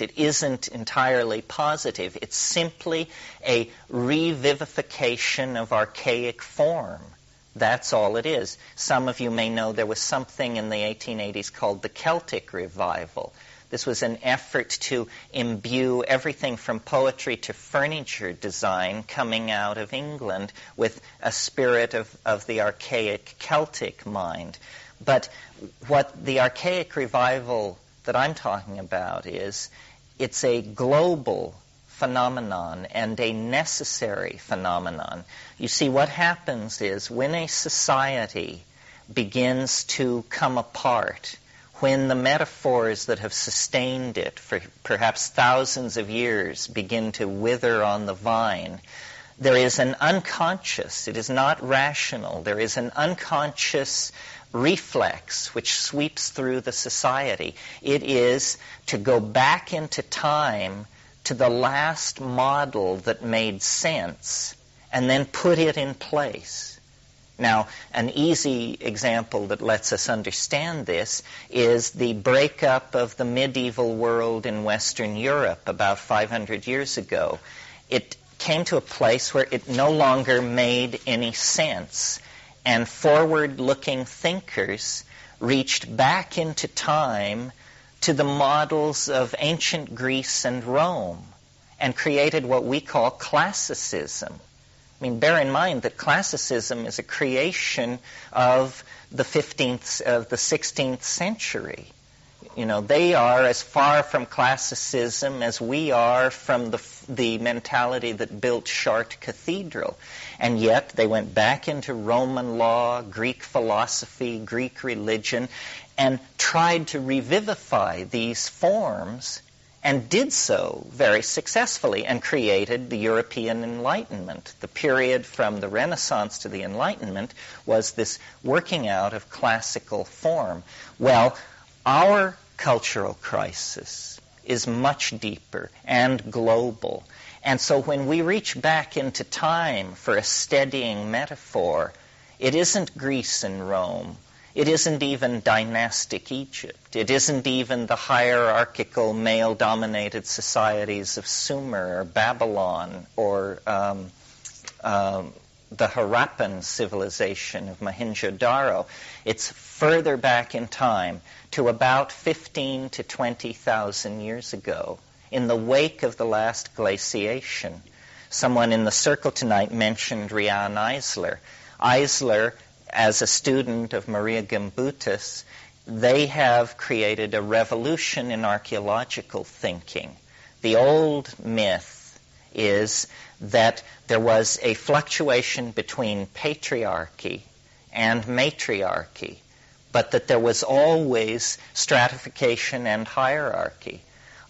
It isn't entirely positive. It's simply a revivification of archaic form. That's all it is. Some of you may know there was something in the 1880s called the Celtic Revival. This was an effort to imbue everything from poetry to furniture design coming out of England with a spirit of the archaic Celtic mind. But what the archaic revival that I'm talking about is, it's a global phenomenon and a necessary phenomenon. You see, what happens is when a society begins to come apart, when the metaphors that have sustained it for perhaps thousands of years begin to wither on the vine, there is an unconscious, it is not rational, there is an unconscious reflex which sweeps through the society. It is to go back into time to the last model that made sense and then put it in place. Now, an easy example that lets us understand this is the breakup of the medieval world in Western Europe about 500 years ago. It came to a place where it no longer made any sense, and forward-looking thinkers reached back into time to the models of ancient Greece and Rome and created what we call classicism. I mean, bear in mind that classicism is a creation of the 16th century. You know, they are as far from classicism as we are from the mentality that built Chartres Cathedral. And yet they went back into Roman law, Greek philosophy, Greek religion, and tried to revivify these forms, and did so very successfully, and created the European Enlightenment. The period from the Renaissance to the Enlightenment was this working out of classical form. Well, our cultural crisis is much deeper and global. And so when we reach back into time for a steadying metaphor, it isn't Greece and Rome. It isn't even dynastic Egypt. It isn't even the hierarchical male-dominated societies of Sumer or Babylon or the Harappan civilization of Mohenjo-Daro. It's further back in time to about 15 to 20,000 years ago, in the wake of the last glaciation. Someone in the circle tonight mentioned Rian Eisler. Eisler, as a student of Maria Gimbutas, they have created a revolution in archaeological thinking. The old myth is that there was a fluctuation between patriarchy and matriarchy, but that there was always stratification and hierarchy.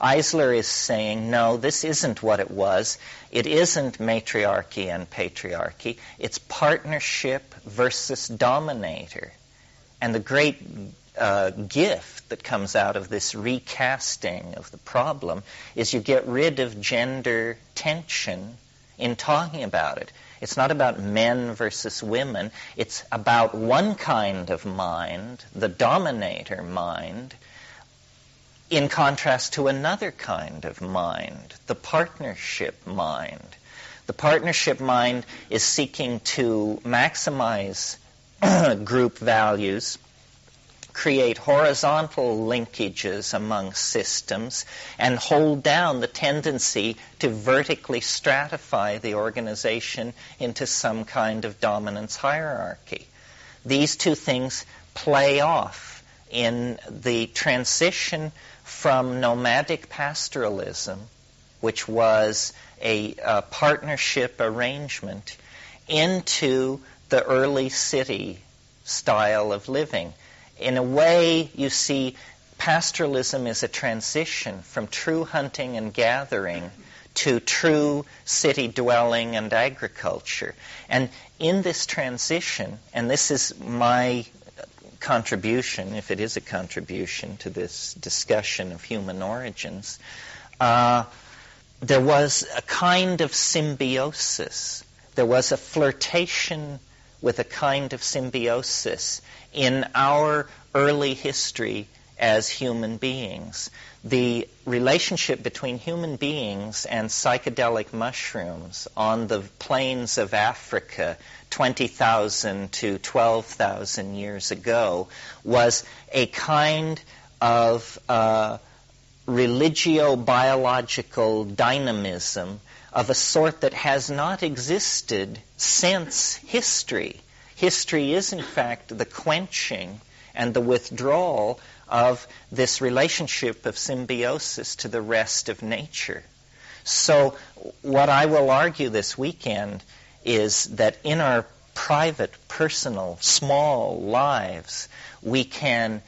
Eisler is saying, no, this isn't what it was. It isn't matriarchy and patriarchy. It's partnership versus dominator. And the great gift that comes out of this recasting of the problem is you get rid of gender tension in talking about it. It's not about men versus women. It's about one kind of mind, the dominator mind, in contrast to another kind of mind, the partnership mind. The partnership mind is seeking to maximize group values, create horizontal linkages among systems, and hold down the tendency to vertically stratify the organization into some kind of dominance hierarchy. These two things play off in the transition from nomadic pastoralism, which was a partnership arrangement, into the early city style of living. In a way, you see, pastoralism is a transition from true hunting and gathering to true city dwelling and agriculture. And in this transition, and this is my contribution, if it is a contribution to this discussion of human origins, there was a kind of symbiosis. There was a flirtation with a kind of symbiosis in our early history as human beings. The relationship between human beings and psychedelic mushrooms on the plains of Africa 20,000 to 12,000 years ago was a kind of religio-biological dynamism of a sort that has not existed since history. History is, in fact, the quenching and the withdrawal of this relationship of symbiosis to the rest of nature. So what I will argue this weekend is that in our private, personal, small lives, we can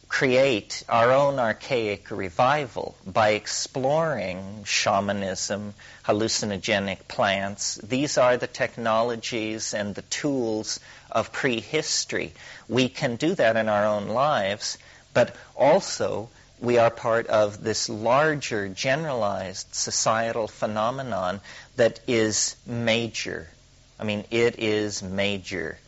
create our own archaic revival by exploring shamanism, hallucinogenic plants. These are the technologies and the tools of prehistory. We can do that in our own lives, but also we are part of this larger, generalized societal phenomenon that is major. I mean, it is major,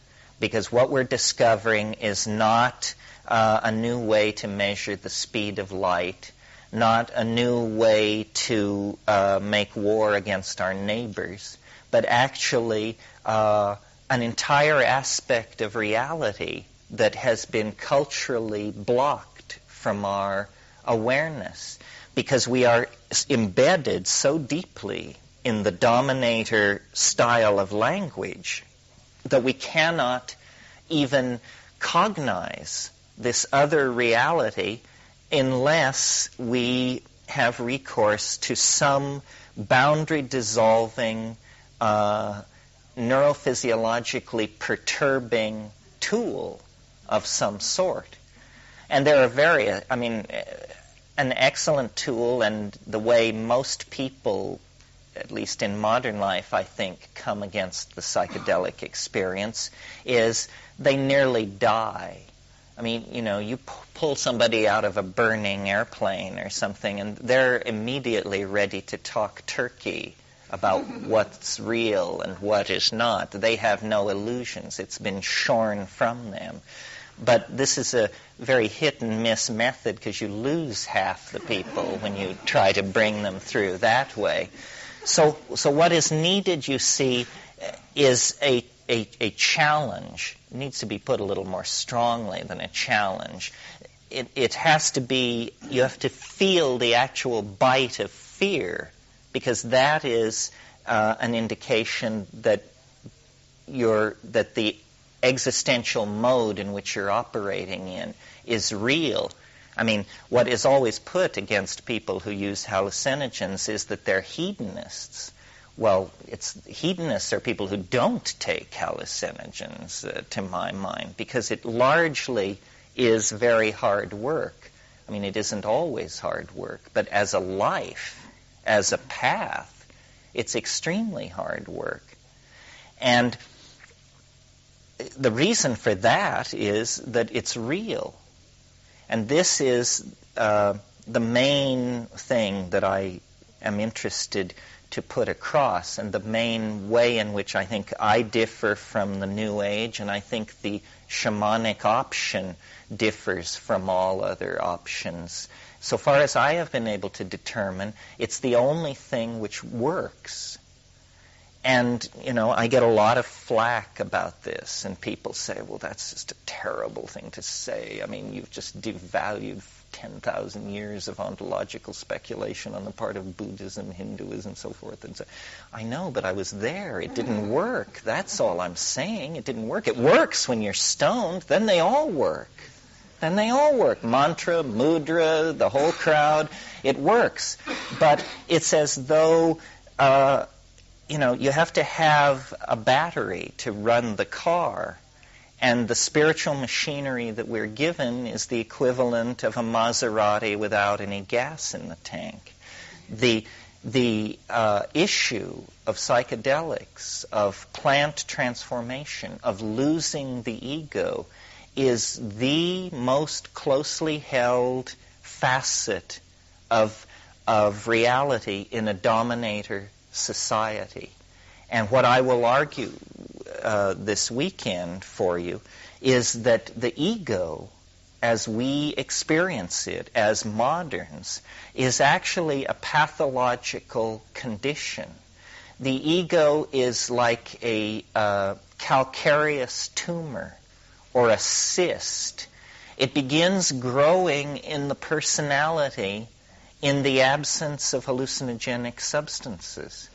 because what we're discovering is not a new way to measure the speed of light, not a new way to make war against our neighbors, but actually an entire aspect of reality that has been culturally blocked from our awareness, because we are embedded so deeply in the dominator style of language that we cannot even cognize this other reality unless we have recourse to some boundary-dissolving, neurophysiologically perturbing tool of some sort. And there are various, an excellent tool, and the way most people, at least in modern life, I think, come against the psychedelic experience, is they nearly die. I mean, you pull somebody out of a burning airplane or something, and they're immediately ready to talk turkey about what's real and what is not. They have no illusions. It's been shorn from them. But this is a very hit-and-miss method, because you lose half the people when you try to bring them through that way. So what is needed, you see, is a challenge. It needs to be put a little more strongly than a challenge. It has to be, you have to feel the actual bite of fear, because that is an indication that the existential mode in which you're operating in is real. I mean, what is always put against people who use hallucinogens is that they're hedonists. Well, hedonists are people who don't take hallucinogens, to my mind, because it largely is very hard work. I mean, it isn't always hard work, but as a life, as a path, it's extremely hard work. And the reason for that is that it's real. And this is the main thing that I am interested to put across, and the main way in which I think I differ from the New Age, and I think the shamanic option differs from all other options. So far as I have been able to determine, it's the only thing which works. And, I get a lot of flack about this, and people say, well, that's just a terrible thing to say. I mean, you've just devalued 10,000 years of ontological speculation on the part of Buddhism, Hinduism, and so forth. And so, I know, but I was there. It didn't work. That's all I'm saying. It didn't work. It works when you're stoned. Then they all work. Mantra, mudra, the whole crowd. It works. But it's as though you have to have a battery to run the car, and the spiritual machinery that we're given is the equivalent of a Maserati without any gas in the tank. The issue of psychedelics, of plant transformation, of losing the ego, is the most closely held facet of reality in a dominator society. And what I will argue this weekend for you is that the ego as we experience it as moderns, is actually a pathological condition. The ego is like a calcareous tumor or a cyst. It begins growing in the personality in the absence of hallucinogenic substances.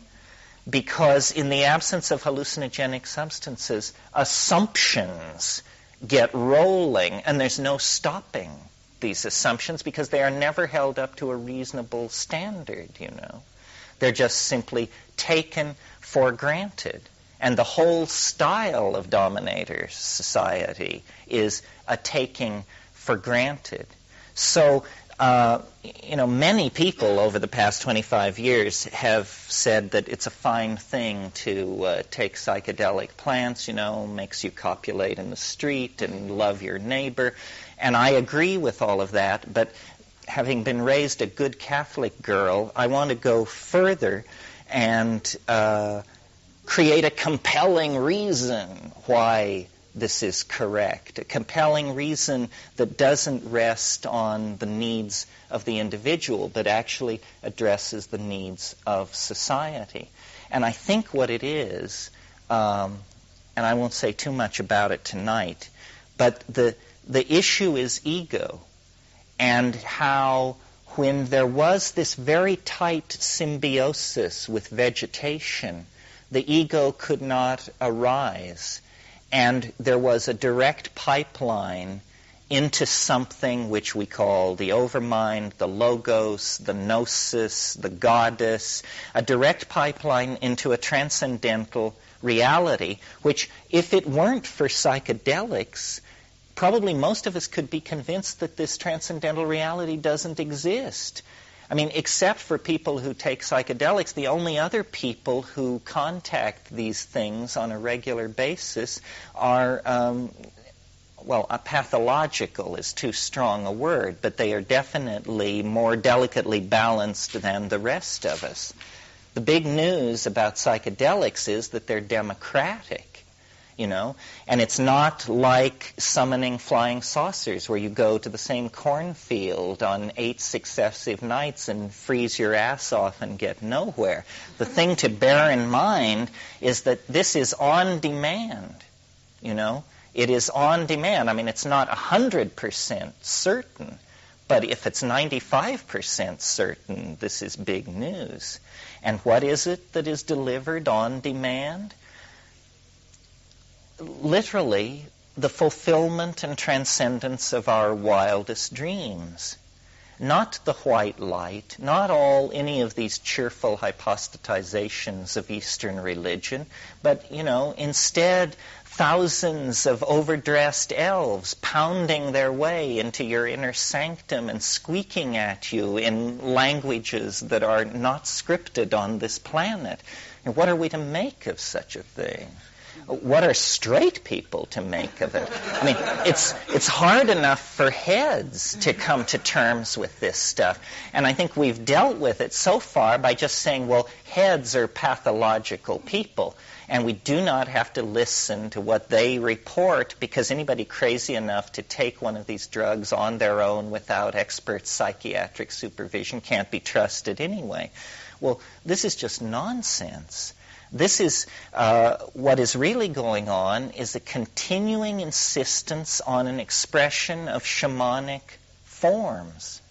Because in the absence of hallucinogenic substances, assumptions get rolling, and there's no stopping these assumptions because they are never held up to a reasonable standard, They're just simply taken for granted. And the whole style of dominator society is a taking for granted. So, many people over the past 25 years have said that it's a fine thing to take psychedelic plants, makes you copulate in the street and love your neighbor. And I agree with all of that, but having been raised a good Catholic girl, I want to go further and create a compelling reason why this is correct, a compelling reason that doesn't rest on the needs of the individual, but actually addresses the needs of society. And I think what it is, and I won't say too much about it tonight, but the issue is ego, and how when there was this very tight symbiosis with vegetation, the ego could not arise. And there was a direct pipeline into something which we call the overmind, the logos, the gnosis, the goddess, a direct pipeline into a transcendental reality, which, if it weren't for psychedelics, probably most of us could be convinced that this transcendental reality doesn't exist. I mean, except for people who take psychedelics, the only other people who contact these things on a regular basis are, pathological is too strong a word, but they are definitely more delicately balanced than the rest of us. The big news about psychedelics is that they're democratic. And it's not like summoning flying saucers where you go to the same cornfield on 8 successive nights and freeze your ass off and get nowhere. The thing to bear in mind is that this is on demand, It is on demand. I mean, it's not 100% certain, but if it's 95% certain, this is big news. And what is it that is delivered on demand? Literally, the fulfillment and transcendence of our wildest dreams. Not the white light, not any of these cheerful hypostatizations of Eastern religion, but, instead thousands of overdressed elves pounding their way into your inner sanctum and squeaking at you in languages that are not scripted on this planet. And what are we to make of such a thing? What are straight people to make of it? I mean, it's hard enough for heads to come to terms with this stuff. And I think we've dealt with it so far by just saying, well, heads are pathological people, and we do not have to listen to what they report, because anybody crazy enough to take one of these drugs on their own without expert psychiatric supervision can't be trusted anyway. Well, this is just nonsense. This is what is really going on is a continuing insistence on an expression of shamanic forms.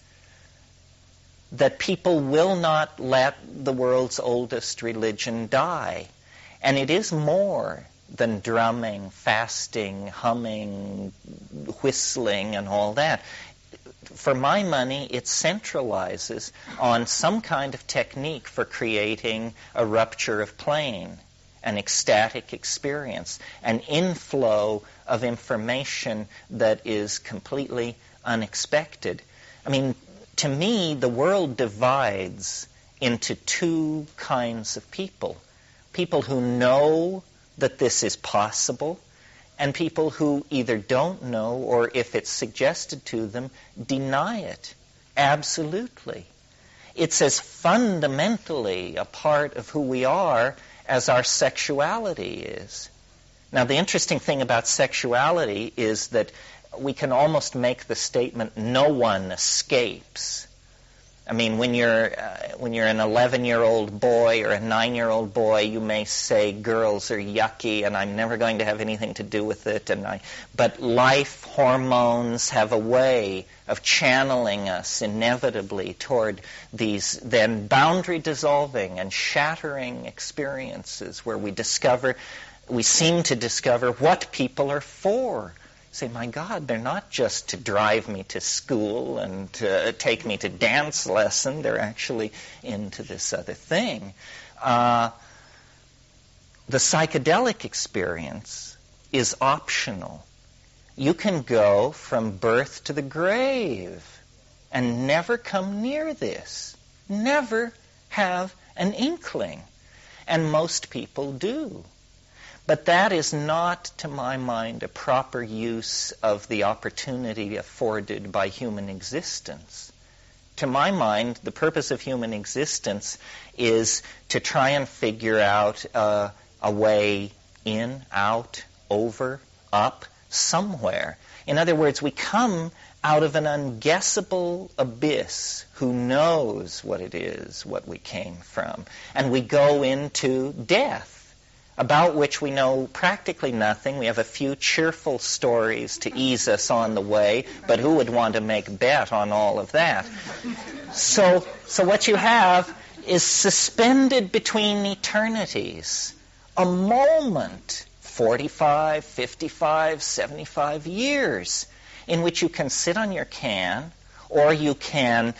That people will not let the world's oldest religion die. And it is more than drumming, fasting, humming, whistling, and all that. For my money, it centralizes on some kind of technique for creating a rupture of plane, an ecstatic experience, an inflow of information that is completely unexpected. I mean, to me, the world divides into two kinds of people. People who know that this is possible, and people who either don't know or, if it's suggested to them, deny it absolutely. It's as fundamentally a part of who we are as our sexuality is. Now, the interesting thing about sexuality is that we can almost make the statement, no one escapes. I mean, when you're an 11-year-old boy or a 9-year-old boy, you may say girls are yucky and I'm never going to have anything to do with it. But life hormones have a way of channeling us inevitably toward these then boundary dissolving and shattering experiences where we seem to discover what people are for. Say, my God, they're not just to drive me to school and to take me to dance lesson. They're actually into this other thing. The psychedelic experience is optional. You can go from birth to the grave and never come near this. Never have an inkling. And most people do. But that is not, to my mind, a proper use of the opportunity afforded by human existence. To my mind, the purpose of human existence is to try and figure out a way in, out, over, up, somewhere. In other words, we come out of an unguessable abyss. Who knows what it is, what we came from? And we go into death, about which we know practically nothing. We have a few cheerful stories to ease us on the way, but who would want to make a bet on all of that? So what you have is suspended between eternities, a moment, 45, 55, 75 years, in which you can sit on your can, or you can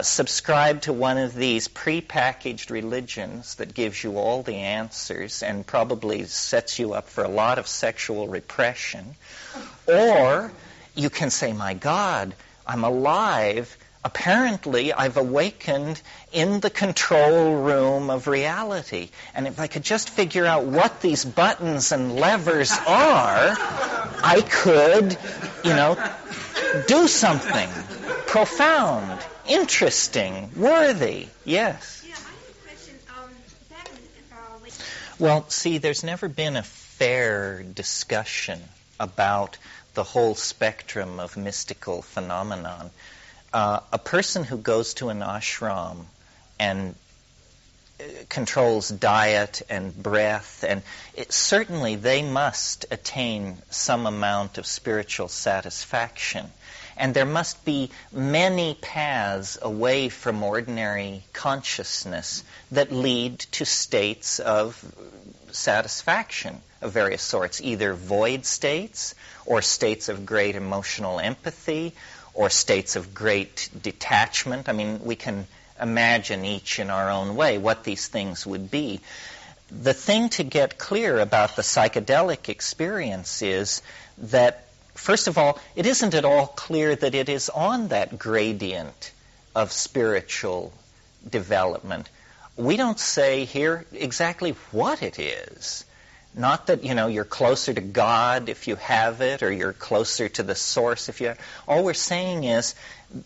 subscribe to one of these prepackaged religions that gives you all the answers and probably sets you up for a lot of sexual repression. Or you can say, my God, I'm alive. Apparently, I've awakened in the control room of reality. And if I could just figure out what these buttons and levers are, I could, do something profound, interesting, worthy. Yes? Yeah, I have a question. Well, see, there's never been a fair discussion about the whole spectrum of mystical phenomenon. A person who goes to an ashram and controls diet and breath, and certainly they must attain some amount of spiritual satisfaction. And there must be many paths away from ordinary consciousness that lead to states of satisfaction of various sorts, either void states or states of great emotional empathy or states of great detachment. I mean, we can imagine each in our own way what these things would be. The thing to get clear about the psychedelic experience is that, first of all, it isn't at all clear that it is on that gradient of spiritual development. We don't say here exactly what it is. Not that, you're closer to God if you have it, or you're closer to the source if you have it. All we're saying is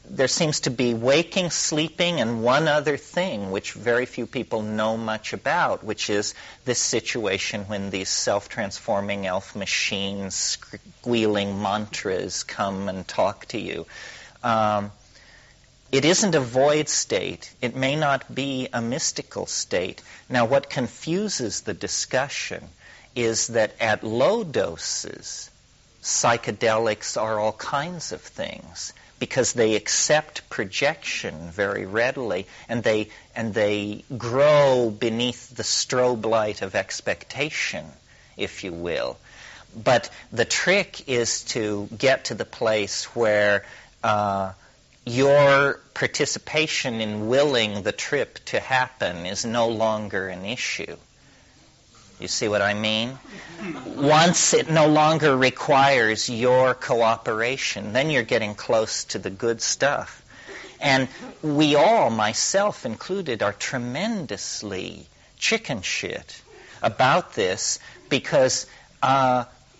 there seems to be waking, sleeping, and one other thing which very few people know much about, which is this situation when these self-transforming elf machines squealing mantras come and talk to you. It isn't a void state. It may not be a mystical state. Now, what confuses the discussion is that at low doses, psychedelics are all kinds of things because they accept projection very readily, and they grow beneath the strobe light of expectation, if you will. But the trick is to get to the place where your participation in willing the trip to happen is no longer an issue. You see what I mean? Once it no longer requires your cooperation, then you're getting close to the good stuff. And we all, myself included, are tremendously chicken shit about this because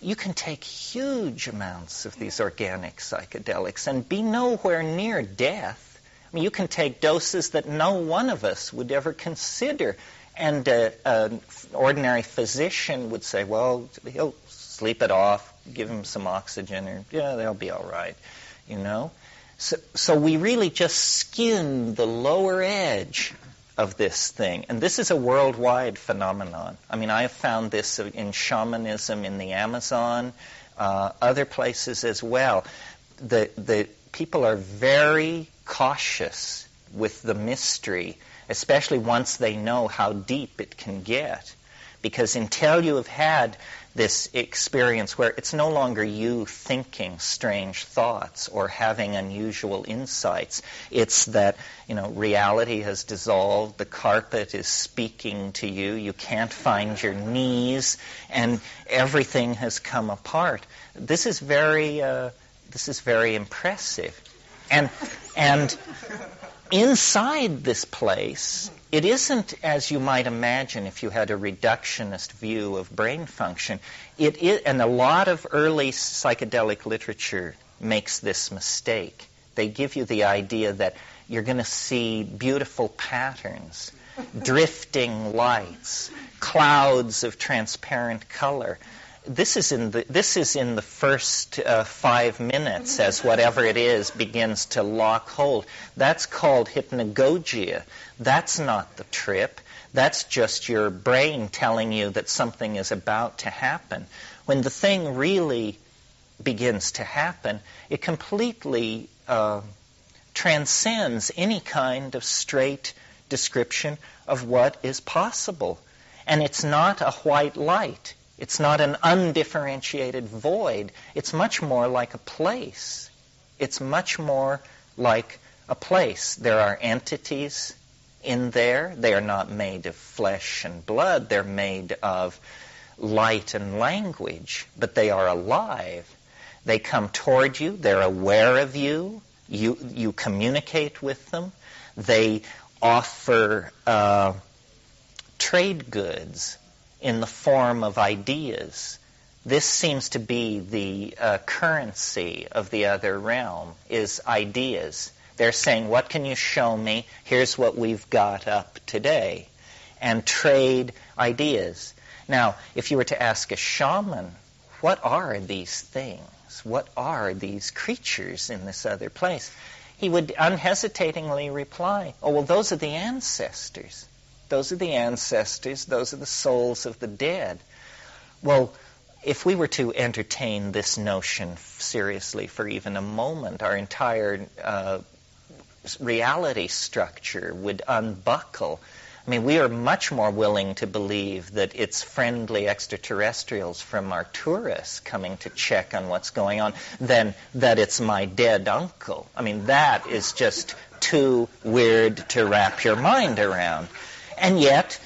you can take huge amounts of these organic psychedelics and be nowhere near death. I mean, you can take doses that no one of us would ever consider. And an ordinary physician would say, well, he'll sleep it off, give them some oxygen, or yeah, they'll be all right, you know. So we really just skim the lower edge of this thing. And this is a worldwide phenomenon. I mean, I have found this in shamanism in the Amazon, other places as well. The people are very cautious with the mystery, especially once they know how deep it can get. Because until you have had this experience where it's no longer you thinking strange thoughts or having unusual insights, it's that, you know, reality has dissolved, the carpet is speaking to you, you can't find your knees, and everything has come apart. This is very impressive. And inside this place, it isn't as you might imagine if you had a reductionist view of brain function. It is, and a lot of early psychedelic literature makes this mistake. They give you the idea that you're going to see beautiful patterns, drifting lights, clouds of transparent color. This is in the first 5 minutes as whatever it is begins to lock hold. That's called hypnagogia. That's not the trip. That's just your brain telling you that something is about to happen. When the thing really begins to happen, it completely transcends any kind of straight description of what is possible. And it's not a white light. It's not an undifferentiated void. It's much more like a place. It's much more like a place. There are entities in there. They are not made of flesh and blood. They're made of light and language, but they are alive. They come toward you. They're aware of you. You communicate with them. They offer trade goods in the form of ideas. This seems to be the currency of the other realm, is ideas. They're saying, what can you show me? Here's what we've got up today. And trade ideas. Now, if you were to ask a shaman, what are these things? What are these creatures in this other place? He would unhesitatingly reply, oh, well, those are the ancestors. Those are the ancestors. Those are the souls of the dead. Well, if we were to entertain this notion seriously for even a moment, our entire reality structure would unbuckle. I mean, we are much more willing to believe that it's friendly extraterrestrials from Arcturus coming to check on what's going on than that it's my dead uncle. I mean, that is just too weird to wrap your mind around. And yet,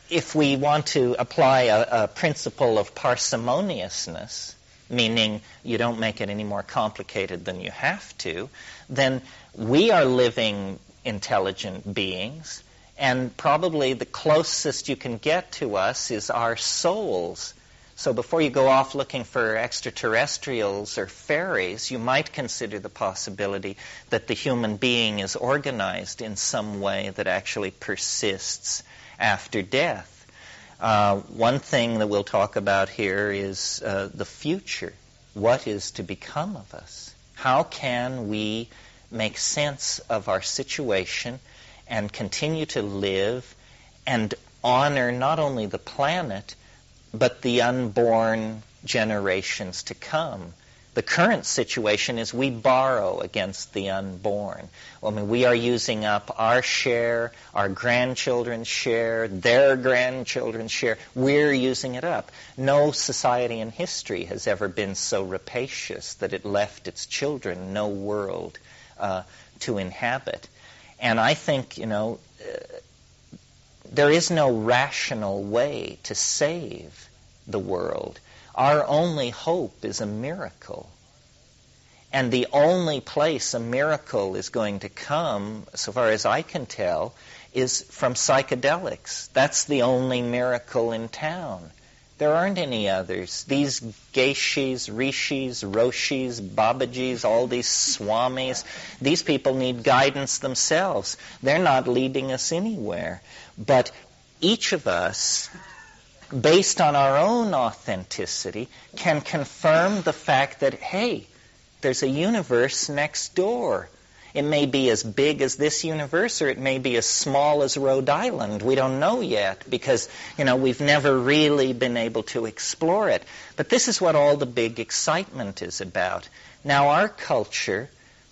if we want to apply a principle of parsimoniousness, meaning you don't make it any more complicated than you have to, then we are living intelligent beings, and probably the closest you can get to us is our souls. So before you go off looking for extraterrestrials or fairies, you might consider the possibility that the human being is organized in some way that actually persists after death. One thing that we'll talk about here is the future. What is to become of us? How can we make sense of our situation and continue to live and honor not only the planet, but the unborn generations to come? The current situation is we borrow against the unborn. I mean, we are using up our share, our grandchildren's share, their grandchildren's share. We're using it up. No society in history has ever been so rapacious that it left its children no world to inhabit. And I think, there is no rational way to save the world. Our only hope is a miracle. And the only place a miracle is going to come, so far as I can tell, is from psychedelics. That's the only miracle in town. There aren't any others. These geishis, rishis, roshis, babajis, all these swamis, these people need guidance themselves. They're not leading us anywhere. But each of us based on our own authenticity, can confirm the fact that, hey, there's a universe next door. It may be as big as this universe, or it may be as small as Rhode Island. We don't know yet because, we've never really been able to explore it. But this is what all the big excitement is about. Now, our culture,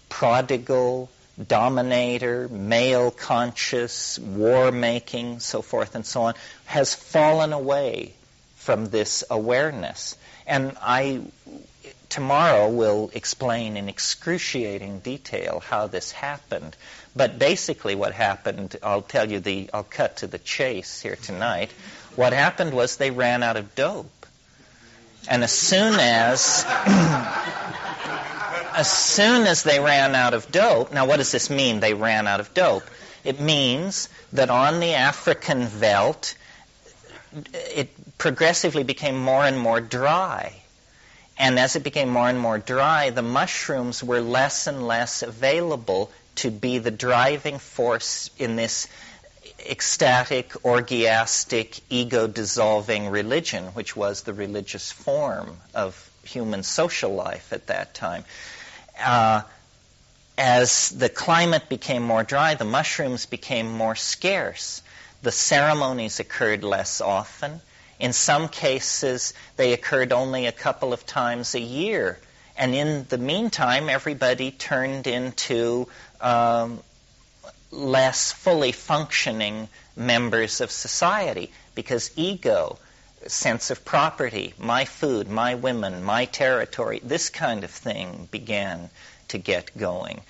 prodigal, dominator, male conscious, war-making, so forth and so on, has fallen away from this awareness. And I tomorrow will explain in excruciating detail how this happened. But basically what happened, I'll cut to the chase here tonight. What happened was they ran out of dope. And as soon as they ran out of dope, now what does this mean, they ran out of dope? It means that on the African veldt, it progressively became more and more dry. And as it became more and more dry, the mushrooms were less and less available to be the driving force in this ecstatic, orgiastic, ego-dissolving religion, which was the religious form of human social life at that time. As the climate became more dry, the mushrooms became more scarce. The ceremonies occurred less often. In some cases, they occurred only a couple of times a year. And in the meantime, everybody turned into less fully functioning members of society because ego, sense of property, my food, my women, my territory, this kind of thing began to get going.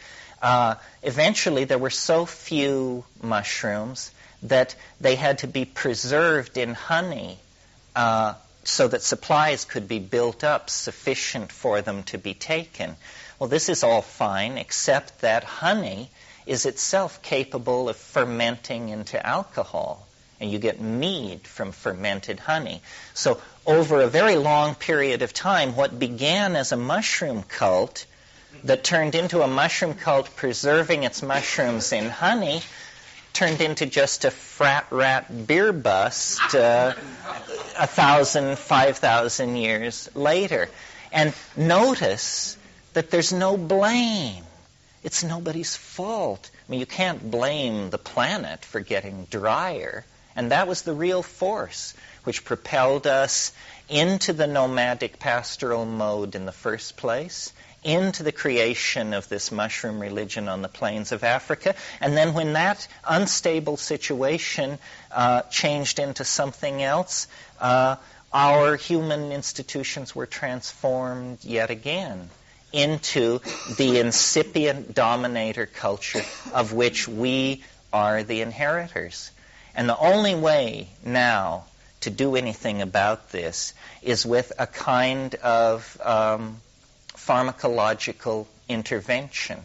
Eventually, there were so few mushrooms that they had to be preserved in honey so that supplies could be built up sufficient for them to be taken. Well, this is all fine, except that honey is itself capable of fermenting into alcohol, and you get mead from fermented honey. So over a very long period of time, what began as a mushroom cult that turned into a mushroom cult preserving its mushrooms in honey turned into just a frat rat beer bust 1,000, 5,000 years later. And notice that there's no blame. It's nobody's fault. I mean, you can't blame the planet for getting drier. And that was the real force which propelled us into the nomadic pastoral mode in the first place, into the creation of this mushroom religion on the plains of Africa. And then when that unstable situation changed into something else, our human institutions were transformed yet again into the incipient dominator culture of which we are the inheritors. And the only way now to do anything about this is with a kind of pharmacological intervention,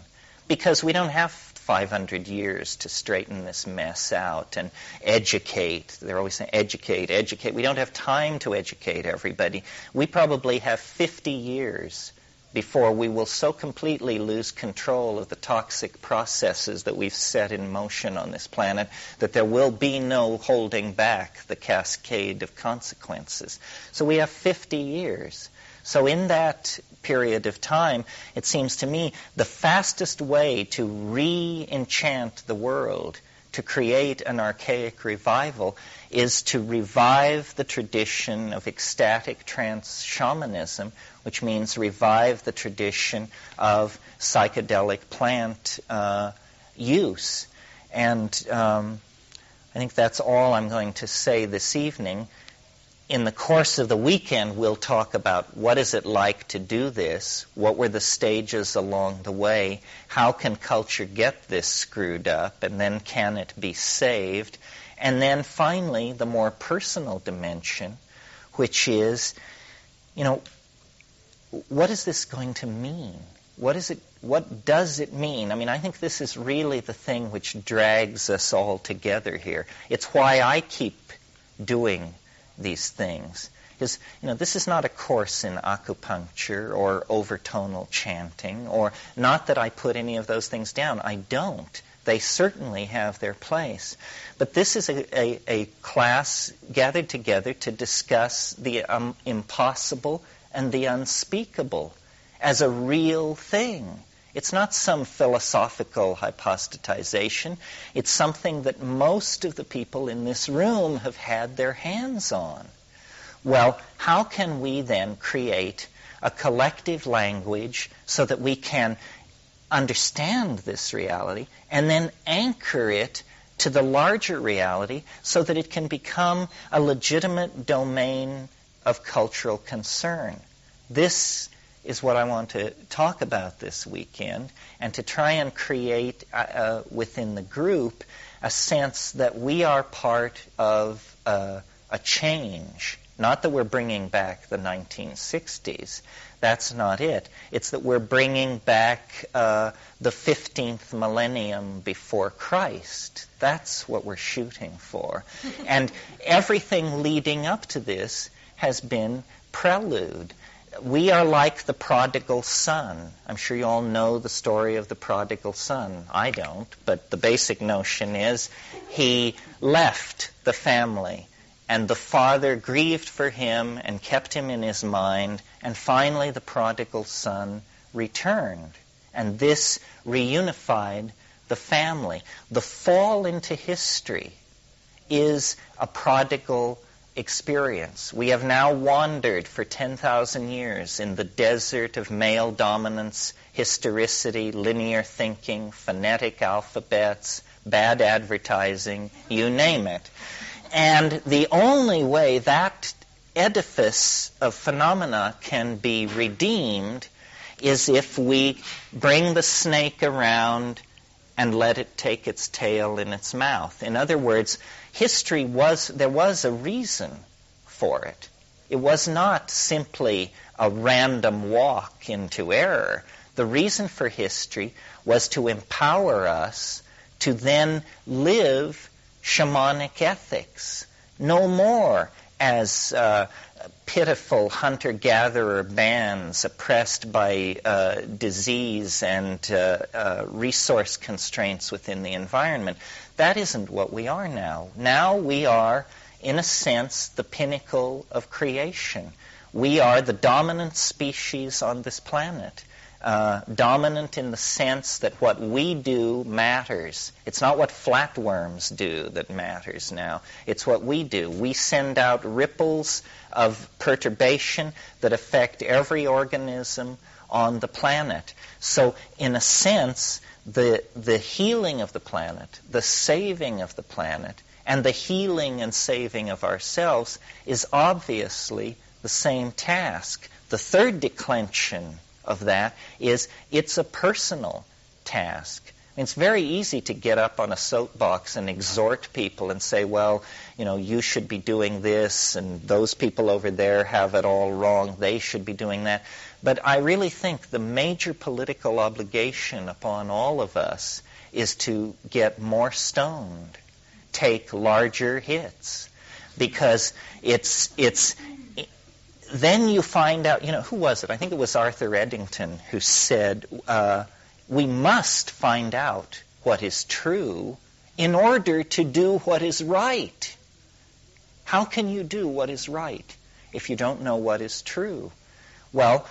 because we don't have 500 years to straighten this mess out and educate. They're always saying, educate, educate. We don't have time to educate everybody. We probably have 50 years before we will so completely lose control of the toxic processes that we've set in motion on this planet that there will be no holding back the cascade of consequences. So we have 50 years. So in that period of time, it seems to me the fastest way to re-enchant the world, to create an archaic revival, is to revive the tradition of ecstatic trance shamanism, which means revive the tradition of psychedelic plant use. And I think that's all I'm going to say this evening. In the course of the weekend, we'll talk about what is it like to do this, what were the stages along the way, how can culture get this screwed up, and then can it be saved? And then finally, the more personal dimension, which is, what is this going to mean? What does it mean? I mean, I think this is really the thing which drags us all together here. It's why I keep doing these things. Because, this is not a course in acupuncture or overtonal chanting, or not that I put any of those things down. I don't. They certainly have their place. But this is a class gathered together to discuss the impossible and the unspeakable as a real thing. It's not some philosophical hypostatization. It's something that most of the people in this room have had their hands on. Well, how can we then create a collective language so that we can understand this reality and then anchor it to the larger reality so that it can become a legitimate domain of cultural concern? This is what I want to talk about this weekend, and to try and create within the group a sense that we are part of a change. Not that we're bringing back the 1960s. That's not it. It's that we're bringing back the 15th millennium before Christ. That's what we're shooting for. And everything leading up to this has been prelude. We are like the prodigal son. I'm sure you all know the story of the prodigal son. I don't, but the basic notion is he left the family, and the father grieved for him and kept him in his mind, and finally the prodigal son returned. And this reunified the family. The fall into history is a prodigal experience. We have now wandered for 10,000 years in the desert of male dominance, historicity, linear thinking, phonetic alphabets, bad advertising, you name it. And the only way that edifice of phenomena can be redeemed is if we bring the snake around and let it take its tail in its mouth. In other words, there was a reason for it. It was not simply a random walk into error. The reason for history was to empower us to then live shamanic ethics, no more as pitiful hunter-gatherer bands oppressed by disease and resource constraints within the environment. That isn't what we are now. Now we are, in a sense, the pinnacle of creation. We are the dominant species on this planet. Dominant in the sense that what we do matters. It's not what flatworms do that matters now. It's what we do. We send out ripples of perturbation that affect every organism on the planet. So, in a sense, the healing of the planet, the saving of the planet, and the healing and saving of ourselves is obviously the same task. The third declension of that is it's a personal task. It's very easy to get up on a soapbox and exhort people and say, well, you should be doing this, and those people over there have it all wrong. They should be doing that. But I really think the major political obligation upon all of us is to get more stoned, take larger hits, because then you find out, who was it? I think it was Arthur Eddington who said, we must find out what is true in order to do what is right. How can you do what is right if you don't know what is true? Well,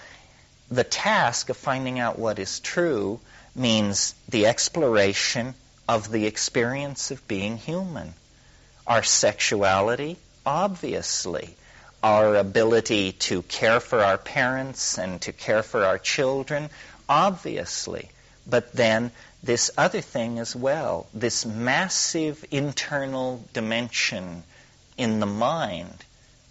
the task of finding out what is true means the exploration of the experience of being human. Our sexuality, obviously. Our ability to care for our parents and to care for our children, obviously. But then this other thing as well, this massive internal dimension in the mind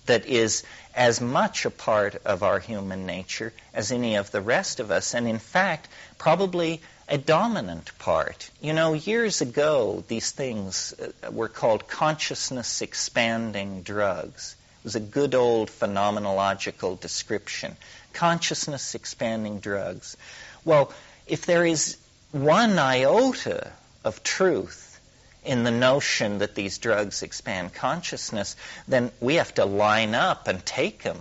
that is as much a part of our human nature as any of the rest of us, and in fact, probably a dominant part. Years ago, these things were called consciousness-expanding drugs. It was a good old phenomenological description. Consciousness-expanding drugs. Well, if there is one iota of truth in the notion that these drugs expand consciousness, then we have to line up and take them.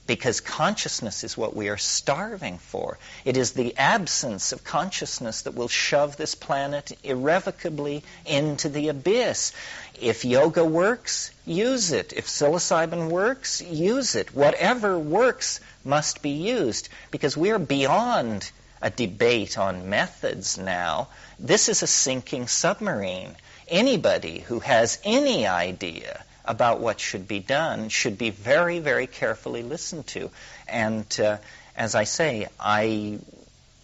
because consciousness is what we are starving for. It is the absence of consciousness that will shove this planet irrevocably into the abyss. If yoga works, use it. If psilocybin works, use it. Whatever works must be used, because we are beyond a debate on methods now. This is a sinking submarine. Anybody who has any idea about what should be done should be very, very carefully listened to. And as I say, I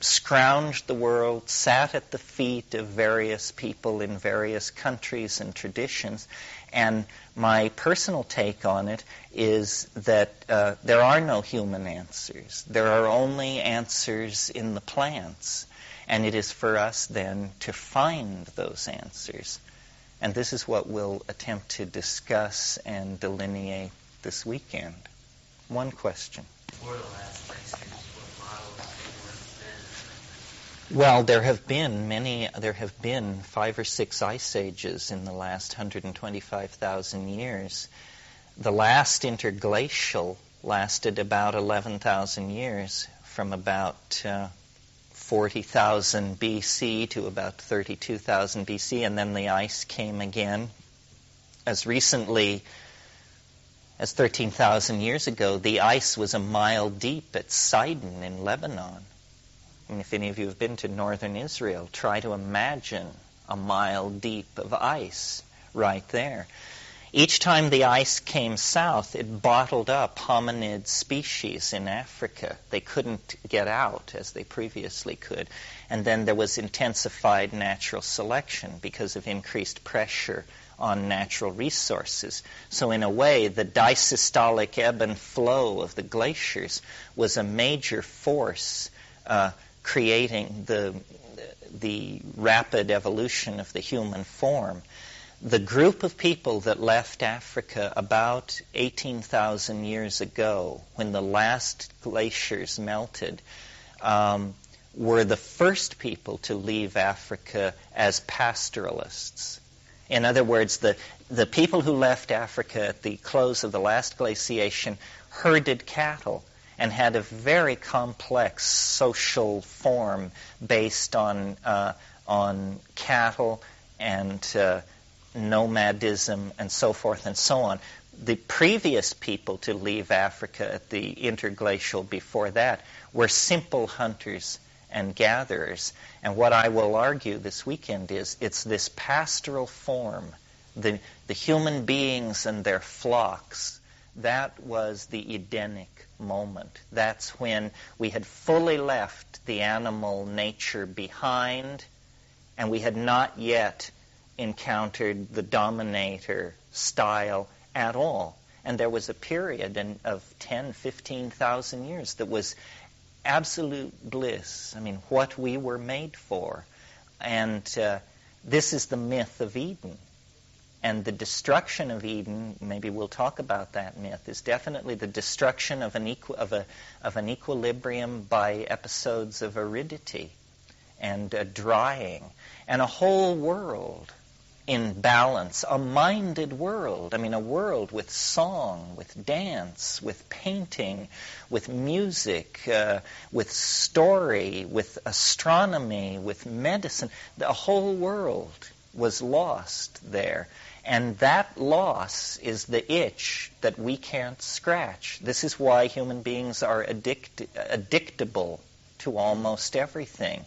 scrounged the world, sat at the feet of various people in various countries and traditions, and my personal take on it is that there are no human answers. There are only answers in the plants, and it is for us then to find those answers. And this is what we'll attempt to discuss and delineate this weekend. One question. Before the last ice age, what models have Well, there have been 5 or 6 ice ages in the last 125,000 years. The last interglacial lasted about 11,000 years, from about 40,000 BC to about 32,000 BC, and then the ice came again. As recently as 13,000 years ago, the ice was a mile deep at Sidon in Lebanon. And if any of you have been to northern Israel, try to imagine a mile deep of ice right there. Each time the ice came south, it bottled up hominid species in Africa. They couldn't get out as they previously could. And then there was intensified natural selection because of increased pressure on natural resources. So in a way, the disystolic ebb and flow of the glaciers was a major force creating the rapid evolution of the human form. The group of people that left Africa about 18,000 years ago, when the last glaciers melted, were the first people to leave Africa as pastoralists. In other words, the people who left Africa at the close of the last glaciation herded cattle and had a very complex social form based on cattle and nomadism and so forth and so on. The previous people to leave Africa at the interglacial before that were simple hunters and gatherers. And what I will argue this weekend is it's this pastoral form, the human beings and their flocks. That was the Edenic moment. That's when we had fully left the animal nature behind, and we had not yet encountered the dominator style at all. And there was a period of 10, 15,000 years that was absolute bliss. I mean, what we were made for. And this is the myth of Eden. And the destruction of Eden, maybe we'll talk about that myth, is definitely the destruction of an equilibrium by episodes of aridity and drying, and a whole world in balance, a minded world. I mean, a world with song, with dance, with painting, with music, with story, with astronomy, with medicine. The whole world was lost there. And that loss is the itch that we can't scratch. This is why human beings are addictable to almost everything.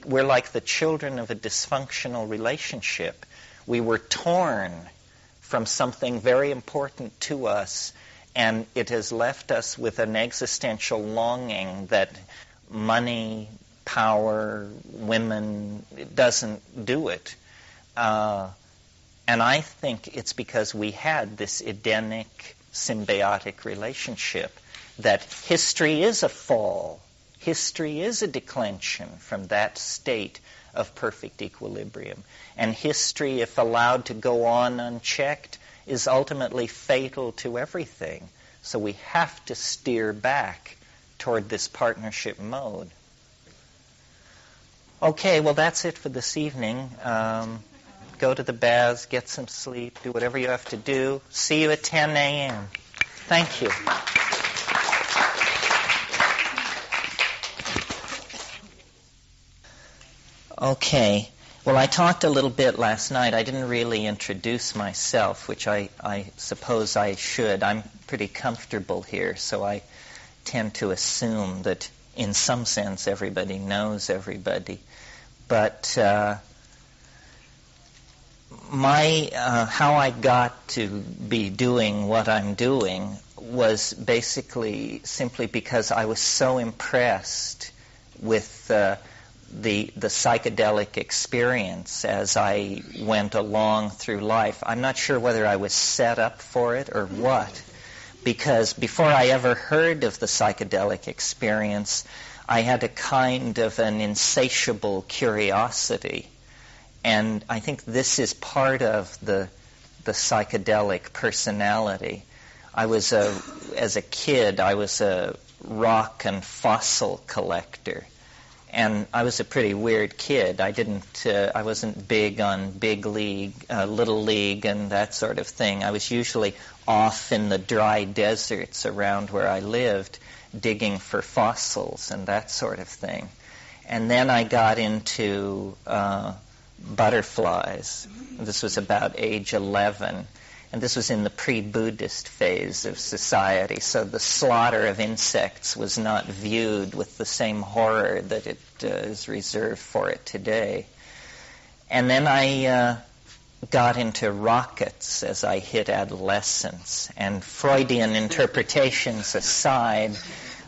We're like the children of a dysfunctional relationship. We were torn from something very important to us, and it has left us with an existential longing that money, power, women, it doesn't do it. And I think it's because we had this Edenic symbiotic relationship, that history is a fall. History is a declension from that state of perfect equilibrium. And history, if allowed to go on unchecked, is ultimately fatal to everything. So we have to steer back toward this partnership mode. Okay, well, that's it for this evening. Go to the baths, get some sleep, do whatever you have to do. See you at 10 a.m. Thank you. Okay. Well, I talked a little bit last night. I didn't really introduce myself, which I suppose I should. I'm pretty comfortable here, so I tend to assume that in some sense everybody knows everybody. But how I got to be doing what I'm doing was basically simply because I was so impressed with the psychedelic experience as I went along through life. I'm not sure whether I was set up for it or what, because before I ever heard of the psychedelic experience, I had a kind of an insatiable curiosity. And I think this is part of the psychedelic personality. As a kid, I was a rock and fossil collector. And I was a pretty weird kid. I wasn't big on big league, little league, and that sort of thing. I was usually off in the dry deserts around where I lived, digging for fossils and that sort of thing. And then I got into butterflies. This was about age 11. And this was in the pre-Buddhist phase of society, so the slaughter of insects was not viewed with the same horror that it is reserved for it today. And then I got into rockets as I hit adolescence. And Freudian interpretations aside,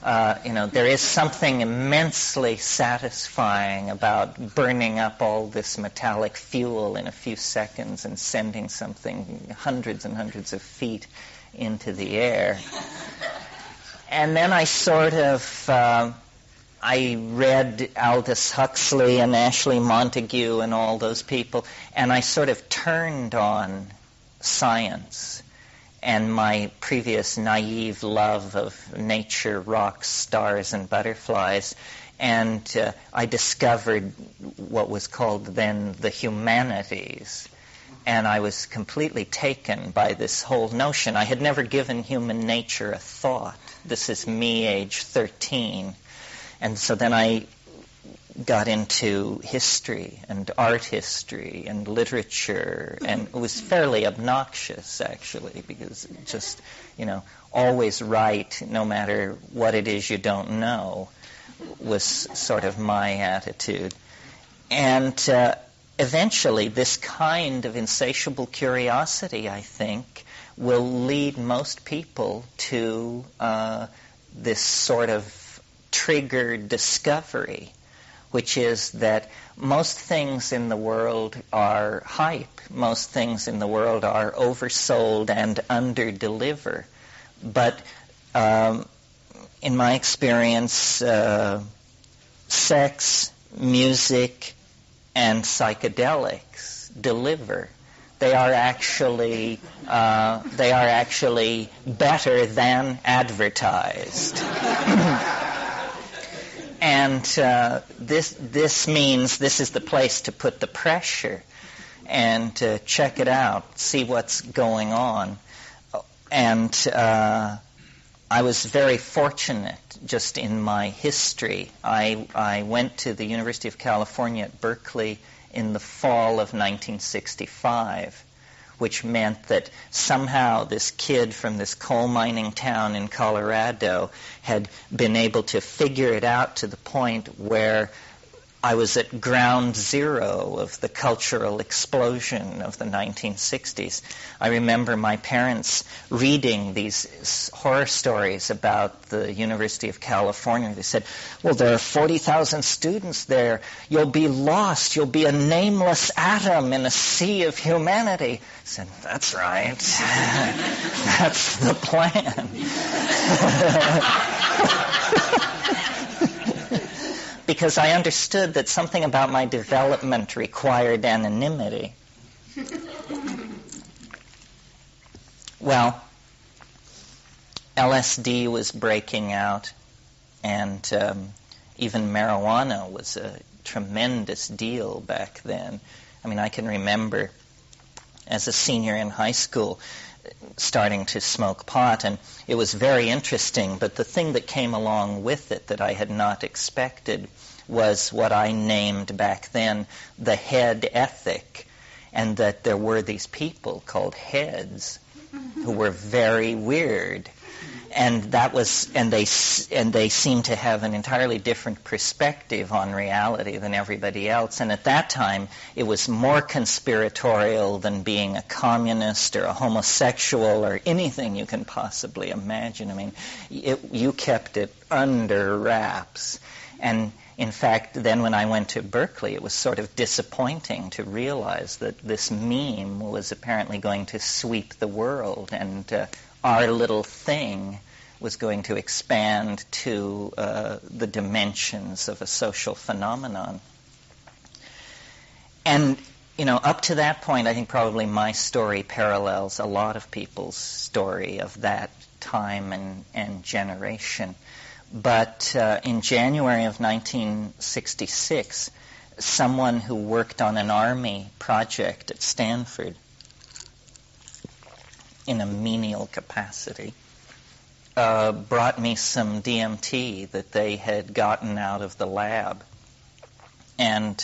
there is something immensely satisfying about burning up all this metallic fuel in a few seconds and sending something hundreds and hundreds of feet into the air. And then I I read Aldous Huxley and Ashley Montagu and all those people, and I sort of turned on science and my previous naive love of nature, rocks, stars, and butterflies. And I discovered what was called then the humanities. And I was completely taken by this whole notion. I had never given human nature a thought. This is me, age 13. And so then I got into history and art history and literature, and it was fairly obnoxious, actually, because just, always right no matter what it is you don't know was sort of my attitude. And eventually this kind of insatiable curiosity, I think, will lead most people to this sort of triggered discovery, which is that most things in the world are hype. Most things in the world are oversold and under-deliver. But in my experience, sex, music, and psychedelics deliver. They are actually better than advertised. And this means this is the place to put the pressure and to check it out, see what's going on. And I was very fortunate just in my history. I went to the University of California at Berkeley in the fall of 1965, which meant that somehow this kid from this coal mining town in Colorado had been able to figure it out to the point where I was at ground zero of the cultural explosion of the 1960s. I remember my parents reading these horror stories about the University of California. They said, well, there are 40,000 students there. You'll be lost. You'll be a nameless atom in a sea of humanity. I said, that's right. That's the plan. Because I understood that something about my development required anonymity. Well, LSD was breaking out, and even marijuana was a tremendous deal back then. I mean, I can remember as a senior in high school starting to smoke pot, and it was very interesting. But the thing that came along with it that I had not expected was what I named back then the head ethic, and that there were these people called heads who were very weird. And they seemed to have an entirely different perspective on reality than everybody else. And at that time, it was more conspiratorial than being a communist or a homosexual or anything you can possibly imagine. I mean, you kept it under wraps. And in fact, then when I went to Berkeley, it was sort of disappointing to realize that this meme was apparently going to sweep the world, and our little thing was going to expand to the dimensions of a social phenomenon. And, up to that point, I think probably my story parallels a lot of people's story of that time and generation. But in January of 1966, someone who worked on an army project at Stanford in a menial capacity brought me some DMT that they had gotten out of the lab. And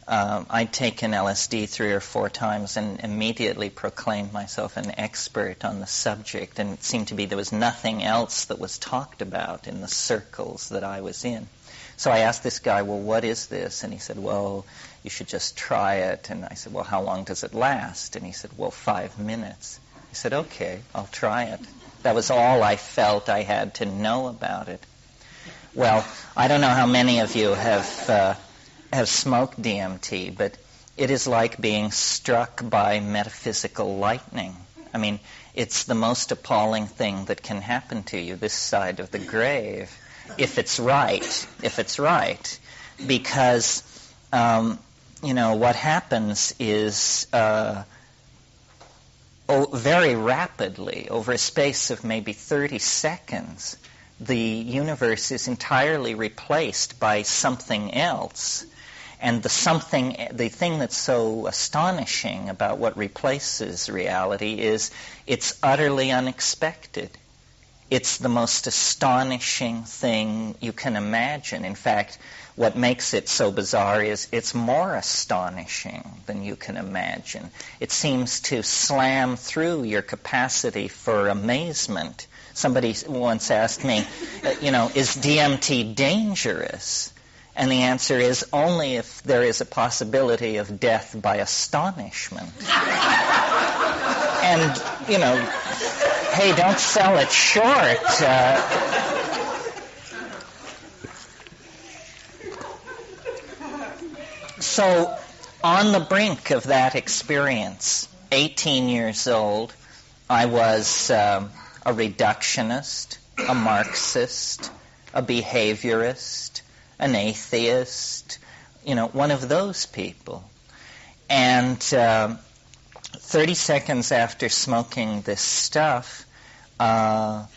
I'd taken LSD 3 or 4 times and immediately proclaimed myself an expert on the subject, and it seemed to be there was nothing else that was talked about in the circles that I was in. So I asked this guy, well, what is this? And he said, well, you should just try it. And I said, well, how long does it last? And he said, well, 5 minutes. I said, okay, I'll try it. That was all I felt I had to know about it. Well, I don't know how many of you have smoked DMT, but it is like being struck by metaphysical lightning. I mean, it's the most appalling thing that can happen to you this side of the grave, if it's right, because, what happens is very rapidly, over a space of maybe 30 seconds, the universe is entirely replaced by something else. And the thing that's so astonishing about what replaces reality is it's utterly unexpected. It's the most astonishing thing you can imagine. In fact, what makes it so bizarre is it's more astonishing than you can imagine. It seems to slam through your capacity for amazement. Somebody once asked me, is DMT dangerous? And the answer is only if there is a possibility of death by astonishment. And, hey, don't sell it short. So, on the brink of that experience, 18 years old, I was a reductionist, a Marxist, a behaviorist, an atheist, one of those people. And 30 seconds after smoking this stuff, I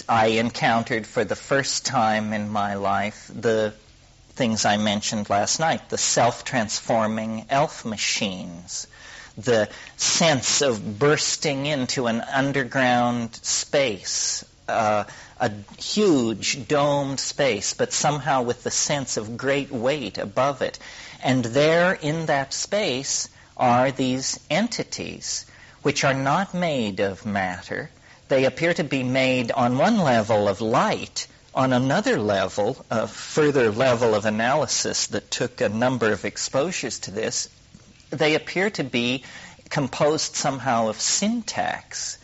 encountered for the first time in my life the things I mentioned last night, the self-transforming elf machines, the sense of bursting into an underground space, a huge domed space, but somehow with the sense of great weight above it. And there in that space are these entities, which are not made of matter. They appear to be made on one level of light, on another level, a further level of analysis that took a number of exposures to this. They appear to be composed somehow of syntax.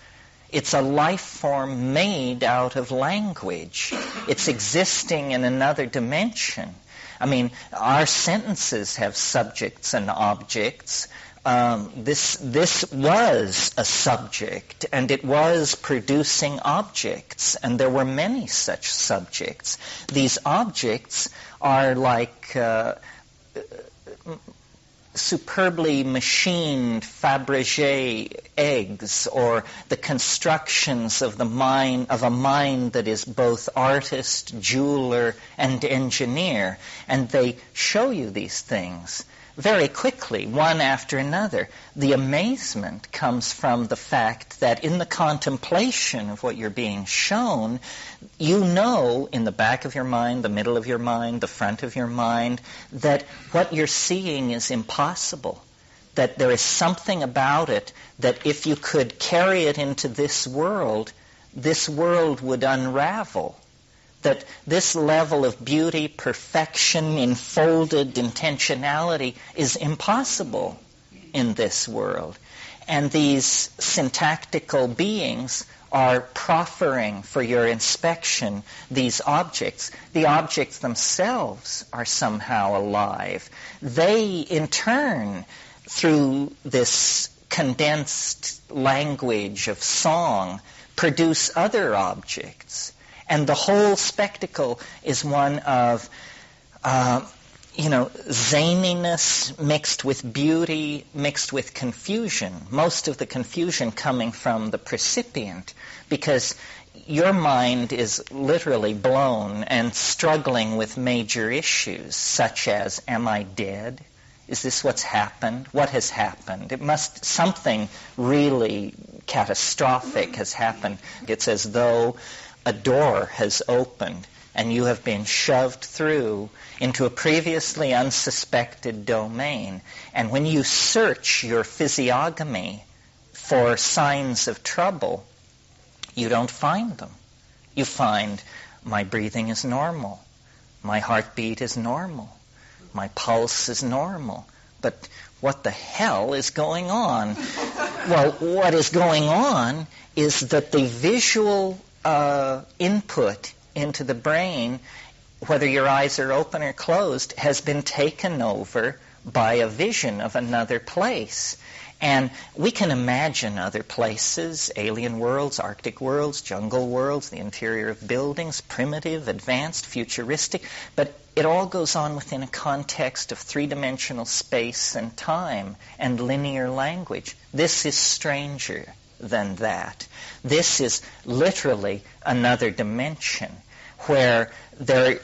It's a life form made out of language. It's existing in another dimension. I mean, our sentences have subjects and objects. This was a subject, and it was producing objects, and there were many such subjects. These objects are like superbly machined Fabergé eggs, or the constructions of a mind that is both artist, jeweler, and engineer. And they show you these things. very quickly, one after another. The amazement comes from the fact that in the contemplation of what you're being shown, you know in the back of your mind, the middle of your mind, the front of your mind, that what you're seeing is impossible. That there is something about it that if you could carry it into this world would unravel. That this level of beauty, perfection, enfolded intentionality is impossible in this world. And these syntactical beings are proffering for your inspection these objects. The objects themselves are somehow alive. They, in turn, through this condensed language of song, produce other objects. And the whole spectacle is one of, zaniness mixed with beauty, mixed with confusion. Most of the confusion coming from the percipient, because your mind is literally blown and struggling with major issues, such as, am I dead? Is this what's happened? What has happened? Something really catastrophic has happened. It's as though a door has opened and you have been shoved through into a previously unsuspected domain. And when you search your physiognomy for signs of trouble, you don't find them. You find my breathing is normal, my heartbeat is normal, my pulse is normal. But what the hell is going on? Well, what is going on is that the visual input into the brain, whether your eyes are open or closed, has been taken over by a vision of another place. And we can imagine other places, alien worlds, Arctic worlds, jungle worlds, the interior of buildings, primitive, advanced, futuristic, but it all goes on within a context of three-dimensional space and time and linear language. This is stranger than that. This is literally another dimension where there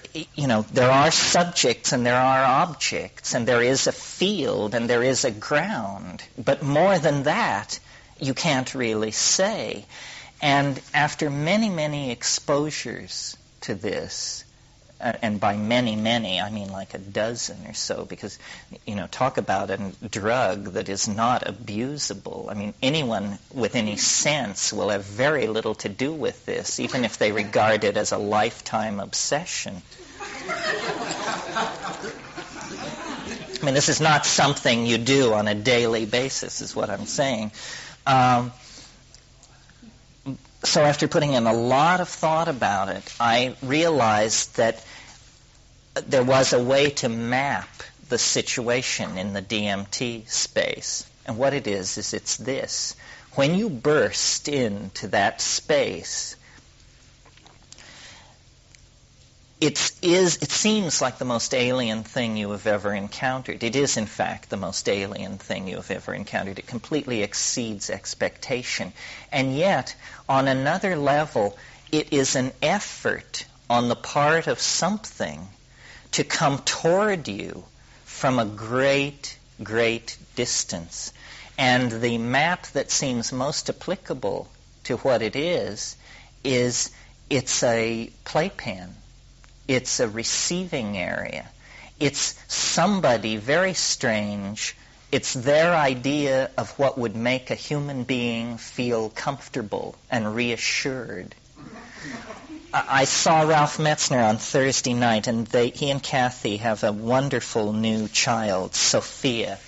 are subjects and there are objects and there is a field and there is a ground. But more than that, you can't really say. And after many, many exposures to this, and by many, many, I mean like a dozen or so, because, talk about a drug that is not abusable. I mean, anyone with any sense will have very little to do with this, even if they regard it as a lifetime obsession. I mean, this is not something you do on a daily basis, is what I'm saying. So after putting in a lot of thought about it, I realized that there was a way to map the situation in the DMT space. And what it is it's this. When you burst into that space, it seems like the most alien thing you have ever encountered. It is, in fact, the most alien thing you have ever encountered. It completely exceeds expectation. And yet, on another level, it is an effort on the part of something to come toward you from a great, great distance. And the map that seems most applicable to what it is it's a playpen. It's a receiving area. It's somebody very strange. It's their idea of what would make a human being feel comfortable and reassured. I saw Ralph Metzner on Thursday night, and he and Kathy have a wonderful new child, Sophia.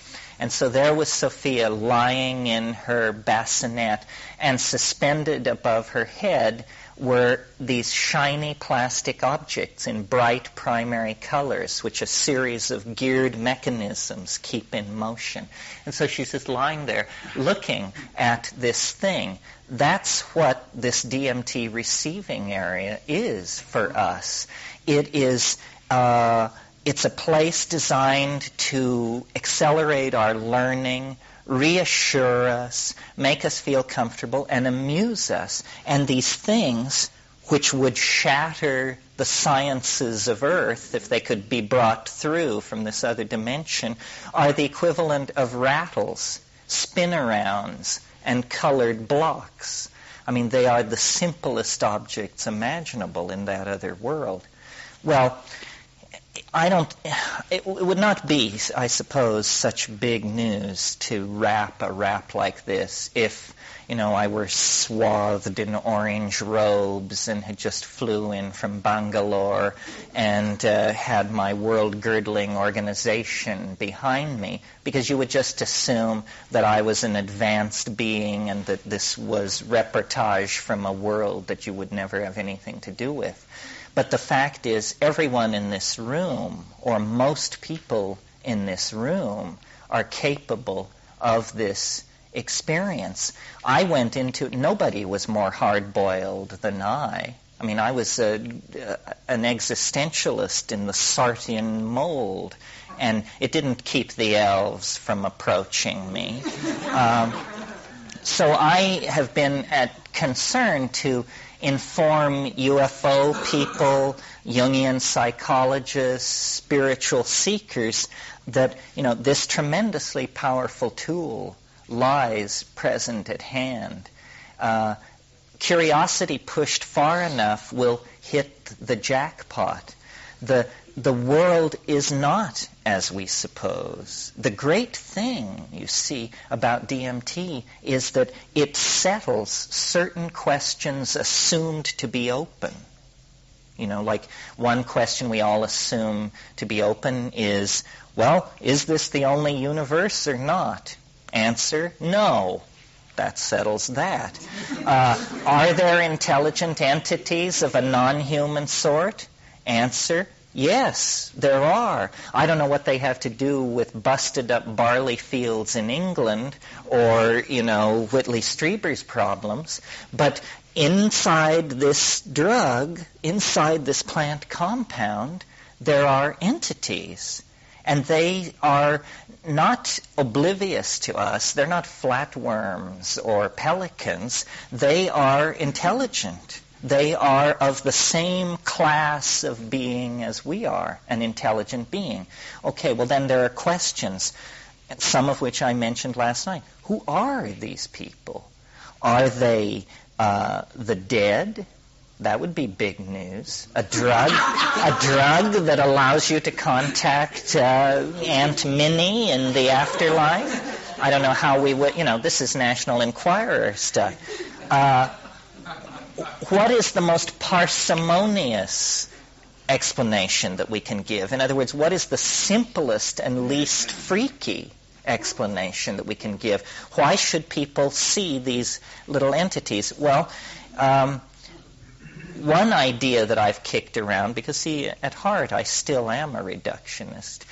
And so there was Sophia lying in her bassinet, and suspended above her head were these shiny plastic objects in bright primary colors, which a series of geared mechanisms keep in motion. And so she's just lying there looking at this thing. That's what this DMT receiving area is for us. It's a place designed to accelerate our learning, reassure us, make us feel comfortable, and amuse us. And these things, which would shatter the sciences of Earth if they could be brought through from this other dimension, are the equivalent of rattles, spin-arounds, and colored blocks. I mean, they are the simplest objects imaginable in that other world. Well, it would not be, I suppose, such big news to wrap a wrap like this if, I were swathed in orange robes and had just flew in from Bangalore and had my world-girdling organization behind me, because you would just assume that I was an advanced being and that this was reportage from a world that you would never have anything to do with. But the fact is, everyone in this room, or most people in this room, are capable of this experience. I went into it, nobody was more hard-boiled than I. I mean, I was an existentialist in the Sartian mold, and it didn't keep the elves from approaching me. So I have been concerned to inform UFO people, Jungian psychologists, spiritual seekers that, this tremendously powerful tool lies present at hand. Curiosity pushed far enough will hit the jackpot. The world is not as we suppose. The great thing, you see, about DMT is that it settles certain questions assumed to be open. Like one question we all assume to be open is, well, is this the only universe or not? Answer, no. That settles that. Are there intelligent entities of a non-human sort? Answer, yes, there are. I don't know what they have to do with busted-up barley fields in England or, Whitley Strieber's problems, but inside this drug, inside this plant compound, there are entities. And they are not oblivious to us. They're not flatworms or pelicans. They are intelligent. They are of the same class of being as we are, an intelligent being. Okay, well then there are questions, some of which I mentioned last night. Who are these people? Are they the dead? That would be big news. A drug that allows you to contact Aunt Minnie in the afterlife. I don't know how we would, this is National Enquirer stuff. What is the most parsimonious explanation that we can give? In other words, what is the simplest and least freaky explanation that we can give? Why should people see these little entities? Well, one idea that I've kicked around, because see, at heart I still am a reductionist,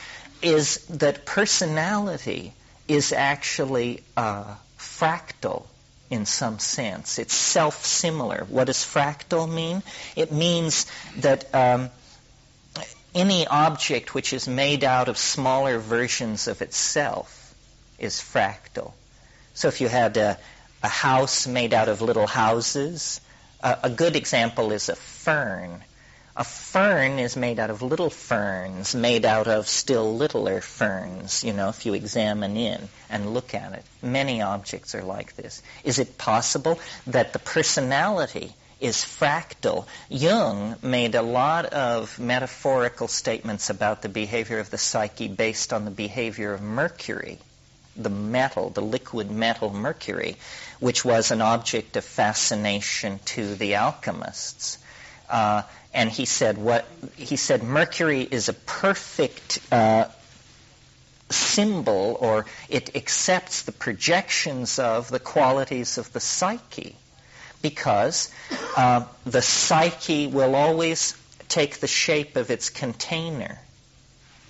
is that personality is actually fractal in some sense. It's self-similar. What does fractal mean? It means that any object which is made out of smaller versions of itself is fractal. So if you had a house made out of little houses, a good example is a fern. A fern is made out of little ferns, made out of still littler ferns, if you examine in and look at it. Many objects are like this. Is it possible that the personality is fractal? Jung made a lot of metaphorical statements about the behavior of the psyche based on the behavior of mercury, the liquid metal mercury, which was an object of fascination to the alchemists. And he said mercury is a perfect symbol, or it accepts the projections of the qualities of the psyche, because the psyche will always take the shape of its container,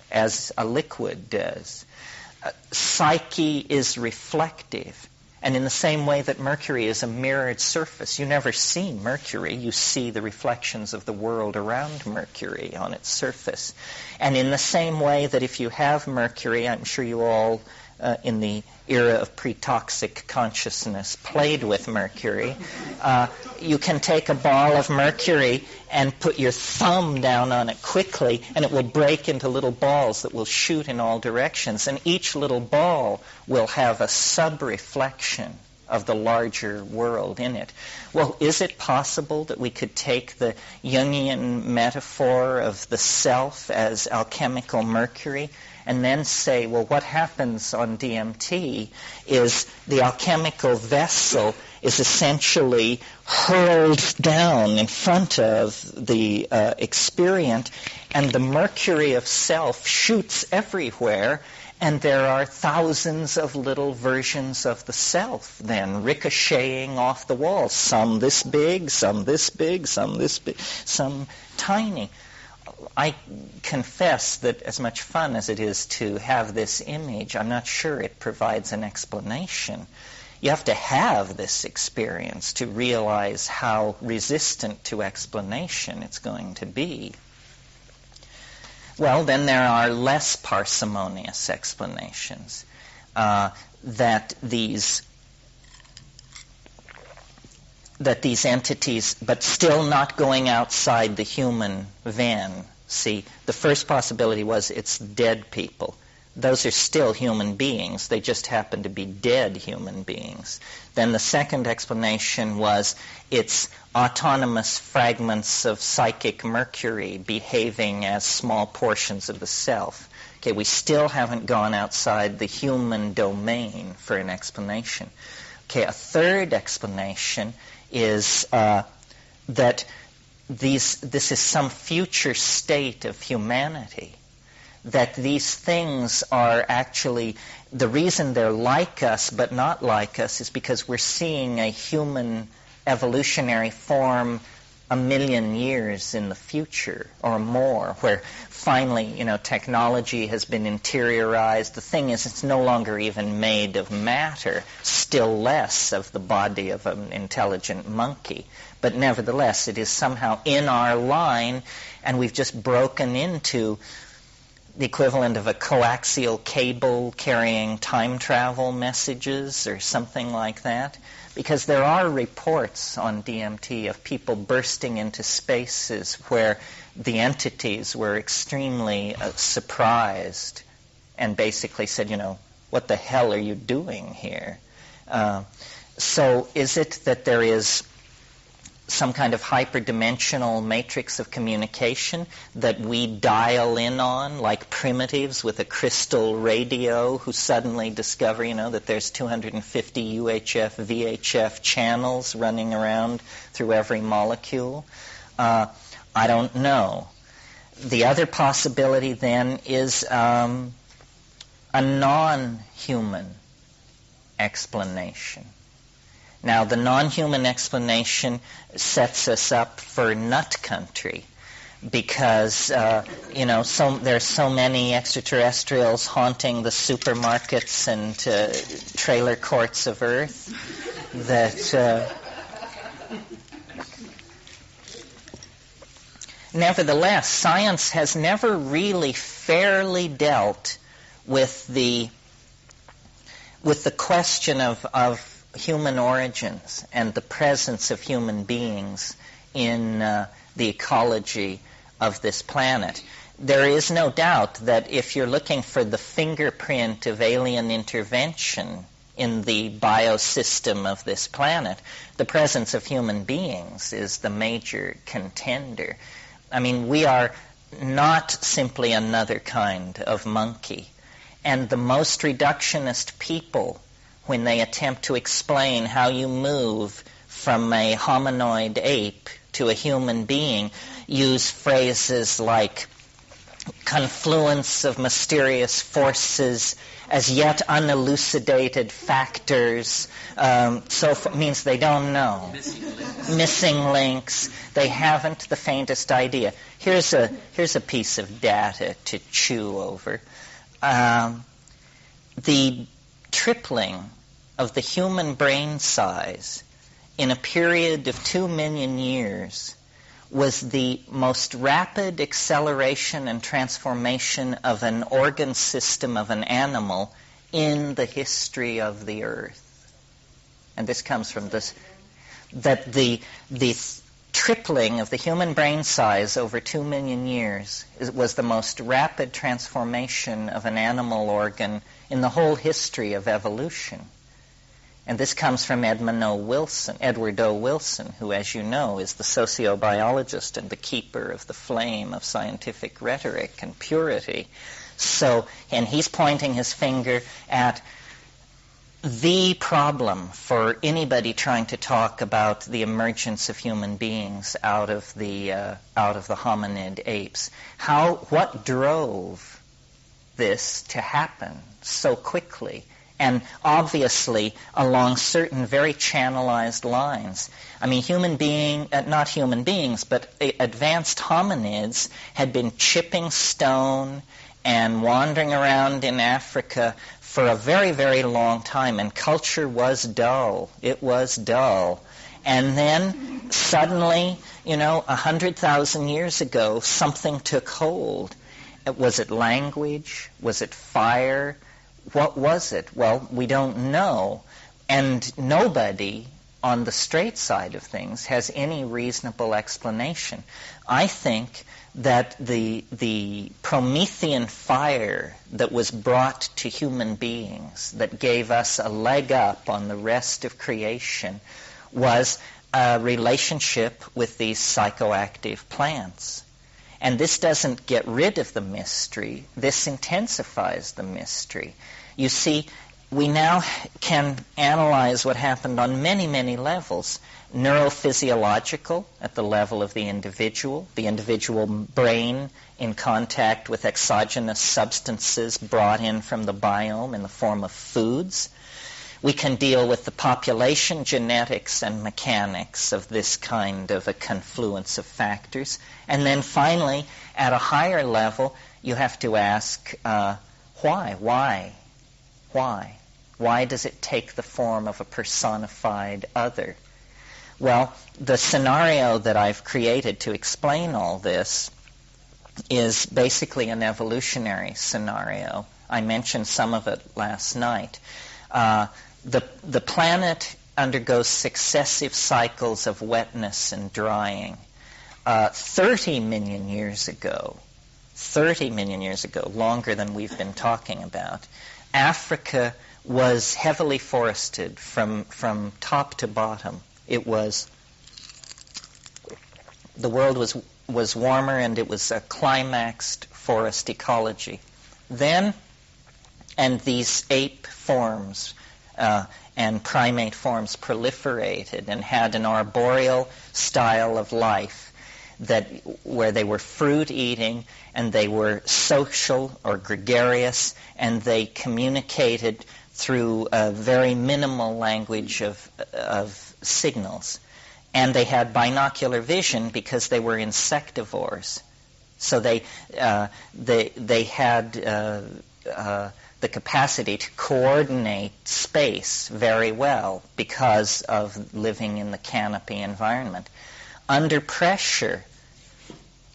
as a liquid does. Psyche is reflective. And in the same way that Mercury is a mirrored surface, you never see Mercury, you see the reflections of the world around Mercury on its surface. And in the same way that if you have Mercury, I'm sure you all in the era of pre-toxic consciousness, played with mercury. You can take a ball of mercury and put your thumb down on it quickly, and it will break into little balls that will shoot in all directions. And each little ball will have a sub-reflection of the larger world in it. Well, is it possible that we could take the Jungian metaphor of the self as alchemical mercury and then say, well, what happens on DMT is the alchemical vessel is essentially hurled down in front of the experient, and the mercury of self shoots everywhere, and there are thousands of little versions of the self then ricocheting off the walls, some this big, some this big, some this big, some tiny. I confess that as much fun as it is to have this image, I'm not sure it provides an explanation. You have to have this experience to realize how resistant to explanation it's going to be. Well, then there are less parsimonious explanations that these entities, but still not going outside the human van. See, the first possibility was it's dead people. Those are still human beings. They just happen to be dead human beings. Then the second explanation was it's autonomous fragments of psychic mercury behaving as small portions of the self. Okay, we still haven't gone outside the human domain for an explanation. Okay, a third explanation is that this is some future state of humanity, that these things are actually, the reason they're like us but not like us is because we're seeing a human evolutionary form 1,000,000 years in the future or more, where finally, technology has been interiorized. The thing is, it's no longer even made of matter, still less of the body of an intelligent monkey. But nevertheless, it is somehow in our line, and we've just broken into the equivalent of a coaxial cable carrying time travel messages or something like that. Because there are reports on DMT of people bursting into spaces where the entities were extremely surprised and basically said, what the hell are you doing here? So is it that there is some kind of hyperdimensional matrix of communication that we dial in on, like primitives with a crystal radio who suddenly discover, that there's 250 UHF, VHF channels running around through every molecule? I don't know. The other possibility then is a non-human explanation. Now, the non-human explanation sets us up for nut country because, there's so many extraterrestrials haunting the supermarkets and trailer courts of Earth that... Nevertheless, science has never really fairly dealt with the question of human origins and the presence of human beings in the ecology of this planet. There is no doubt that if you're looking for the fingerprint of alien intervention in the biosystem of this planet, the presence of human beings is the major contender. I mean, we are not simply another kind of monkey. And the most reductionist people, when they attempt to explain how you move from a hominoid ape to a human being, use phrases like confluence of mysterious forces, as yet unelucidated factors, means they don't know. Missing links. They haven't the faintest idea. Here's a piece of data to chew over. The tripling of the human brain size in a period of 2 million years was the most rapid acceleration and transformation of an organ system of an animal in the history of the earth. And this comes from this, that the tripling of the human brain size over 2 million years was the most rapid transformation of an animal organ in the whole history of evolution. And this comes from Edward O. Wilson, who, as you know, is the sociobiologist and the keeper of the flame of scientific rhetoric and purity. So, and he's pointing his finger at the problem for anybody trying to talk about the emergence of human beings out of the hominid apes. What drove this to happen so quickly? And obviously along certain very channelized lines. I mean, not human beings, but advanced hominids had been chipping stone and wandering around in Africa for a very, very long time, and culture was dull. It was dull. And then suddenly, 100,000 years ago, something took hold. Was it language? Was it fire? What was it? Well, we don't know. And nobody on the straight side of things has any reasonable explanation. I think that the Promethean fire that was brought to human beings, that gave us a leg up on the rest of creation, was a relationship with these psychoactive plants. And this doesn't get rid of the mystery. This intensifies the mystery. You see, we now can analyze what happened on many, many levels. Neurophysiological, at the level of the individual brain in contact with exogenous substances brought in from the biome in the form of foods. We can deal with the population genetics and mechanics of this kind of a confluence of factors. And then finally, at a higher level, you have to ask, why? Why does it take the form of a personified other? Well, the scenario that I've created to explain all this is basically an evolutionary scenario. I mentioned some of it last night. The planet undergoes successive cycles of wetness and drying. 30 million years ago, longer than we've been talking about, Africa was heavily forested from top to bottom. The world was warmer, and it was a climaxed forest ecology. Then, and these ape forms and primate forms proliferated and had an arboreal style of life where they were fruit-eating, and they were social or gregarious, and they communicated through a very minimal language of signals. And they had binocular vision because they were insectivores. So they had the capacity to coordinate space very well because of living in the canopy environment. Under pressure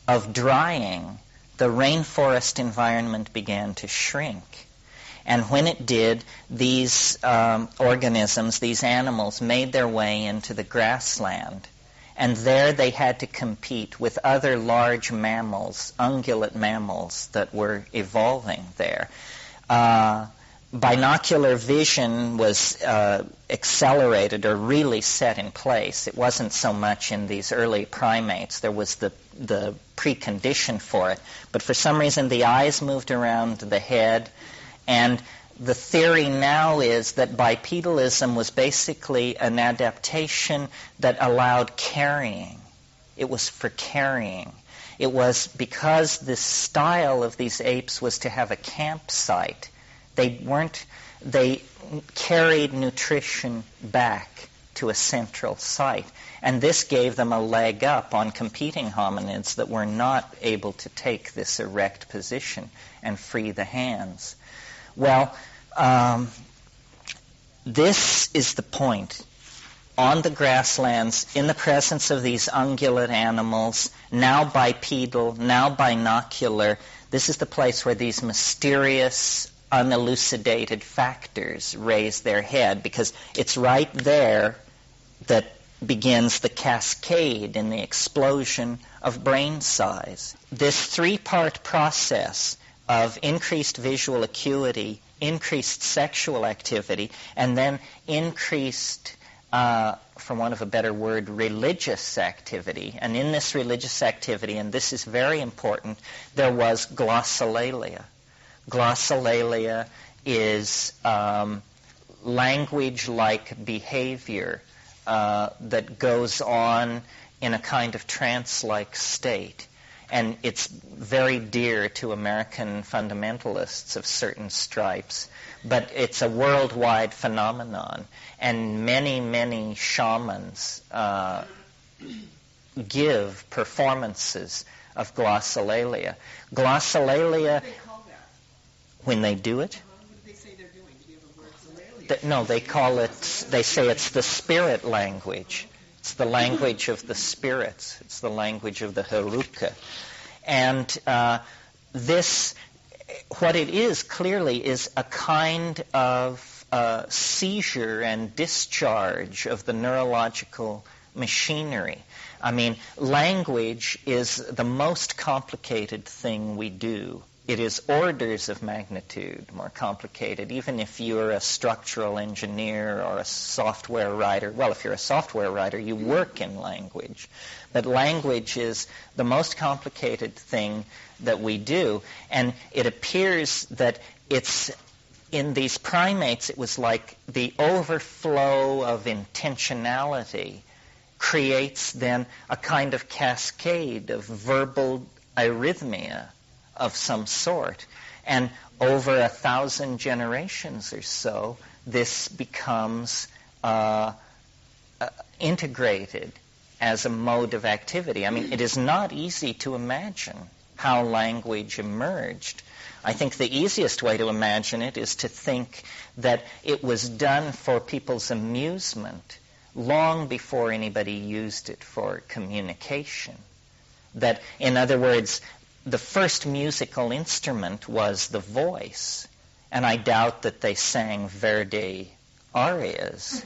of drying, the rainforest environment began to shrink. And when it did, these organisms, these animals, made their way into the grassland. And there they had to compete with other large mammals, ungulate mammals, that were evolving there. Binocular vision was accelerated or really set in place. It wasn't so much in these early primates. There was the precondition for it. But for some reason, the eyes moved around the head. And the theory now is that bipedalism was basically an adaptation that allowed carrying. It was for carrying. It was because the style of these apes was to have a campsite. They carried nutrition back to a central site. And this gave them a leg up on competing hominids that were not able to take this erect position and free the hands. Well, this is the point. On the grasslands, in the presence of these ungulate animals, now bipedal, now binocular, this is the place where these mysterious unelucidated factors raise their head, because it's right there that begins the cascade in the explosion of brain size. This three-part process of increased visual acuity, increased sexual activity, and then increased, for want of a better word, religious activity. And in this religious activity, and this is very important, there was glossolalia. Glossolalia is language-like behavior that goes on in a kind of trance-like state. And it's very dear to American fundamentalists of certain stripes, but it's a worldwide phenomenon. And many, many shamans give performances of glossolalia. Glossolalia, when they do it? What do they say they're doing? Do you have a word for it? No, they say it's the spirit language. It's the language of the spirits. It's the language of the Heruka. And what it is clearly is a kind of seizure and discharge of the neurological machinery. I mean, language is the most complicated thing we do. It is orders of magnitude more complicated, even if you're a structural engineer or a software writer. Well, if you're a software writer, you work in language. But language is the most complicated thing that we do. And it appears that it's in these primates, it was like the overflow of intentionality creates then a kind of cascade of verbal arrhythmia of some sort. And over 1,000 generations or so, this becomes integrated as a mode of activity. I mean, it is not easy to imagine how language emerged. I think the easiest way to imagine it is to think that it was done for people's amusement long before anybody used it for communication. That, in other words, the first musical instrument was the voice, and I doubt that they sang Verdi arias,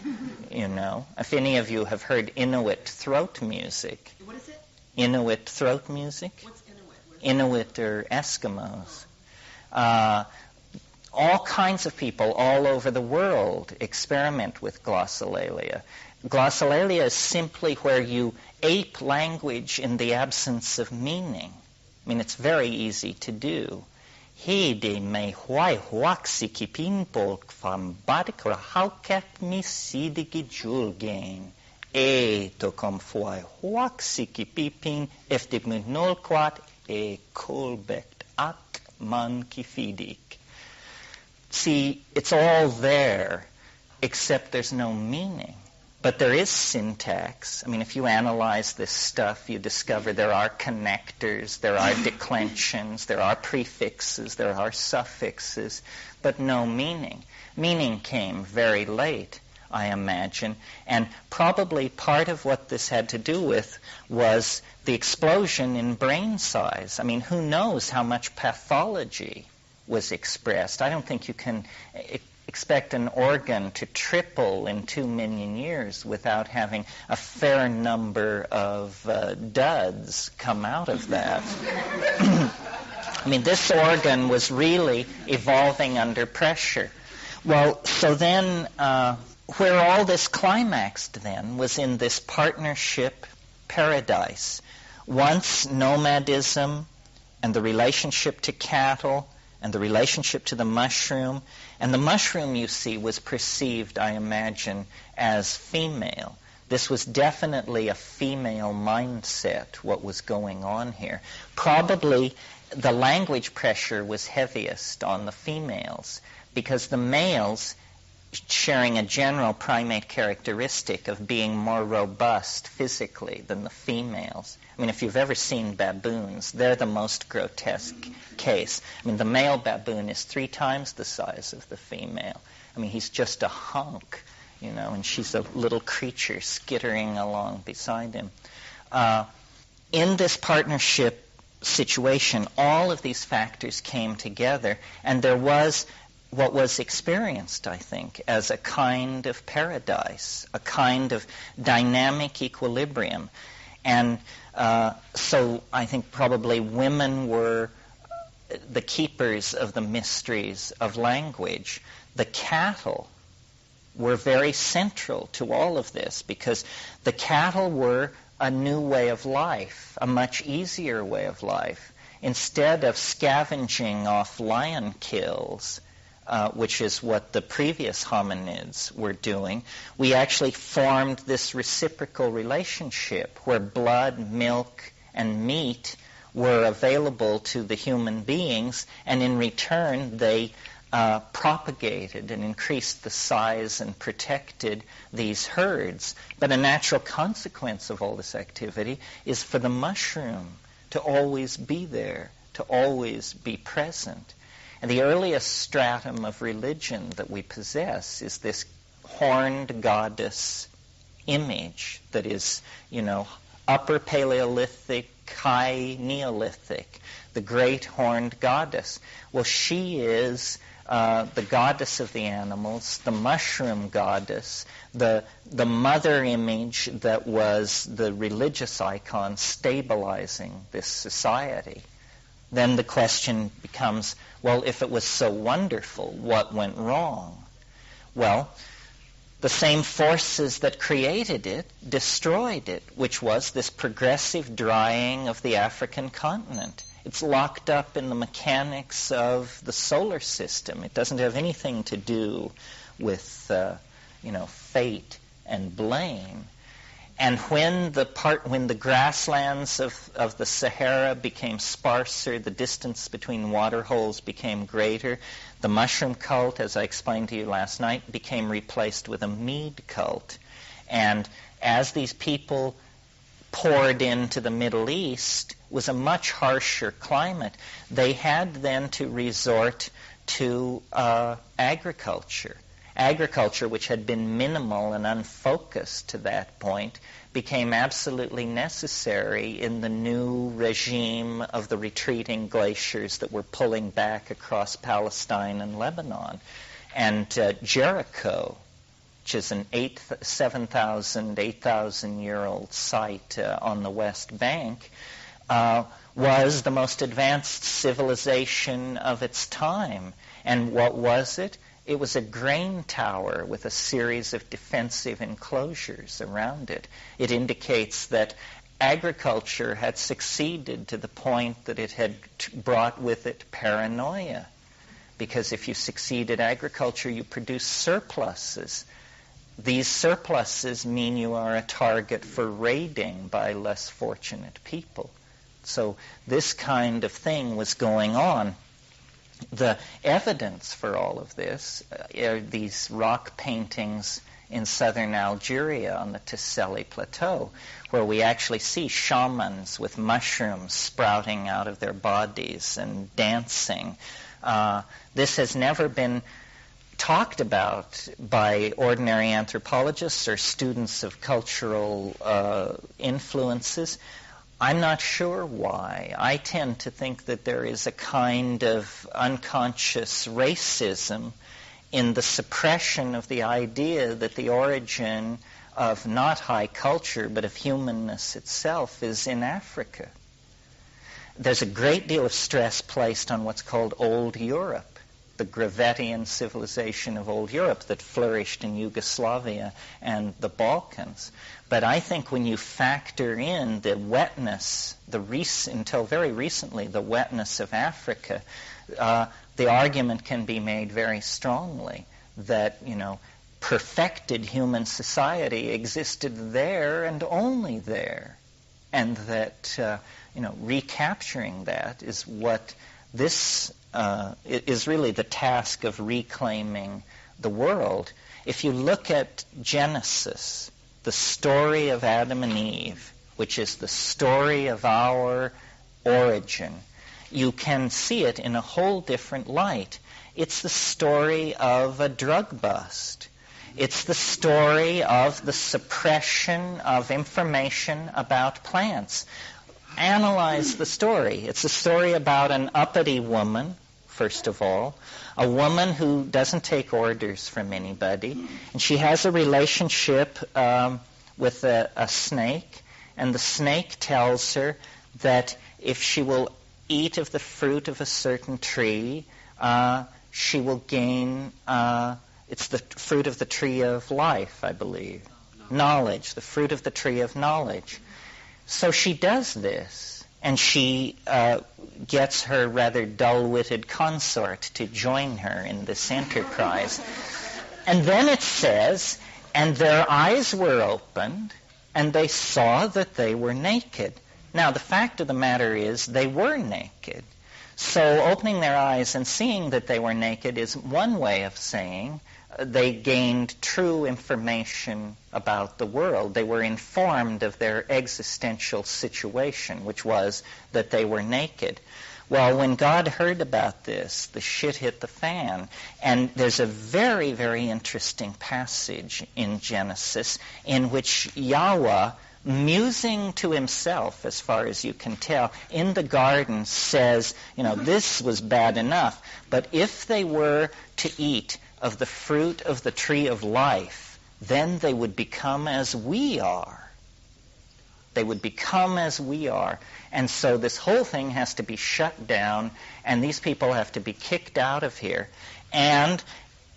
you know. If any of you have heard Inuit throat music. What is it? Inuit throat music? What's Inuit? Inuit or Eskimos. All kinds of people all over the world experiment with glossolalia. Glossolalia is simply where you ape language in the absence of meaning. I mean, it's very easy to do. He de me huai huaxi kipinpolk van badikra hauket mi sidigi julgain. To come fuai huaxi kipipin if de munolquat kolbekt at man kifidik. See, it's all there, except there's no meaning. But there is syntax. I mean, if you analyze this stuff, you discover there are connectors, there are declensions, there are prefixes, there are suffixes, but no meaning. Meaning came very late, I imagine, and probably part of what this had to do with was the explosion in brain size. I mean, who knows how much pathology was expressed? I don't think you can expect an organ to triple in 2 million years without having a fair number of duds come out of that. I mean, this organ was really evolving under pressure. Well, so then where all this climaxed then was in this partnership paradise. Once nomadism and the relationship to cattle and the relationship to the mushroom. And the mushroom, you see, was perceived, I imagine, as female. This was definitely a female mindset, what was going on here. Probably the language pressure was heaviest on the females, because the males, sharing a general primate characteristic of being more robust physically than the females. I mean, if you've ever seen baboons, they're the most grotesque case. I mean, the male baboon is 3 times the size of the female. I mean, he's just a hunk, you know, and she's a little creature skittering along beside him. In this partnership situation, all of these factors came together, and there was what was experienced, I think, as a kind of paradise, a kind of dynamic equilibrium. And so I think probably women were the keepers of the mysteries of language. The cattle were very central to all of this, because the cattle were a new way of life, a much easier way of life. Instead of scavenging off lion kills, which is what the previous hominids were doing, we actually formed this reciprocal relationship where blood, milk, and meat were available to the human beings, and in return they propagated and increased the size and protected these herds. But a natural consequence of all this activity is for the mushroom to always be there, to always be present. And the earliest stratum of religion that we possess is this horned goddess image that is, Upper Paleolithic, High Neolithic, the great horned goddess. Well, she is the goddess of the animals, the mushroom goddess, the mother image that was the religious icon stabilizing this society. Then the question becomes, well, if it was so wonderful, what went wrong? Well, the same forces that created it destroyed it, which was this progressive drying of the African continent. It's locked up in the mechanics of the solar system. It doesn't have anything to do with, fate and blame. And when the grasslands of the Sahara became sparser, the distance between water holes became greater, the mushroom cult, as I explained to you last night, became replaced with a mead cult. And as these people poured into the Middle East, it was a much harsher climate. They had then to resort to agriculture. Agriculture, which had been minimal and unfocused to that point, became absolutely necessary in the new regime of the retreating glaciers that were pulling back across Palestine and Lebanon. And Jericho, which is an 7,000, 8,000-year-old site on the West Bank, was the most advanced civilization of its time. And what was it? It was a grain tower with a series of defensive enclosures around it. It indicates that agriculture had succeeded to the point that it had brought with it paranoia. Because if you succeed at agriculture, you produce surpluses. These surpluses mean you are a target for raiding by less fortunate people. So this kind of thing was going on. The evidence for all of this are these rock paintings in southern Algeria on the Tesseli Plateau, where we actually see shamans with mushrooms sprouting out of their bodies and dancing. This has never been talked about by ordinary anthropologists or students of cultural influences. I'm not sure why. I tend to think that there is a kind of unconscious racism in the suppression of the idea that the origin of not high culture, but of humanness itself, is in Africa. There's a great deal of stress placed on what's called Old Europe, the Gravettian civilization of Old Europe that flourished in Yugoslavia and the Balkans. But I think when you factor in the wetness, until very recently, the wetness of Africa, the argument can be made very strongly that, perfected human society existed there and only there. And that, recapturing that is what this is really the task of reclaiming the world. If you look at Genesis, the story of Adam and Eve, which is the story of our origin, you can see it in a whole different light. It's the story of a drug bust. It's the story of the suppression of information about plants. Analyze the story. It's a story about an uppity woman first of all, a woman who doesn't take orders from anybody, and she has a relationship with a snake, and the snake tells her that if she will eat of the fruit of a certain tree, she will gain, it's the fruit of the tree of life, I believe. Knowledge, the fruit of the tree of knowledge. So she does this, and she gets her rather dull-witted consort to join her in this enterprise. And then it says, and their eyes were opened, and they saw that they were naked. Now, the fact of the matter is they were naked. So opening their eyes and seeing that they were naked is one way of saying they gained true information about the world. They were informed of their existential situation, which was that they were naked. Well, when God heard about this, the shit hit the fan. And there's a very, very interesting passage in Genesis in which Yahweh, musing to himself, as far as you can tell, in the garden says, this was bad enough, but if they were to eat of the fruit of the tree of life, then they would become as we are. They would become as we are. And so this whole thing has to be shut down, and these people have to be kicked out of here. And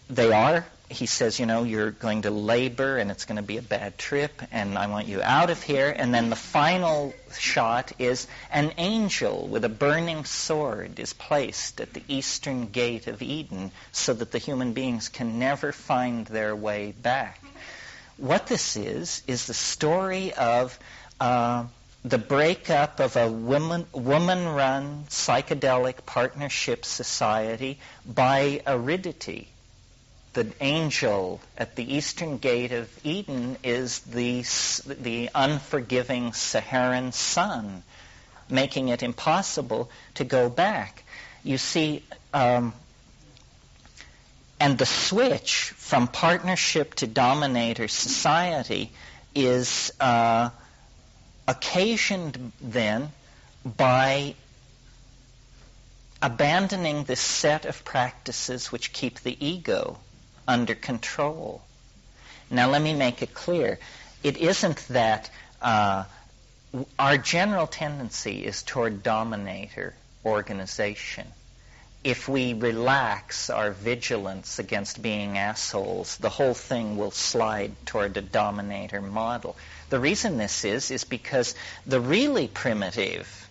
they are. He says, you're going to labor, and it's going to be a bad trip, and I want you out of here. And then the final shot is an angel with a burning sword is placed at the eastern gate of Eden so that the human beings can never find their way back. What this is the story of the breakup of a woman-run psychedelic partnership society by aridity. The angel at the eastern gate of Eden is the unforgiving Saharan sun, making it impossible to go back. You see, and the switch from partnership to dominator society is occasioned then by abandoning this set of practices which keep the ego under control. Now let me make it clear. It isn't that our general tendency is toward dominator organization. If we relax our vigilance against being assholes, the whole thing will slide toward a dominator model. The reason this is because the really primitive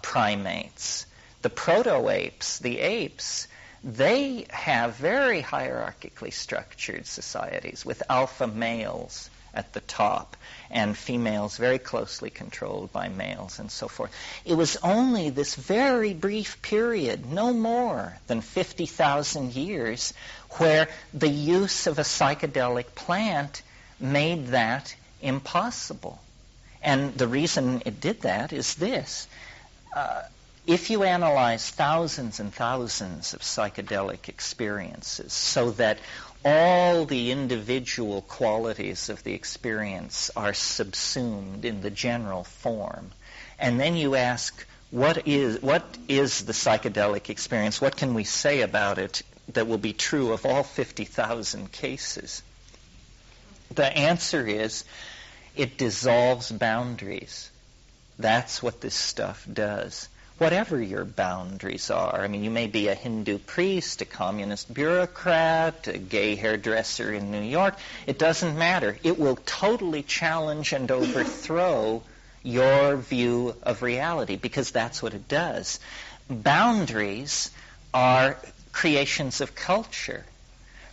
primates, the proto-apes, the apes, they have very hierarchically structured societies with alpha males at the top and females very closely controlled by males and so forth. It was only this very brief period, no more than 50,000 years, where the use of a psychedelic plant made that impossible. And the reason it did that is this. If you analyze thousands and thousands of psychedelic experiences so that all the individual qualities of the experience are subsumed in the general form, and then you ask, what is the psychedelic experience? What can we say about it that will be true of all 50,000 cases? The answer is, it dissolves boundaries. That's what this stuff does. Whatever your boundaries are. I mean, you may be a Hindu priest, a communist bureaucrat, a gay hairdresser in New York. It doesn't matter. It will totally challenge and overthrow your view of reality, because that's what it does. Boundaries are creations of culture.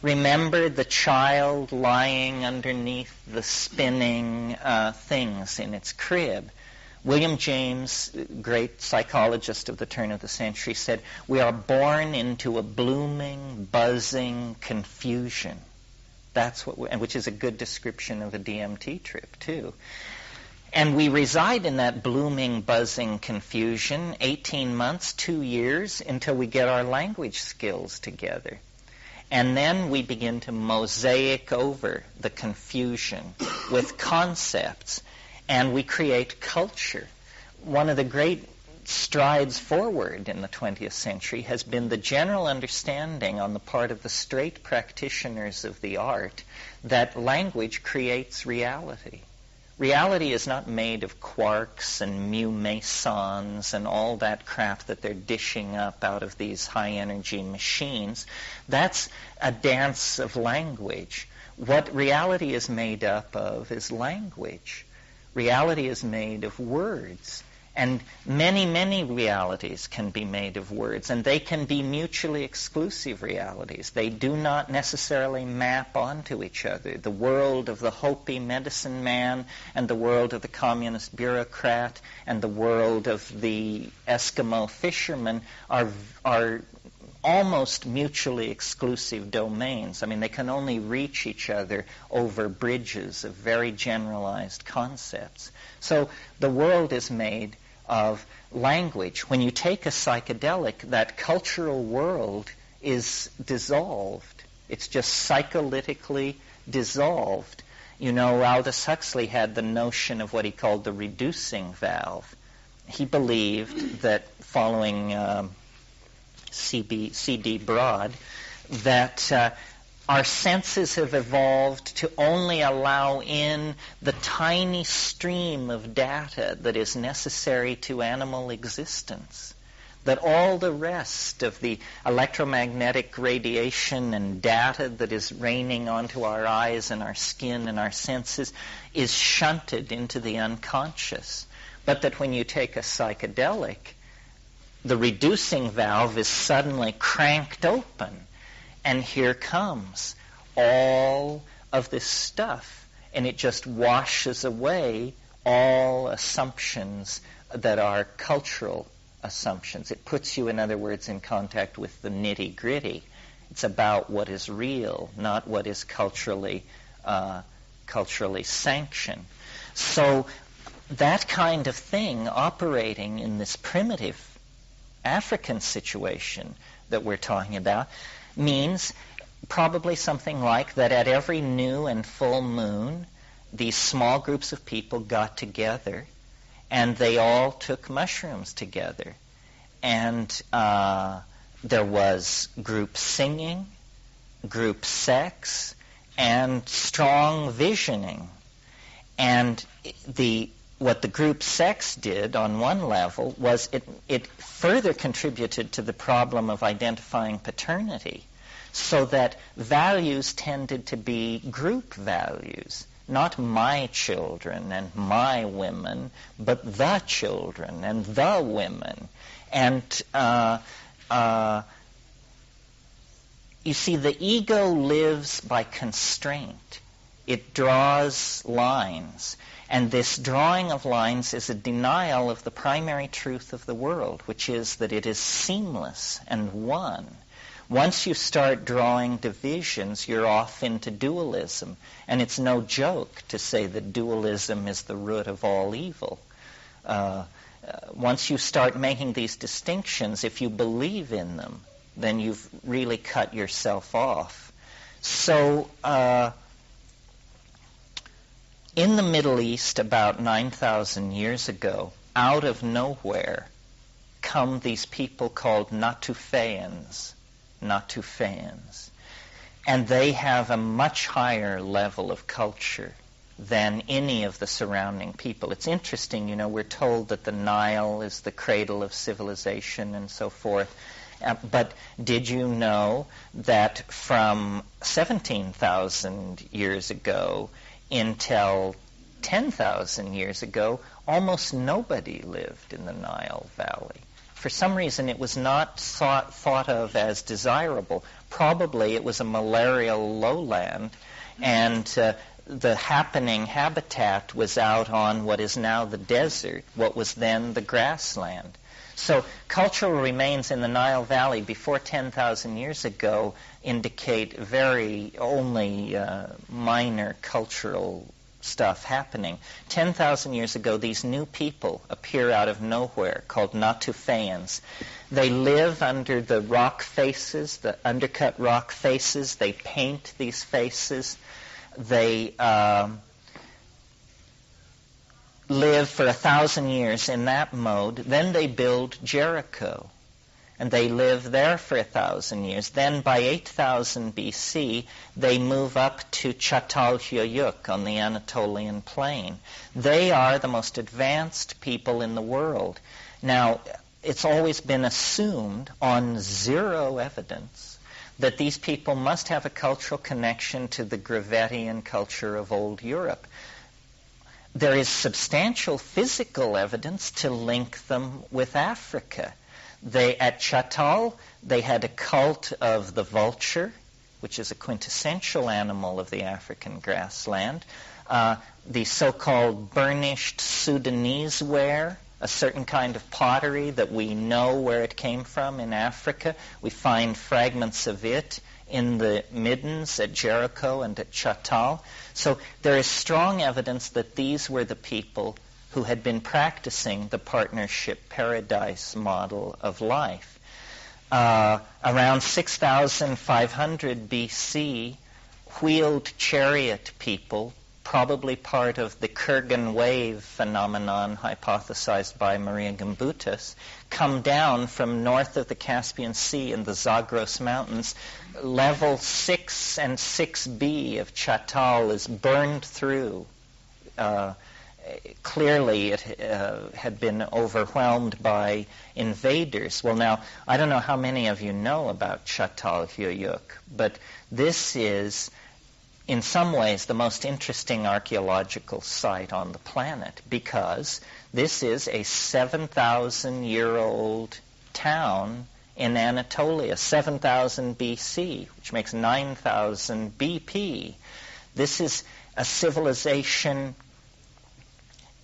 Remember the child lying underneath the spinning things in its crib. William James, great psychologist of the turn of the century, said, we are born into a blooming, buzzing confusion. That's which is a good description of a DMT trip, too. And we reside in that blooming, buzzing confusion 18 months, 2 years, until we get our language skills together. And then we begin to mosaic over the confusion with concepts. And we create culture. One of the great strides forward in the 20th century has been the general understanding on the part of the straight practitioners of the art that language creates reality. Reality is not made of quarks and mu mesons and all that crap that they're dishing up out of these high-energy machines. That's a dance of language. What reality is made up of is language. Reality is made of words. And many, many realities can be made of words, and they can be mutually exclusive realities. They do not necessarily map onto each other. The world of the Hopi medicine man and the world of the communist bureaucrat and the world of the Eskimo fisherman are almost mutually exclusive domains. I mean, they can only reach each other over bridges of very generalized concepts. So the world is made of language. When you take a psychedelic, that cultural world is dissolved. It's just psycholytically dissolved. You know, Aldous Huxley had the notion of what he called the reducing valve. He believed that, following C.D. Broad, that our senses have evolved to only allow in the tiny stream of data that is necessary to animal existence. That all the rest of the electromagnetic radiation and data that is raining onto our eyes and our skin and our senses is shunted into the unconscious. But that when you take a psychedelic, the reducing valve is suddenly cranked open. And here comes all of this stuff, and it just washes away all assumptions that are cultural assumptions. It puts you, in other words, in contact with the nitty-gritty. It's about what is real, not what is culturally sanctioned. So that kind of thing operating in this primitive African situation that we're talking about means probably something like that at every new and full moon, these small groups of people got together and they all took mushrooms together. And there was group singing, group sex, and strong visioning. And what the group sex did on one level was it further contributed to the problem of identifying paternity, so that values tended to be group values, not my children and my women, but the children and the women. And you see, the ego lives by constraint. It draws lines. And this drawing of lines is a denial of the primary truth of the world, which is that it is seamless and one. Once you start drawing divisions, you're off into dualism. And it's no joke to say that dualism is the root of all evil. Once you start making these distinctions, if you believe in them, then you've really cut yourself off. So, in the Middle East, about 9,000 years ago, out of nowhere, come these people called Natufeans. And they have a much higher level of culture than any of the surrounding people. It's interesting, you know, we're told that the Nile is the cradle of civilization and so forth. But did you know that from 17,000 years ago until 10,000 years ago, almost nobody lived in the Nile Valley? For some reason, it was not thought of as desirable. Probably it was a malarial lowland, and the happening habitat was out on what is now the desert, what was then the grassland. So cultural remains in the Nile Valley before 10,000 years ago indicate very only minor cultural stuff happening. 10,000 years ago, these new people appear out of nowhere called Natufeans. They live under the rock faces, the undercut rock faces. They paint these faces. They live for 1,000 years in that mode. Then they build Jericho, and they live there for 1,000 years. Then by 8,000 BC, they move up to Çatalhöyük on the Anatolian plain. They are the most advanced people in the world. Now, it's always been assumed on zero evidence that these people must have a cultural connection to the Gravettian culture of old Europe. There is substantial physical evidence to link them with Africa. At Çatal, they had a cult of the vulture, which is a quintessential animal of the African grassland. The so-called burnished Sudanese ware, a certain kind of pottery that we know where it came from in Africa. We find fragments of it in the middens at Jericho and at Çatal. So there is strong evidence that these were the people who had been practicing the partnership paradise model of life. Around 6,500 BC, wheeled chariot people, probably part of the Kurgan wave phenomenon hypothesized by Maria Gimbutas, come down from north of the Caspian Sea in the Zagros Mountains. Level 6 and 6B of Çatal is burned through. Clearly it had been overwhelmed by invaders. Well, now, I don't know how many of you know about Çatalhöyük, but this is, in some ways, the most interesting archaeological site on the planet, because this is a 7,000-year-old town in Anatolia, 7,000 BC, which makes 9,000 BP. This is a civilization.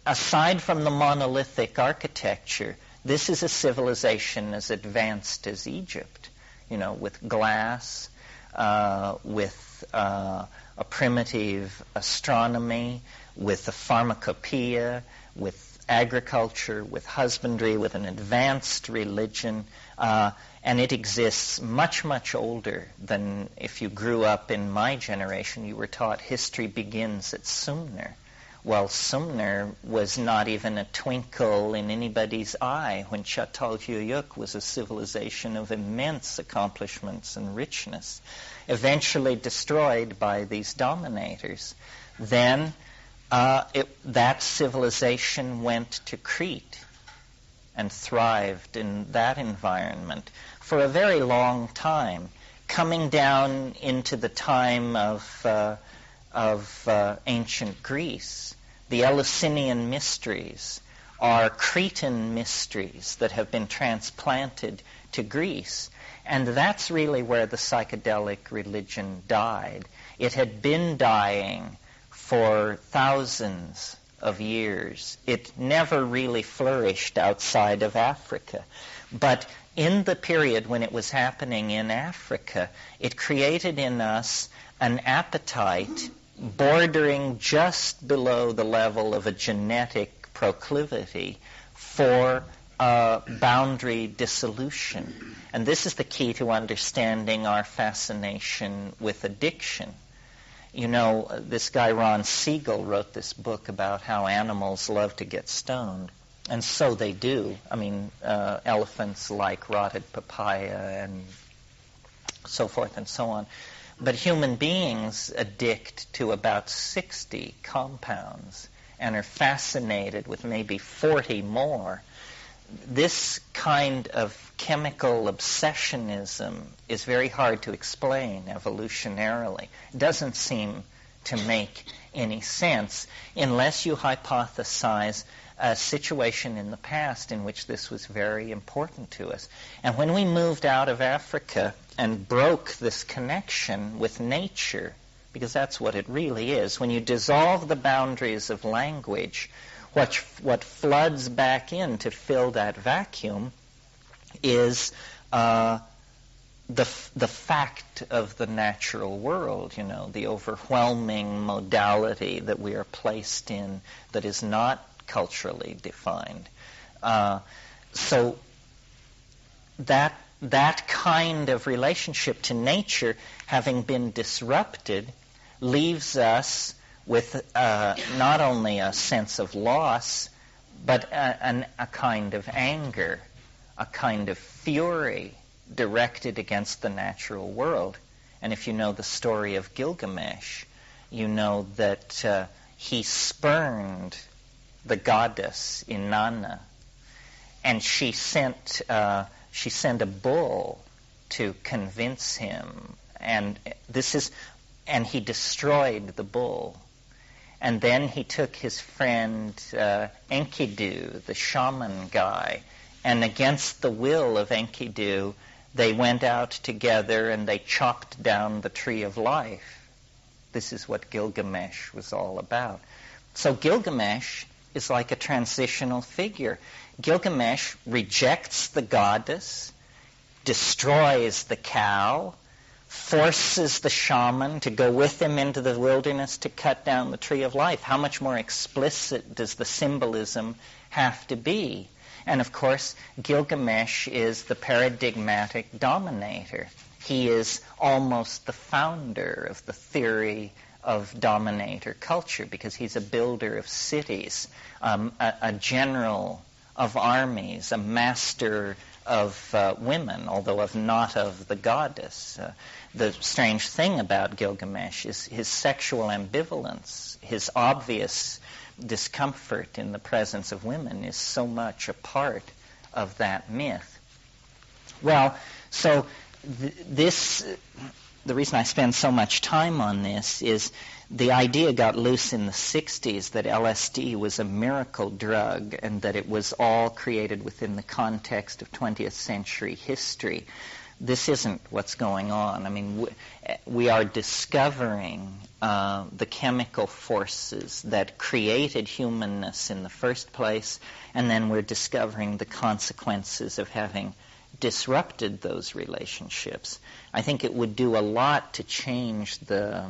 Aside from the monolithic architecture, this is a civilization as advanced as Egypt, with glass, with a primitive astronomy, with a pharmacopoeia, with agriculture, with husbandry, with an advanced religion, and it exists much, much older than if you grew up in my generation. You were taught history begins at Sumner. Well, Sumner was not even a twinkle in anybody's eye when Çatalhöyük was a civilization of immense accomplishments and richness, eventually destroyed by these dominators. Then that civilization went to Crete and thrived in that environment for a very long time, coming down into the time of ancient Greece. The Eleusinian mysteries are Cretan mysteries that have been transplanted to Greece. And that's really where the psychedelic religion died. It had been dying for thousands of years. It never really flourished outside of Africa. But in the period when it was happening in Africa, it created in us an appetite bordering just below the level of a genetic proclivity for boundary dissolution. And this is the key to understanding our fascination with addiction. This guy Ron Siegel wrote this book about how animals love to get stoned. And so they do. Elephants like rotted papaya and so forth and so on. But human beings addict to about 60 compounds and are fascinated with maybe 40 more. This kind of chemical obsessionism is very hard to explain evolutionarily. It doesn't seem to make any sense unless you hypothesize a situation in the past in which this was very important to us. And when we moved out of Africa and broke this connection with nature, because that's what it really is, when you dissolve the boundaries of language, what floods back in to fill that vacuum is the fact of the natural world, the overwhelming modality that we are placed in that is not culturally defined. So that kind of relationship to nature, having been disrupted, leaves us with not only a sense of loss, but a kind of anger, a kind of fury directed against the natural world. And if you know the story of Gilgamesh, you know that he spurned the goddess Inanna, and she sent a bull to convince him, and he destroyed the bull. And then he took his friend Enkidu, the shaman guy, and against the will of Enkidu, they went out together and they chopped down the tree of life. This is what Gilgamesh was all about. So Gilgamesh is like a transitional figure. Gilgamesh rejects the goddess, destroys the cow, forces the shaman to go with him into the wilderness to cut down the tree of life. How much more explicit does the symbolism have to be? And of course, Gilgamesh is the paradigmatic dominator. He is almost the founder of the theory of dominator culture because he's a builder of cities, a general of armies, a master of women, although not of the goddess. The strange thing about Gilgamesh is his sexual ambivalence, his obvious discomfort in the presence of women is so much a part of that myth. Well, so the reason I spend so much time on this is the idea got loose in the 60s that LSD was a miracle drug and that it was all created within the context of 20th century history. This isn't what's going on. I mean, we are discovering the chemical forces that created humanness in the first place, and then we're discovering the consequences of having disrupted those relationships. I think it would do a lot to change the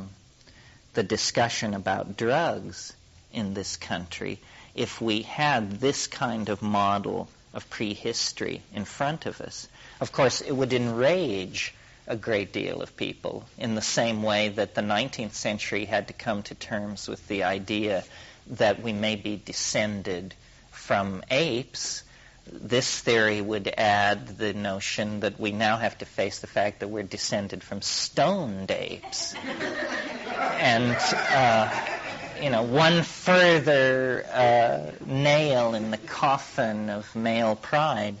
discussion about drugs in this country if we had this kind of model of prehistory in front of us. Of course, it would enrage a great deal of people in the same way that the 19th century had to come to terms with the idea that we may be descended from apes. This theory would add the notion that we now have to face the fact that we're descended from stoned apes. And, one further nail in the coffin of male pride.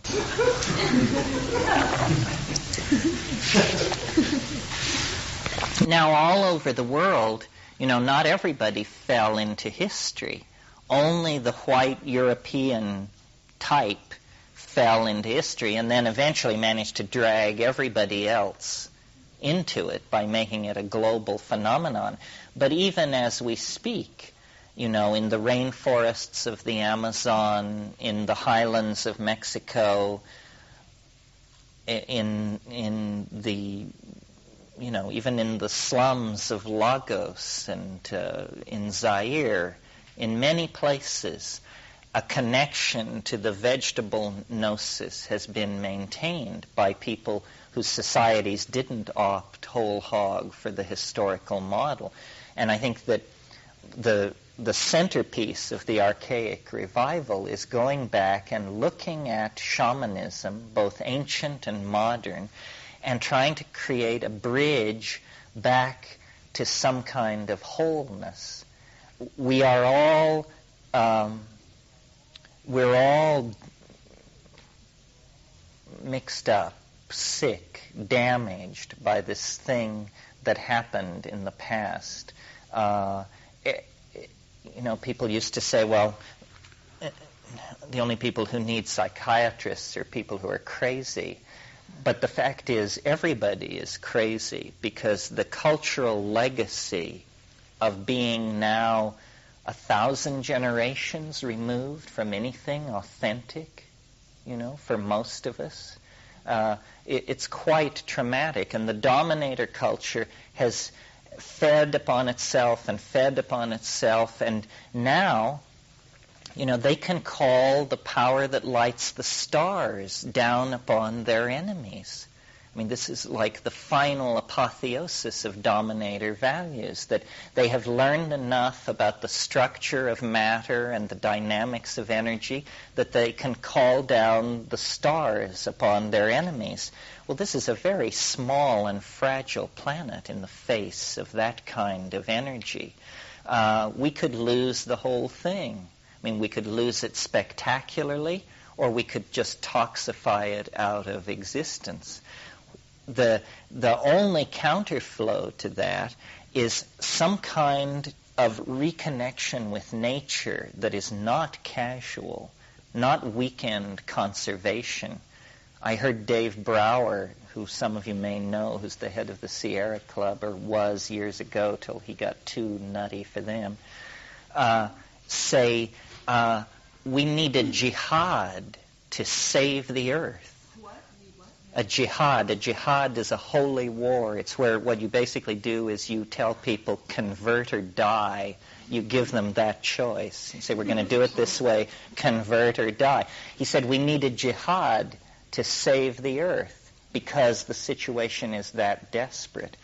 Now, all over the world, not everybody fell into history. Only the white European type fell into history and then eventually managed to drag everybody else into it by making it a global phenomenon. But even as we speak, in the rainforests of the Amazon, in the highlands of Mexico, in the even in the slums of Lagos and in Zaire, in many places, a connection to the vegetable gnosis has been maintained by people whose societies didn't opt whole hog for the historical model. And I think that the centerpiece of the archaic revival is going back and looking at shamanism, both ancient and modern, and trying to create a bridge back to some kind of wholeness. We're all mixed up, sick, damaged by this thing that happened in the past. People used to say, well, the only people who need psychiatrists are people who are crazy. But the fact is, everybody is crazy because the cultural legacy of being now 1,000 generations removed from anything authentic, for most of us, it's quite traumatic. And the dominator culture has fed upon itself, and now, they can call the power that lights the stars down upon their enemies. I mean, this is like the final apotheosis of dominator values, that they have learned enough about the structure of matter and the dynamics of energy that they can call down the stars upon their enemies. Well, this is a very small and fragile planet in the face of that kind of energy. We could lose the whole thing. I mean, we could lose it spectacularly, or we could just toxify it out of existence. The only counterflow to that is some kind of reconnection with nature that is not casual, not weekend conservation. I heard Dave Brower, who some of you may know, who's the head of the Sierra Club, or was years ago till he got too nutty for them, say we need a jihad to save the earth. A jihad. A jihad is a holy war. It's where what you basically do is you tell people convert or die. You give them that choice. You say, we're going to do it this way, convert or die. He said, we need a jihad to save the earth because the situation is that desperate.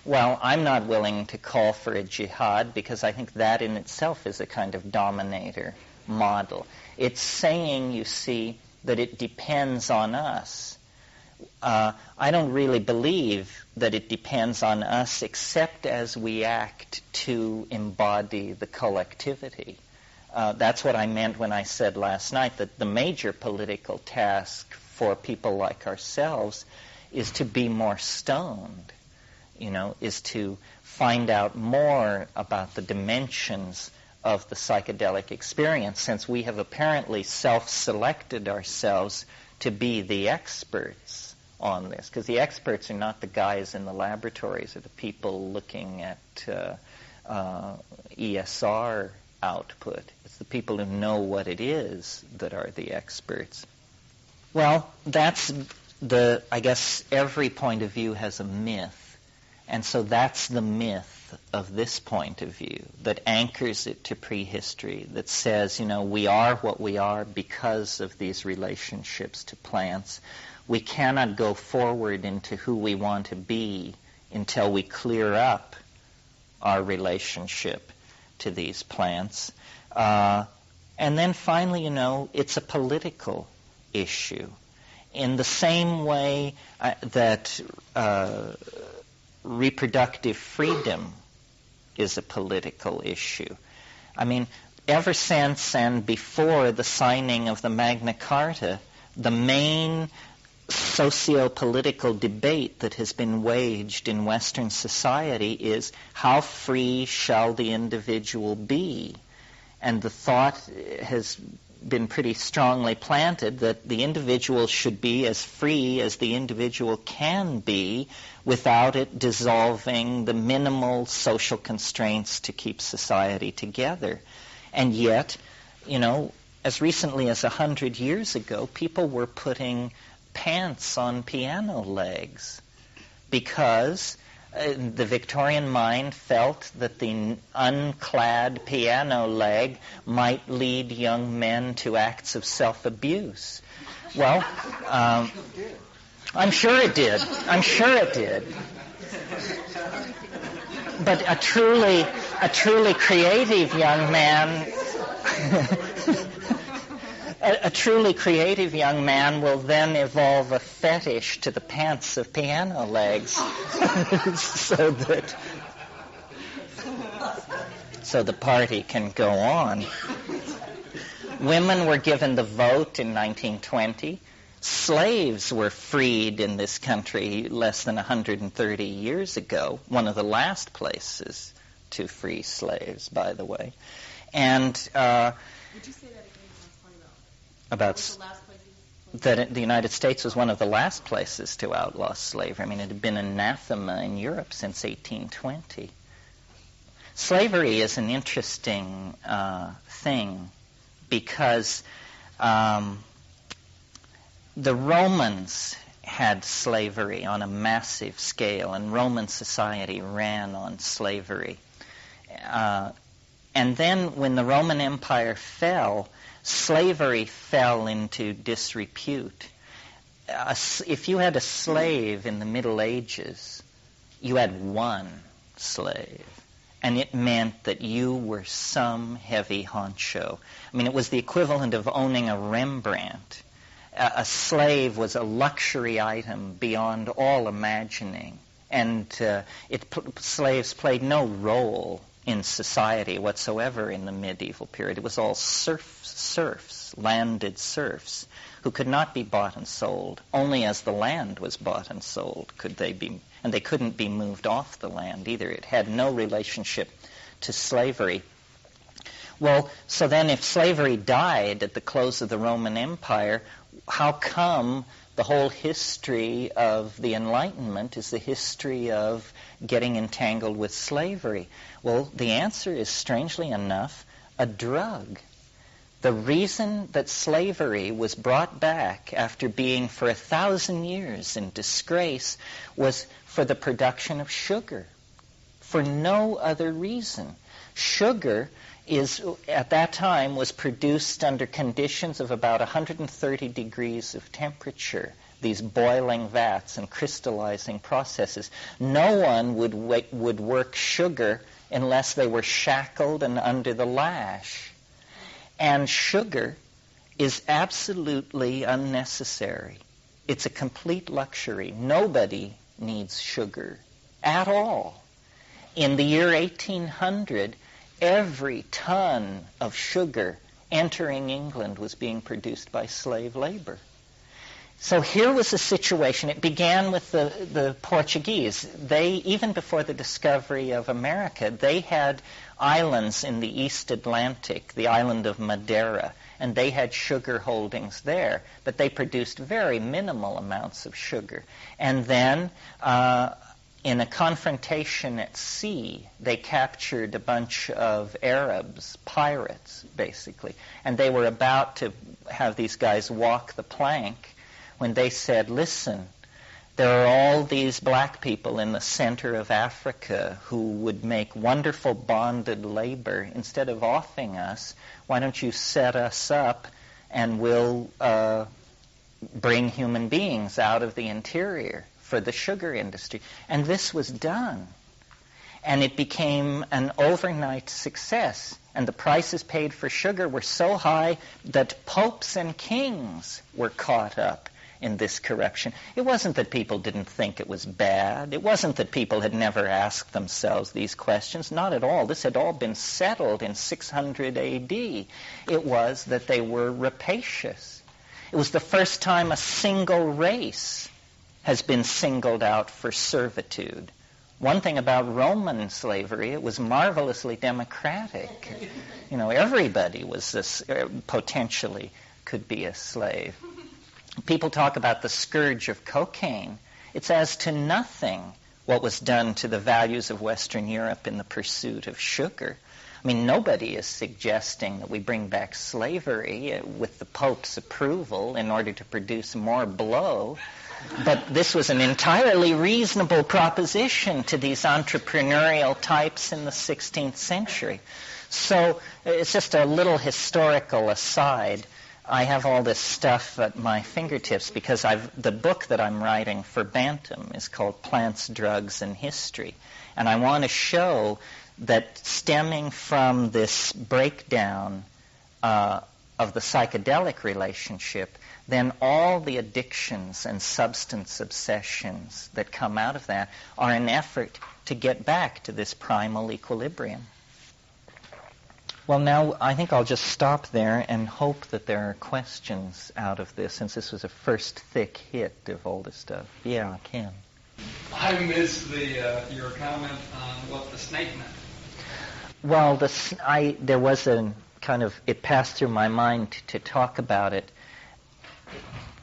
Well, I'm not willing to call for a jihad because I think that in itself is a kind of dominator model. It's saying, you see, that it depends on us. I don't really believe that it depends on us except as we act to embody the collectivity. That's what I meant when I said last night that the major political task for people like ourselves is to be more stoned, is to find out more about the dimensions of the psychedelic experience, since we have apparently self-selected ourselves to be the experts on this, because the experts are not the guys in the laboratories or the people looking at ESR output. It's the people who know what it is that are the experts. Well, that's I guess every point of view has a myth, and so that's the myth of this point of view that anchors it to prehistory, that says, we are what we are because of these relationships to plants. We cannot go forward into who we want to be until we clear up our relationship to these plants. And then finally, it's a political issue. In the same way that reproductive freedom is a political issue. I mean, ever since and before the signing of the Magna Carta, the main socio-political debate that has been waged in Western society is how free shall the individual be? And the thought has been pretty strongly planted that the individual should be as free as the individual can be without it dissolving the minimal social constraints to keep society together. And yet, as recently as 100 years ago, people were putting pants on piano legs because the Victorian mind felt that the unclad piano leg might lead young men to acts of self-abuse. Well, I'm sure it did. I'm sure it did. But a truly creative young man a truly creative young man will then evolve a fetish to the pants of piano legs so the party can go on. Women were given the vote in 1920. Slaves were freed in this country less than 130 years ago, one of the last places to free slaves, by the way. And Would you say that again? about The last place that the United States was one of the last places to outlaw slavery. I mean, it had been anathema in Europe since 1820. Slavery is an interesting thing because the Romans had slavery on a massive scale, and Roman society ran on slavery. And then when the Roman Empire fell, slavery fell into disrepute. if you had a slave in the Middle Ages, you had one slave. And it meant that you were some heavy honcho. I mean, it was the equivalent of owning a Rembrandt. A slave was a luxury item beyond all imagining. And slaves played no role in society whatsoever in the medieval period. It was all serfs, landed serfs, who could not be bought and sold. Only as the land was bought and sold could they be, and they couldn't be moved off the land either. It had no relationship to slavery. Well, so then if slavery died at the close of the Roman Empire, how come the whole history of the Enlightenment is the history of getting entangled with slavery? Well, the answer is, strangely enough, a drug. The reason that slavery was brought back after being for 1,000 years in disgrace was for the production of sugar, for no other reason. Sugar at that time was produced under conditions of about 130 degrees of temperature, these boiling vats and crystallizing processes. No one would work sugar unless they were shackled and under the lash. And sugar is absolutely unnecessary. It's a complete luxury. Nobody needs sugar at all. In the year 1800, every ton of sugar entering England was being produced by slave labor. So here was a situation. It began with the Portuguese. They, even before the discovery of America, they had islands in the East Atlantic, the island of Madeira, and they had sugar holdings there, but they produced very minimal amounts of sugar. And then in a confrontation at sea, they captured a bunch of Arabs, pirates, basically, and they were about to have these guys walk the plank when they said, listen, there are all these black people in the center of Africa who would make wonderful bonded labor. Instead of offing us, why don't you set us up and we'll bring human beings out of the interior for the sugar industry. And this was done. And it became an overnight success. And the prices paid for sugar were so high that popes and kings were caught up in this corruption. It wasn't that people didn't think it was bad. It wasn't that people had never asked themselves these questions. Not at all. This had all been settled in 600 A.D. It was that they were rapacious. It was the first time a single race has been singled out for servitude. One thing about Roman slavery, it was marvelously democratic. You know, everybody was potentially could be a slave. People talk about the scourge of cocaine. It's as to nothing what was done to the values of Western Europe in the pursuit of sugar. I mean, nobody is suggesting that we bring back slavery with the Pope's approval in order to produce more blow. But this was an entirely reasonable proposition to these entrepreneurial types in the 16th century. So it's just a little historical aside. I have all this stuff at my fingertips because the book that I'm writing for Bantam is called Plants, Drugs, and History. And I want to show that stemming from this breakdown of the psychedelic relationship, then all the addictions and substance obsessions that come out of that are an effort to get back to this primal equilibrium. Well, now I think I'll just stop there and hope that there are questions out of this, since this was a first thick hit of all this stuff. Yeah, Ken. I missed your comment on what the snake meant. Well, there was a kind of, it passed through my mind to talk about it.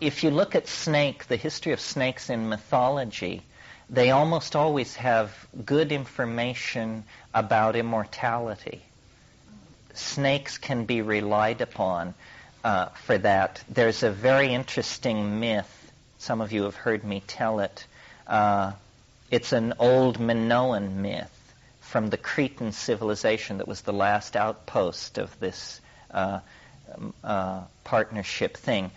If you look at snake, the history of snakes in mythology, they almost always have good information about immortality. Snakes can be relied upon for that. There's a very interesting myth. Some of you have heard me tell it. It's an old Minoan myth from the Cretan civilization that was the last outpost of this partnership thing.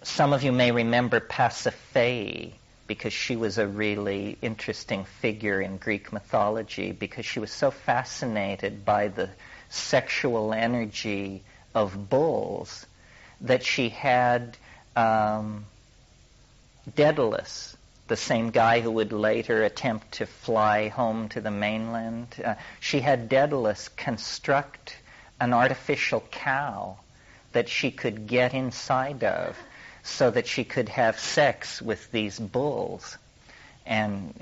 some of you may remember Pasiphae, because she was a really interesting figure in Greek mythology, because she was so fascinated by the sexual energy of bulls that she had Daedalus, the same guy who would later attempt to fly home to the mainland. She had Daedalus construct an artificial cow that she could get inside of so that she could have sex with these bulls. And,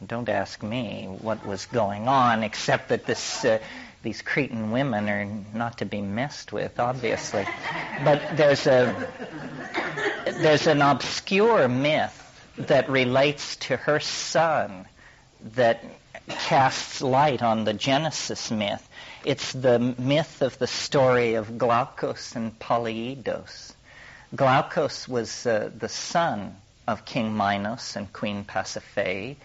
don't ask me what was going on, except that these Cretan women are not to be messed with, obviously. But there's an obscure myth that relates to her son that casts light on the Genesis myth. It's the myth of the story of Glaucus and Polyidus. Glaucus was the son of King Minos and Queen Pasiphae,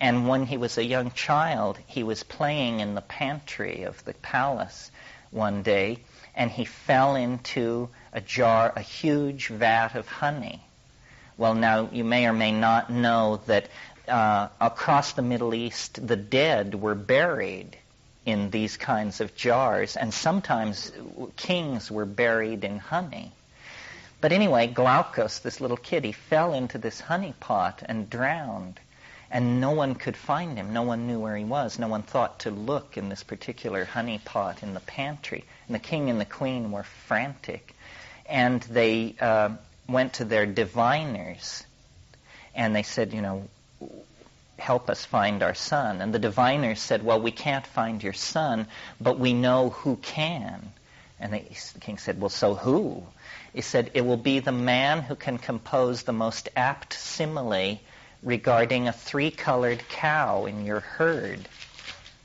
and when he was a young child, he was playing in the pantry of the palace one day, and he fell into a huge vat of honey. Well, now, you may or may not know that across the Middle East, the dead were buried in these kinds of jars, and sometimes kings were buried in honey. But anyway, Glaucus, this little kid, he fell into this honey pot and drowned, and no one could find him. No one knew where he was. No one thought to look in this particular honey pot in the pantry. And the king and the queen were frantic, and they went to their diviners, and they said, help us find our son. And the diviners said, well, we can't find your son, but we know who can. And the king said, well, so who? He said, it will be the man who can compose the most apt simile regarding a 3-colored cow in your herd.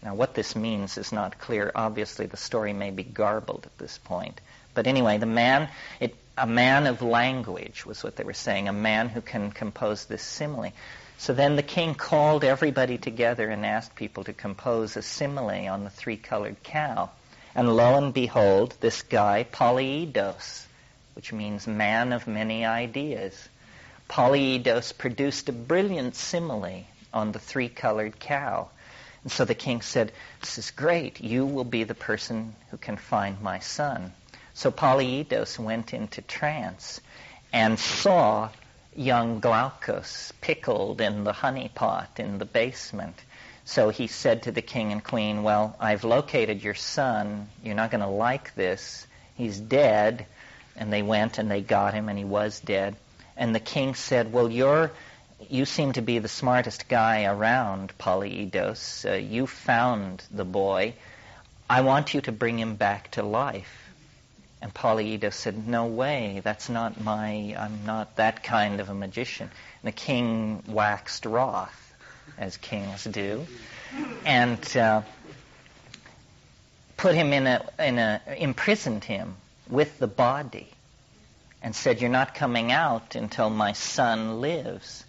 Now, what this means is not clear. Obviously, the story may be garbled at this point. But anyway, a man of language was what they were saying, a man who can compose this simile. So then the king called everybody together and asked people to compose a simile on the 3-colored cow. And lo and behold, this guy, Polyidus, which means man of many ideas, Polyidus produced a brilliant simile on the 3-colored cow. And so the king said, this is great. You will be the person who can find my son. So Polyidus went into trance and saw young Glaucus pickled in the honey pot in the basement. So he said to the king and queen, well, I've located your son. You're not going to like this. He's dead. And they went and they got him, and he was dead. And the king said, well, you seem to be the smartest guy around, Polyidus. You found the boy. I want you to bring him back to life. And Polyidus said, no way, I'm not that kind of a magician. And the king waxed wroth, as kings do, and put him imprisoned him with the body, and said, you're not coming out until my son lives.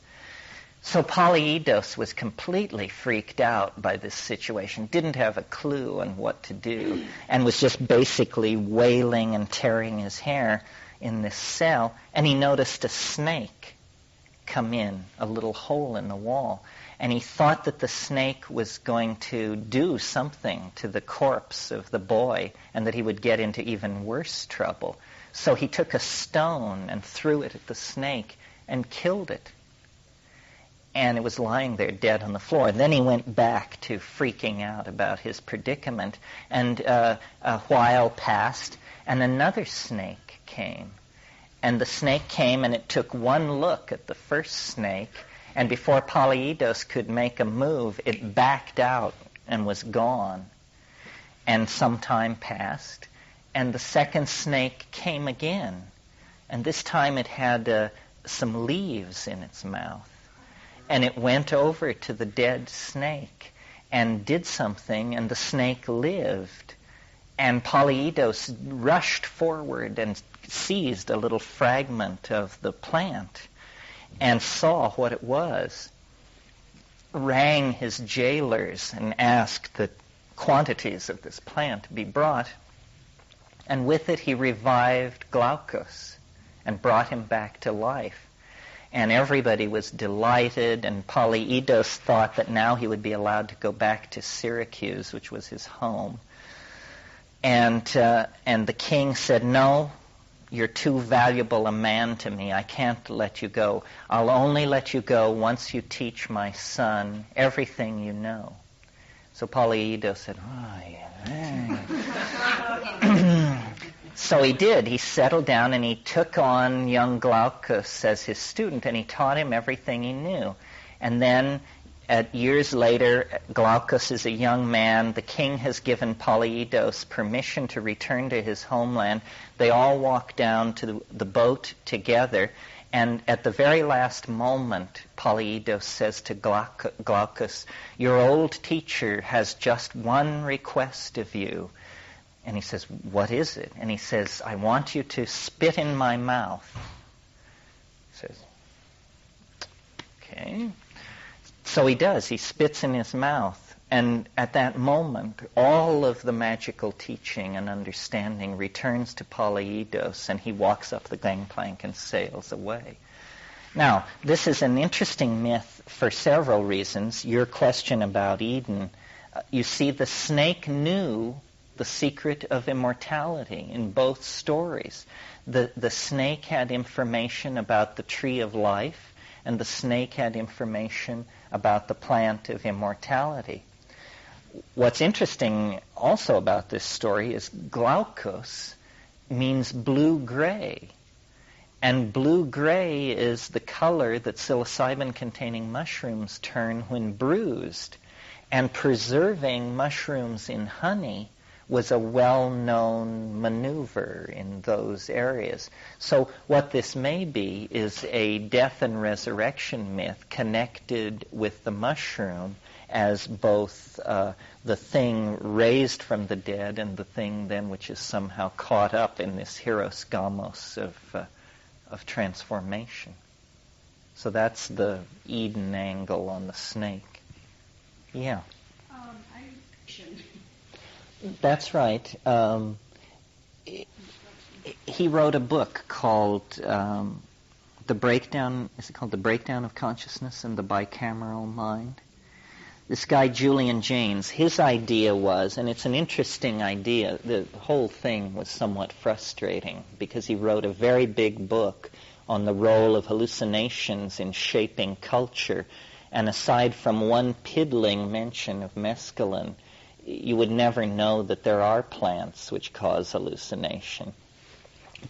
So Polyidus was completely freaked out by this situation, didn't have a clue on what to do, and was just basically wailing and tearing his hair in this cell. And he noticed a snake come in, a little hole in the wall. And he thought that the snake was going to do something to the corpse of the boy, and that he would get into even worse trouble. So he took a stone and threw it at the snake and killed it. And it was lying there dead on the floor. Then he went back to freaking out about his predicament. And a while passed, and another snake came. And the snake came, and it took one look at the first snake, and before Polyidus could make a move, it backed out and was gone. And some time passed, and the second snake came again. And this time it had some leaves in its mouth. And it went over to the dead snake and did something, and the snake lived. And Polyidus rushed forward and seized a little fragment of the plant and saw what it was, rang his jailers and asked that quantities of this plant be brought. And with it he revived Glaucus and brought him back to life. And everybody was delighted, and Polyidus thought that now he would be allowed to go back to Syracuse, which was his home. And the king said, "No, you're too valuable a man to me. I can't let you go. I'll only let you go once you teach my son everything you know." So Polyidus said, "Oh, yeah." So he did. He settled down and he took on young Glaucus as his student, and he taught him everything he knew. And then years later, Glaucus is a young man. The king has given Polyidus permission to return to his homeland. They all walk down to the boat together, and at the very last moment, Polyidus says to Glaucus, "Your old teacher has just one request of you." And he says, "What is it?" And he says, "I want you to spit in my mouth." He says, "Okay." So he does. He spits in his mouth. And at that moment, all of the magical teaching and understanding returns to Polyidus, and he walks up the gangplank and sails away. Now, this is an interesting myth for several reasons. Your question about Eden, you see, the snake knew the secret of immortality in both stories. The snake had information about the tree of life, and the snake had information about the plant of immortality. What's interesting also about this story is Glaucus means blue-gray. And blue-gray is the color that psilocybin-containing mushrooms turn when bruised. And preserving mushrooms in honey was a well-known maneuver in those areas. So what this may be is a death and resurrection myth connected with the mushroom as both the thing raised from the dead and the thing then which is somehow caught up in this hieros gamos of transformation. So that's the Eden angle on the snake. Yeah. That's right. He wrote a book called The Breakdown. Is it called The Breakdown of Consciousness and the Bicameral Mind? This guy, Julian Jaynes, his idea was, and it's an interesting idea, the whole thing was somewhat frustrating because he wrote a very big book on the role of hallucinations in shaping culture, and aside from one piddling mention of mescaline, you would never know that there are plants which cause hallucination.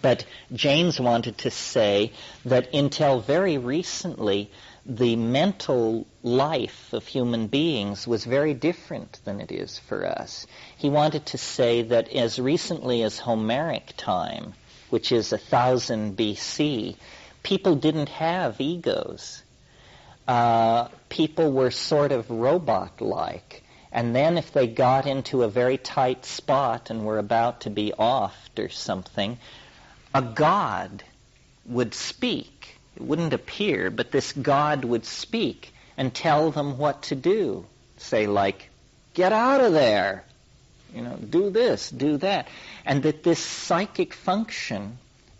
But Jaynes wanted to say that until very recently, the mental life of human beings was very different than it is for us. He wanted to say that as recently as Homeric time, which is 1000 BC, people didn't have egos. People were sort of robot-like. And then if they got into a very tight spot and were about to be offed or something, a god would speak. It wouldn't appear, but this god would speak and tell them what to do. Say, like, "Get out of there. Do this, do that." And that this psychic function,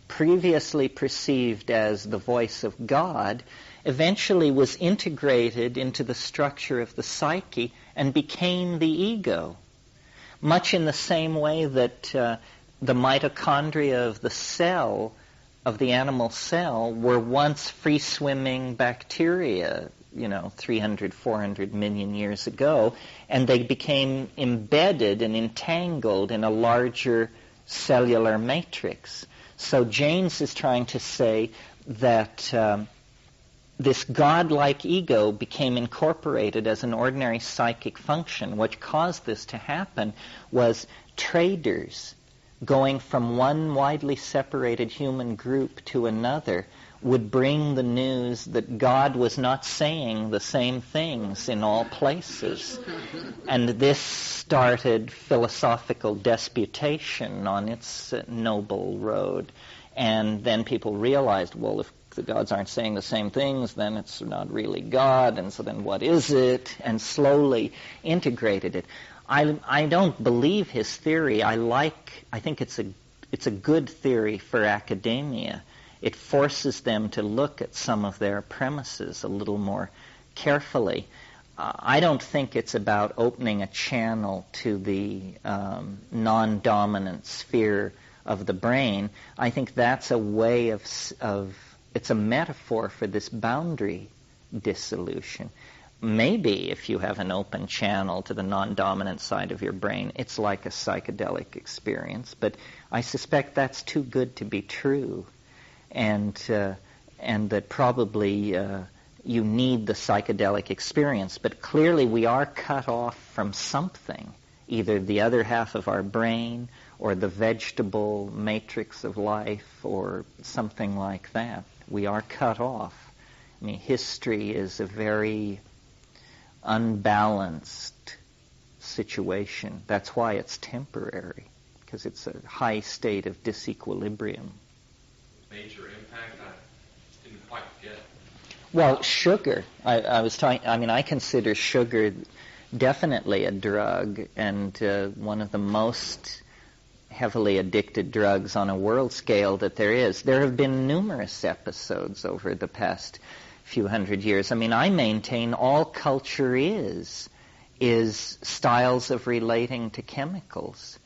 previously perceived as the voice of God, eventually was integrated into the structure of the psyche and became the ego. Much in the same way that the mitochondria of the cell, of the animal cell, were once free-swimming bacteria, 300, 400 million years ago, and they became embedded and entangled in a larger cellular matrix. So Jaynes is trying to say that this godlike ego became incorporated as an ordinary psychic function. What caused this to happen was traders going from one widely separated human group to another would bring the news that God was not saying the same things in all places. And this started philosophical disputation on its noble road. And then people realized, well, if the gods aren't saying the same things, then it's not really God, and so then what is it? And slowly integrated it. I don't believe his theory. I think it's a good theory for academia. It forces them to look at some of their premises a little more carefully. I don't think it's about opening a channel to the non-dominant sphere of the brain. I think that's a way of it's a metaphor for this boundary dissolution. Maybe if you have an open channel to the non-dominant side of your brain, it's like a psychedelic experience. But I suspect that's too good to be true, and that probably you need the psychedelic experience. But clearly we are cut off from something, either the other half of our brain or the vegetable matrix of life or something like that. We are cut off. I mean, history is a very unbalanced situation. That's why it's temporary, because it's a high state of disequilibrium. Major impact? I didn't quite get. Well, sugar. I consider sugar definitely a drug, and one of the most heavily addicted drugs on a world scale that there is. There have been numerous episodes over the past few hundred years. I mean, I maintain all culture is styles of relating to chemicals.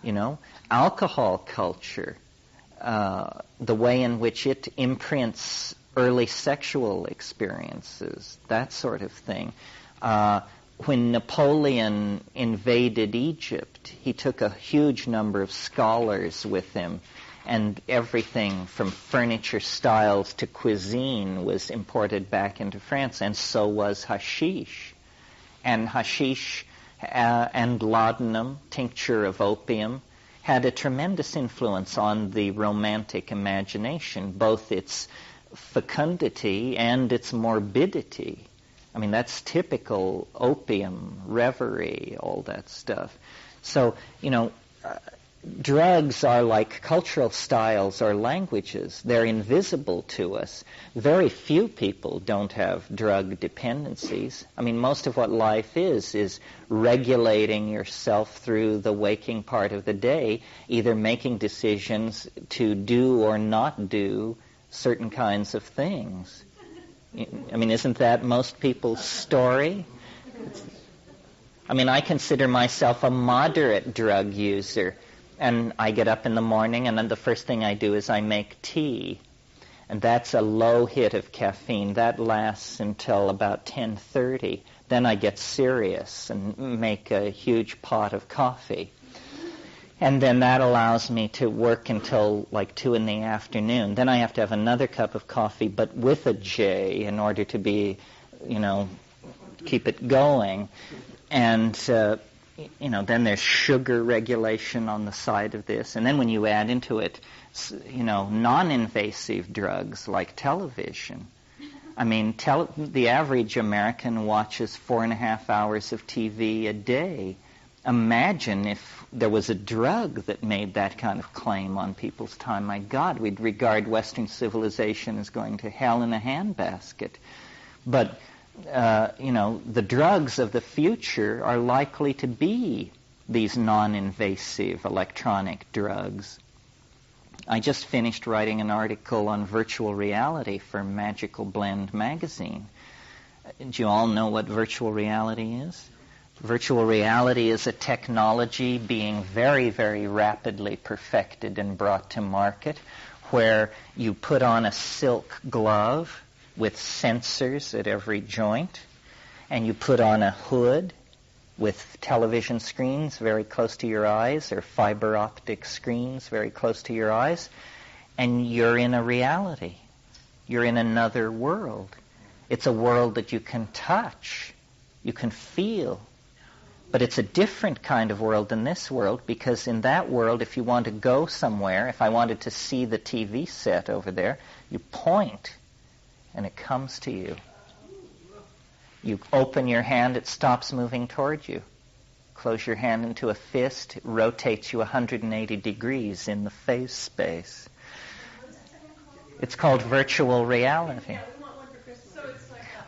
You know, alcohol culture, the way in which it imprints early sexual experiences, that sort of thing. When Napoleon invaded Egypt, he took a huge number of scholars with him, and everything from furniture styles to cuisine was imported back into France, and so was hashish. And hashish and laudanum, tincture of opium, had a tremendous influence on the romantic imagination, both its fecundity and its morbidity. I mean, that's typical opium, reverie, all that stuff. So, you know, drugs are like cultural styles or languages. They're invisible to us. Very few people don't have drug dependencies. I mean, most of what life is regulating yourself through the waking part of the day, either making decisions to do or not do certain kinds of things. I mean, isn't that most people's story? I mean, I consider myself a moderate drug user, and I get up in the morning, and then the first thing I do is I make tea, and that's a low hit of caffeine. That lasts until about 10:30. Then I get serious and make a huge pot of coffee. And then that allows me to work until like 2 in the afternoon. Then I have to have another cup of coffee, but with a J, in order to be, you know, keep it going. And, you know, then there's sugar regulation on the side of this. And then when you add into it, you know, non-invasive drugs like television. I mean, the average American watches 4.5 hours of TV a day. Imagine if there was a drug that made that kind of claim on people's time. My God, we'd regard Western civilization as going to hell in a handbasket. But, you know, the drugs of the future are likely to be these non-invasive electronic drugs. I just finished writing an article on virtual reality for Magical Blend magazine. Do you all know what virtual reality is? Virtual reality is a technology being very, very rapidly perfected and brought to market, where you put on a silk glove with sensors at every joint, and you put on a hood with television screens very close to your eyes, or fiber optic screens very close to your eyes, and you're in a reality. You're in another world. It's a world that you can touch, you can feel. But it's a different kind of world than this world, because in that world, if you want to go somewhere, if I wanted to see the TV set over there, you point, and it comes to you. You open your hand, it stops moving toward you. Close your hand into a fist, it rotates you 180 degrees in the phase space. It's called virtual reality.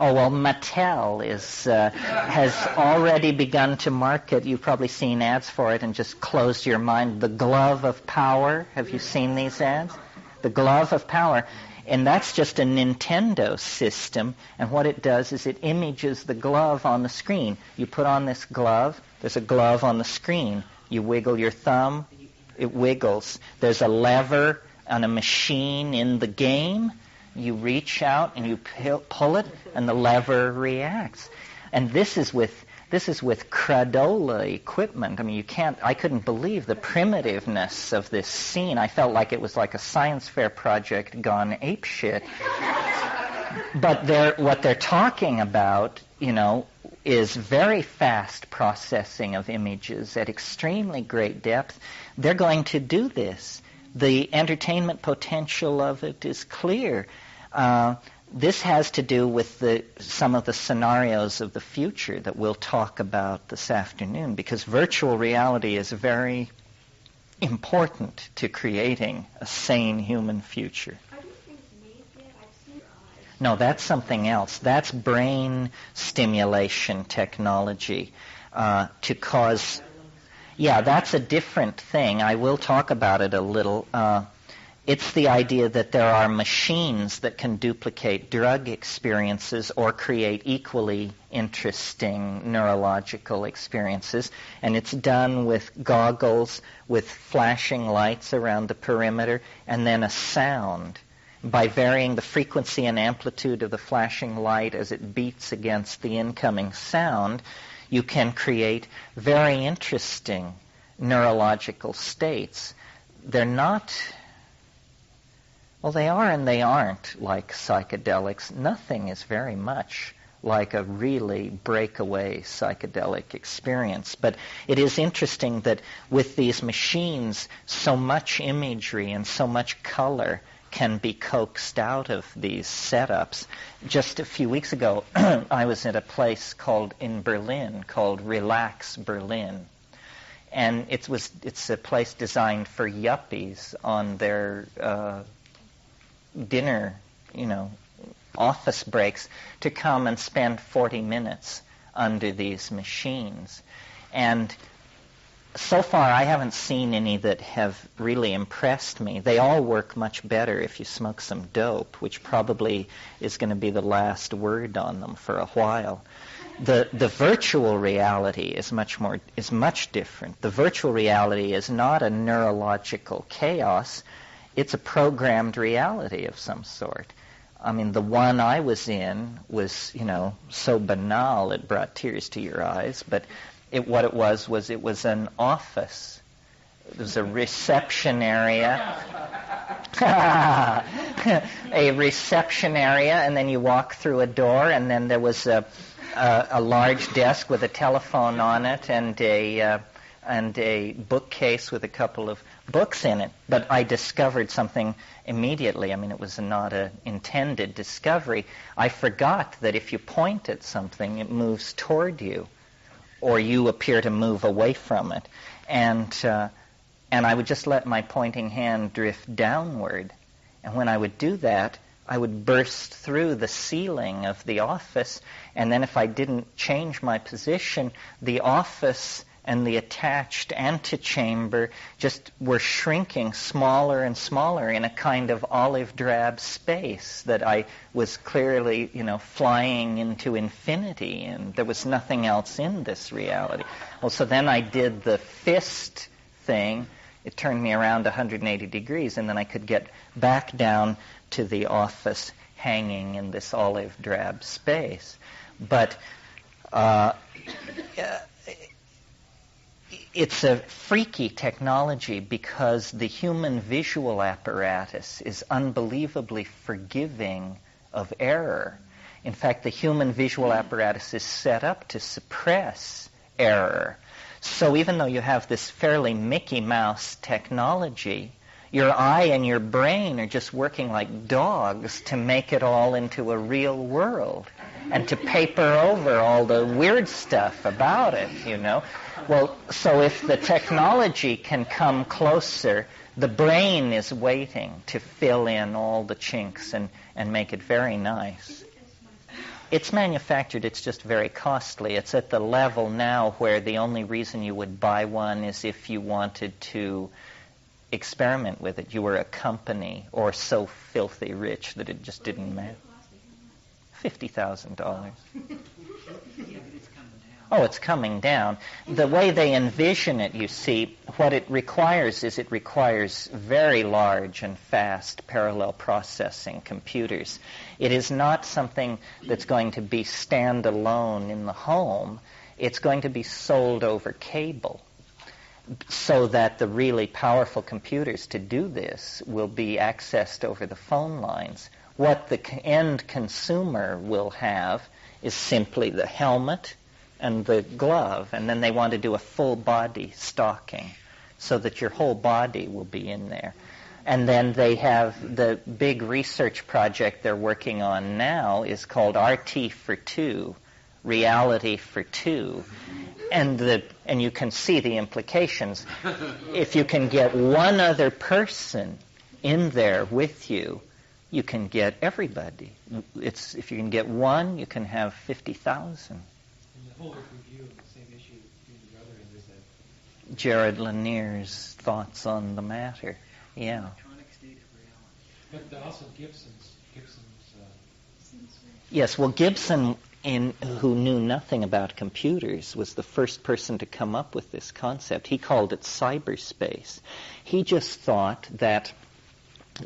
Oh, well, Mattel has already begun to market. You've probably seen ads for it and just closed your mind. The glove of power. Have you seen these ads? the glove of power. And that's just a Nintendo system, and what it does is it images the glove on the screen. You put on this glove, there's a glove on the screen. You wiggle your thumb, it wiggles. There's a lever on a machine in the game. You reach out and you pull it, and the lever reacts. And this is with Cradola equipment. I mean, I couldn't believe the primitiveness of this scene. I felt like it was like a science fair project gone apeshit. But what they're talking about, is very fast processing of images at extremely great depth. They're going to do this. The entertainment potential of it is clear. This has to do with some of the scenarios of the future that we'll talk about this afternoon, because virtual reality is very important to creating a sane human future. Are these things made yet? I've seen your eyes. No, that's something else. That's brain stimulation technology to cause... Yeah, that's a different thing. I will talk about it a little. It's the idea that there are machines that can duplicate drug experiences or create equally interesting neurological experiences. And it's done with goggles, with flashing lights around the perimeter, and then a sound. By varying the frequency and amplitude of the flashing light as it beats against the incoming sound, you can create very interesting neurological states. They're not... Well, they are and they aren't like psychedelics. Nothing is very much like a really breakaway psychedelic experience. But it is interesting that with these machines, so much imagery and so much color can be coaxed out of these setups. Just a few weeks ago, I was at a place in Berlin called Relax Berlin. And it's a place designed for yuppies on their... dinner, office breaks, to come and spend 40 minutes under these machines. And so far I haven't seen any that have really impressed me. They all work much better if you smoke some dope, which probably is going to be the last word on them for a while. The virtual reality is much different. The virtual reality is not a neurological chaos. It's a programmed reality of some sort. I mean, the one I was in was, so banal it brought tears to your eyes, but it was an office. It was a reception area. A reception area, and then you walk through a door, and then there was a large desk with a telephone on it and a bookcase with a couple of books in it. But I discovered something immediately. I mean, it was not an intended discovery. I forgot that if you point at something, it moves toward you, or you appear to move away from it. And I would just let my pointing hand drift downward. And when I would do that, I would burst through the ceiling of the office, and then if I didn't change my position, the office and the attached antechamber just were shrinking smaller and smaller in a kind of olive drab space that I was clearly, flying into infinity, and there was nothing else in this reality. Well, so then I did the fist thing. It turned me around 180 degrees, and then I could get back down to the office hanging in this olive drab space. But it's a freaky technology because the human visual apparatus is unbelievably forgiving of error. In fact, the human visual apparatus is set up to suppress error. So even though you have this fairly Mickey Mouse technology, your eye and your brain are just working like dogs to make it all into a real world and to paper over all the weird stuff about it, Well, so if the technology can come closer, the brain is waiting to fill in all the chinks and make it very nice. It's manufactured, it's just very costly. It's at the level now where the only reason you would buy one is if you wanted to experiment with it. You were a company or so filthy rich that it just didn't matter. $50,000. Oh, it's coming down. The way they envision it, you see, what it requires is it requires very large and fast parallel processing computers. It is not something that's going to be standalone in the home. It's going to be sold over cable so that the really powerful computers to do this will be accessed over the phone lines. What the end consumer will have is simply the helmet and the glove, and then they want to do a full body stocking so that your whole body will be in there. And then they have the big research project they're working on now is called RT for Two, Reality for Two. And you can see the implications. If you can get one other person in there with you, you can get everybody. If you can get one, you can have 50,000. The whole review of the same issue between the other end is that Jared Lanier's thoughts on the matter. Yeah. electronic state of reality. But also Gibson's Yes, well, Gibson, who knew nothing about computers, was the first person to come up with this concept. He called it cyberspace. He just thought that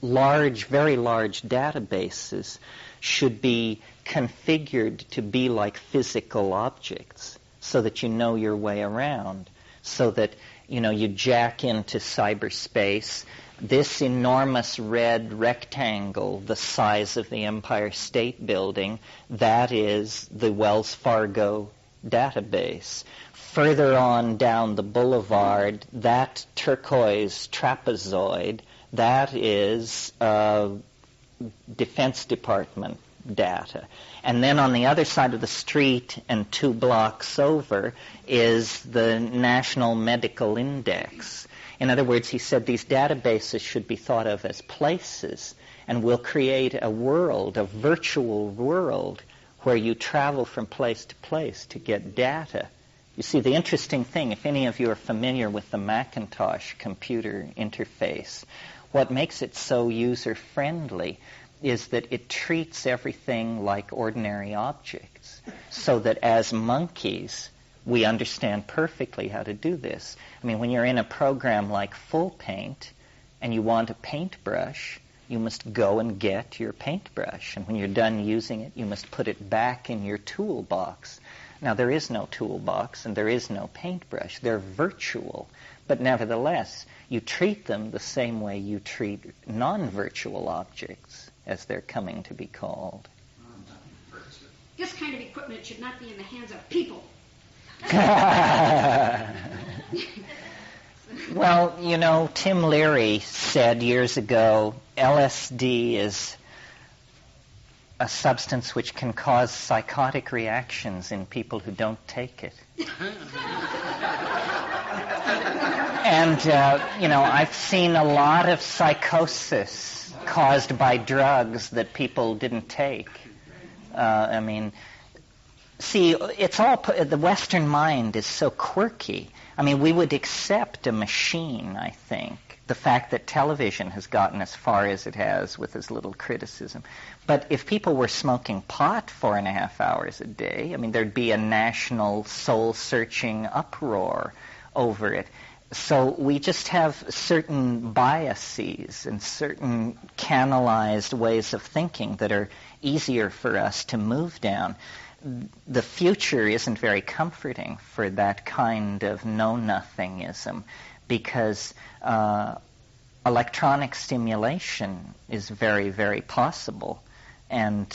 very large databases should be configured to be like physical objects so that you know your way around, so that, you jack into cyberspace. This enormous red rectangle, the size of the Empire State Building, that is the Wells Fargo database. Further on down the boulevard, that turquoise trapezoid, that is Defense Department data. And then on the other side of the street and 2 blocks over is the National Medical Index. In other words, he said these databases should be thought of as places, and we'll create a world, a virtual world, where you travel from place to get data. You see, the interesting thing, if any of you are familiar with the Macintosh computer interface, what makes it so user-friendly is that it treats everything like ordinary objects, so that as monkeys, we understand perfectly how to do this. I mean, when you're in a program like Full Paint and you want a paintbrush, you must go and get your paintbrush. And when you're done using it, you must put it back in your toolbox. Now, there is no toolbox and there is no paintbrush. They're virtual. But nevertheless, you treat them the same way you treat non-virtual objects, as they're coming to be called. This kind of equipment should not be in the hands of people. Well, Tim Leary said years ago, LSD is a substance which can cause psychotic reactions in people who don't take it. And, I've seen a lot of psychosis caused by drugs that people didn't take. It's all the Western mind is so quirky. I mean, we would accept a machine, I think, the fact that television has gotten as far as it has with as little criticism. But if people were smoking pot 4.5 hours a day, I mean, there'd be a national soul-searching uproar over it. So we just have certain biases and certain canalized ways of thinking that are easier for us to move down. The future isn't very comforting for that kind of know-nothingism because electronic stimulation is very, very possible. And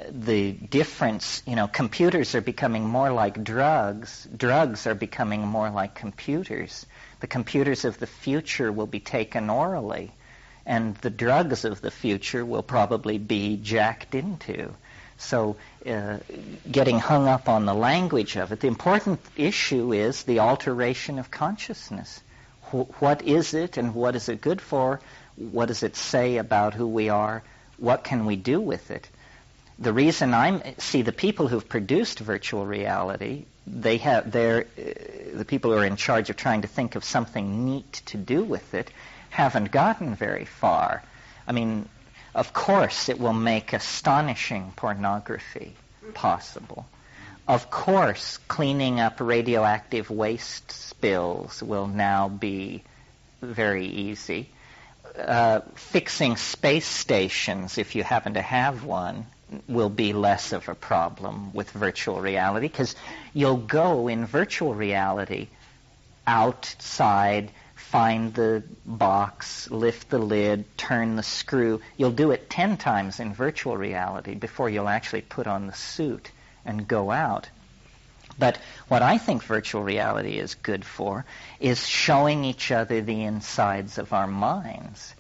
the difference, computers are becoming more like drugs. Drugs are becoming more like computers. The computers of the future will be taken orally, and the drugs of the future will probably be jacked into. So getting hung up on the language of it, the important issue is the alteration of consciousness. What is it and what is it good for? What does it say about who we are? What can we do with it? The reason the people who've produced virtual reality, they're the people who are in charge of trying to think of something neat to do with it. haven't gotten very far. I mean, of course it will make astonishing pornography possible. Of course, cleaning up radioactive waste spills will now be very easy. Fixing space stations, if you happen to have one, will be less of a problem with virtual reality, because you'll go in virtual reality outside, find the box, lift the lid, turn the screw. You'll do it 10 times in virtual reality before you'll actually put on the suit and go out. But what I think virtual reality is good for is showing each other the insides of our minds,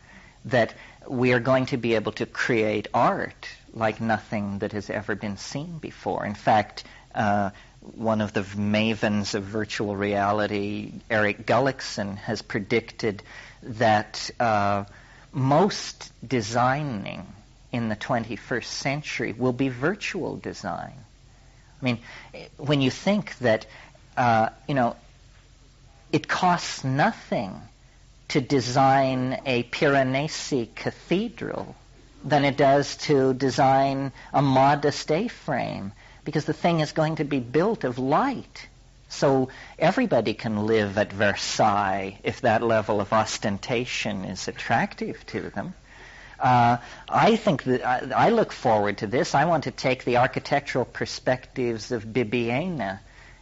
that we are going to be able to create art like nothing that has ever been seen before. In fact, one of the mavens of virtual reality, Eric Gullickson, has predicted that most designing in the 21st century will be virtual design. I mean, when you think that, it costs nothing to design a Piranesi cathedral than it does to design a modest A-frame, because the thing is going to be built of light. So everybody can live at Versailles if that level of ostentation is attractive to them. I think that I look forward to this. I want to take the architectural perspectives of Bibiena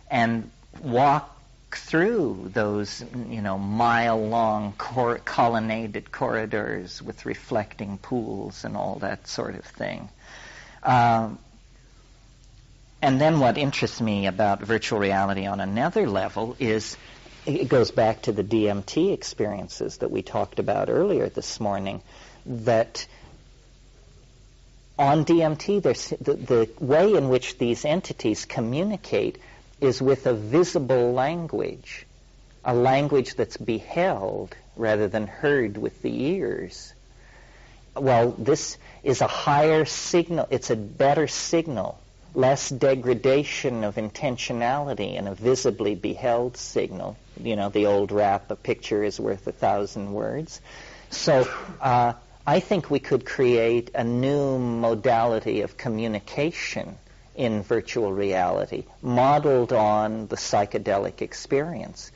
and walk through those, mile-long colonnaded corridors with reflecting pools and all that sort of thing. And then what interests me about virtual reality on another level is, it goes back to the DMT experiences that we talked about earlier this morning, that on DMT, the way in which these entities communicate is with a visible language, a language that's beheld rather than heard with the ears. Well, this is a higher signal, it's a better signal, less degradation of intentionality in a visibly beheld signal. The old rap, a picture is worth 1,000 words. So I think we could create a new modality of communication in virtual reality, modeled on the psychedelic experience.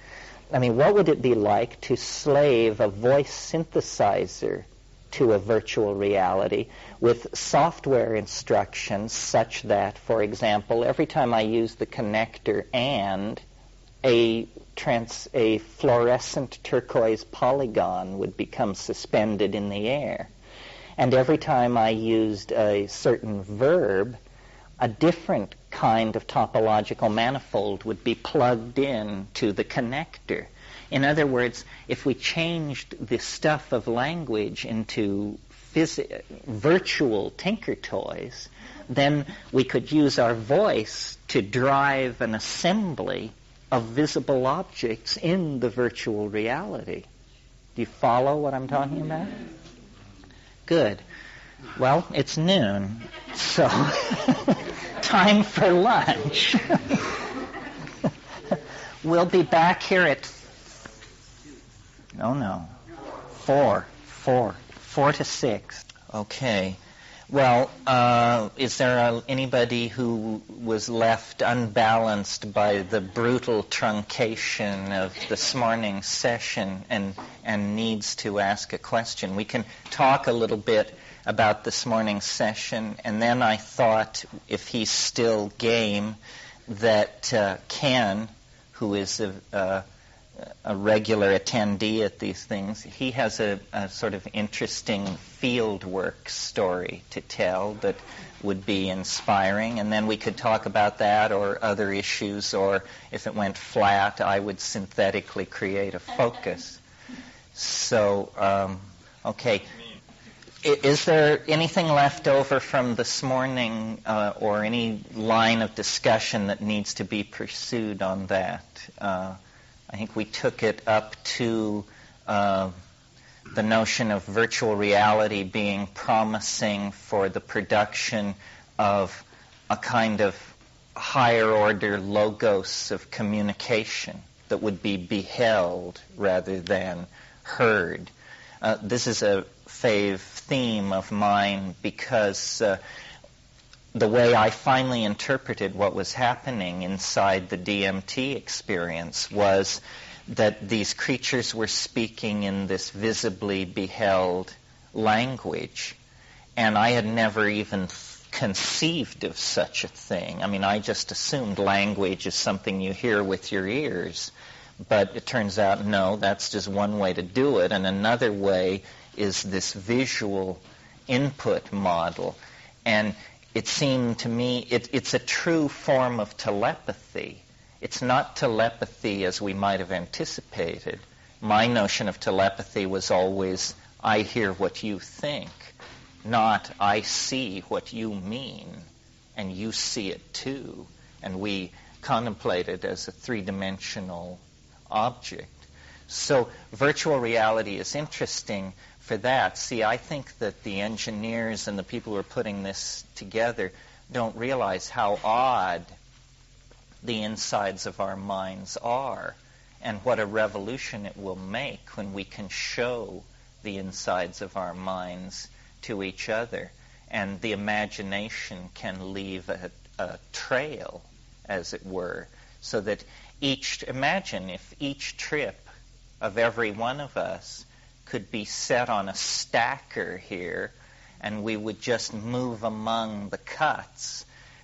I mean, what would it be like to slave a voice synthesizer to a virtual reality with software instructions such that, for example, every time I use the connector and a fluorescent turquoise polygon would become suspended in the air. And every time I used a certain verb, a different kind of topological manifold would be plugged in to the connector. In other words, if we changed the stuff of language into virtual tinker toys, then we could use our voice to drive an assembly of visible objects in the virtual reality. Do you follow what I'm talking about? Good. Well, it's noon, so time for lunch. We'll be back here at 4 to 6. Okay. Well, is there anybody who was left unbalanced by the brutal truncation of this morning's session and needs to ask a question? We can talk a little bit about this morning's session, and then I thought, if he's still game, that Ken, who is a regular attendee at these things, he has a sort of interesting field work story to tell that would be inspiring, and then we could talk about that or other issues, or if it went flat, I would synthetically create a focus. So, okay. Is there anything left over from this morning or any line of discussion that needs to be pursued on that? I think we took it up to the notion of virtual reality being promising for the production of a kind of higher order logos of communication that would be beheld rather than heard. This is a fave theme of mine because the way I finally interpreted what was happening inside the DMT experience was that these creatures were speaking in this visibly beheld language, and I had never even conceived of such a thing. I mean, I just assumed language is something you hear with your ears, but it turns out, no, that's just one way to do it, and another way is this visual input model. And it seemed to me it's a true form of telepathy. It's not telepathy as we might have anticipated. My notion of telepathy was always, I hear what you think, not I see what you mean, and you see it too. And we contemplate it as a three-dimensional object. So virtual reality is interesting for that. See, I think that the engineers and the people who are putting this together don't realize how odd the insides of our minds are, and what a revolution it will make when we can show the insides of our minds to each other, and the imagination can leave a trail, as it were, so that imagine if each trip of every one of us could be set on a stacker here, and we would just move among the cuts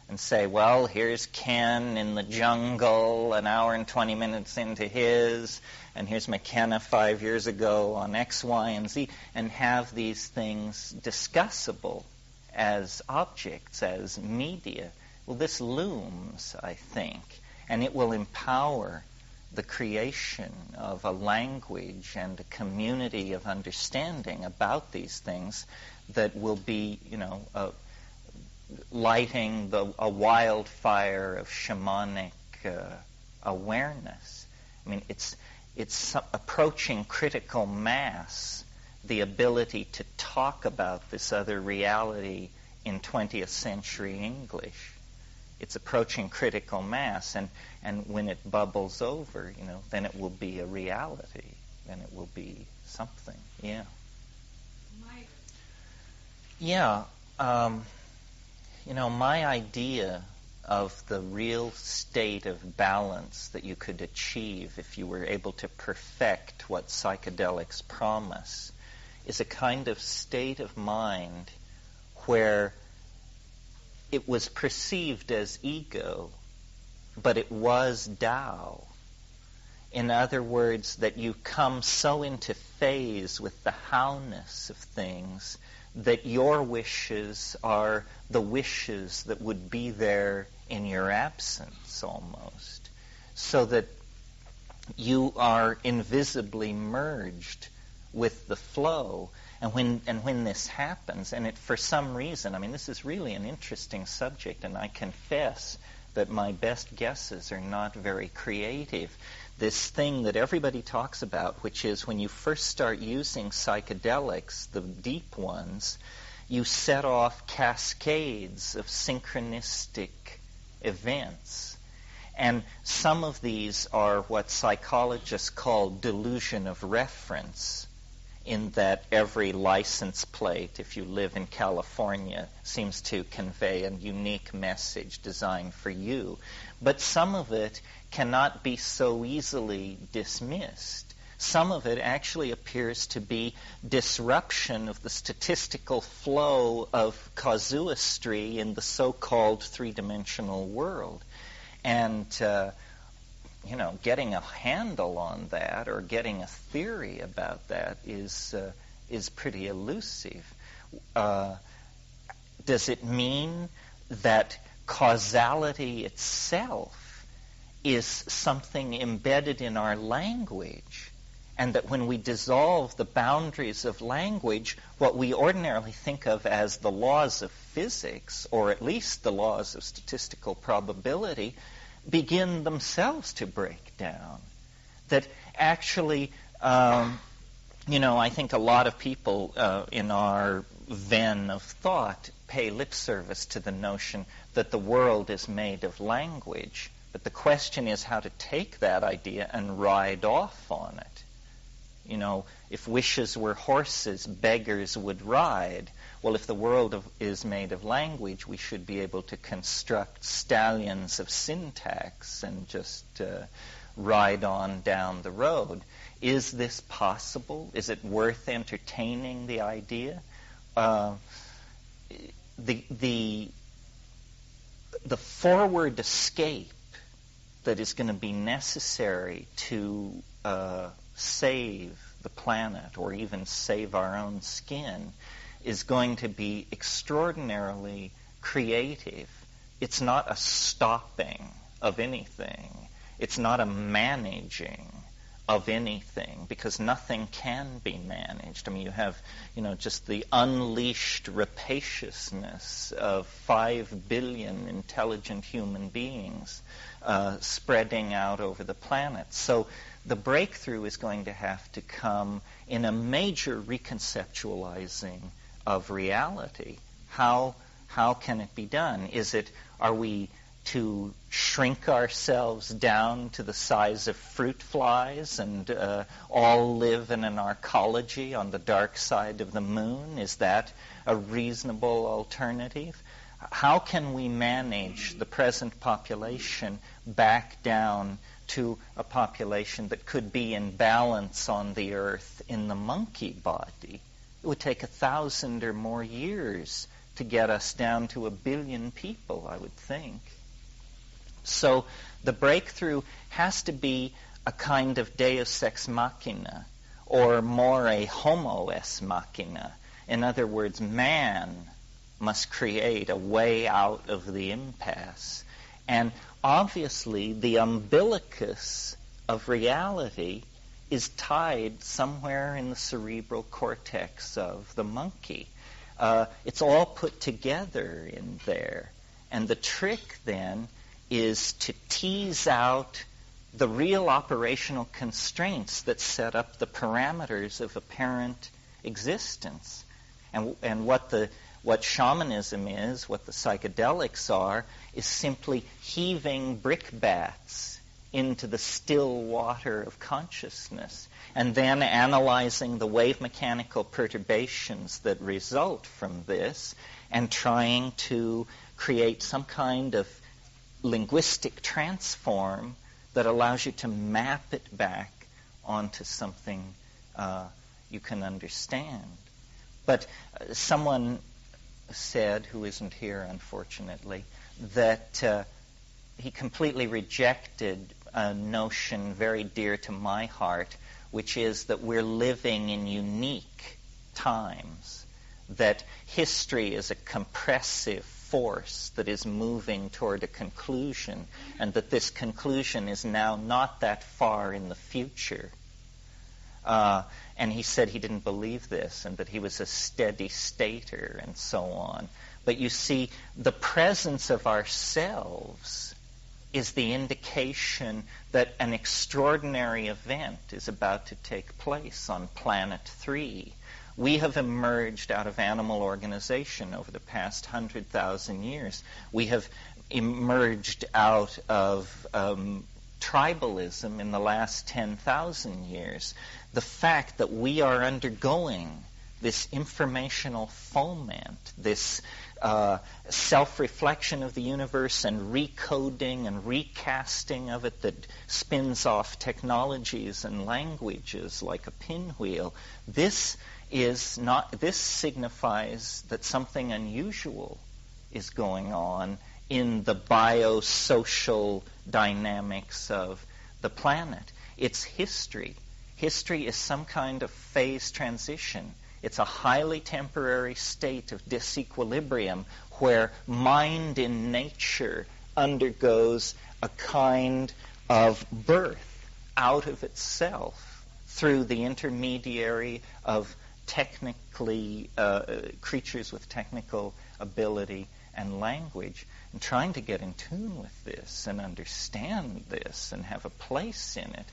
and say, well, here's Ken in the jungle an hour and 20 minutes into his, and here's McKenna 5 years ago on X, Y, and Z, and have these things discussable as objects, as media. Well, this looms, I think, and it will empower the creation of a language and a community of understanding about these things that will be, lighting a wildfire of shamanic awareness. I mean, it's approaching critical mass, the ability to talk about this other reality in 20th century English. It's approaching critical mass, and when it bubbles over, then it will be a reality. Then it will be something. Yeah. Mike. Yeah. My idea of the real state of balance that you could achieve if you were able to perfect what psychedelics promise is a kind of state of mind where it was perceived as ego, but it was Tao. In other words, that you come so into phase with the how-ness of things that your wishes are the wishes that would be there in your absence almost, so that you are invisibly merged with the flow. And when this happens, and it for some reason, I mean, this is really an interesting subject, and I confess that my best guesses are not very creative. This thing that everybody talks about, which is when you first start using psychedelics, the deep ones, you set off cascades of synchronistic events. And some of these are what psychologists call delusion of reference, in that every license plate, if you live in California, seems to convey a unique message designed for you. But some of it cannot be so easily dismissed. Some of it actually appears to be disruption of the statistical flow of casuistry in the so-called three-dimensional world. And getting a handle on that or getting a theory about that is pretty elusive. Does it mean that causality itself is something embedded in our language, and that when we dissolve the boundaries of language, what we ordinarily think of as the laws of physics, or at least the laws of statistical probability, begin themselves to break down? That actually, I think a lot of people in our ven of thought pay lip service to the notion that the world is made of language. But the question is how to take that idea and ride off on it. If wishes were horses, beggars would ride. Well, if the world is made of language, we should be able to construct stallions of syntax and just ride on down the road. Is this possible? Is it worth entertaining the idea? The forward escape that is going to be necessary to save the planet or even save our own skin is going to be extraordinarily creative. It's not a stopping of anything. It's not a managing of anything, because nothing can be managed. I mean, you have, just the unleashed rapaciousness of 5 billion intelligent human beings spreading out over the planet. So the breakthrough is going to have to come in a major reconceptualizing of reality. How can it be done? Are we to shrink ourselves down to the size of fruit flies and all live in an arcology on the dark side of the moon? Is that a reasonable alternative? How can we manage the present population back down to a population that could be in balance on the earth in the monkey body? It would take 1,000 or more years to get us down to 1 billion people, I would think. So the breakthrough has to be a kind of deus ex machina, or more a homo ex machina. In other words, man must create a way out of the impasse. And obviously the umbilicus of reality is tied somewhere in the cerebral cortex of the monkey. It's all put together in there. And the trick then is to tease out the real operational constraints that set up the parameters of apparent existence. And what shamanism is, what the psychedelics are, is simply heaving brickbats into the still water of consciousness, and then analyzing the wave mechanical perturbations that result from this, and trying to create some kind of linguistic transform that allows you to map it back onto something you can understand. But someone said, who isn't here unfortunately, that he completely rejected a notion very dear to my heart, which is that we're living in unique times, that history is a compressive force that is moving toward a conclusion, and that this conclusion is now not that far in the future. And he said he didn't believe this, and that he was a steady stater, and so on. But you see, the presence of ourselves is the indication that an extraordinary event is about to take place on planet 3. We have emerged out of animal organization over the past 100,000 years. We have emerged out of tribalism in the last 10,000 years. The fact that we are undergoing this informational foment, this self-reflection of the universe and recoding and recasting of it that spins off technologies and languages like a pinwheel, this signifies that something unusual is going on in the biosocial dynamics of the planet. It's history. History is some kind of phase transition. It's a highly temporary state of disequilibrium where mind in nature undergoes a kind of birth out of itself through the intermediary of creatures with technical ability and language. And trying to get in tune with this and understand this and have a place in it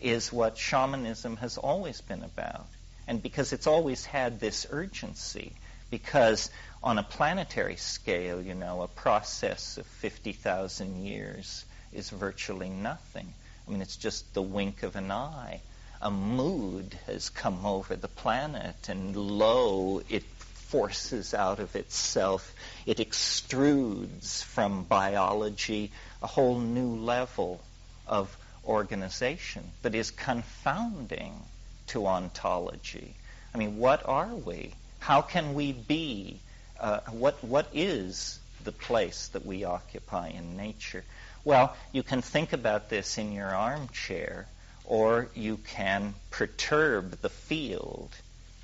is what shamanism has always been about. And because it's always had this urgency, because on a planetary scale, a process of 50,000 years is virtually nothing. I mean, it's just the wink of an eye. a mood has come over the planet, and lo, it forces out of itself, it extrudes from biology a whole new level of organization that is confounding to ontology. I mean, what are we? How can we be? What is the place that we occupy in nature? Well, you can think about this in your armchair, or you can perturb the field,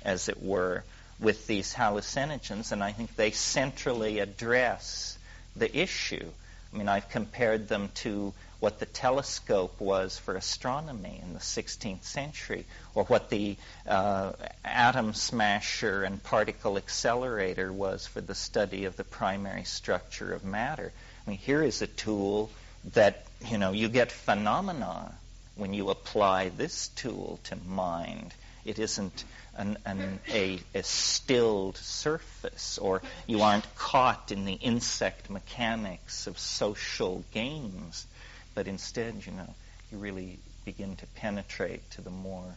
as it were, with these hallucinogens, and I think they centrally address the issue. I mean, I've compared them to what the telescope was for astronomy in the 16th century, or what the atom smasher and particle accelerator was for the study of the primary structure of matter. I mean, here is a tool that, you get phenomena when you apply this tool to mind. It isn't a stilled surface, or you aren't caught in the insect mechanics of social games, but instead, you really begin to penetrate to the more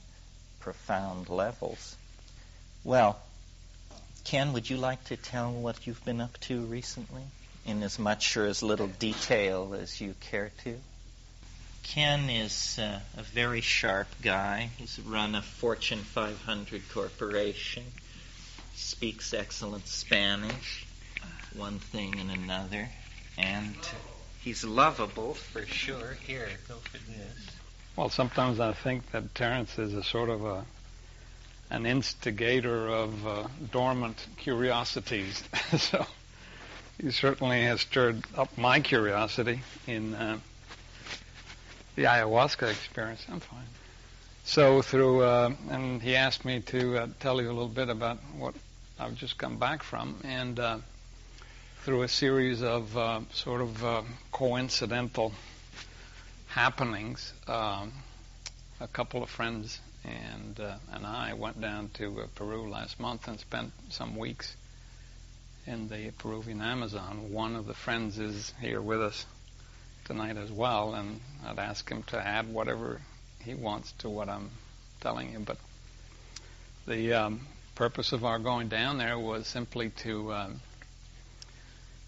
profound levels. Well, Ken, would you like to tell what you've been up to recently, in as much or as little detail as you care to? Ken is a very sharp guy. He's run a Fortune 500 corporation, speaks excellent Spanish, one thing and another, and he's lovable for sure. Here, go for this. Well, sometimes I think that Terence is a sort of an instigator of dormant curiosities. So he certainly has stirred up my curiosity in the ayahuasca experience. I'm fine. So and he asked me to tell you a little bit about what I've just come back from, and through a series of coincidental happenings, a couple of friends and I went down to Peru last month and spent some weeks in the Peruvian Amazon. One of the friends is here with us tonight as well, and I'd ask him to add whatever he wants to what I'm telling you. But the purpose of our going down there was simply to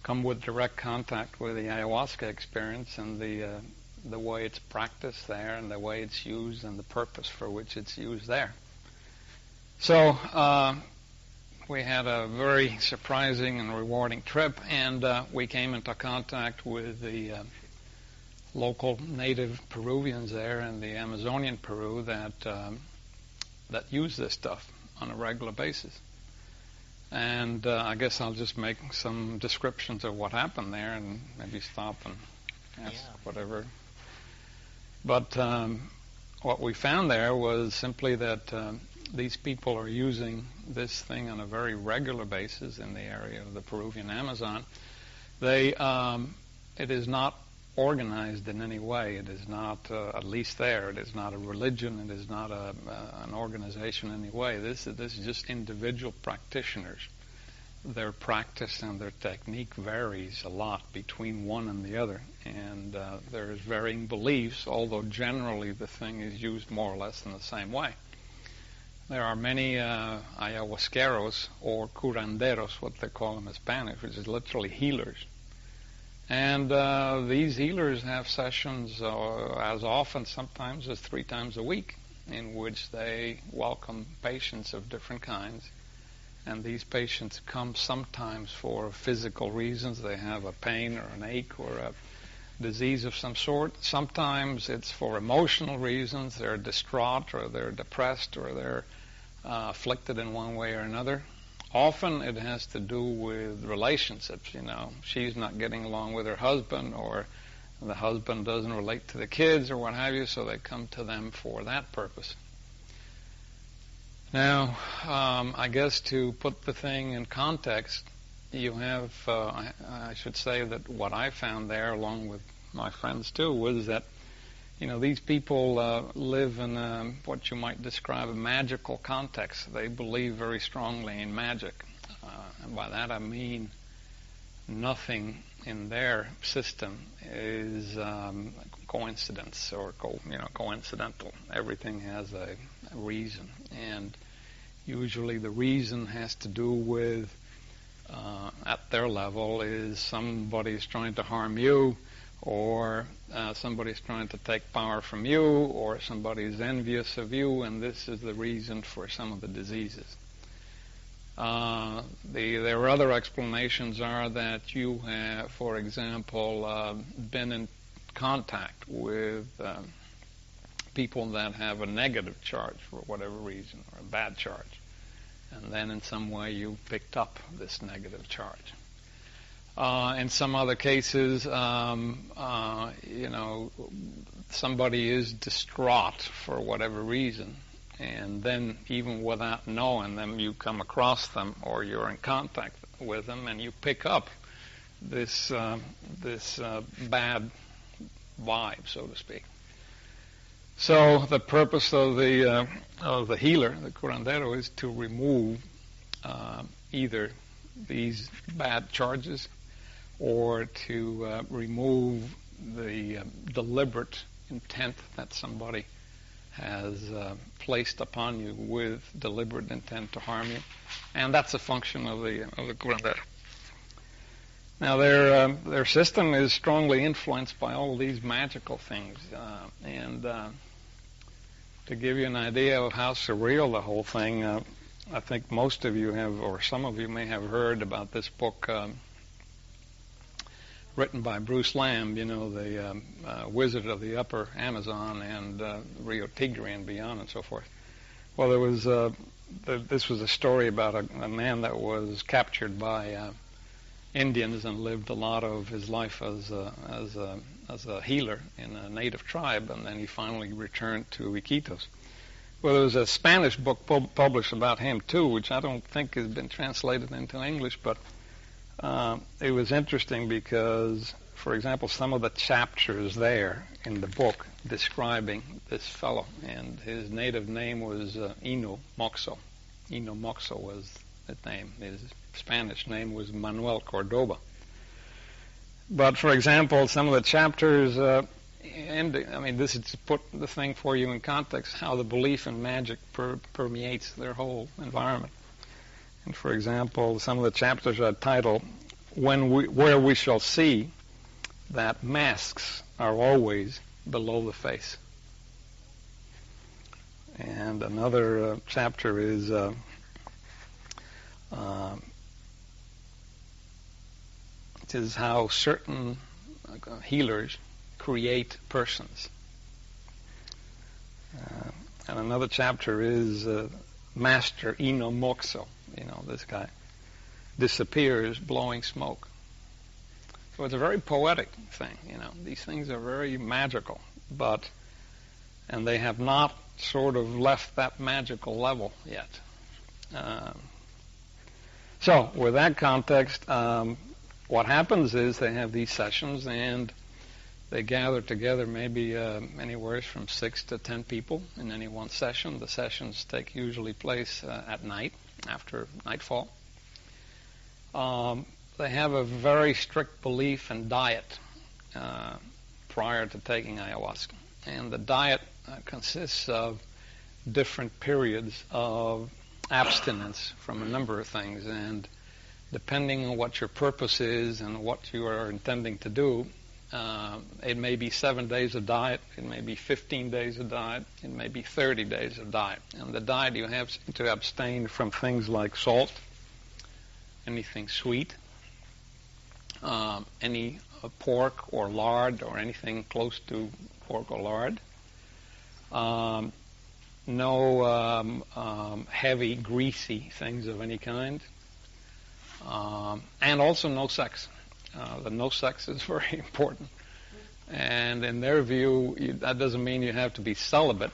come with direct contact with the ayahuasca experience and the way it's practiced there, and the way it's used, and the purpose for which it's used there. So we had a very surprising and rewarding trip, and we came into contact with the local native Peruvians there in the Amazonian Peru that use this stuff on a regular basis. And I guess I'll just make some descriptions of what happened there, and maybe stop and ask whatever. But what we found there was simply that these people are using this thing on a very regular basis in the area of the Peruvian Amazon. It is not organized in any way. It is not, at least there, it is not a religion. It is not an organization in any way. This is just individual practitioners. Their practice and their technique varies a lot between one and the other, and there's varying beliefs, although generally the thing is used more or less in the same way. There are many ayahuasqueros, or curanderos, what they call them in Spanish, which is literally healers. And these healers have sessions as often, sometimes, as 3 times a week, in which they welcome patients of different kinds. And these patients come sometimes for physical reasons. They have a pain or an ache or a disease of some sort. Sometimes it's for emotional reasons. They're distraught, or they're depressed, or they're afflicted in one way or another. Often it has to do with relationships. She's not getting along with her husband, or the husband doesn't relate to the kids, or what have you, so they come to them for that purpose. Now, I guess to put the thing in context, you have, I should say that what I found there, along with my friends too, was that, these people live in what you might describe a magical context. They believe very strongly in magic. And by that I mean nothing in their system is coincidence or coincidental. Everything has a reason, and usually the reason has to do with, at their level, is somebody's trying to harm you, or somebody's trying to take power from you, or somebody's envious of you, and this is the reason for some of the diseases. Their other explanations are that you have, for example, been in contact with people that have a negative charge for whatever reason, or a bad charge, and then in some way you picked up this negative charge. In some other cases, somebody is distraught for whatever reason, and then even without knowing them, you come across them or you're in contact with them, and you pick up this bad vibe, so to speak. So the purpose of the healer, the curandero, is to remove either these bad charges, or to remove the deliberate intent that somebody has placed upon you with deliberate intent to harm you, and that's a function of the curandero. Now, their system is strongly influenced by all these magical things, and to give you an idea of how surreal the whole thing, I think most of you have, or some of you may have heard about this book written by Bruce Lamb, the Wizard of the Upper Amazon and Rio Tigre and beyond and so forth. Well, there was this was a story about a man that was captured by Indians and lived a lot of his life as a healer in a native tribe, and then he finally returned to Iquitos. Well, there was a Spanish book published about him too, which I don't think has been translated into English, but it was interesting because, for example, some of the chapters there in the book describing this fellow, and his native name was Ino Moxo. Ino Moxo was his name. His Spanish name was Manuel Cordoba. But, for example, some of the chapters, this is to put the thing for you in context, how the belief in magic permeates their whole environment. And, for example, some of the chapters are titled, Where We Shall See That Masks Are Always Below the Face. And another chapter is it is how certain healers create persons. And another chapter is Master Ino Moxo. This guy disappears blowing smoke. So it's a very poetic thing, These things are very magical, and they have not sort of left that magical level yet. So with that context, what happens is they have these sessions, and they gather together maybe anywhere from 6 to 10 people in any one session. The sessions take usually place at night, after nightfall. They have a very strict belief in diet prior to taking ayahuasca. And the diet consists of different periods of abstinence from a number of things. And depending on what your purpose is and what you are intending to do, it may be 7 days of diet, it may be 15 days of diet, it may be 30 days of diet. And the diet, you have to abstain from things like salt, anything sweet, any pork or lard or anything close to pork or lard, no heavy, greasy things of any kind, and also no sex. The no sex is very important. And in their view, that doesn't mean you have to be celibate,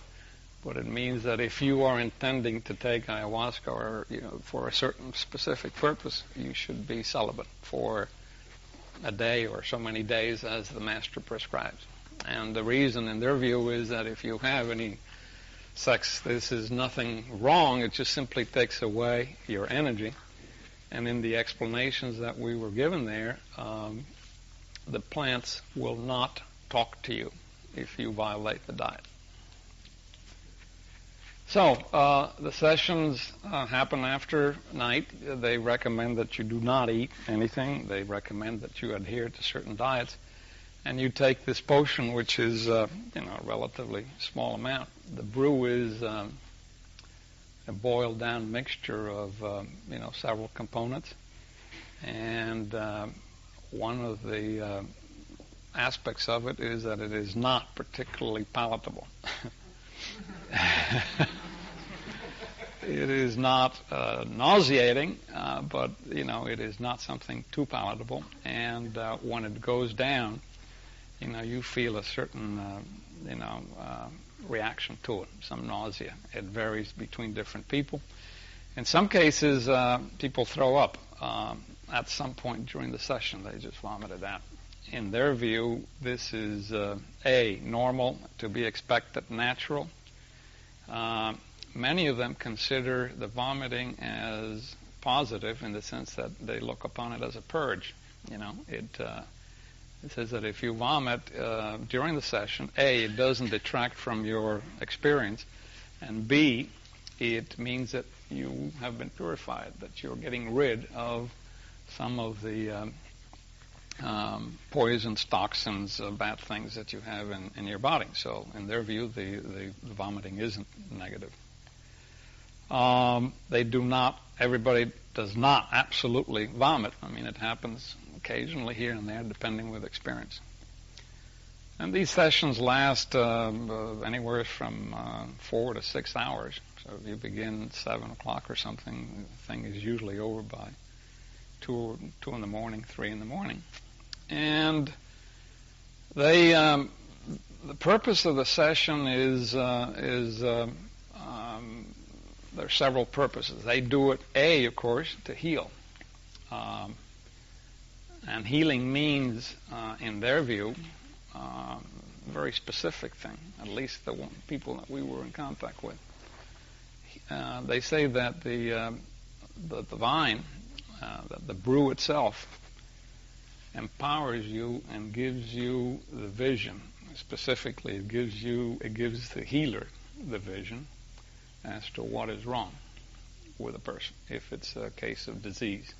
but it means that if you are intending to take ayahuasca or for a certain specific purpose, you should be celibate for a day or so many days as the master prescribes. And the reason in their view is that if you have any sex, this is nothing wrong. It just simply takes away your energy. And in the explanations that we were given there, the plants will not talk to you if you violate the diet. So the sessions happen after night. They recommend that you do not eat anything. They recommend that you adhere to certain diets. And you take this potion, which is a relatively small amount. The brew is a boiled down mixture of several components. And one of the aspects of it is that it is not particularly palatable. It is not nauseating, but it is not something too palatable. And when it goes down, you feel a certain reaction to it, some nausea. It varies between different people. In some cases, people throw up at some point during the session. They just vomit it out. In their view, this is normal, to be expected, natural. Many of them consider the vomiting as positive in the sense that they look upon it as a purge. It says that if you vomit during the session, A, it doesn't detract from your experience, and B, it means that you have been purified, that you're getting rid of some of the poisons, toxins, bad things that you have in your body. So in their view, the vomiting isn't negative. Everybody does not absolutely vomit. I mean, it happens occasionally here and there, depending with experience. And these sessions last anywhere from 4 to 6 hours. So if you begin at 7 o'clock or something, the thing is usually over by 2 in the morning, 3 in the morning. And the purpose of the session is there are several purposes. They do it, A, of course, to heal. And healing means, in their view, a very specific thing, at least the people that we were in contact with. They say that the vine, the brew itself, empowers you and gives you the vision. Specifically, it gives the healer the vision as to what is wrong with a person, if it's a case of disease.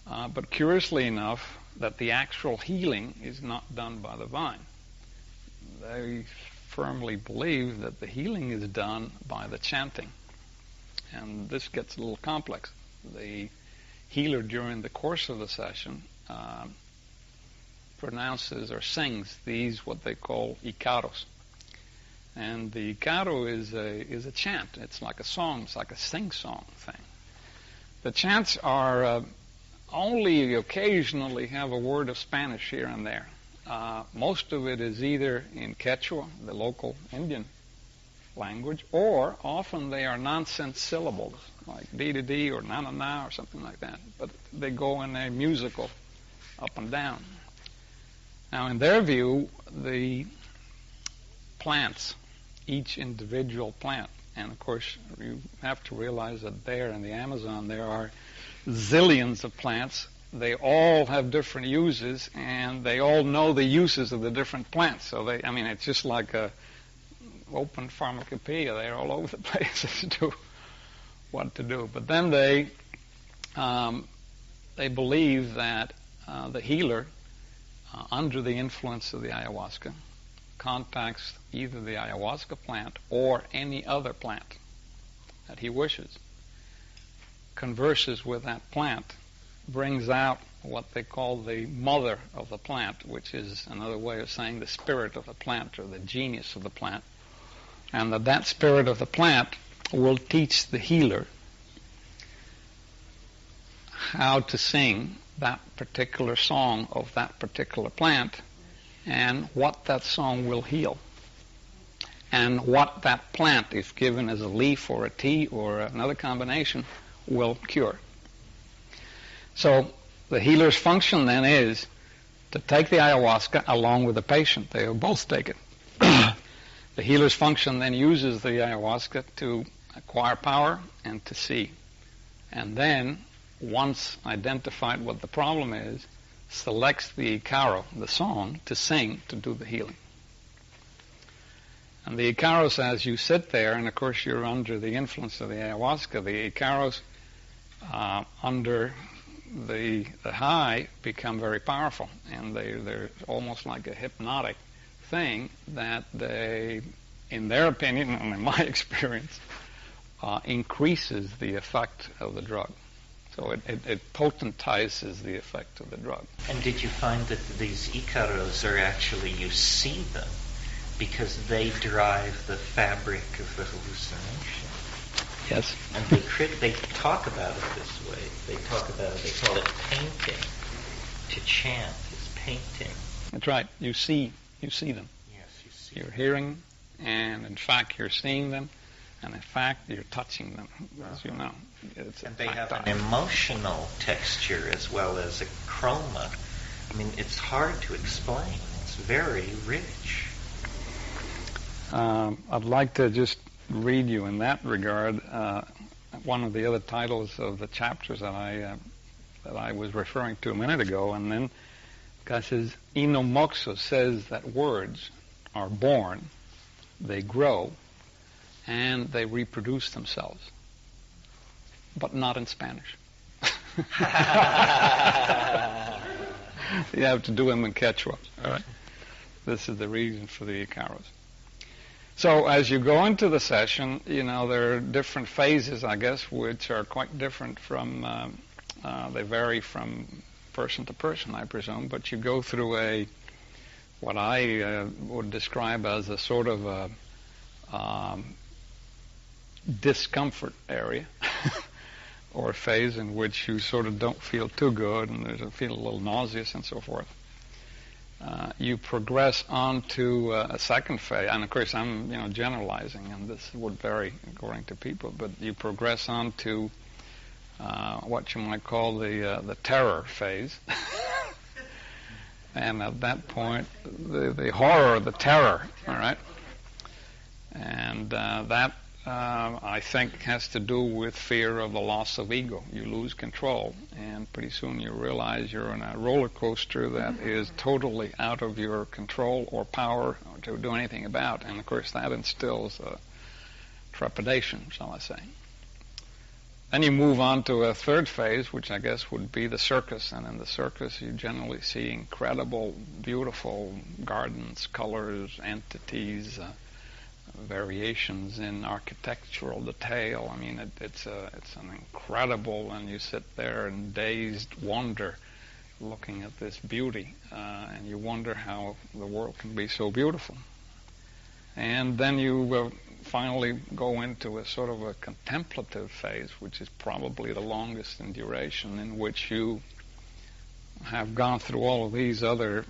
But curiously enough, that the actual healing is not done by the vine. They firmly believe that the healing is done by the chanting. And this gets a little complex. The healer, during the course of the session, pronounces or sings these, what they call icaros. And the icaro is a chant. It's like a song. It's like a sing-song thing. The chants are only occasionally have a word of Spanish here and there. Most of it is either in Quechua, the local Indian language, or often they are nonsense syllables, like dee-dee-dee or na-na-na or something like that. But they go in a musical up and down. Now, in their view, the plants, each individual plant, and of course you have to realize that there in the Amazon there are zillions of plants. They all have different uses, and they all know the uses of the different plants. So it's just like a open pharmacopoeia. They're all over the place as to what to do. But then they believe that the healer, under the influence of the ayahuasca, contacts either the ayahuasca plant or any other plant that he wishes, converses with that plant, brings out what they call the mother of the plant, which is another way of saying the spirit of the plant or the genius of the plant, and that spirit of the plant will teach the healer how to sing that particular song of that particular plant and what that song will heal, and what that plant, if given as a leaf or a tea or another combination, will cure. So the healer's function then is to take the ayahuasca along with the patient. They will both take it. The healer's function then uses the ayahuasca to acquire power and to see. And then once identified what the problem is, selects the Icaro, the song, to sing to do the healing. And the Icaros, as you sit there, and of course you're under the influence of the ayahuasca, the Icaros under the high become very powerful, and they're almost like a hypnotic thing that they, in their opinion and in my experience, increases the effect of the drug. So it potentizes the effect of the drug. And did you find that these Icaros are actually, you see them, because they drive the fabric of the hallucination? Yes. And they talk about it this way. They talk about it, they call it painting. To chant is painting. That's right. You see them. Yes, you see. You're hearing, and in fact you're seeing them, and in fact you're touching them, as you know. And they have an emotional texture as well as a chroma. I mean, it's hard to explain. It's very rich. I'd like to just read you in that regard one of the other titles of the chapters that I was referring to a minute ago, and then God says, Inomoxo says that words are born, they grow, and they reproduce themselves, but not in Spanish. You have to do them in Quechua. All right? This is the reason for the Icaros. So as you go into the session, there are different phases, I guess, which are quite different from, they vary from person to person, I presume, but you go through what I would describe as a sort of a discomfort area or a phase in which you sort of don't feel too good and you feel a little nauseous and so forth. You progress on to a second phase, and of course I'm generalizing, and this would vary according to people, but you progress on to what you might call the terror phase. And at that point, the horror, the terror, all right? And that, I think, has to do with fear of the loss of ego. You lose control, and pretty soon you realize you're in a roller coaster that is totally out of your control or power to do anything about. And, of course, that instills trepidation, shall I say. Then you move on to a third phase, which I guess would be the circus. And in the circus, you generally see incredible, beautiful gardens, colors, entities, variations in architectural detail. I mean, it's an incredible, and you sit there in dazed wonder looking at this beauty, and you wonder how the world can be so beautiful. And then you finally go into a sort of a contemplative phase, which is probably the longest in duration, in which you have gone through all of these other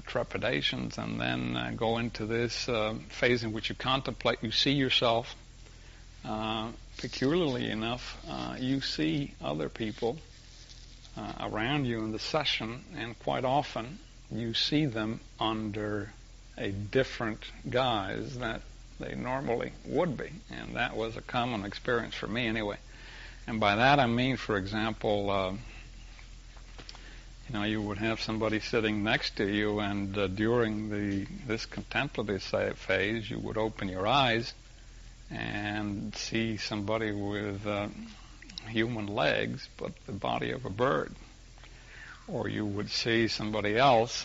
trepidations, and then go into this phase in which you contemplate. You see yourself. Peculiarly enough, you see other people around you in the session, and quite often you see them under a different guise that they normally would be. And that was a common experience for me anyway. And by that I mean, for example, you would have somebody sitting next to you, and during this contemplative phase, you would open your eyes and see somebody with human legs but the body of a bird. Or you would see somebody else,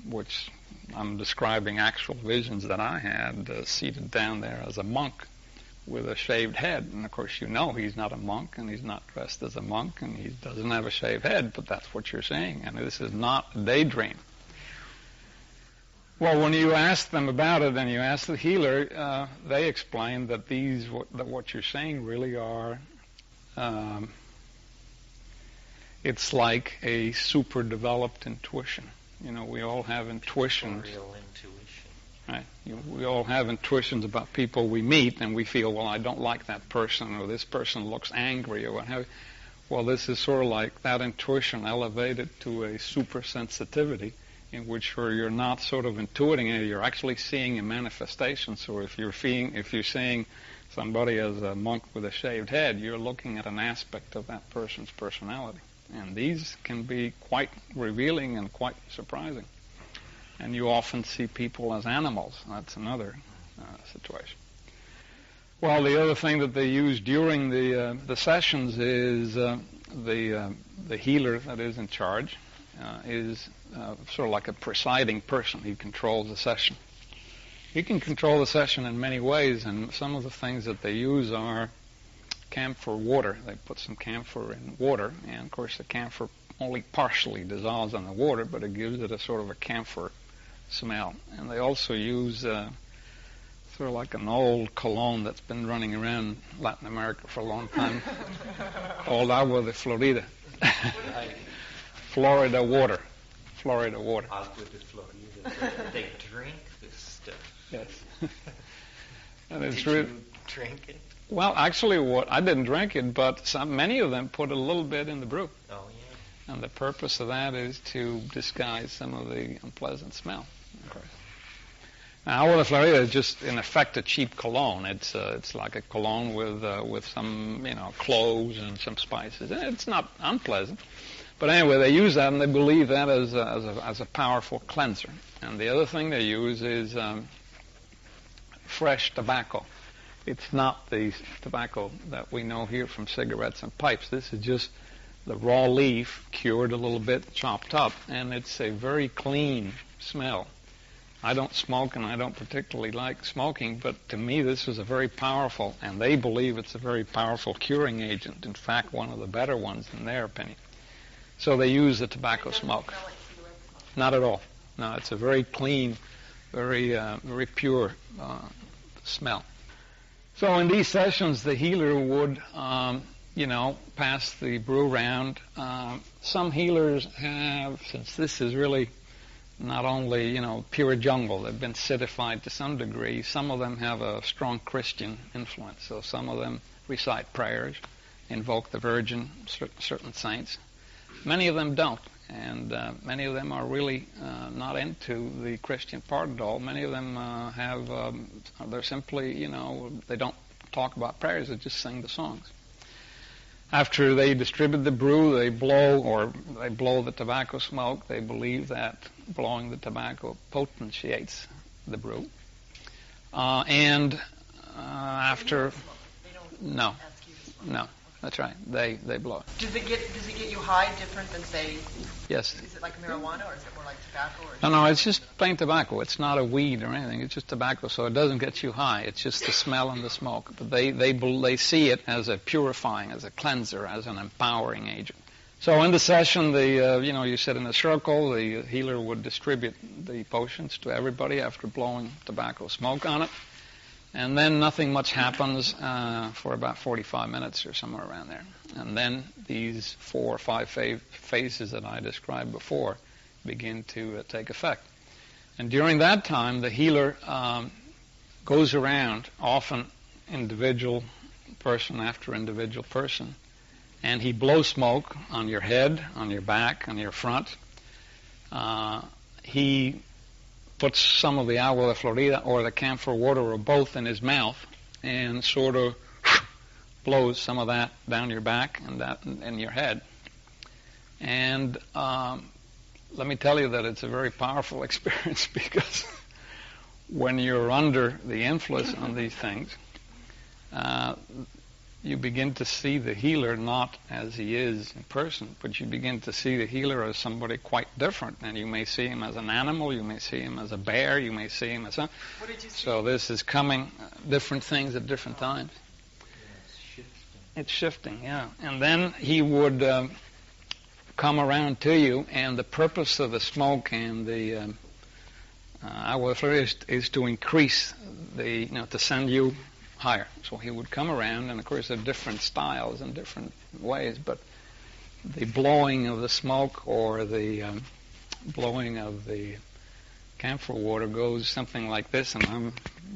which I'm describing actual visions that I had, seated down there as a monk with a shaved head. And of course he's not a monk, and he's not dressed as a monk, and he doesn't have a shaved head, but that's what you're seeing, and this is not a daydream. Well, when you ask them about it, and you ask the healer, they explain that what you're saying really are, it's like a super developed intuition. We all have intuitions. Real intuition. Right. We all have intuitions about people we meet, and we feel, well, I don't like that person, or this person looks angry, or what have you. Well, this is sort of like that intuition elevated to a super sensitivity, in which you're not sort of intuiting it, you're actually seeing a manifestation. So if you're seeing somebody as a monk with a shaved head, you're looking at an aspect of that person's personality. And these can be quite revealing and quite surprising. And you often see people as animals. That's another situation. Well, the other thing that they use during the sessions is the healer that is in charge is sort of like a presiding person. He controls the session. He can control the session in many ways, and some of the things that they use are camphor water. They put some camphor in water, and of course the camphor only partially dissolves in the water, but it gives it a sort of a camphor smell. And they also use sort of like an old cologne that's been running around Latin America for a long time, called agua de Florida. Florida water. Agua de Florida. They drink this stuff. Yes. And it's Did you drink it? Well, actually, I didn't drink it, but many of them put a little bit in the brew. Oh, yeah. And the purpose of that is to disguise some of the unpleasant smell. Of course. Now, agua de Florida is just, in effect, a cheap cologne. It's like a cologne with some, cloves and some spices. It's not unpleasant. But anyway, they use that, and they believe that as a powerful cleanser. And the other thing they use is fresh tobacco. It's not the tobacco that we know here from cigarettes and pipes. This is just the raw leaf, cured a little bit, chopped up, and it's a very clean smell. I don't smoke, and I don't particularly like smoking, but to me this is a very powerful, and they believe it's a very powerful curing agent. In fact, one of the better ones in their opinion. So they use the tobacco smoke. Smell like cigarette smoke. Not at all. No, it's a very clean, very pure smell. So in these sessions, the healer would, pass the brew round. Some healers have, since this is really not only, pure jungle, they've been citified to some degree, some of them have a strong Christian influence. So some of them recite prayers, invoke the Virgin, certain saints. Many of them don't, and many of them are really not into the Christian part at all. Many of them they're simply, they don't talk about prayers, they just sing the songs. After they distribute the brew, they blow the tobacco smoke. They believe that blowing the tobacco potentiates the brew. After... No. No. That's right. They blow it. Does it get you high different than, say, yes. Is it like marijuana, or is it more like tobacco? No, it's just plain tobacco. It's not a weed or anything. It's just tobacco, so it doesn't get you high. It's just the smell and the smoke. But they see it as a purifying, as a cleanser, as an empowering agent. So in the session, you sit in a circle. The healer would distribute the potions to everybody after blowing tobacco smoke on it. And then nothing much happens for about 45 minutes or somewhere around there. And then these 4 or 5 phases that I described before begin to take effect. And during that time, the healer goes around, often individual person after individual person, and he blows smoke on your head, on your back, on your front. He puts some of the agua de Florida or the camphor water or both in his mouth and sort of blows some of that down your back and that in your head. And let me tell you that it's a very powerful experience, because when you're under the influence on these things, you begin to see the healer not as he is in person, but you begin to see the healer as somebody quite different. And you may see him as an animal, you may see him as a bear, you may see him as a... What did you see? So this is coming, different things at different times. It's shifting, yeah. And then he would come around to you, and the purpose of the smoke and the agua de Florida is to increase to send you higher. So he would come around, and of course there are different styles and different ways, but the blowing of the smoke or the blowing of the camphor water goes something like this, and I'm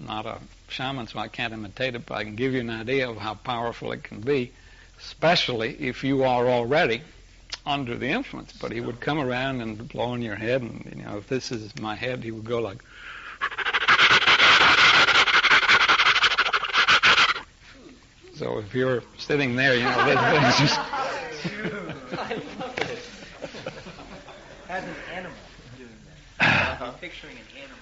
not a shaman, so I can't imitate it, but I can give you an idea of how powerful it can be, especially if you are already under the influence, but he would come around and blow on your head, and if this is my head, he would go like. So if you're sitting there, this just. I love it. As an animal doing that. I'm picturing an animal.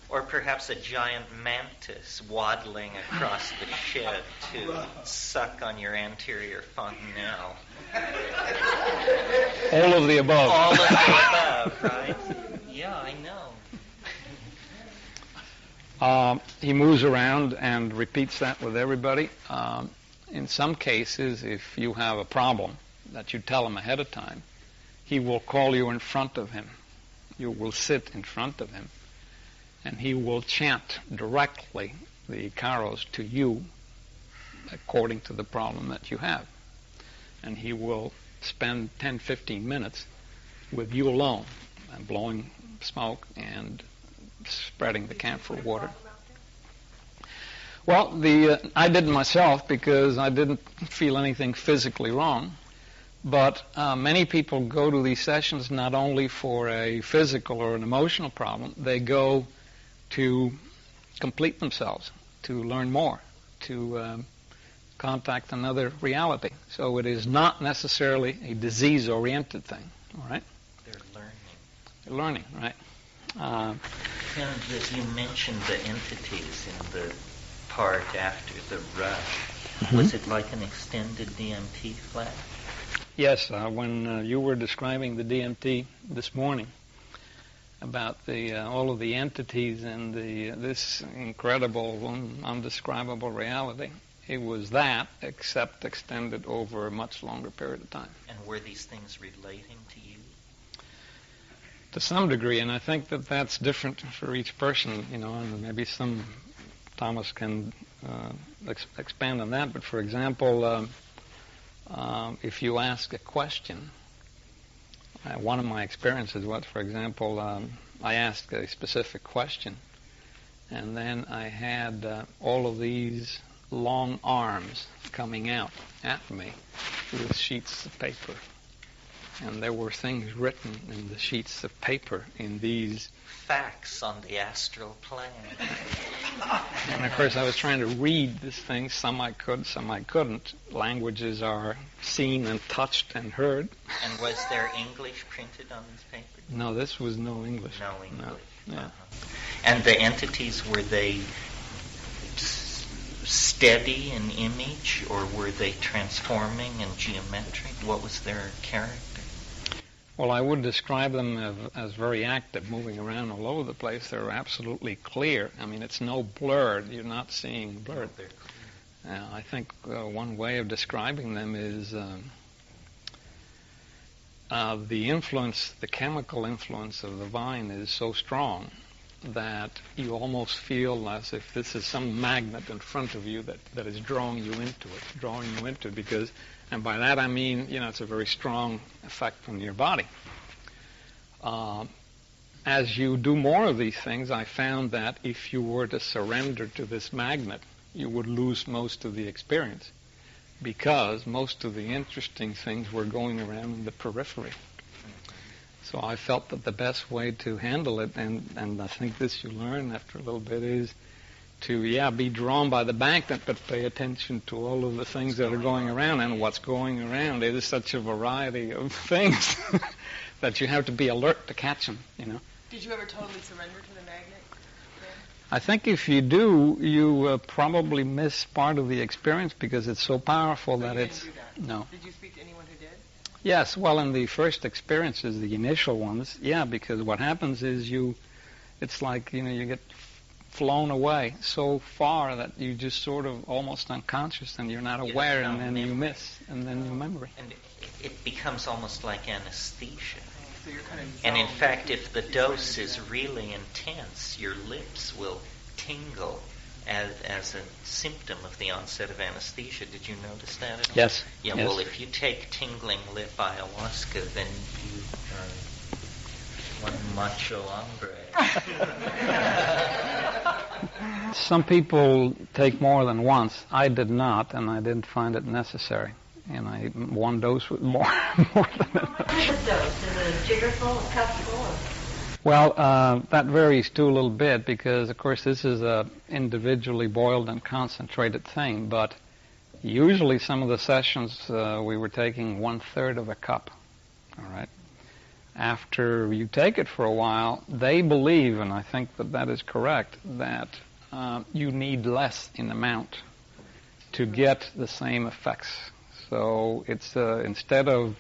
Or perhaps a giant mantis waddling across the shed to suck on your anterior fontanelle. All of the above. All of the above, right? Yeah, I know. He moves around and repeats that with everybody. In some cases, if you have a problem that you tell him ahead of time, he will call you in front of him. You will sit in front of him, and he will chant directly the carols to you according to the problem that you have. And he will spend 10, 15 minutes with you alone, and blowing smoke and spreading the camphor water. Well, I did it myself because I didn't feel anything physically wrong. But many people go to these sessions not only for a physical or an emotional problem, they go to complete themselves, to learn more, to contact another reality. So it is not necessarily a disease-oriented thing, all right? They're learning. They're learning, right? And you mentioned the entities in the part after the rush. Mm-hmm. Was it like an extended DMT flash? Yes, when you were describing the DMT this morning about all of the entities and this incredible, undescribable reality, it was that, except extended over a much longer period of time. And were these things relating to you? To some degree, and I think that that's different for each person, and maybe Thomas can expand on that, but for example, if you ask a question, one of my experiences was, for example, I asked a specific question, and then I had all of these long arms coming out at me with sheets of paper. And there were things written in the sheets of paper in these facts on the astral plane. And of course I was trying to read these things. Some I could, some I couldn't. Languages are seen and touched and heard. And was there English printed on this paper? No, this was no English. No English. No. Yeah. Uh-huh. And the entities, were they steady in image, or were they transforming and geometric? What was their character? Well, I would describe them as very active, moving around all over the place. They're absolutely clear. I mean, it's no blurred. You're not seeing blurred. They're clear. I think one way of describing them is the influence, the chemical influence of the vine is so strong that you almost feel as if this is some magnet in front of you that is drawing you into it, because, and by that I mean, it's a very strong effect on your body. As you do more of these things, I found that if you were to surrender to this magnet, you would lose most of the experience, because most of the interesting things were going around in the periphery. So I felt that the best way to handle it, and I think this you learn after a little bit, is to, be drawn by the magnet, but pay attention to all of the things that are going around. And what's going around, there's such a variety of things that you have to be alert to catch them, Did you ever totally surrender to the magnet? I think if you do, you probably miss part of the experience, because it's so powerful that you it's... didn't do that. No. Did you speak to anyone who did? Yes, well, in the first experiences, the initial ones, because what happens is it's like, you get flown away so far that you just sort of almost unconscious, and you're not aware, and then you miss, and then you remember. And it becomes almost like anesthesia. So you're kind of And in fact, if the dose is really intense, your lips will tingle as a symptom of the onset of anesthesia. Did you notice that at all? Yes. Yeah, Yes. well, if you take tingling lip ayahuasca, then you are one macho hombre. Some people take more than once. I did not, and I didn't find it necessary. And one dose was more than enough. What is a dose? Is it a jiggerful, a cupful? Or? Well, that varies too a little bit because, of course, this is a individually boiled and concentrated thing. But usually some of the sessions we were taking 1/3 of a cup. All right. After you take it for a while, they believe, and I think that that is correct, that you need less in amount to get the same effects. So it's instead of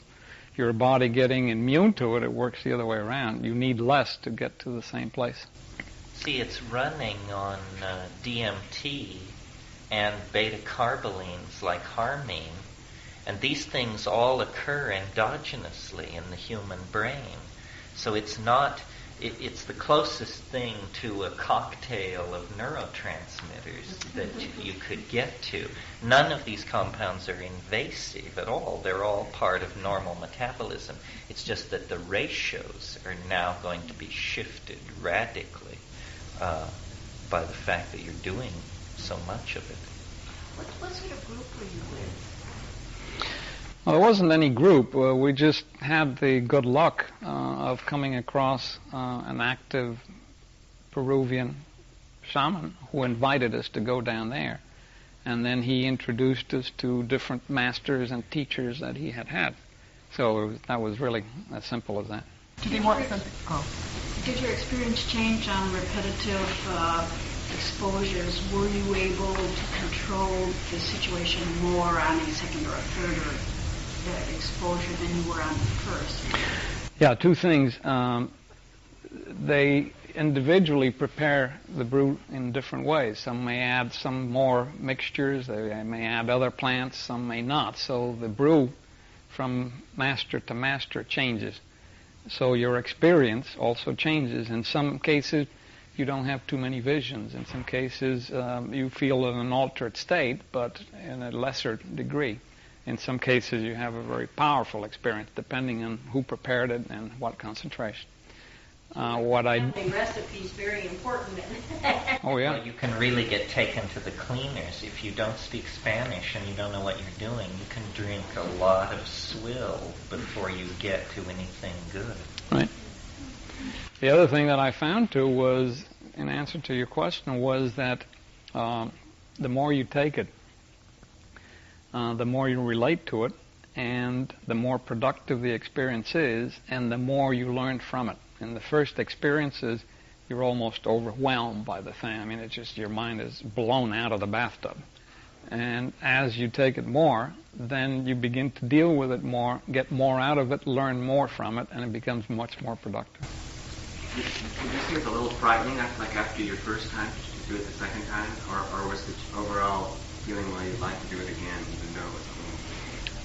your body getting immune to it, it works the other way around. You need less to get to the same place. See, it's running on DMT and beta-carbolines like harmine, and these things all occur endogenously in the human brain. So it's not, it's the closest thing to a cocktail of neurotransmitters that you could get to. None of these compounds are invasive at all. They're all part of normal metabolism. It's just that the ratios are now going to be shifted radically by the fact that you're doing so much of it. What sort of group were you with? Well, there wasn't any group. We just had the good luck of coming across an active Peruvian shaman who invited us to go down there. And then he introduced us to different masters and teachers that he had had. So that was really as simple as that. Do they want something? Oh. Did your experience change on repetitive exposures? Were you able to control the situation more on a second or a third or exposure than you were on the first? Yeah, two things. They individually prepare the brew in different ways. Some may add some more mixtures. They may add other plants. Some may not. So the brew from master to master changes. So your experience also changes. In some cases, you don't have too many visions. In some cases, you feel in an altered state, but in a lesser degree. In some cases, you have a very powerful experience, depending on who prepared it and what concentration. The recipe's very important. Oh, yeah. Well, you can really get taken to the cleaners. If you don't speak Spanish and you don't know what you're doing, you can drink a lot of swill before you get to anything good. Right. The other thing that I found, too, was, in answer to your question, was that the more you take it, the more you relate to it, and the more productive the experience is, and the more you learn from it. In the first experiences, you're almost overwhelmed by the thing. I mean, it's just your mind is blown out of the bathtub. And as you take it more, then you begin to deal with it more, get more out of it, learn more from it, and it becomes much more productive. Did you see it a little frightening, like after your first time, to do it the second time? Or was the overall feeling where you'd like to do it again, even though it was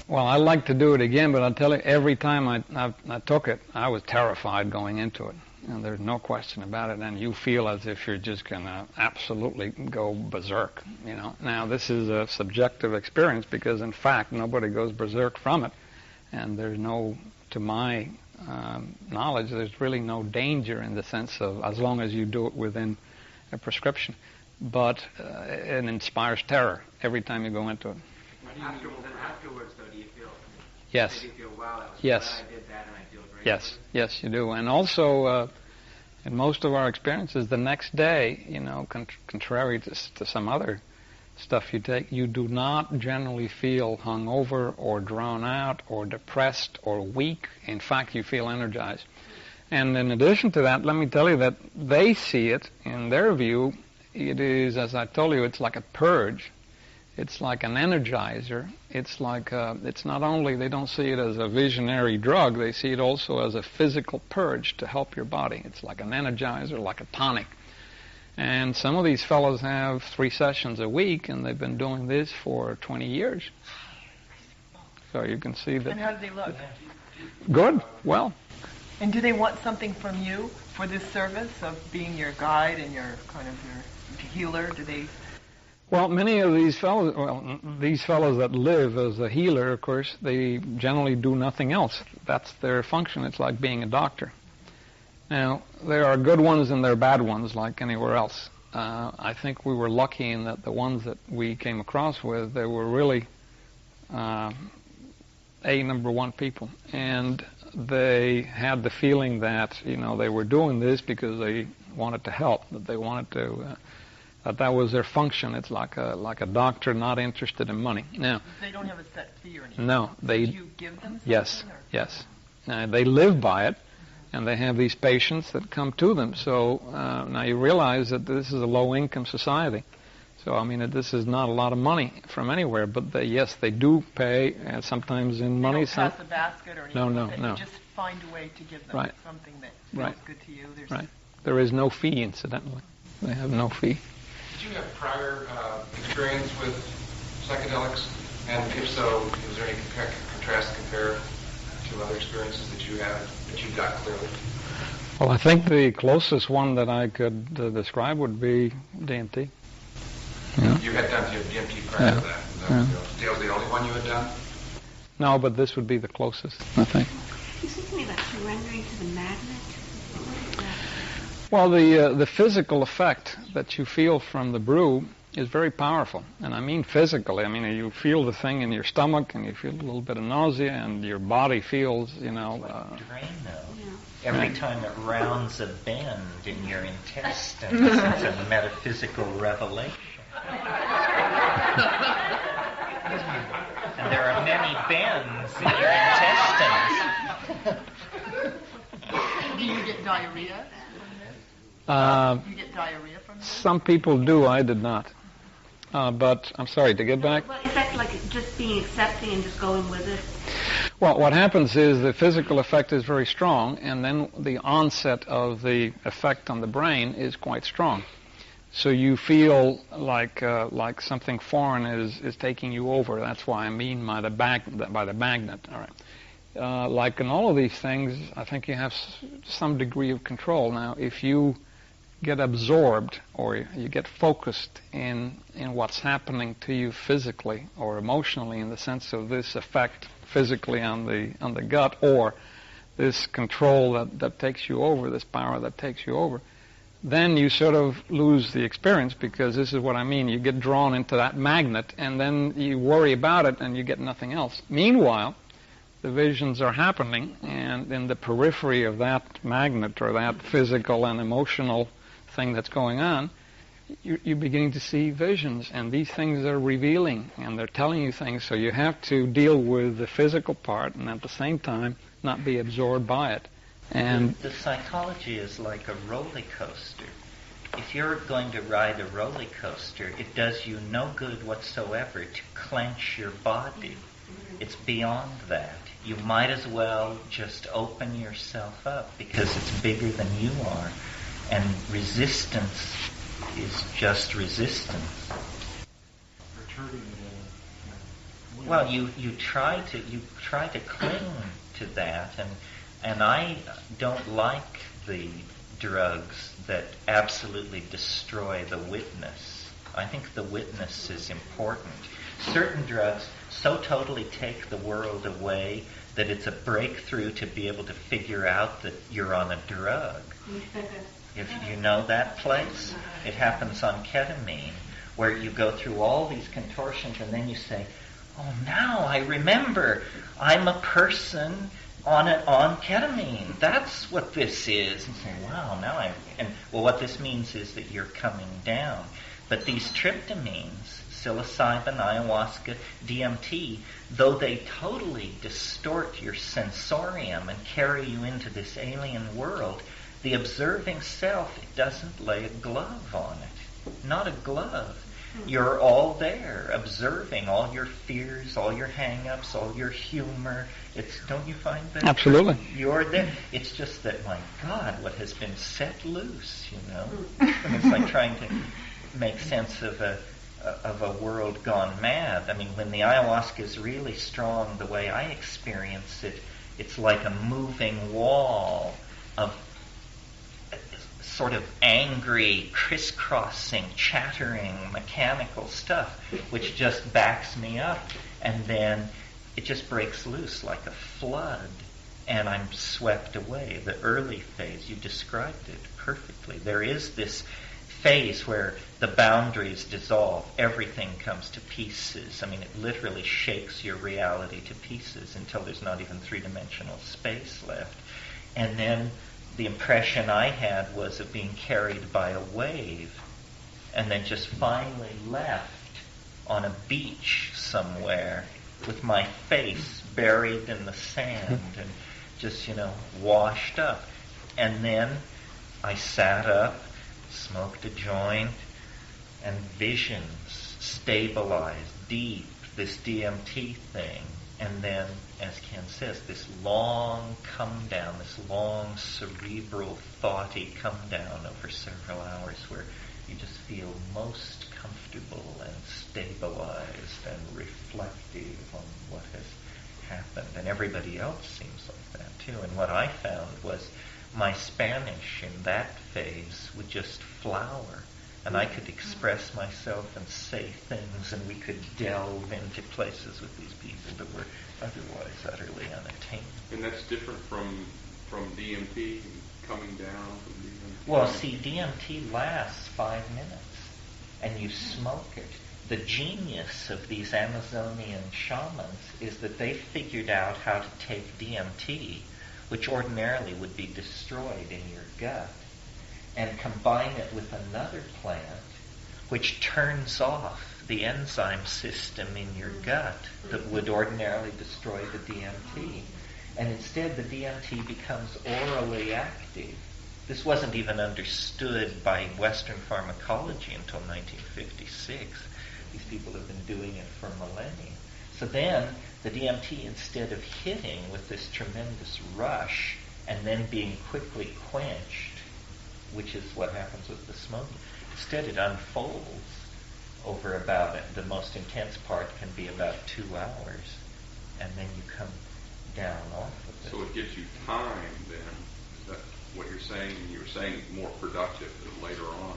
Well, I like to do it again, but I'll tell you, every time I took it, I was terrified going into it. And there's no question about it. And you feel as if you're just going to absolutely go berserk, you know. Now, this is a subjective experience because, in fact, nobody goes berserk from it. And there's no, to my knowledge, there's really no danger in the sense of as long as you do it within a prescription. But it inspires terror every time you go into it. Afterwards, though, do you feel? Yes. Do you feel, wow, that was Yes. I did that and I feel great? Yes, yes, you do. And also, in most of our experiences, the next day, you know, contrary to some other stuff you take, you do not generally feel hungover or drawn out or depressed or weak. In fact, you feel energized. And in addition to that, let me tell you that they see it, in their view, it is, as I told you, it's like a purge. It's like an energizer. It's like, it's not only, they don't see it as a visionary drug, they see it also as a physical purge to help your body. It's like an energizer, like a tonic. And some of these fellows have 3 sessions a week, and they've been doing this for 20 years. So you can see that. And how do they look? Good, well. And do they want something from you for this service of being your guide and your kind of your healer? Do they? Well, many of these fellows, these fellows that live as a healer, of course, they generally do nothing else. That's their function. It's like being a doctor. Now, there are good ones and there are bad ones, like anywhere else. I think we were lucky in that the ones that we came across with, they were really number one people, and they had the feeling that they were doing this because they wanted to help, that they wanted to. That was their function. It's like a doctor not interested in money. Now they don't have a set fee or anything. No, they. Do you give them something? Yes, or? yes. They live by it, and they have these patients that come to them. So now you realize that this is a low-income society. So I mean, this is not a lot of money from anywhere, but they do pay, sometimes in money. They don't pass a basket or anything. No. You just find a way to give them something that feels good to you. Right. There is no fee, incidentally. They have no fee. Did you have prior experience with psychedelics? And if so, is there any contrast to compare to other experiences that you had, that you got clearly? Well, I think the closest one that I could describe would be DMT. Yeah. You had done DMT prior to that. That was the only one you had done? No, but this would be the closest, I think. You said to me about surrendering to the magnet. What is that? Well, the physical effect that you feel from the brew is very powerful. And I mean physically. I mean, you feel the thing in your stomach, and you feel a little bit of nausea, and your body feels, Every time it rounds a bend in your intestines, it's a metaphysical revelation. And there are many bends in your intestines. Do you get diarrhea? You get diarrhea from this? Some people do. I did not. But I'm sorry, to get back. Well, is that like just being accepting and just going with it? Well, what happens is the physical effect is very strong, and then the onset of the effect on the brain is quite strong. So you feel like something foreign is taking you over. That's why I mean by the magnet. All right. Like in all of these things, I think you have some degree of control. Now, if you get absorbed or you get focused in what's happening to you physically or emotionally, in the sense of this effect physically on the gut, or this control that takes you over, this power that takes you over, then you sort of lose the experience, because this is what I mean. You get drawn into that magnet, and then you worry about it, and you get nothing else. Meanwhile, the visions are happening, and in the periphery of that magnet or that physical and emotional thing that's going on, you're beginning to see visions, and these things are revealing, and they're telling you things, so you have to deal with the physical part and at the same time not be absorbed by it. And the psychology is like a roller coaster. If you're going to ride a roller coaster, it does you no good whatsoever to clench your body. It's beyond that. You might as well just open yourself up, because it's bigger than you are, and resistance is just resistance. Well, you try to cling to that, and I don't like the drugs that absolutely destroy the witness. I think the witness is important. Certain drugs so totally take the world away that it's a breakthrough to be able to figure out that you're on a drug. If you know that place, it happens on ketamine, where you go through all these contortions and then you say, oh, now I remember, I'm a person on ketamine. That's what this is. And say, wow, what this means is that you're coming down. But these tryptamines, psilocybin, ayahuasca, DMT, though they totally distort your sensorium and carry you into this alien world, the observing self doesn't lay a glove on it. Not a glove. You're all there, observing all your fears, all your hang-ups, all your humor. Don't you find that? Absolutely. You're there. It's just that, my God, what has been set loose, And it's like trying to make sense of a world gone mad. I mean, when the ayahuasca is really strong, the way I experience it, it's like a moving wall of sort of angry, crisscrossing, chattering, mechanical stuff, which just backs me up, and then it just breaks loose like a flood, and I'm swept away. The early phase, you described it perfectly. There is this phase where the boundaries dissolve, everything comes to pieces. I mean, it literally shakes your reality to pieces until there's not even three-dimensional space left. And then the impression I had was of being carried by a wave and then just finally left on a beach somewhere with my face buried in the sand and just, washed up. And then I sat up, smoked a joint, and visions stabilized deep, this DMT thing. And then, as Ken says, this long come down, this long cerebral, thoughty come down over several hours where you just feel most comfortable and stabilized and reflective on what has happened. And everybody else seems like that too. And what I found was my Spanish in that phase would just flower. And I could express myself and say things, and we could delve into places with these people that were otherwise utterly unattainable. And that's different from DMT, coming down from DMT? Well, see, DMT lasts 5 minutes, and you smoke it. The genius of these Amazonian shamans is that they figured out how to take DMT, which ordinarily would be destroyed in your gut, and combine it with another plant which turns off the enzyme system in your gut that would ordinarily destroy the DMT. And instead the DMT becomes orally active. This wasn't even understood by Western pharmacology until 1956. These people have been doing it for millennia. So then the DMT, instead of hitting with this tremendous rush and then being quickly quenched, which is what happens with the smoking. Instead, it unfolds over about it. The most intense part can be about 2 hours, and then you come down off of it. So it gives you time then. Is that what you're saying? You were saying more productive later on.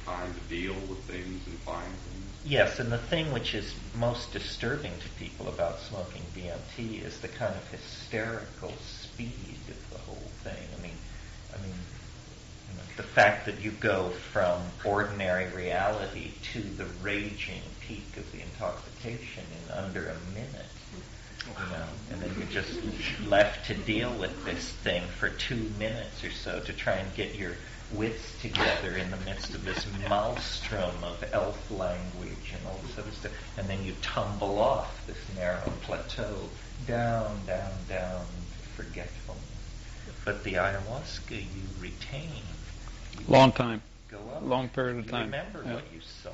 Time to deal with things and find things. Yes, and the thing which is most disturbing to people about smoking DMT is the kind of hysterical speed of the whole thing. I mean, the fact that you go from ordinary reality to the raging peak of the intoxication in under a minute, and then you're just left to deal with this thing for 2 minutes or so to try and get your wits together in the midst of this maelstrom of elf language and all this other stuff, and then you tumble off this narrow plateau, down, down, down, to forgetfulness. But the ayahuasca you retain. Long time. Go up. Long period of time. Remember what you saw.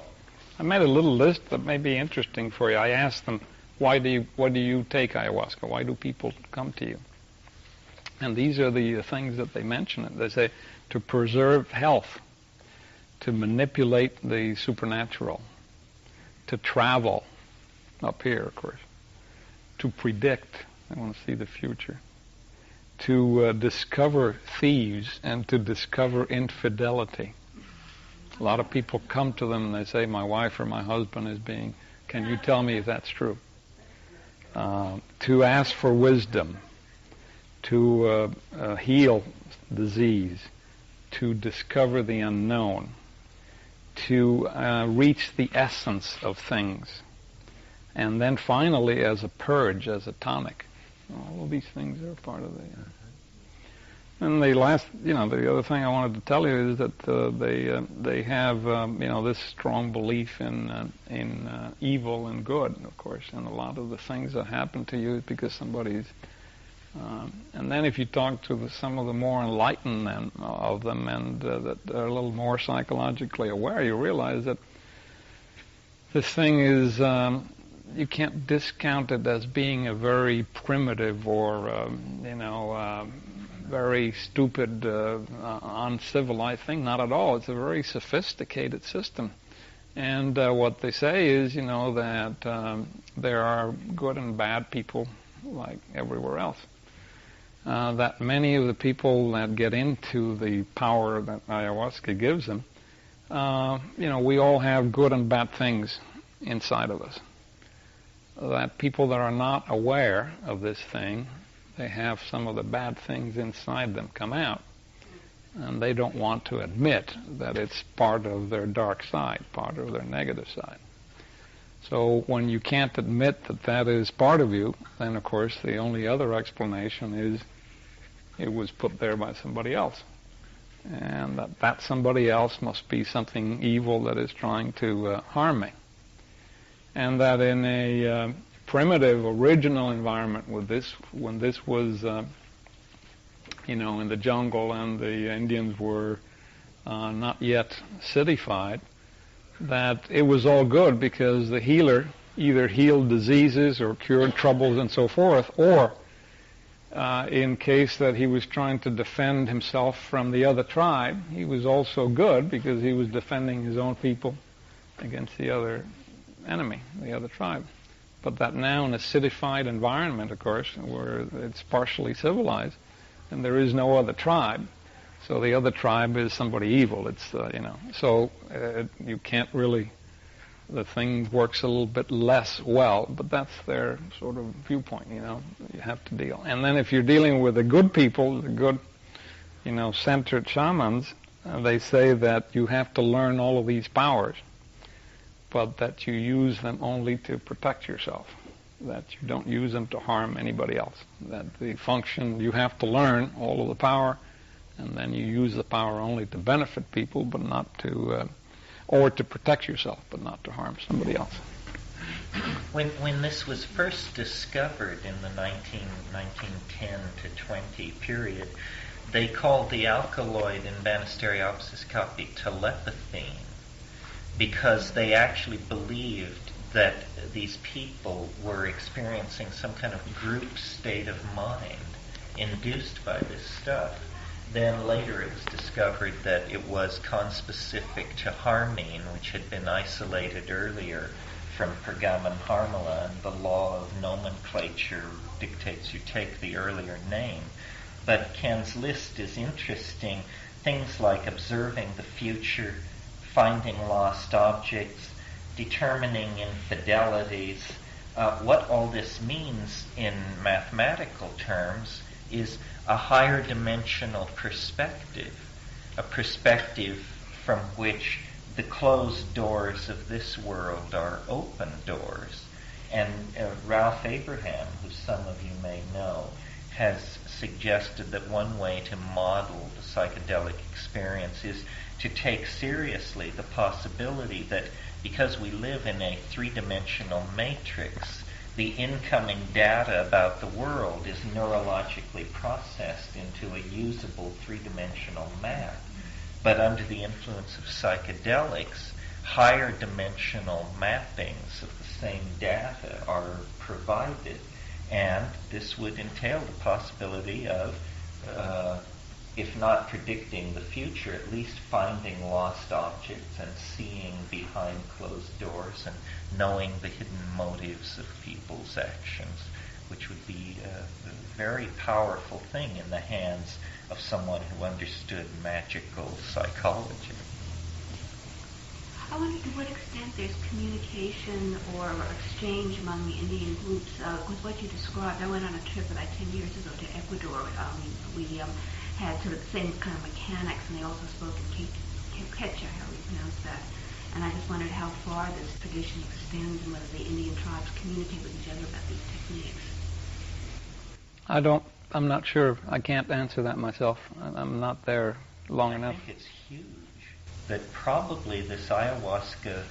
I made a little list that may be interesting for you. I asked them, why do you take ayahuasca? Why do people come to you? And these are the things that they mention. They say to preserve health, to manipulate the supernatural, to travel, up here, of course, to predict. I want to see the future. To discover thieves and to discover infidelity. A lot of people come to them and they say, my wife or my husband is being, can you tell me if that's true? To ask for wisdom, to heal disease, to discover the unknown, to reach the essence of things, and then finally as a purge, as a tonic. All of these things are part of the... And the last, the other thing I wanted to tell you is that they have, this strong belief in evil and good, of course, and a lot of the things that happen to you is because somebody's... and then if you talk to some of the more enlightened of them and that are a little more psychologically aware, you realize that this thing is... you can't discount it as being a very primitive or, very stupid, uncivilized thing. Not at all. It's a very sophisticated system. And what they say is, that there are good and bad people like everywhere else. That many of the people that get into the power that ayahuasca gives them, we all have good and bad things inside of us. That people that are not aware of this thing, they have some of the bad things inside them come out. and they don't want to admit that it's part of their dark side, part of their negative side. So when you can't admit that that is part of you, then of course the only other explanation is it was put there by somebody else. And that somebody else must be something evil that is trying to harm me. And that in a primitive, original environment with this, when this was, in the jungle and the Indians were not yet cityfied, that it was all good because the healer either healed diseases or cured troubles and so forth, or in case that he was trying to defend himself from the other tribe, he was also good because he was defending his own people against the other enemy, the other tribe. But that now in a cityfied environment, of course, where it's partially civilized, and there is no other tribe, so the other tribe is somebody evil. It's so you can't really. The thing works a little bit less well, but that's their sort of viewpoint. You have to deal. And then if you're dealing with the good people, the good, centered shamans, they say that you have to learn all of these powers, but that you use them only to protect yourself, that you don't use them to harm anybody else. That the function, you have to learn all of the power, and then you use the power only to benefit people, but not to, or to protect yourself, but not to harm somebody else. When this was first discovered in the 1910 to 20 period, they called the alkaloid in Banisteriopsis caapi telepathine, because they actually believed that these people were experiencing some kind of group state of mind induced by this stuff. Then later it was discovered that it was conspecific to harmine, which had been isolated earlier from Pergamon harmala, and the law of nomenclature dictates you take the earlier name. But Ken's list is interesting. Things like observing the future, finding lost objects, determining infidelities. What all this means in mathematical terms is a higher dimensional perspective, a perspective from which the closed doors of this world are open doors. And Ralph Abraham, who some of you may know, has suggested that one way to model the psychedelic experience is to take seriously the possibility that because we live in a three-dimensional matrix, the incoming data about the world is neurologically processed into a usable three-dimensional map. But under the influence of psychedelics, higher dimensional mappings of the same data are provided, and this would entail the possibility of, if not predicting the future, at least finding lost objects and seeing behind closed doors and knowing the hidden motives of people's actions, which would be a very powerful thing in the hands of someone who understood magical psychology. I wonder to what extent there's communication or exchange among the Indian groups. With what you described, I went on a trip about 10 years ago to Ecuador. We had sort of the same kind of mechanics, and they also spoke in Quechua, how we pronounce that. And I just wondered how far this tradition extends and whether the Indian tribes communicate with each other about these techniques. I'm not sure. I can't answer that myself. I'm not there long enough. I think it's huge that probably this ayahuasca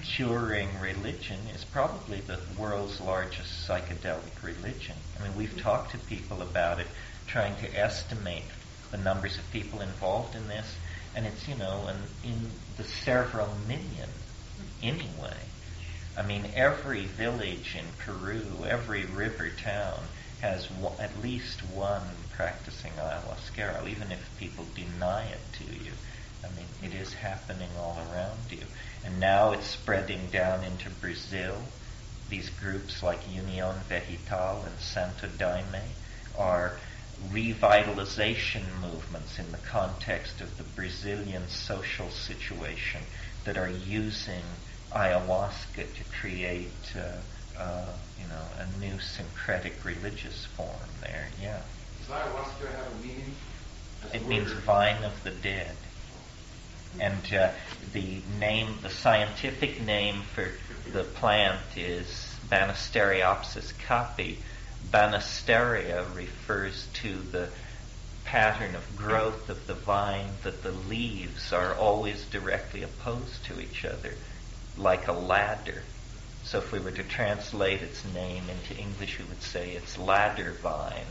curing religion is probably the world's largest psychedelic religion. I mean, we've talked to people about it, trying to estimate the numbers of people involved in this, and it's, in the several million anyway. I mean, every village in Peru, every river town has at least one practicing ayahuasca, even if people deny it to you. I mean, it is happening all around you. And now it's spreading down into Brazil. These groups like Unión Vegetal and Santo Daime are revitalization movements in the context of the Brazilian social situation that are using ayahuasca to create a new syncretic religious form there. Yeah. Does ayahuasca have a meaning? It means vine of the dead. And the scientific name for the plant is Banisteriopsis caapi. Banisteria refers to the pattern of growth of the vine, that the leaves are always directly opposed to each other, like a ladder. So if we were to translate its name into English, we would say it's ladder vine,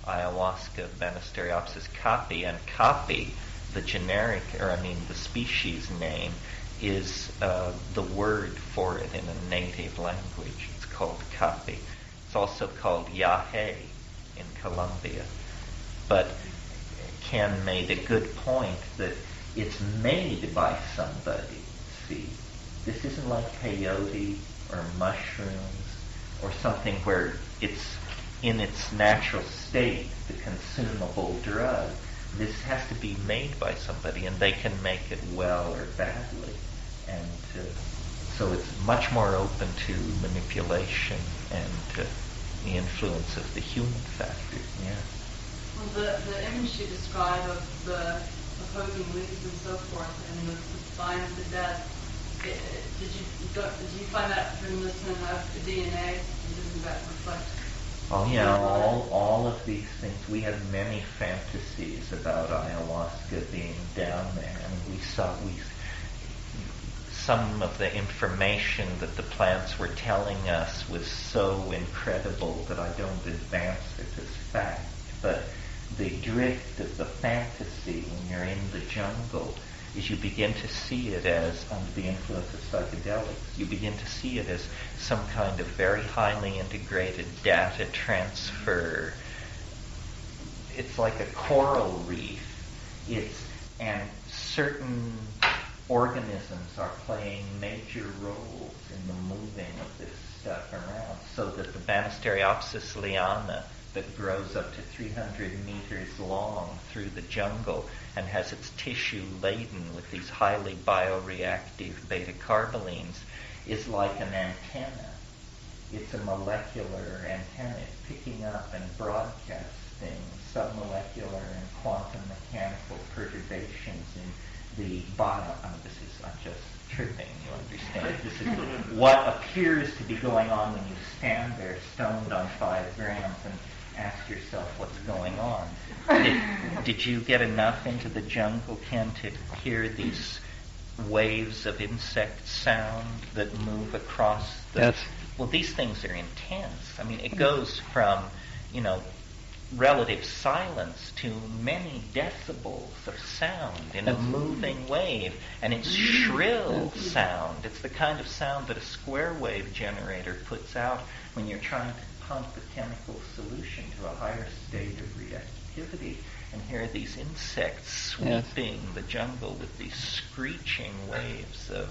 ayahuasca Banisteriopsis caapi. And caapi, the the species name, is the word for it in a native language. It's called caapi. It's also called yahe in Colombia. But Ken made a good point that it's made by somebody. See, this isn't like peyote or mushrooms or something where it's in its natural state, the consumable drug. This has to be made by somebody, and they can make it well or badly. And so it's much more open to manipulation and the influence of the human factor. Yeah. Well, the image you describe of the opposing leaves and so forth, and the vine of the dead, did you find that reminiscent of the DNA? Doesn't that reflect? Oh yeah, all of these things. We had many fantasies about ayahuasca being down there. I mean, some of the information that the plants were telling us was so incredible that I don't advance it as fact. But the drift of the fantasy when you're in the jungle is you begin to see it as, under the influence of psychedelics, you begin to see it as some kind of very highly integrated data transfer. It's like a coral reef. And certain organisms are playing major roles in the moving of this stuff around, so that the Banisteriopsis liana that grows up to 300 meters long through the jungle and has its tissue laden with these highly bioreactive beta-carbolines is like an antenna. It's a molecular antenna. It's picking up and broadcasting submolecular and quantum mechanical perturbations in the bio. I'm just tripping, you understand. This is what appears to be going on when you stand there stoned on 5 grams and ask yourself what's going on. Did you get enough into the jungle, Ken, to hear these waves of insect sound that move across the... Yes. Well, these things are intense. I mean, it goes from, relative silence to many decibels of sound in a moving wave, and it's shrill sound. It's the kind of sound that a square wave generator puts out when you're trying to pump a chemical solution to a higher state of reactivity. And here are these insects sweeping the jungle with these screeching waves of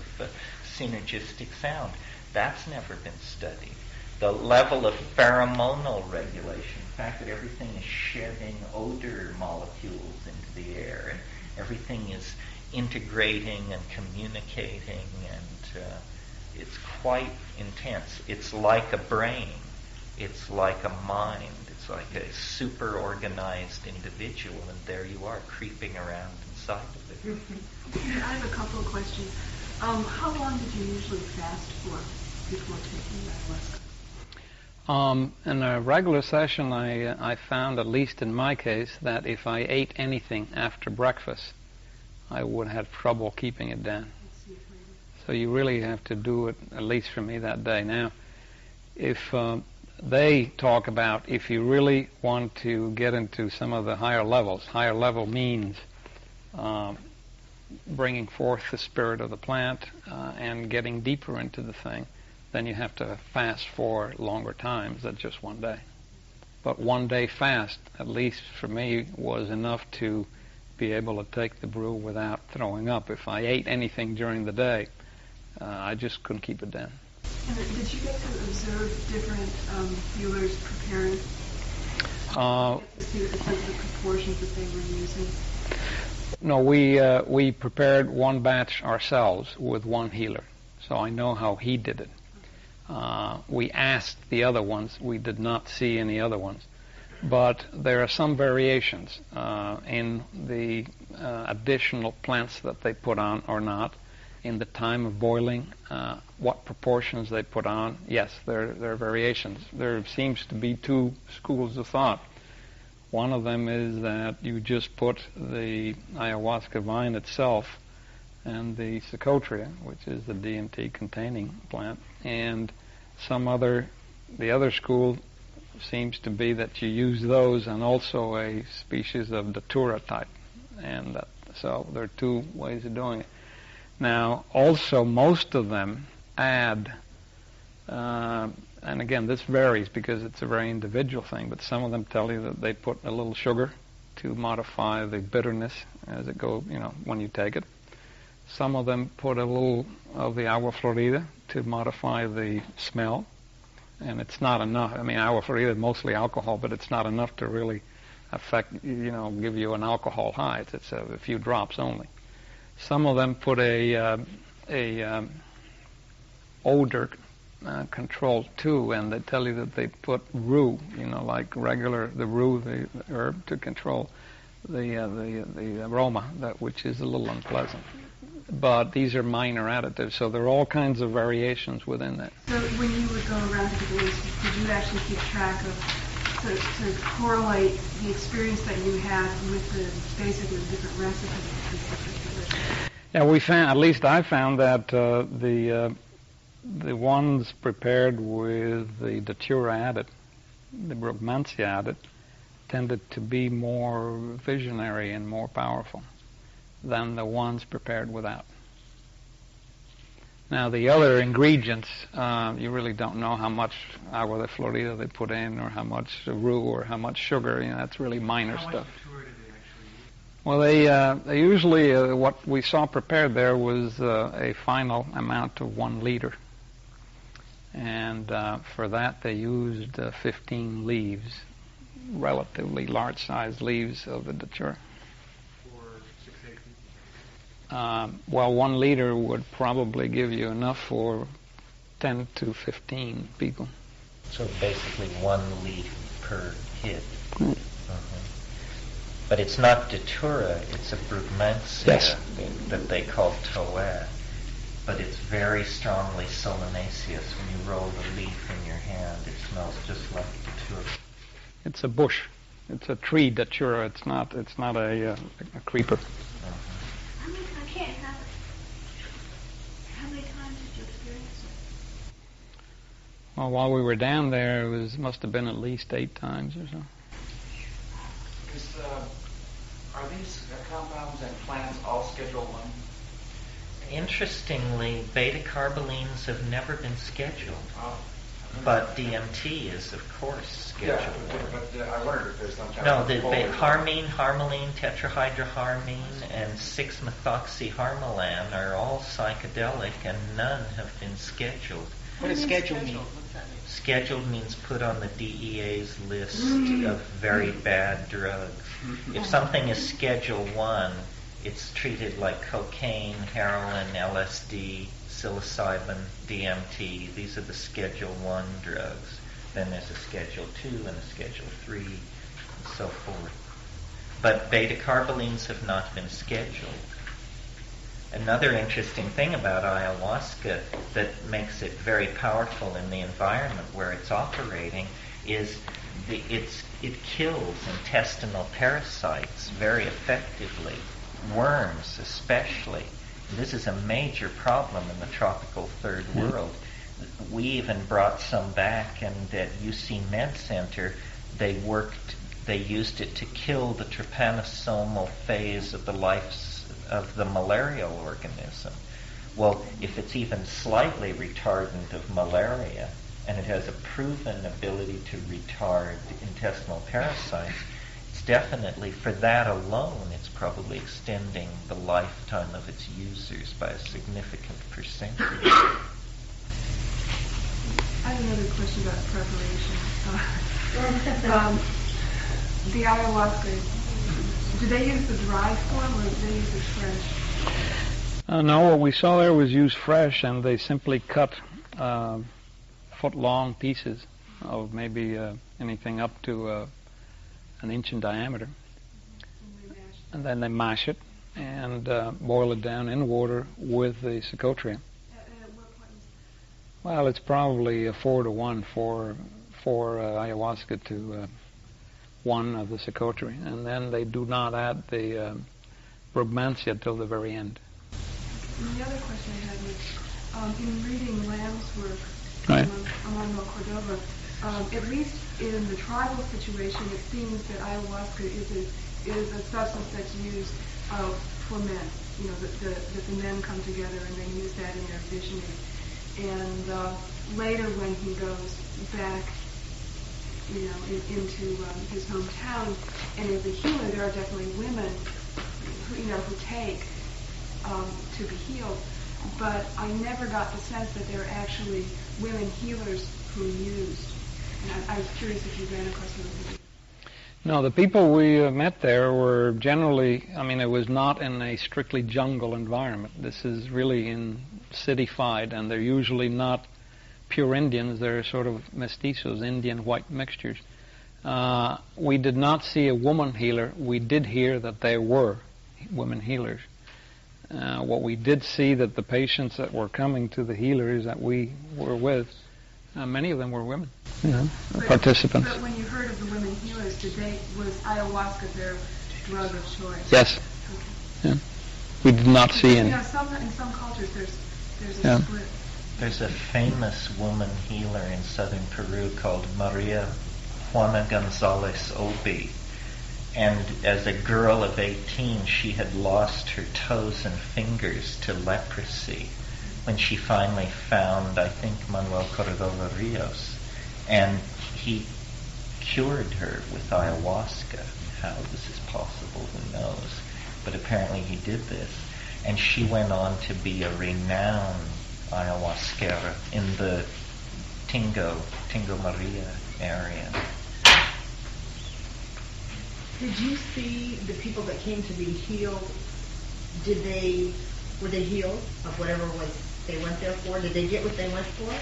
synergistic sound. That's never been studied. The level of pheromonal regulation, the fact that everything is shedding odor molecules into the air, and everything is integrating and communicating, and it's quite intense. It's like a brain. It's like a mind. It's like a super organized individual, and there you are creeping around inside of it. I have a couple of questions. How long did you usually fast for before taking ayahuasca? In a regular session, I found, at least in my case, that if I ate anything after breakfast, I would have trouble keeping it down. So you really have to do it, at least for me, that day. Now, if they talk about if you really want to get into some of the higher levels, higher level means bringing forth the spirit of the plant and getting deeper into the thing, then you have to fast for longer times than just one day. But one day fast, at least for me, was enough to be able to take the brew without throwing up. If I ate anything during the day, I just couldn't keep it down. And did you get to observe different healers preparing? The proportions that they were using? No, we prepared one batch ourselves with one healer, so I know how he did it. We asked the other ones. We did not see any other ones. But there are some variations in the additional plants that they put on or not, in the time of boiling, what proportions they put on. Yes, there are variations. There seems to be two schools of thought. One of them is that you just put the ayahuasca vine itself and the Psychotria, which is the DMT-containing plant, and the other school seems to be that you use those and also a species of Datura type, and so there are two ways of doing it. Now, also, most of them add, and again, this varies because it's a very individual thing, but some of them tell you that they put a little sugar to modify the bitterness as it goes, when you take it. Some of them put a little of the agua florida to modify the smell, and it's not enough. I mean, agua florida is mostly alcohol, but it's not enough to really affect, give you an alcohol high. It's a few drops only. Some of them put a odor control too, and they tell you that they put rue, like the rue, the herb, to control the aroma, which is a little unpleasant. But these are minor additives, so there are all kinds of variations within that. So when you would go around to the base, did you actually keep track of, to correlate the experience that you had with basically the different recipes? Yeah, we found, at least I found that the ones prepared with the Datura added, the Brugmansia added, tended to be more visionary and more powerful than the ones prepared without. Now, the other ingredients, you really don't know how much agua de florida they put in, or how much rue, or how much sugar. That's really minor stuff. How much Datura did they actually use? Well, they usually, what we saw prepared there was a final amount of 1 liter. And for that, they used 15 leaves, relatively large-sized leaves of the Datura. For 6-8 people? Well, 1 liter would probably give you enough for 10 to 15 people. So basically 1 leaf per hit. Right. But it's not Datura, it's a Brugmansia that they call Toa. But it's very strongly solanaceous. When you roll the leaf in your hand, it smells just like Datura. It's a bush. It's a tree Datura. It's not a creeper. I can't have it. How many times did you experience it? Well, while we were down there, must have been at least 8 times or so. Are these compounds and plants all Schedule 1? Interestingly, beta-carbolines have never been scheduled. But DMT is, of course, scheduled. But I wondered if there's some kind No, of... the harmine, harmaline, tetrahydroharmine, and 6-methoxyharmalan are all psychedelic, and none have been scheduled. What does schedule mean? Scheduled means put on the DEA's list of very bad drugs. If something is Schedule 1, it's treated like cocaine, heroin, LSD, psilocybin, DMT. These are the Schedule 1 drugs. Then there's a Schedule 2 and a Schedule 3, and so forth. But beta-carbolines have not been scheduled. Another interesting thing about ayahuasca that makes it very powerful in the environment where it's operating is it kills intestinal parasites very effectively, worms especially. This is a major problem in the tropical third world. We even brought some back, and at UC Med Center, they used it to kill the trypanosomal phase of the life of the malarial organism. Well, if it's even slightly retardant of malaria, and it has a proven ability to retard intestinal parasites, it's definitely, for that alone, it's probably extending the lifetime of its users by a significant percentage. I have another question about preparation. The ayahuasca, do they use the dry form or do they use it fresh? No, what we saw there was used fresh, and they simply cut foot-long pieces of maybe anything up to an inch in diameter. And then they mash it and boil it down in water with the Secotria. Well, it's probably 4 to 1 for ayahuasca to 1 of the Secotria. And then they do not add the Brugmansia till the very end. And the other question I had was, in reading Lamb's work, Right. Manuel Cordova, at least in the tribal situation, it seems that ayahuasca is a substance that's used for men. You know, that the men come together and they use that in their visioning. And later, when he goes back, you know, into his hometown, and as a healer, there are definitely women who, you know, who take to be healed. But I never got the sense that there are actually women healers who used. And I was curious if you ran across them. No, the people we met there were generally, I mean, it was not in a strictly jungle environment. This is really in cityfied, and they're usually not pure Indians. They're sort of mestizos, Indian white mixtures. We did not see a woman healer. We did hear that there were women healers. What we did see that the patients that were coming to the healers that we were with, many of them were women, you know, participants. But when you heard of the women healers, was ayahuasca their drug of choice? Yes. Okay. Yeah. We did not see any. You know, in some cultures there's a split. There's a famous woman healer in southern Peru called Maria Juana Gonzalez Obi. And as a girl of 18, she had lost her toes and fingers to leprosy when she finally found, I think, Manuel Cordova Rios. And he cured her with ayahuasca. How this is possible, who knows? But apparently he did this. And she went on to be a renowned ayahuasquera in the Tingo Maria area. Did you see the people that came to be healed? Were they healed of whatever they went there for? Did they get what they went for?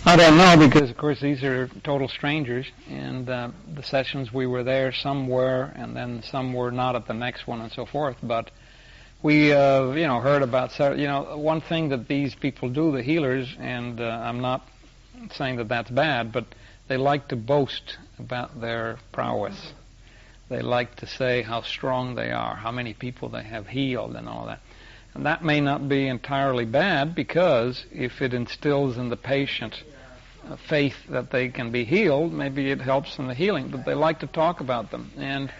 I don't know, because of course these are total strangers, and the sessions we were there, some were, and then some were not at the next one, and so forth. But we, heard about, one thing that these people do, the healers, and I'm not saying that that's bad, but they like to boast about their prowess. They like to say how strong they are, how many people they have healed, and all that. And that may not be entirely bad, because if it instills in the patient faith that they can be healed, maybe it helps in the healing. But they like to talk about them. And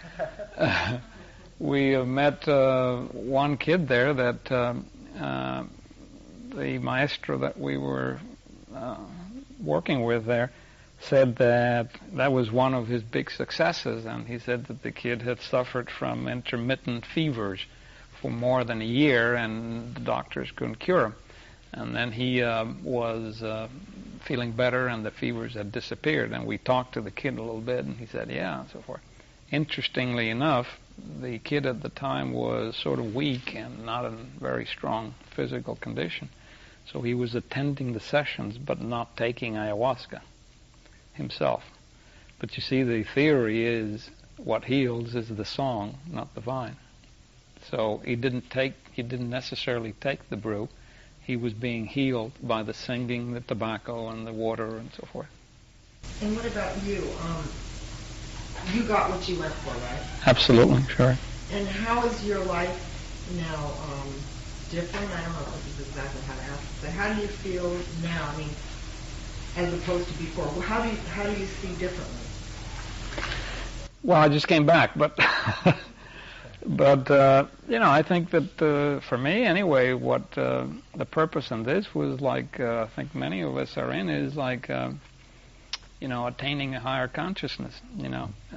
we met one kid there that the maestro that we were working with there said that was one of his big successes, and he said that the kid had suffered from intermittent fevers for more than a year, and the doctors couldn't cure him. And then he was feeling better, and the fevers had disappeared. And we talked to the kid a little bit, and he said, yeah, and so forth. Interestingly enough, the kid at the time was sort of weak and not in very strong physical condition. So he was attending the sessions, but not taking ayahuasca himself. But you see, the theory is what heals is the song, not the vine. So he didn't necessarily take the brew. He was being healed by the singing, the tobacco, and the water, and so forth. And what about you? You got what you went for, right? Absolutely, sure. And how is your life now different? I don't know if this is exactly how to ask, but how do you feel now? I mean, as opposed to before, how do you see differently? Well, I just came back, but I think that for me anyway, what the purpose in this was like, I think many of us are in, is like, attaining a higher consciousness,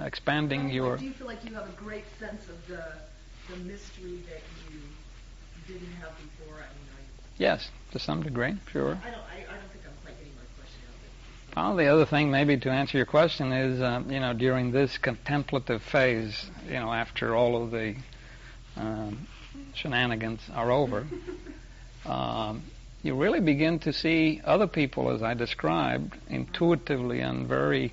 expanding your... Do you feel like you have a great sense of the mystery that you didn't have before? Yes, to some degree, sure. I don't think I'm quite getting my question out. Well, the other thing maybe to answer your question is, during this contemplative phase, after all of the shenanigans are over, you really begin to see other people, as I described, intuitively and very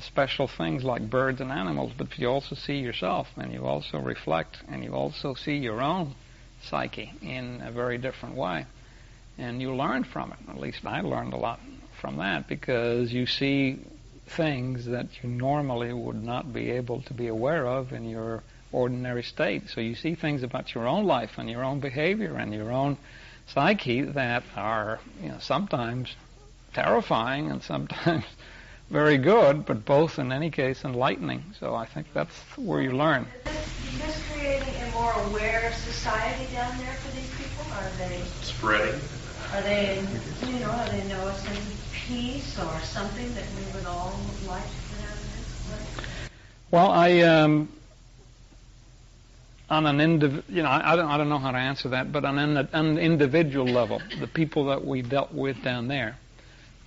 special things like birds and animals, but you also see yourself, and you also reflect, and you also see your own psyche in a very different way. And you learn from it. At least I learned a lot from that, because you see things that you normally would not be able to be aware of in your ordinary state. So you see things about your own life and your own behavior and your own psyche that are, sometimes terrifying and sometimes very good, but both in any case enlightening. So I think that's where you learn. Is this creating a more aware society down there for these people? Are they spreading? Are they, are they know a sense of peace or something that we would all like to get out of this? Well, on an I don't know how to answer that, but on an individual level, the people that we dealt with down there,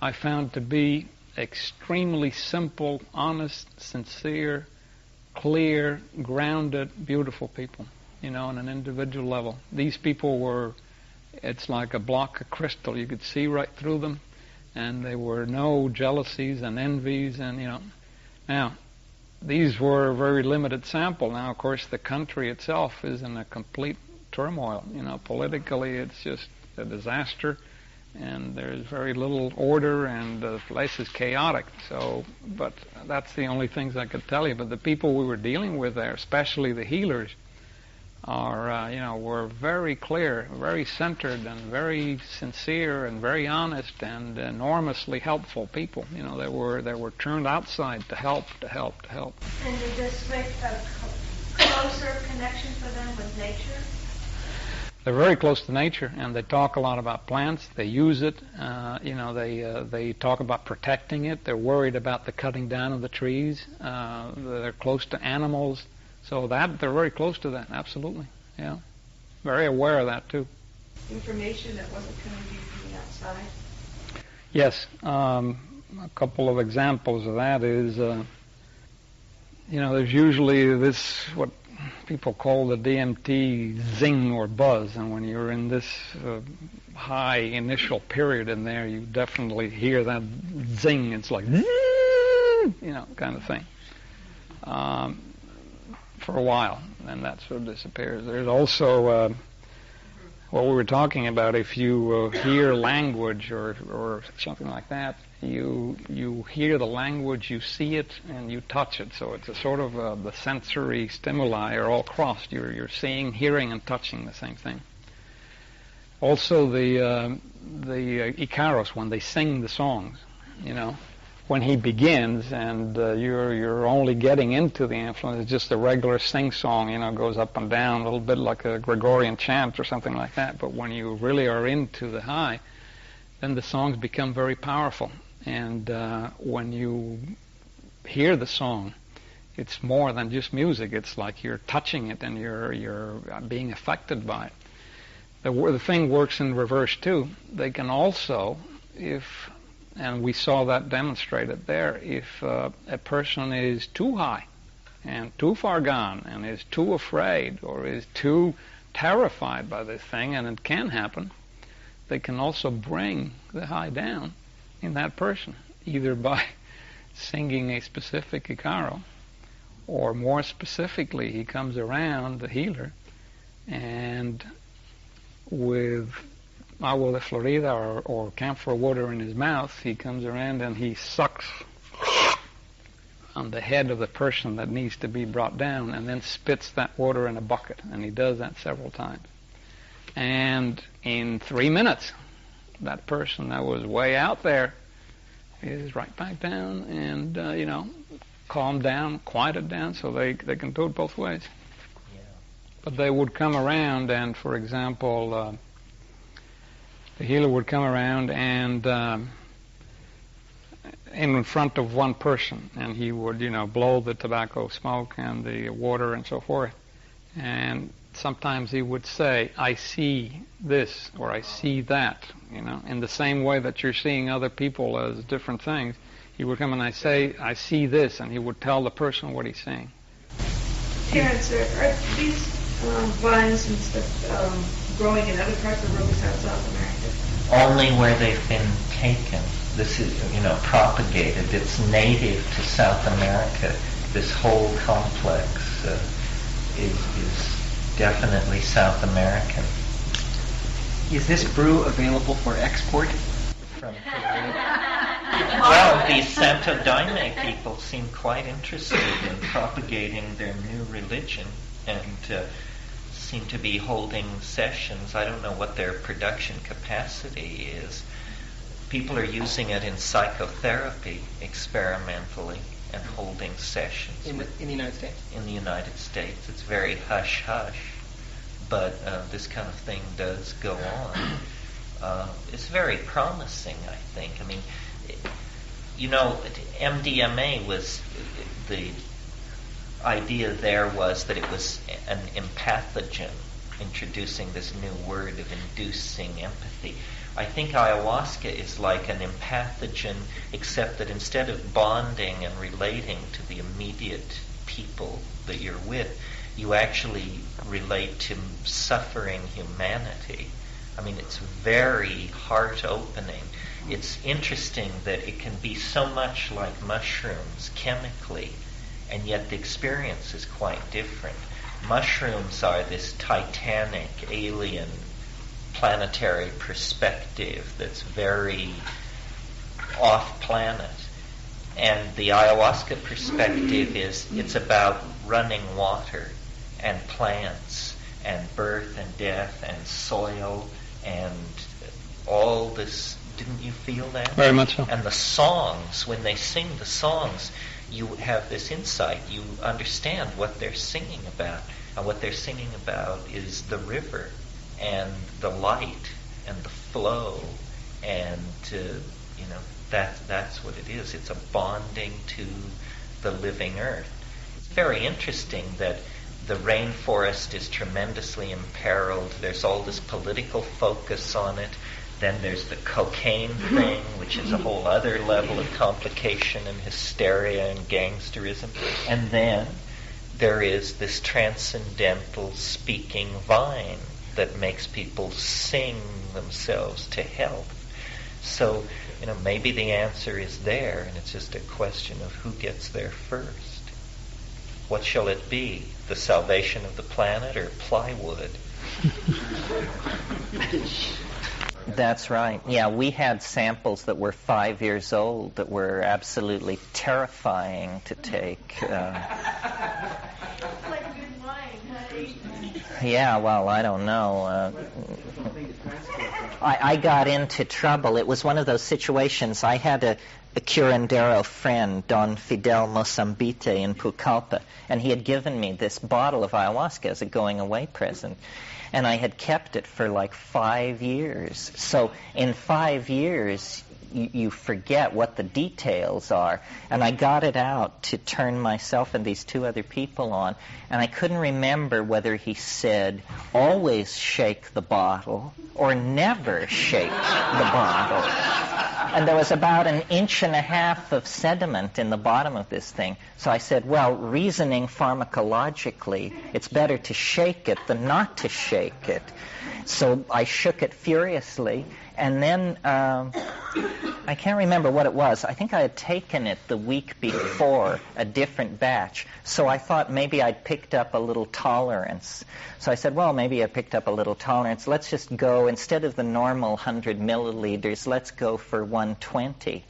I found to be extremely simple, honest, sincere, clear, grounded, beautiful people, on an individual level. These people were, it's like a block of crystal. You could see right through them, and there were no jealousies and envies, and, Now, these were a very limited sample. Now, of course, the country itself is in a complete turmoil. Politically, it's just a disaster, and there's very little order, and the place is chaotic. So, but that's the only things I could tell you. But the people we were dealing with there, especially the healers, were very clear, very centered, and very sincere, and very honest, and enormously helpful people. They were turned outside to help. And did this make a closer connection for them with nature? They're very close to nature, and they talk a lot about plants. They use it. They talk about protecting it. They're worried about the cutting down of the trees. They're close to animals. So that they're very close to that, absolutely. Yeah. Very aware of that, too. Information that wasn't coming to you from the outside? Yes. A couple of examples of that is, there's usually this, what people call the DMT zing or buzz, and when you're in this high initial period in there, you definitely hear that zing. It's like, kind of thing. For a while, and that sort of disappears. There's also what we were talking about. If you hear language or something like that, you hear the language, you see it, and you touch it. So it's a sort of the sensory stimuli are all crossed. You're seeing, hearing, and touching the same thing. Also, the Icaros, when they sing the songs, when he begins, and you're only getting into the influence, it's just a regular sing-song, goes up and down, a little bit like a Gregorian chant or something like that. But when you really are into the high, then the songs become very powerful. And when you hear the song, it's more than just music. It's like you're touching it, and you're being affected by it. The thing works in reverse, too. They can also, and we saw that demonstrated there, if a person is too high and too far gone and is too afraid or is too terrified by this thing, and it can happen, they can also bring the high down in that person, either by singing a specific Icaro, or more specifically, he comes around, the healer, and with agua de Florida or camphor water in his mouth, he comes around and he sucks on the head of the person that needs to be brought down, and then spits that water in a bucket. And he does that several times. And in 3 minutes, that person that was way out there is right back down and, calmed down, quieted down, so they can do it both ways. Yeah. But they would come around, and, for example, the healer would come around and in front of one person, and he would, blow the tobacco smoke and the water and so forth. And sometimes he would say, "I see this," or "I see that," in the same way that you're seeing other people as different things. He would come and "I see this," and he would tell the person what he's saying. Terence, are these vines and stuff growing in other parts of the world besides South America? Only where they've been taken. this is, propagated. It's native to South America. This whole complex is definitely South American. Is this brew available for export? From Peru? Well, the Santo Daime people seem quite interested in propagating their new religion and seem to be holding sessions. I don't know what their production capacity is. People are using it in psychotherapy experimentally and holding sessions. In the United States? In the United States. It's very hush-hush, but this kind of thing does go on. It's very promising, I think. I mean, MDMA was, the idea there was that it was an empathogen, introducing this new word of inducing empathy. I think ayahuasca is like an empathogen, except that instead of bonding and relating to the immediate people that you're with, you actually relate to suffering humanity. I mean, it's very heart-opening. It's interesting that it can be so much like mushrooms chemically, and yet the experience is quite different. Mushrooms are this titanic, alien, planetary perspective that's very off-planet. And the ayahuasca perspective is, it's about running water and plants and birth and death and soil and all this. Didn't you feel that? Very much so. And the songs, when they sing the songs, you have this insight. You understand what they're singing about. And what they're singing about is the river and the light and the flow. And, that's what it is. It's a bonding to the living earth. It's very interesting that the rainforest is tremendously imperiled. There's all this political focus on it. Then there's the cocaine thing, which is a whole other level of complication and hysteria and gangsterism. And then there is this transcendental speaking vine that makes people sing themselves to health. So, maybe the answer is there, and it's just a question of who gets there first. What shall it be? The salvation of the planet or plywood? That's right. Yeah, we had samples that were 5 years old that were absolutely terrifying to take. Yeah, well, I don't know. I got into trouble. It was one of those situations. I had a curandero friend, Don Fidel Mosambite in Pucallpa, and he had given me this bottle of ayahuasca as a going-away present. And I had kept it for like 5 years. So in 5 years, you forget what the details are. And I got it out to turn myself and these two other people on. And I couldn't remember whether he said, always shake the bottle or never shake the bottle. And there was about 1.5 inches of sediment in the bottom of this thing. So I said, well, reasoning pharmacologically, it's better to shake it than not to shake it. So I shook it furiously, and then I can't remember what it was. I think I had taken it the week before, a different batch. So I thought maybe I'd picked up a little tolerance. So I said, well, maybe I picked up a little tolerance. Let's just go, instead of the normal 100 milliliters, let's go for 120.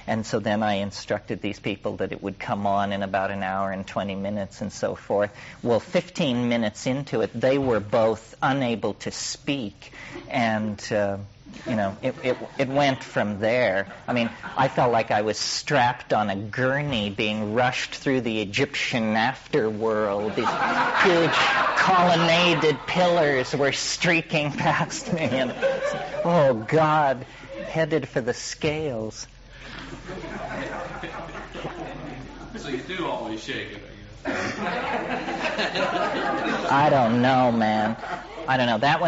And so then I instructed these people that it would come on in about 1 hour and 20 minutes and so forth. Well, 15 minutes into it, they were both unable to speak. And, it went from there. I mean, I felt like I was strapped on a gurney being rushed through the Egyptian afterworld. These huge colonnaded pillars were streaking past me. And, oh, God, headed for the scales. So you do always shake it, I guess. I don't know, man. I don't know. That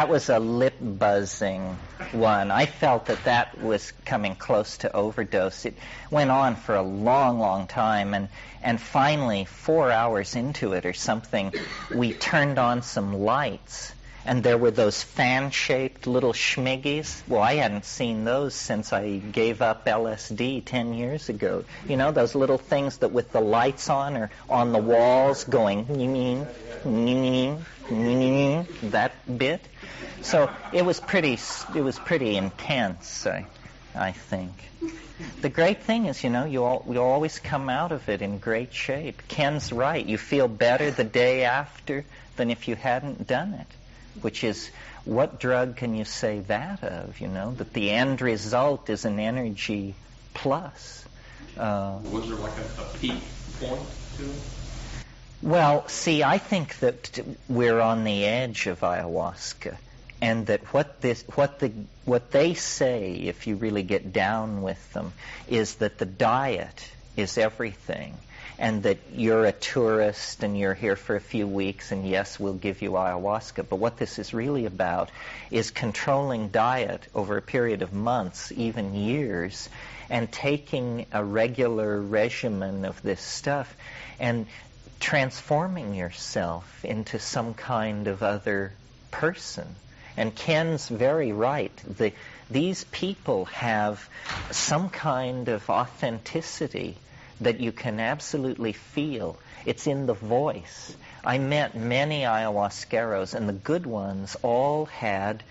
was a lip buzzing one. I felt that was coming close to overdose. It went on for a long, long time, and finally, 4 hours into it or something, we turned on some lights. And there were those fan-shaped little schmiggies. Well, I hadn't seen those since I gave up LSD 10 years ago. You know, those little things that with the lights on or on the walls going, that bit. So it was pretty intense, I think. The great thing is, you know, you'll always come out of it in great shape. Ken's right. You feel better the day after than if you hadn't done it. Which is, what drug can you say that of, you know, that the end result is an energy plus. Was there like a peak point to it? Well, see, I think that we're on the edge of ayahuasca, and that what they say, if you really get down with them, is that the diet is everything. And that you're a tourist and you're here for a few weeks, and yes, we'll give you ayahuasca. But what this is really about is controlling diet over a period of months, even years, and taking a regular regimen of this stuff and transforming yourself into some kind of other person. And Ken's very right. These people have some kind of authenticity that you can absolutely feel. It's in the voice. I met many ayahuasqueros, and the good ones all had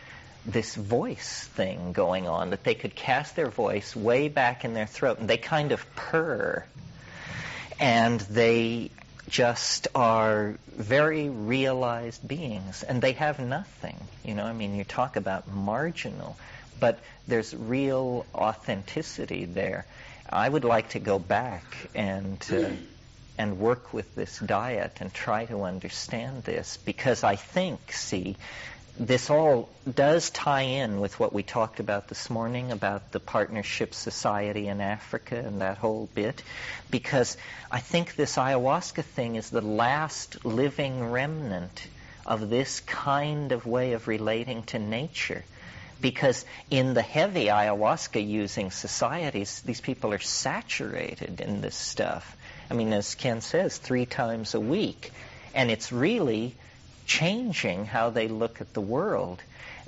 this voice thing going on, that they could cast their voice way back in their throat, and they kind of purr. And they just are very realized beings, and they have nothing. You know, I mean, you talk about marginal, but there's real authenticity there. I would like to go back and work with this diet and try to understand this, because I think, see, this all does tie in with what we talked about this morning about the partnership society in Africa and that whole bit, because I think this ayahuasca thing is the last living remnant of this kind of way of relating to nature. Because in the heavy ayahuasca-using societies, these people are saturated in this stuff. I mean, as Ken says, 3 times a week. And it's really changing how they look at the world.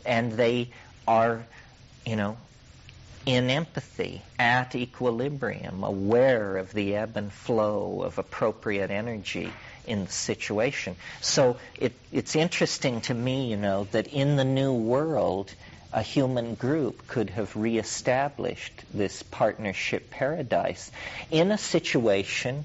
And they are, you know, in empathy, at equilibrium, aware of the ebb and flow of appropriate energy in the situation. So it's interesting to me, you know, that in the New World, a human group could have reestablished this partnership paradise in a situation,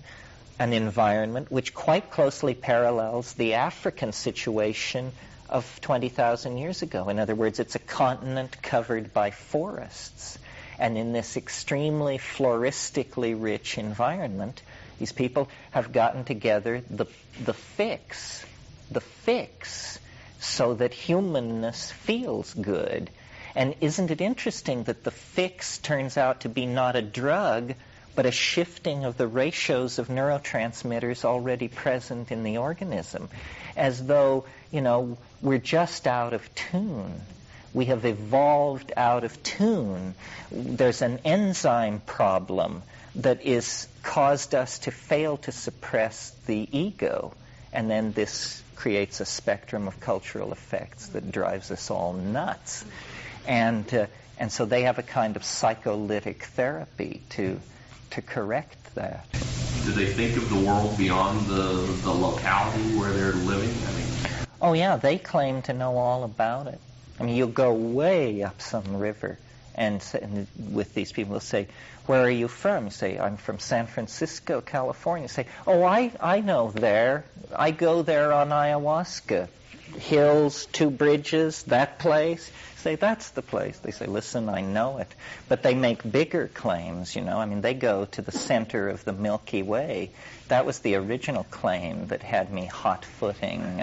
an environment, which quite closely parallels the African situation of 20,000 years ago. In other words, it's a continent covered by forests. And in this extremely floristically rich environment, these people have gotten together the fix, so that humanness feels good. And isn't it interesting that the fix turns out to be not a drug, but a shifting of the ratios of neurotransmitters already present in the organism, as though, you know, we're just out of tune. We have evolved out of tune. There's an enzyme problem that is caused us to fail to suppress the ego, and then this creates a spectrum of cultural effects that drives us all nuts. And so they have a kind of psycholytic therapy to correct that. Do they think of the world beyond the locality where they're living? I mean, oh yeah, they claim to know all about it. I mean, you'll go way up some river, and with these people, they'll say, "Where are you from?" You say, "I'm from San Francisco, California." You say, "Oh, I know there. I go there on ayahuasca. Hills, 2 bridges, that place." Say, "That's the place." They say, "Listen, I know it." But they make bigger claims, you know. I mean, they go to the center of the Milky Way. That was the original claim that had me hot-footing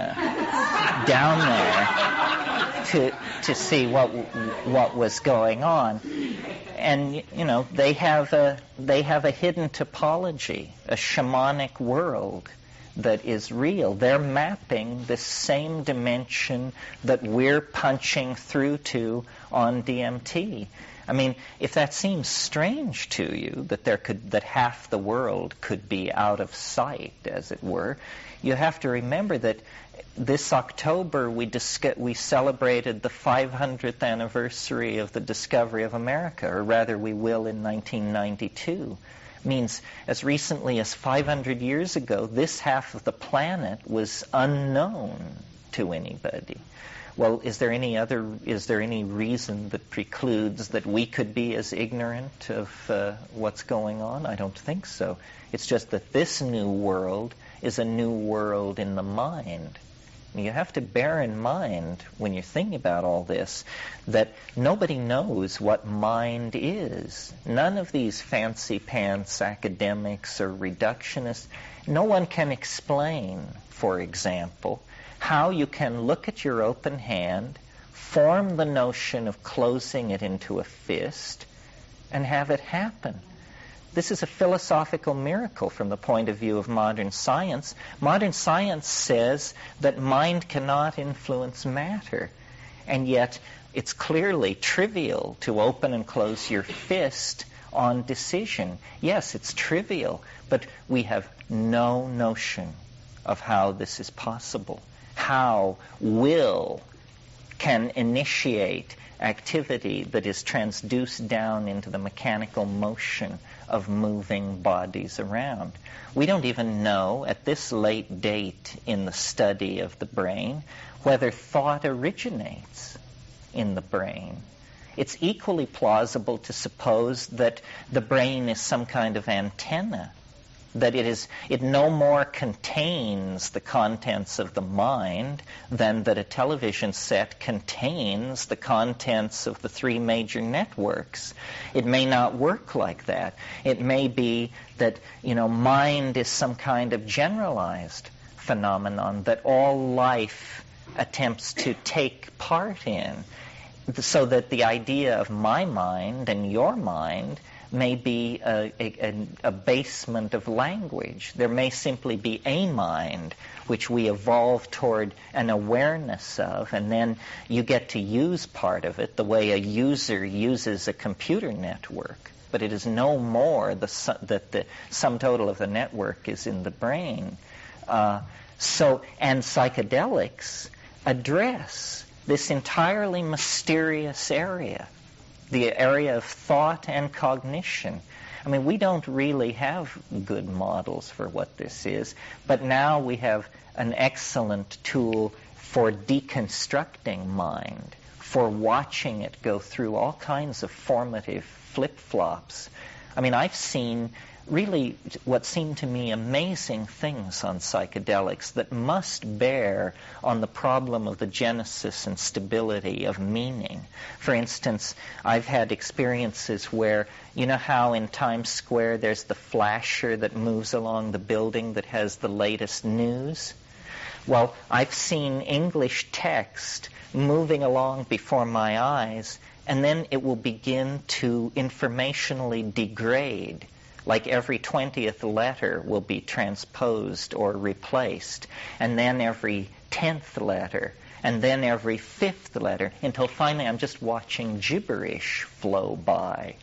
down there to see what was going on. And, you know, they have a hidden topology, a shamanic world that is real. They're mapping the same dimension that we're punching through to on DMT. I mean, if that seems strange to you, that half the world could be out of sight, as it were, you have to remember that This October, we celebrated the 500th anniversary of the discovery of America, or rather we will in 1992. Means as recently as 500 years ago, this half of the planet was unknown to anybody. Well, is there any reason that precludes that we could be as ignorant of what's going on? I don't think so. It's just that this new world is a new world in the mind. You have to bear in mind, when you're thinking about all this, that nobody knows what mind is. None of these fancy-pants academics or reductionists, no one can explain, for example, how you can look at your open hand, form the notion of closing it into a fist, and have it happen. This is a philosophical miracle from the point of view of modern science. Modern science says that mind cannot influence matter, and yet it's clearly trivial to open and close your fist on decision. Yes, it's trivial, but we have no notion of how this is possible, how will can initiate activity that is transduced down into the mechanical motion of moving bodies around. We don't even know at this late date in the study of the brain whether thought originates in the brain. It's equally plausible to suppose that the brain is some kind of antenna, that it no more contains the contents of the mind than that a television set contains the contents of the three major networks. It may not work like that. It may be that, mind is some kind of generalized phenomenon that all life attempts to take part in, so that the idea of my mind and your mind may be a basement of language. There may simply be a mind which we evolve toward an awareness of, and then you get to use part of it the way a user uses a computer network. But it is no more that the sum total of the network is in the brain. And psychedelics address this entirely mysterious area, the area of thought and cognition. I mean, we don't really have good models for what this is, but now we have an excellent tool for deconstructing mind, for watching it go through all kinds of formative flip-flops. I mean, I've seen really what seem to me amazing things on psychedelics that must bear on the problem of the genesis and stability of meaning. For instance, I've had experiences where, you know how in Times Square there's the flasher that moves along the building that has the latest news? Well, I've seen English text moving along before my eyes, and then it will begin to informationally degrade. Like every 20th letter will be transposed or replaced, and then every 10th letter, and then every 5th letter, until finally I'm just watching gibberish flow by.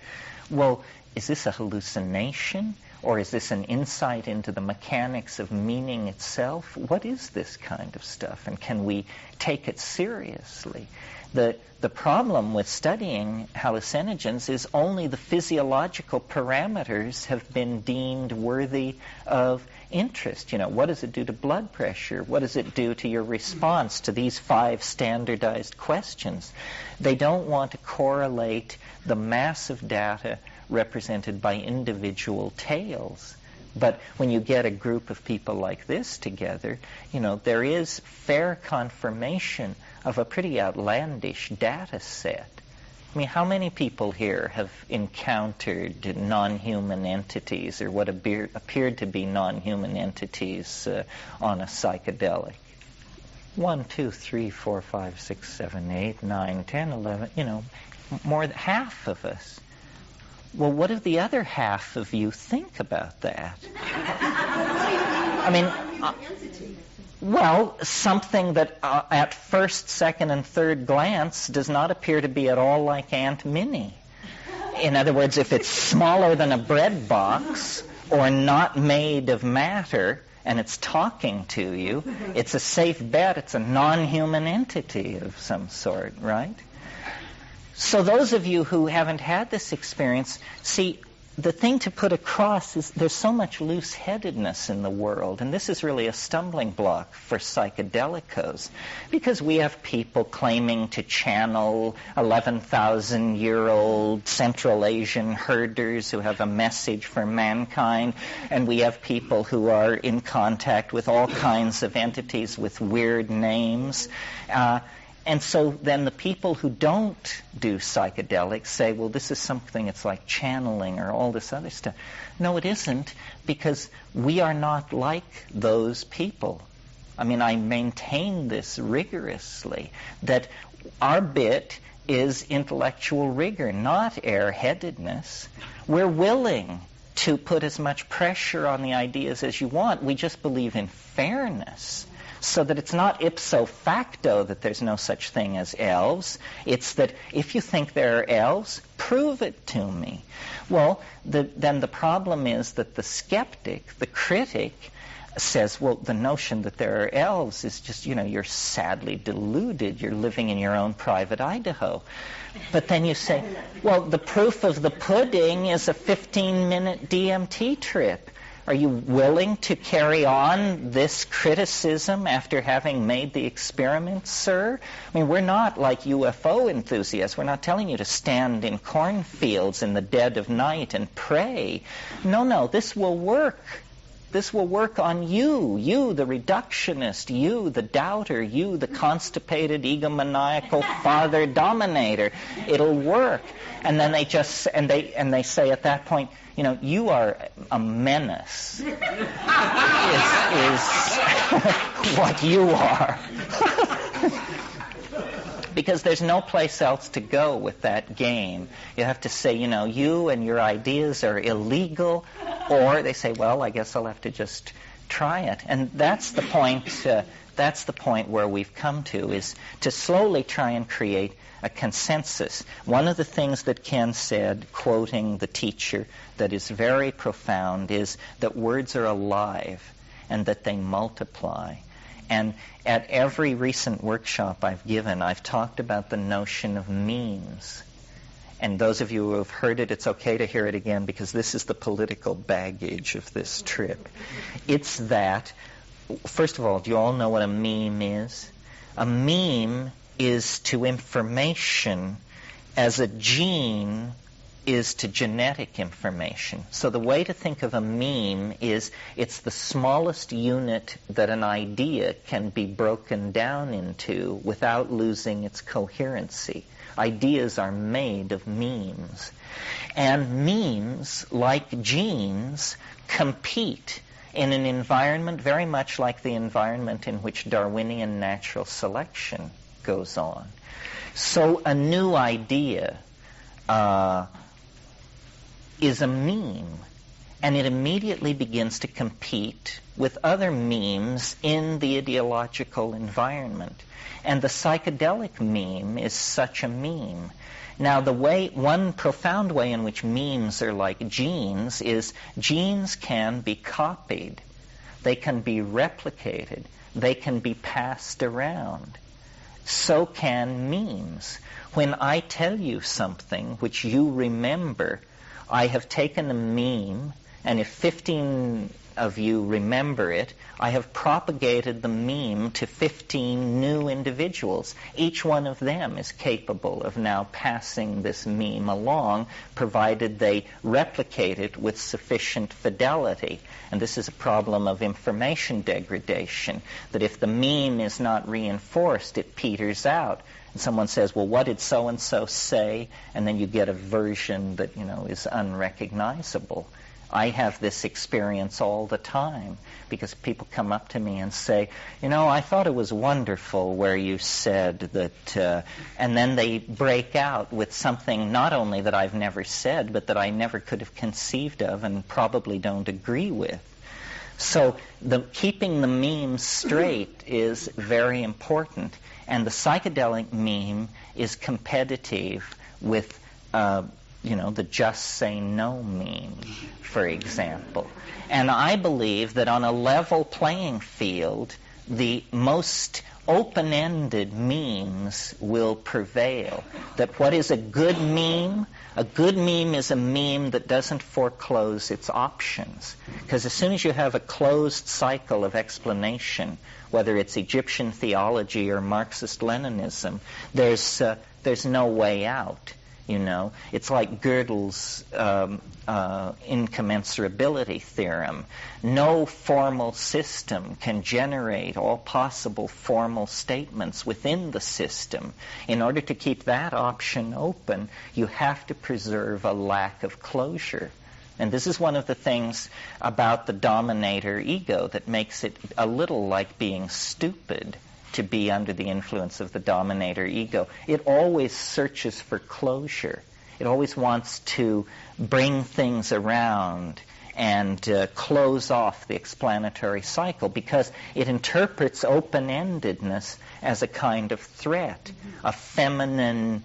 Well, is this a hallucination, or is this an insight into the mechanics of meaning itself? What is this kind of stuff, and can we take it seriously? The problem with studying hallucinogens is only the physiological parameters have been deemed worthy of interest. What does it do to blood pressure? What does it do to your response to these 5 standardized questions? They don't want to correlate the massive data represented by individual tales. But when you get a group of people like this together, there is fair confirmation of a pretty outlandish data set. I mean, how many people here have encountered non-human entities or what appeared to be non-human entities on a psychedelic? 1, 2, 3, 4, 5, 6, 7, 8, 9, 10, 11, more than half of us. Well, what do the other half of you think about that? I mean, something that at first, second, and third glance does not appear to be at all like Aunt Minnie. In other words, if it's smaller than a bread box or not made of matter, and it's talking to you, it's a safe bet. It's a non-human entity of some sort, right? So those of you who haven't had this experience, see, the thing to put across is there's so much loose-headedness in the world, and this is really a stumbling block for psychedelicos, because we have people claiming to channel 11,000-year-old Central Asian herders who have a message for mankind, and we have people who are in contact with all kinds of entities with weird names. And so then the people who don't do psychedelics say, well, this is something it's like channeling or all this other stuff. No, it isn't, because we are not like those people. I mean, I maintain this rigorously, that our bit is intellectual rigor, not airheadedness. We're willing to put as much pressure on the ideas as you want. We just believe in fairness. So that it's not ipso facto that there's no such thing as elves. It's that if you think there are elves, prove it to me. Well, then the problem is that the skeptic, the critic, says, well, the notion that there are elves is just, you're sadly deluded. You're living in your own private Idaho. But then you say, well, the proof of the pudding is a 15-minute DMT trip. Are you willing to carry on this criticism after having made the experiment, sir? I mean, we're not like UFO enthusiasts. We're not telling you to stand in cornfields in the dead of night and pray. No, this will work. This will work on you, the reductionist, you, the doubter, you, the constipated, egomaniacal father dominator. It'll work. And then they just, and they say at that point, you are a menace, is what you are. Because there's no place else to go with that game. You have to say, you and your ideas are illegal, or they say, well, I guess I'll have to just try it. And that's the point. That's the point where we've come to, is to slowly try and create a consensus. One of the things that Ken said, quoting the teacher, that is very profound, is that words are alive and that they multiply. And at every recent workshop I've given, I've talked about the notion of memes. And those of you who have heard it, it's okay to hear it again, because this is the political baggage of this trip. It's that, first of all, do you all know what a meme is? A meme is to information as a gene is to genetic information. So the way to think of a meme is it's the smallest unit that an idea can be broken down into without losing its coherency. Ideas are made of memes. And memes, like genes, compete in an environment very much like the environment in which Darwinian natural selection goes on. So a new idea is a meme, and it immediately begins to compete with other memes in the ideological environment. And the psychedelic meme is such a meme. Now, one profound way in which memes are like genes is genes can be copied. They can be replicated. They can be passed around. So can memes. When I tell you something which you remember, I have taken a meme, and if 15 of you remember it, I have propagated the meme to 15 new individuals. Each one of them is capable of now passing this meme along, provided they replicate it with sufficient fidelity. And this is a problem of information degradation, that if the meme is not reinforced, it peters out. And someone says, well, what did so-and-so say? And then you get a version that, is unrecognizable. I have this experience all the time, because people come up to me and say, I thought it was wonderful where you said that, and then they break out with something not only that I've never said, but that I never could have conceived of and probably don't agree with. So keeping the meme straight is very important. And the psychedelic meme is competitive with the just say no meme, for example. And I believe that on a level playing field, the most open-ended memes will prevail. That what is a good meme is a meme that doesn't foreclose its options. Because as soon as you have a closed cycle of explanation, whether it's Egyptian theology or Marxist-Leninism, there's no way out. It's like Gödel's incommensurability theorem. No formal system can generate all possible formal statements within the system. In order to keep that option open, you have to preserve a lack of closure. And this is one of the things about the dominator ego that makes it a little like being stupid to be under the influence of the dominator ego. It always searches for closure. It always wants to bring things around and close off the explanatory cycle because it interprets open-endedness as a kind of threat, a feminine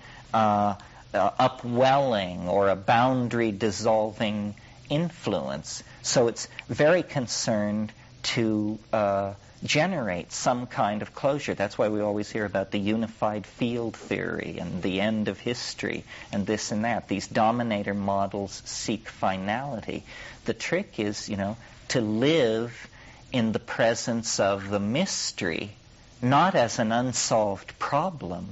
upwelling or a boundary-dissolving influence. So it's very concerned to generate some kind of closure. That's why we always hear about the unified field theory and the end of history and this and that. These dominator models seek finality. The trick is, to live in the presence of the mystery, not as an unsolved problem,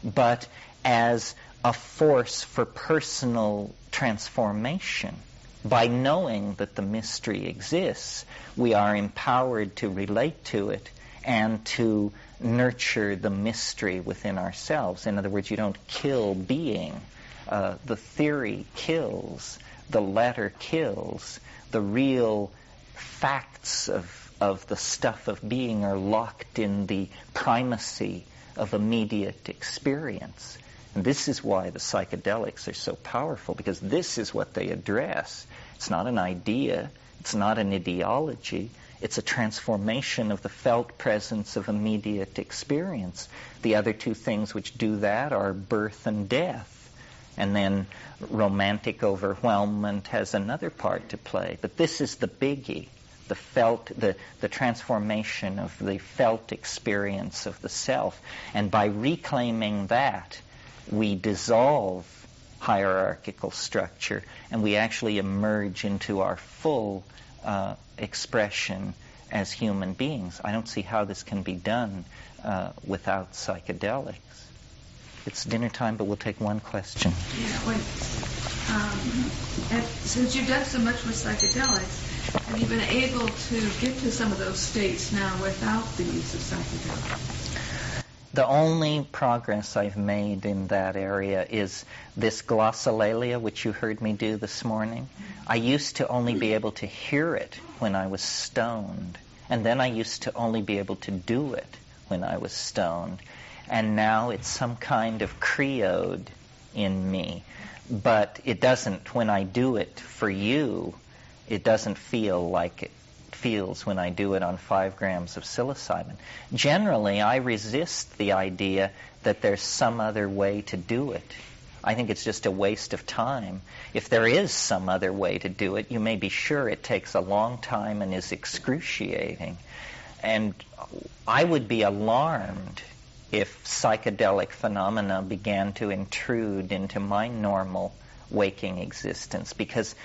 but as a force for personal transformation. By knowing that the mystery exists, we are empowered to relate to it and to nurture the mystery within ourselves. In other words, you don't kill being. The theory kills. The letter kills. The real facts of the stuff of being are locked in the primacy of immediate experience. And this is why the psychedelics are so powerful, because this is what they address. It's not an idea. It's not an ideology. It's a transformation of the felt presence of immediate experience. The other two things which do that are birth and death. And then romantic overwhelmment has another part to play. But this is the biggie, the transformation of the felt experience of the self. And by reclaiming that, we dissolve hierarchical structure and we actually emerge into our full expression as human beings. I don't see how this can be done without psychedelics. It's dinner time, but we'll take one question. Yeah, since you've done so much with psychedelics, have you been able to get to some of those states now without the use of psychedelics? The only progress I've made in that area is this glossolalia, which you heard me do this morning. I used to only be able to hear it when I was stoned, and then I used to only be able to do it when I was stoned. And now it's some kind of creode in me. But it doesn't, when I do it for you, it doesn't feel like it feels when I do it on 5 grams of psilocybin. Generally, I resist the idea that there's some other way to do it. I think it's just a waste of time. If there is some other way to do it, you may be sure it takes a long time and is excruciating. And I would be alarmed if psychedelic phenomena began to intrude into my normal waking existence, because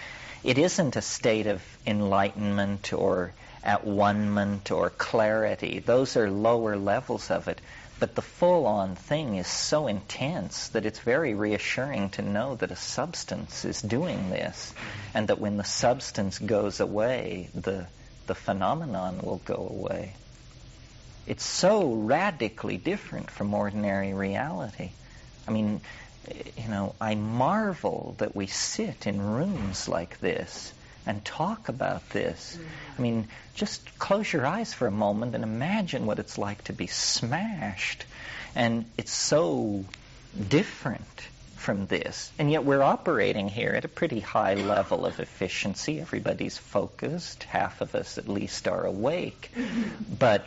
it isn't a state of enlightenment or at-one-ment or clarity. Those are lower levels of it. But the full-on thing is so intense that it's very reassuring to know that a substance is doing this, and that when the substance goes away, the phenomenon will go away. It's so radically different from ordinary reality. I mean, I marvel that we sit in rooms like this and talk about this. I mean, just close your eyes for a moment and imagine what it's like to be smashed. And it's so different from this. And yet we're operating here at a pretty high level of efficiency. Everybody's focused. Half of us at least are awake. But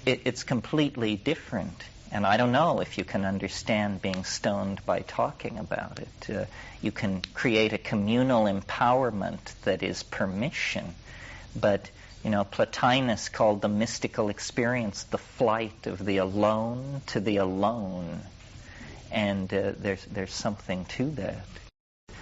it's completely different. And I don't know if you can understand being stoned by talking about it. You can create a communal empowerment that is permission. But, Plotinus called the mystical experience the flight of the alone to the alone. And there's something to that.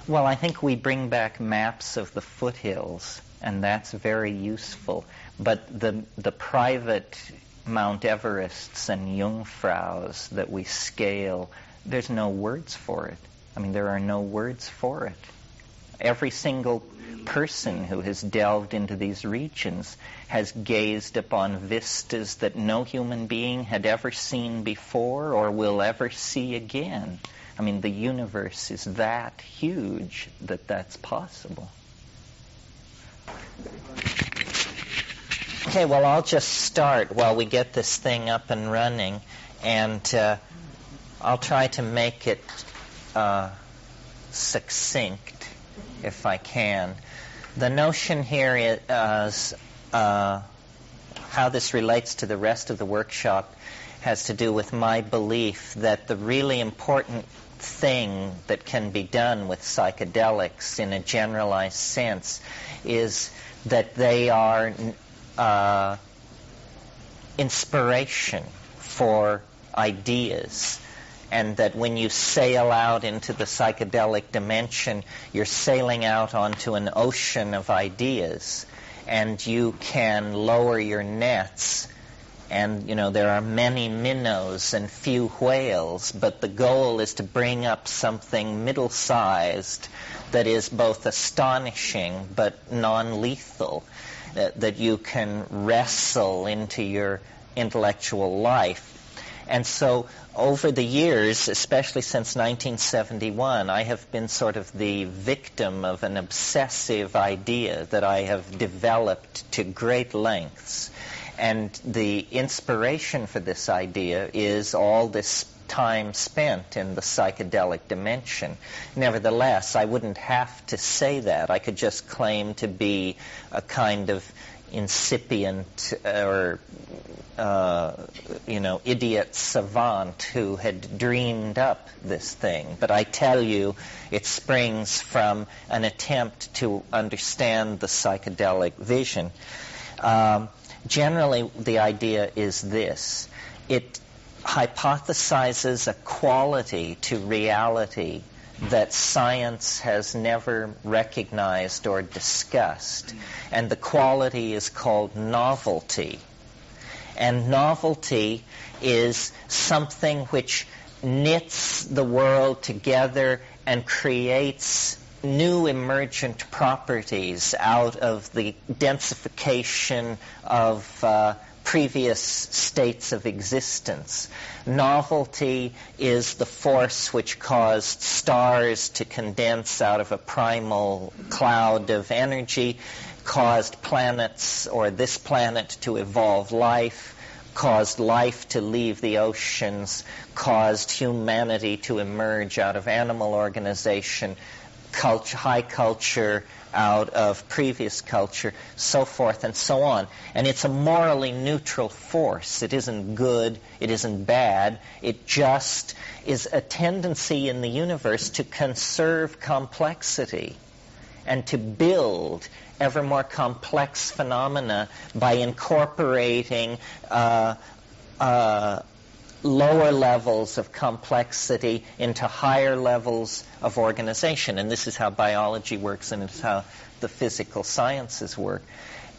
Well, I think we bring back maps of the foothills, and that's very useful. But the private Mount Everests and Jungfraus that we scale, there's no words for it. I mean, there are no words for it. Every single person who has delved into these regions has gazed upon vistas that no human being had ever seen before or will ever see again. I mean, the universe is that huge that that's possible. Okay, well, I'll just start while we get this thing up and running, and I'll try to make it succinct if I can. The notion here is how this relates to the rest of the workshop has to do with my belief that the really important thing that can be done with psychedelics in a generalized sense is that they are inspiration for ideas, and that when you sail out into the psychedelic dimension, you're sailing out onto an ocean of ideas, and you can lower your nets. And, there are many minnows and few whales, but the goal is to bring up something middle-sized that is both astonishing but non-lethal, that you can wrestle into your intellectual life. And so over the years, especially since 1971, I have been sort of the victim of an obsessive idea that I have developed to great lengths. And the inspiration for this idea is all this time spent in the psychedelic dimension. Nevertheless, I wouldn't have to say that. I could just claim to be a kind of incipient or idiot savant who had dreamed up this thing. But I tell you, it springs from an attempt to understand the psychedelic vision. Generally, the idea is this. It hypothesizes a quality to reality that science has never recognized or discussed. And the quality is called novelty. And novelty is something which knits the world together and creates new emergent properties out of the densification of previous states of existence. Novelty is the force which caused stars to condense out of a primal cloud of energy, caused planets or this planet to evolve life, caused life to leave the oceans, caused humanity to emerge out of animal organization, high culture out of previous culture, so forth and so on. And it's a morally neutral force. It isn't good, it isn't bad, it just is a tendency in the universe to conserve complexity and to build ever more complex phenomena by incorporating lower levels of complexity into higher levels of organization. And this is how biology works, and it's how the physical sciences work.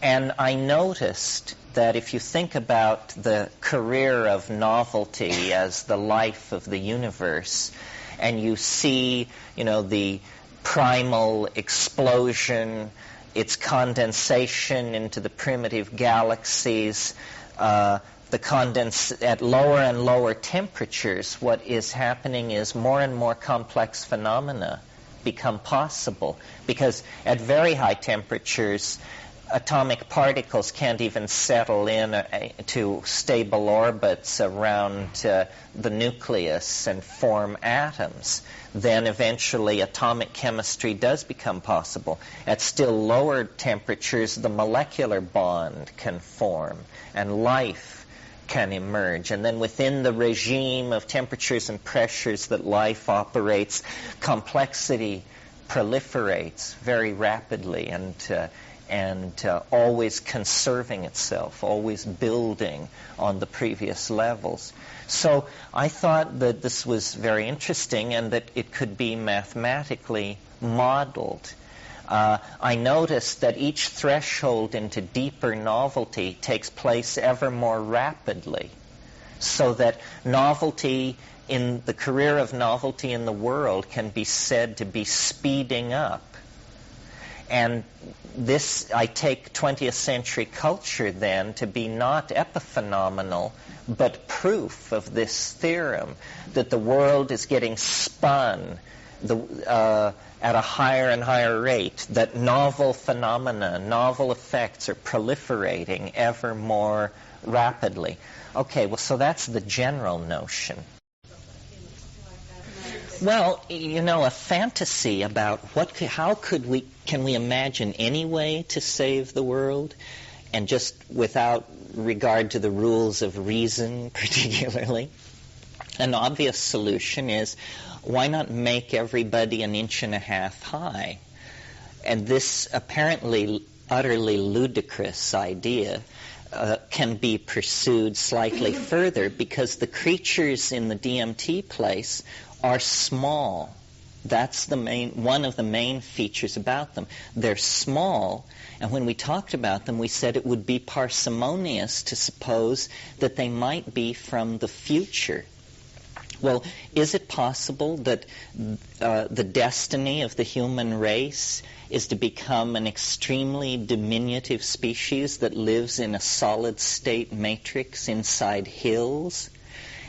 And I noticed that if you think about the career of novelty as the life of the universe, and you see, the primal explosion, its condensation into the primitive galaxies, at lower and lower temperatures, what is happening is more and more complex phenomena become possible. Because at very high temperatures, atomic particles can't even settle in to stable orbits around the nucleus and form atoms. Then eventually atomic chemistry does become possible. At still lower temperatures, the molecular bond can form, and life can emerge. And then within the regime of temperatures and pressures that life operates, complexity proliferates very rapidly and always conserving itself, always building on the previous levels. So I thought that this was very interesting and that it could be mathematically modeled. I noticed that each threshold into deeper novelty takes place ever more rapidly, so that novelty in the career of novelty in the world can be said to be speeding up. And this, I take 20th century culture then to be not epiphenomenal, but proof of this theorem, that the world is getting spun at a higher and higher rate, that novel phenomena, novel effects are proliferating ever more rapidly. Okay, well, so that's the general notion. Well, a fantasy about can we imagine any way to save the world, and just without regard to the rules of reason particularly. An obvious solution is, why not make everybody an inch and a half high? And this apparently utterly ludicrous idea can be pursued slightly further, because the creatures in the DMT place are small. That's one of the main features about them. They're small, and when we talked about them, we said it would be parsimonious to suppose that they might be from the future. Well, is it possible that the destiny of the human race is to become an extremely diminutive species that lives in a solid state matrix inside hills?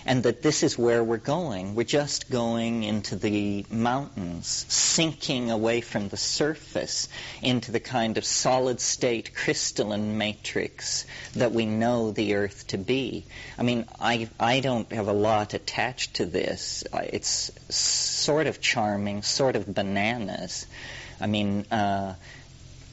And that this is where we're going. We're just going into the mountains, sinking away from the surface into the kind of solid state crystalline matrix that we know the Earth to be. I mean, I don't have a lot attached to this. It's sort of charming, sort of bananas. I mean,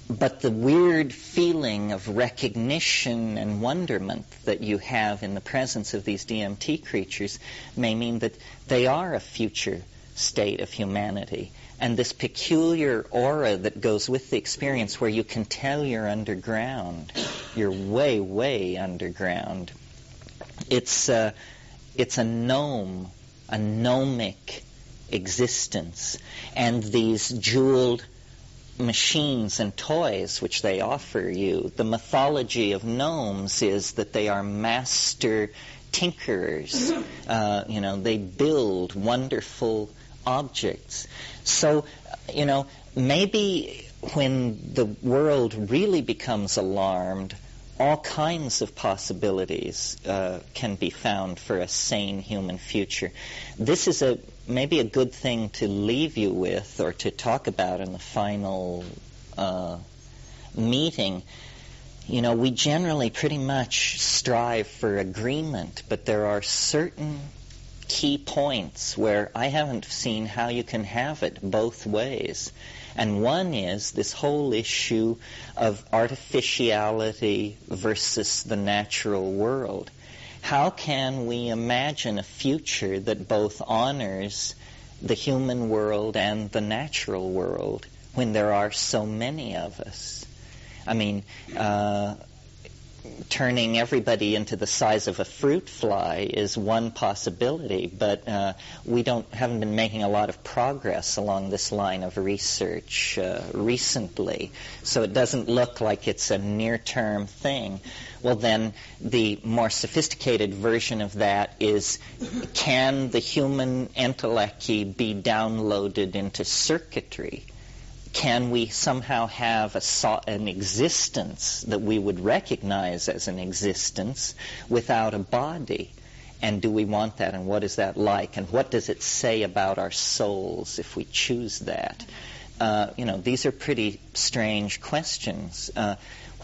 but the weird feeling of recognition and wonderment that you have in the presence of these DMT creatures may mean that they are a future state of humanity. And this peculiar aura that goes with the experience, where you can tell you're underground, you're way, way underground. It's a gnome, a gnomic existence. And these jeweled machines and toys which they offer you, the mythology of gnomes is that they are master tinkerers. They build wonderful objects. So, maybe when the world really becomes alarmed, all kinds of possibilities can be found for a sane human future. This is maybe a good thing to leave you with, or to talk about in the final meeting. We generally pretty much strive for agreement, but there are certain key points where I haven't seen how you can have it both ways. And one is this whole issue of artificiality versus the natural world. How can we imagine a future that both honors the human world and the natural world when there are so many of us? I mean, turning everybody into the size of a fruit fly is one possibility, but we haven't been making a lot of progress along this line of research recently, so it doesn't look like it's a near-term thing. Well, then the more sophisticated version of that is, can the human intellect be downloaded into circuitry? Can we somehow have an existence that we would recognize as an existence without a body? And do we want that? And what is that like? And what does it say about our souls if we choose that? These are pretty strange questions.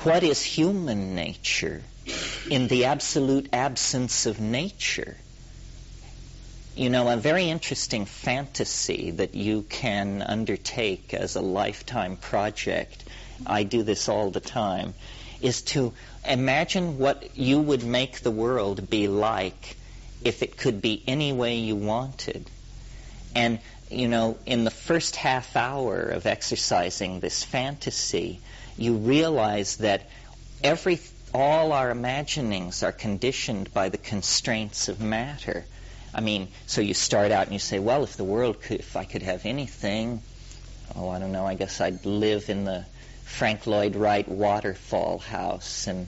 What is human nature in the absolute absence of nature? A very interesting fantasy that you can undertake as a lifetime project, I do this all the time, is to imagine what you would make the world be like if it could be any way you wanted. And, you know, in the first half hour of exercising this fantasy, you realize that all our imaginings are conditioned by the constraints of matter. I mean, so you start out and you say, well, if I could have anything, I don't know, I guess I'd live in the Frank Lloyd Wright waterfall house and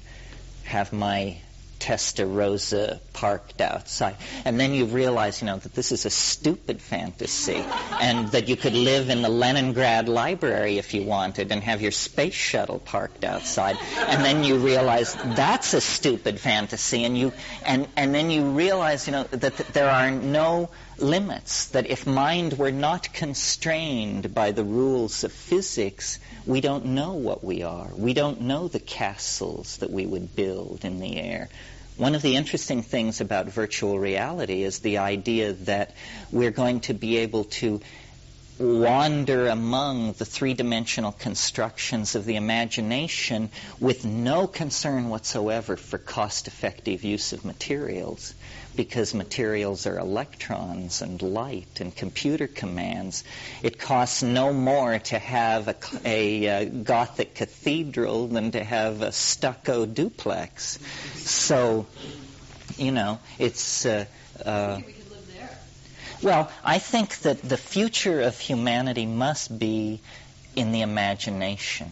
have my Testarossa parked outside. And then you realize, you know, that this is a stupid fantasy and that you could live in the Leningrad library if you wanted and have your space shuttle parked outside. And then you realize that's a stupid fantasy, and then you realize, you know, that there are no limits, that if mind were not constrained by the rules of physics, we don't know what we are. We don't know the castles that we would build in the air. One of the interesting things about virtual reality is the idea that we're going to be able to wander among the three-dimensional constructions of the imagination with no concern whatsoever for cost-effective use of materials, because materials are electrons and light and computer commands. It costs no more to have a Gothic cathedral than to have a stucco duplex. So, you know, it's... Well, I think that the future of humanity must be in the imagination.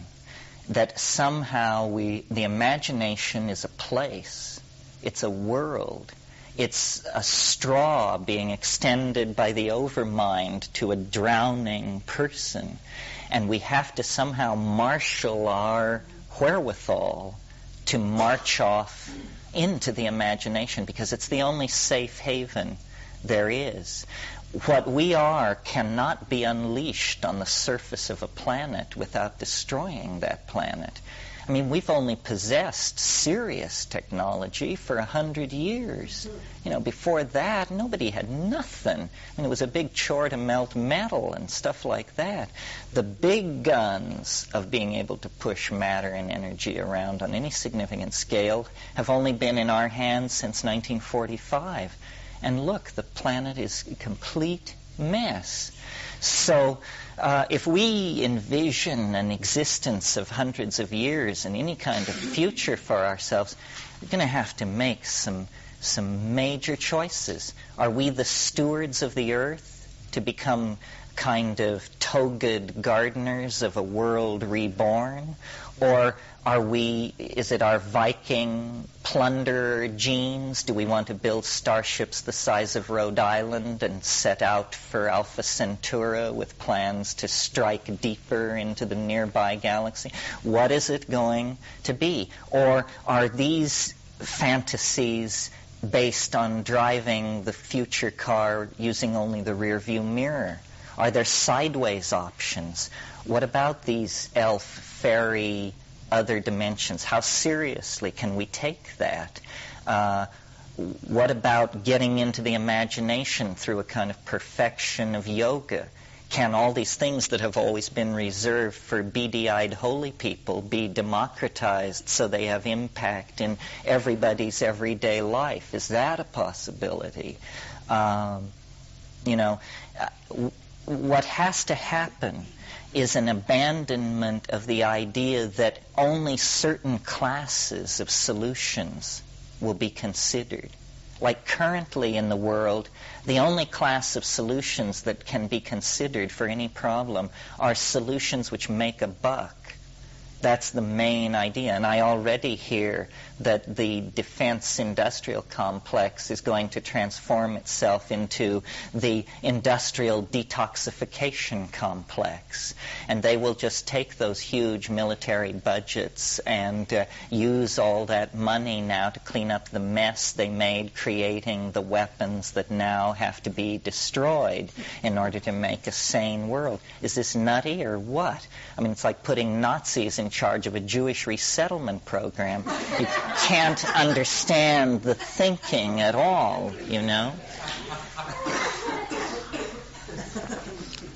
That somehow the imagination is a place. It's a world. It's a straw being extended by the overmind to a drowning person. And we have to somehow marshal our wherewithal to march off into the imagination, because it's the only safe haven there is. What we are cannot be unleashed on the surface of a planet without destroying that planet. I mean, we've only possessed serious technology for 100 years. You know, before that, nobody had nothing. I mean, it was a big chore to melt metal and stuff like that. The big guns of being able to push matter and energy around on any significant scale have only been in our hands since 1945. And look, the planet is a complete mess. So if we envision an existence of hundreds of years and any kind of future for ourselves, we're going to have to make some major choices. Are we the stewards of the earth to become kind of togaed gardeners of a world reborn? Or is it our Viking plunderer genes? Do we want to build starships the size of Rhode Island and set out for Alpha Centauri with plans to strike deeper into the nearby galaxy? What is it going to be? Or are these fantasies based on driving the future car using only the rear view mirror? Are there sideways options? What about these elf, fairy, other dimensions? How seriously can we take that? What about getting into the imagination through a kind of perfection of yoga? Can all these things that have always been reserved for beady-eyed holy people be democratized so they have impact in everybody's everyday life? Is that a possibility? What has to happen is an abandonment of the idea that only certain classes of solutions will be considered. Like currently in the world, the only class of solutions that can be considered for any problem are solutions which make a buck. That's the main idea. And I already hear that the defense industrial complex is going to transform itself into the industrial detoxification complex. And they will just take those huge military budgets and use all that money now to clean up the mess they made creating the weapons that now have to be destroyed in order to make a sane world. Is this nutty or what? I mean, it's like putting Nazis in charge of a Jewish resettlement program. You can't understand the thinking at all, you know.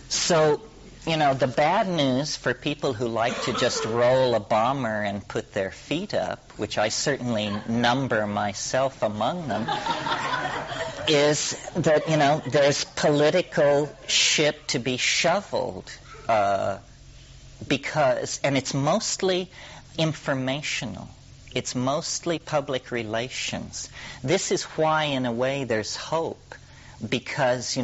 So the bad news for people who like to just roll a bomber and put their feet up, which I certainly number myself among them, is that, there's political shit to be shoveled because, and it's mostly informational. It's mostly public relations. This is why, in a way, there's hope, because,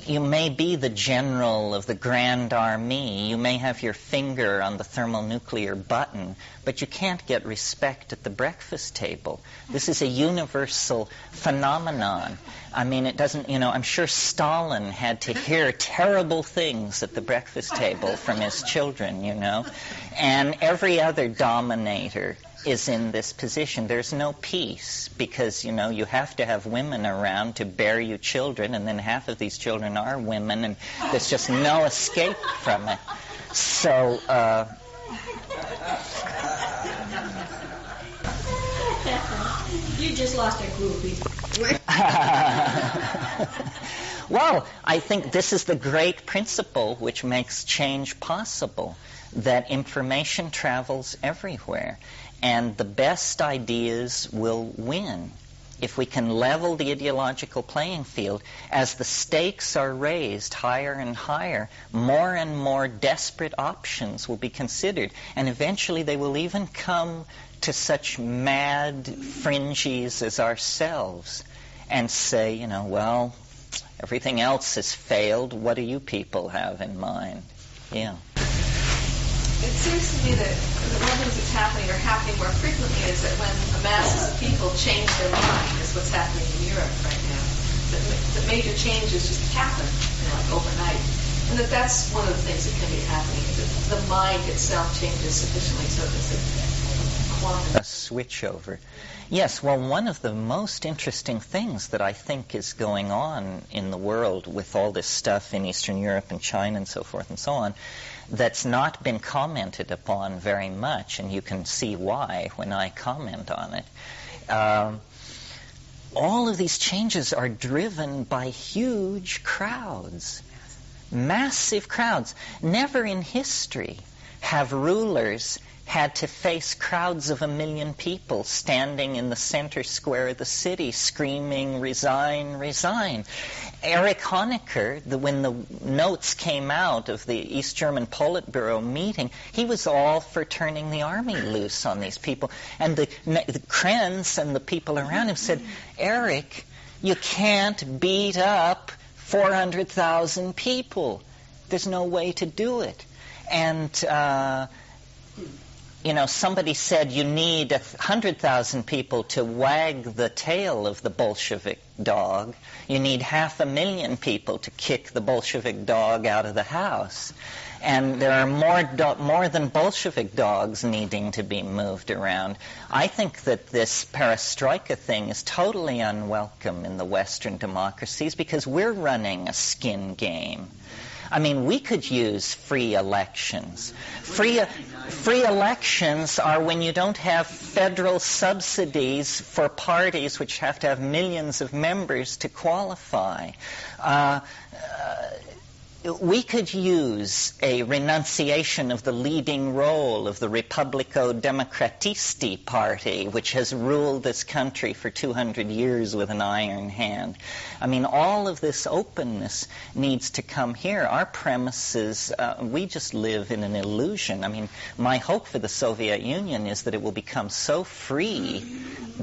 you may be the general of the Grand Army, you may have your finger on the thermonuclear button, but you can't get respect at the breakfast table. This is a universal phenomenon. I mean, it doesn't, I'm sure Stalin had to hear terrible things at the breakfast table from his children, and every other dominator is in this position. There's no peace because, you have to have women around to bear you children, and then half of these children are women, and there's just no escape from it. So, you just lost a groupie. Well, I think this is the great principle which makes change possible, that information travels everywhere. And the best ideas will win. If we can level the ideological playing field, as the stakes are raised higher and higher, more and more desperate options will be considered. And eventually they will even come to such mad fringes as ourselves and say, well, everything else has failed. What do you people have in mind? Yeah. It seems to me that one of the things that's happening or happening more frequently is that when the masses of people change their mind, is what's happening in Europe right now. The major changes just happen, like overnight. And that's one of the things that can be happening, is that the mind itself changes sufficiently so that it's a quantum. A switch over. Yes, well, one of the most interesting things that I think is going on in the world with all this stuff in Eastern Europe and China and so forth and so on, that's not been commented upon very much, and you can see why when I comment on it. All of these changes are driven by huge crowds, massive crowds. Never in history have rulers had to face crowds of 1 million people standing in the center square of the city screaming, "Resign, resign." Erich Honecker, when the notes came out of the East German Politburo meeting, he was all for turning the army loose on these people. And the Krenz and the people around him said, "Erich, you can't beat up 400,000 people. There's no way to do it." And somebody said you need 100,000 people to wag the tail of the Bolshevik dog. You need 500,000 people to kick the Bolshevik dog out of the house. And there are more than Bolshevik dogs needing to be moved around. I think that this perestroika thing is totally unwelcome in the Western democracies because we're running a skin game. I mean, we could use free elections. Free elections are when you don't have federal subsidies for parties which have to have millions of members to qualify. We could use a renunciation of the leading role of the Republico Democratisti party, which has ruled this country for 200 years with an iron hand. I mean, all of this openness needs to come here. Our premises, we just live in an illusion. I mean, my hope for the Soviet Union is that it will become so free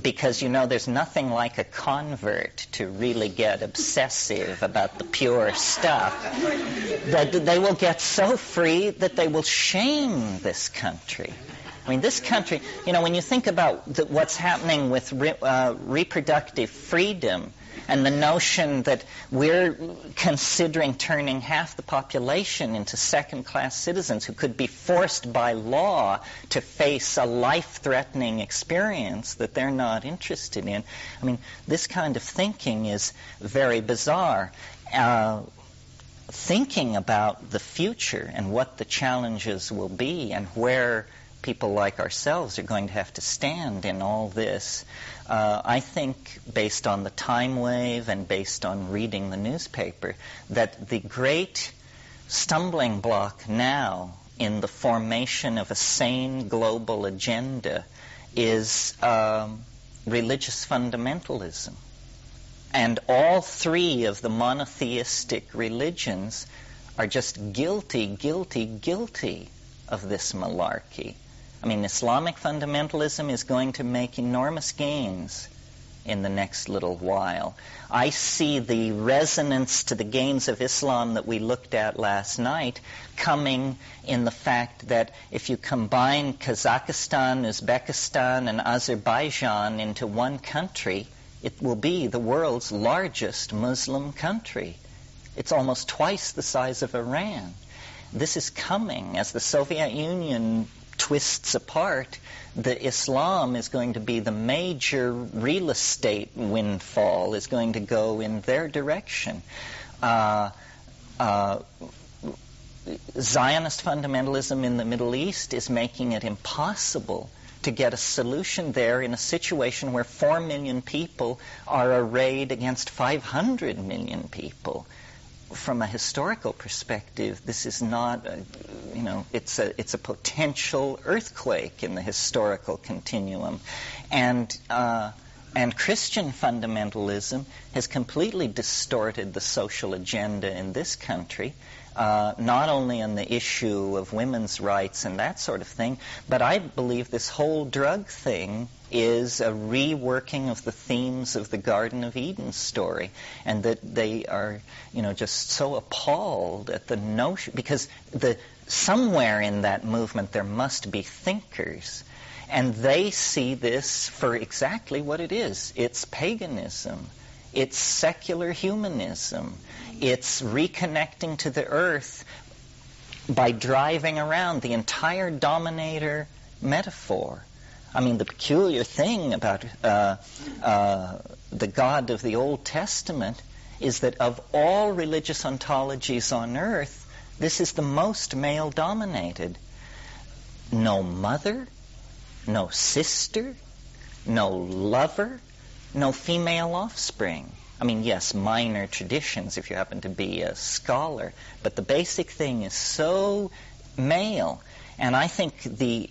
because, there's nothing like a convert to really get obsessive about the pure stuff. That they will get so free that they will shame this country. I mean, this country, when you think about what's happening with reproductive freedom and the notion that we're considering turning half the population into second-class citizens who could be forced by law to face a life-threatening experience that they're not interested in. I mean, this kind of thinking is very bizarre. Thinking about the future and what the challenges will be and where people like ourselves are going to have to stand in all this, I think, based on the time wave and based on reading the newspaper, that the great stumbling block now in the formation of a sane global agenda is religious fundamentalism. And all three of the monotheistic religions are just guilty of this malarkey. I mean, Islamic fundamentalism is going to make enormous gains in the next little while. I see the resonance to the gains of Islam that we looked at last night coming in the fact that if you combine Kazakhstan, Uzbekistan, and Azerbaijan into one country, it will be the world's largest Muslim country. It's almost twice the size of Iran. This is coming. As the Soviet Union twists apart, the Islam is going to be the major real estate windfall, is going to go in their direction. Zionist fundamentalism in the Middle East is making it impossible to get a solution there in a situation where 4 million people are arrayed against 500 million people. From a historical perspective, this is not, it's a potential earthquake in the historical continuum. And Christian fundamentalism has completely distorted the social agenda in this country, not only on the issue of women's rights and that sort of thing, but I believe this whole drug thing is a reworking of the themes of the Garden of Eden story, and that they are, just so appalled at the notion, because somewhere in that movement there must be thinkers, and they see this for exactly what it is. It's paganism. It's secular humanism. It's reconnecting to the earth by driving around, the entire dominator metaphor. I mean, the peculiar thing about the God of the Old Testament is that of all religious ontologies on earth, this is the most male-dominated. No mother, no sister, no lover, no female offspring. I mean, yes, minor traditions if you happen to be a scholar, but the basic thing is so male. And I think the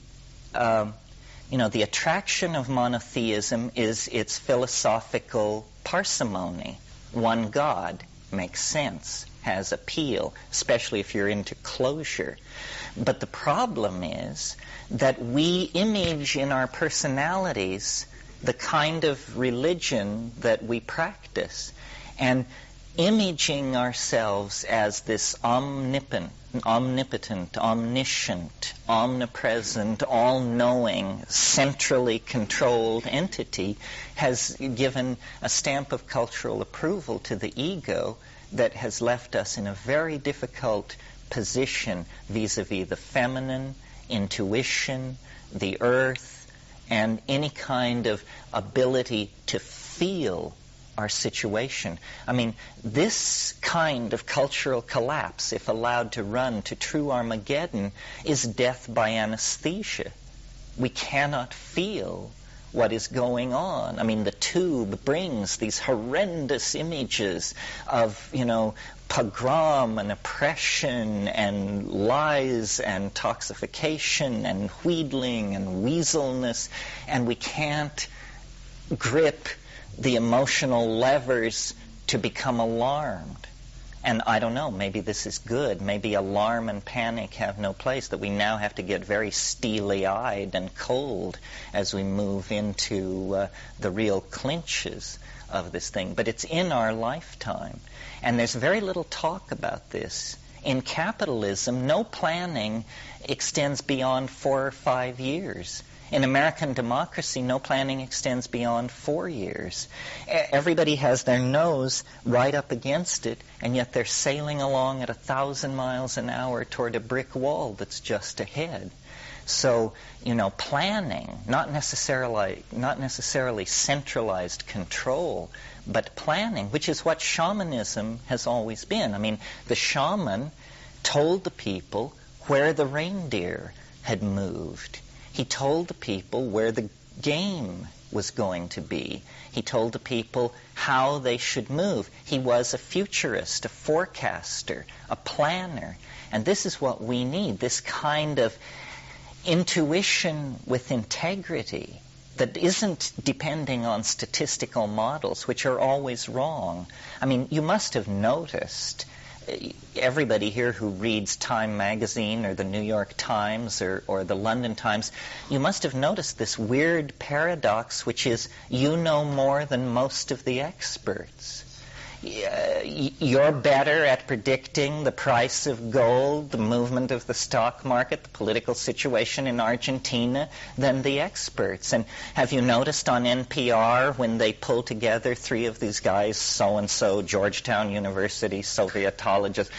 attraction of monotheism is its philosophical parsimony. One God makes sense, has appeal, especially if you're into closure. But the problem is that we image in our personalities the kind of religion that we practice. And imaging ourselves as this omnipotent, omniscient, omnipresent, all-knowing, centrally controlled entity has given a stamp of cultural approval to the ego that has left us in a very difficult position vis-a-vis the feminine, intuition, the earth, and any kind of ability to feel our situation. I mean, this kind of cultural collapse, if allowed to run to true Armageddon, is death by anesthesia. We cannot feel what is going on. I mean, the tube brings these horrendous images of, pogrom and oppression and lies and toxification and wheedling and weaselness, and we can't grip the emotional levers to become alarmed. And I don't know, maybe this is good. Maybe alarm and panic have no place, that we now have to get very steely-eyed and cold as we move into the real clinches of this thing. But it's in our lifetime. And there's very little talk about this. In capitalism, no planning extends beyond 4 or 5 years. In American democracy, no planning extends beyond 4 years. Everybody has their nose right up against it, and yet they're sailing along at 1,000 miles an hour toward a brick wall that's just ahead. So, planning, not necessarily centralized control, but planning, which is what shamanism has always been. I mean, the shaman told the people where the reindeer had moved. He told the people where the game was going to be. He told the people how they should move. He was a futurist, a forecaster, a planner. And this is what we need, this kind of intuition with integrity that isn't depending on statistical models, which are always wrong. I mean, you must have noticed, everybody here who reads Time magazine or the New York Times or the London Times, you must have noticed this weird paradox, which is you know more than most of the experts. You're better at predicting the price of gold, the movement of the stock market, the political situation in Argentina than the experts. And have you noticed on NPR when they pull together three of these guys, so-and-so, Georgetown University, Sovietologist,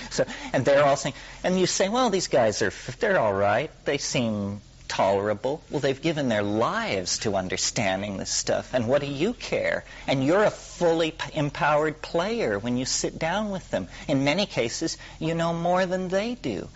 and they're all saying, and you say, well, these guys they're all right. They seem tolerable. Well, they've given their lives to understanding this stuff, and what do you care? And you're a fully empowered player when you sit down with them. In many cases, you know more than they do.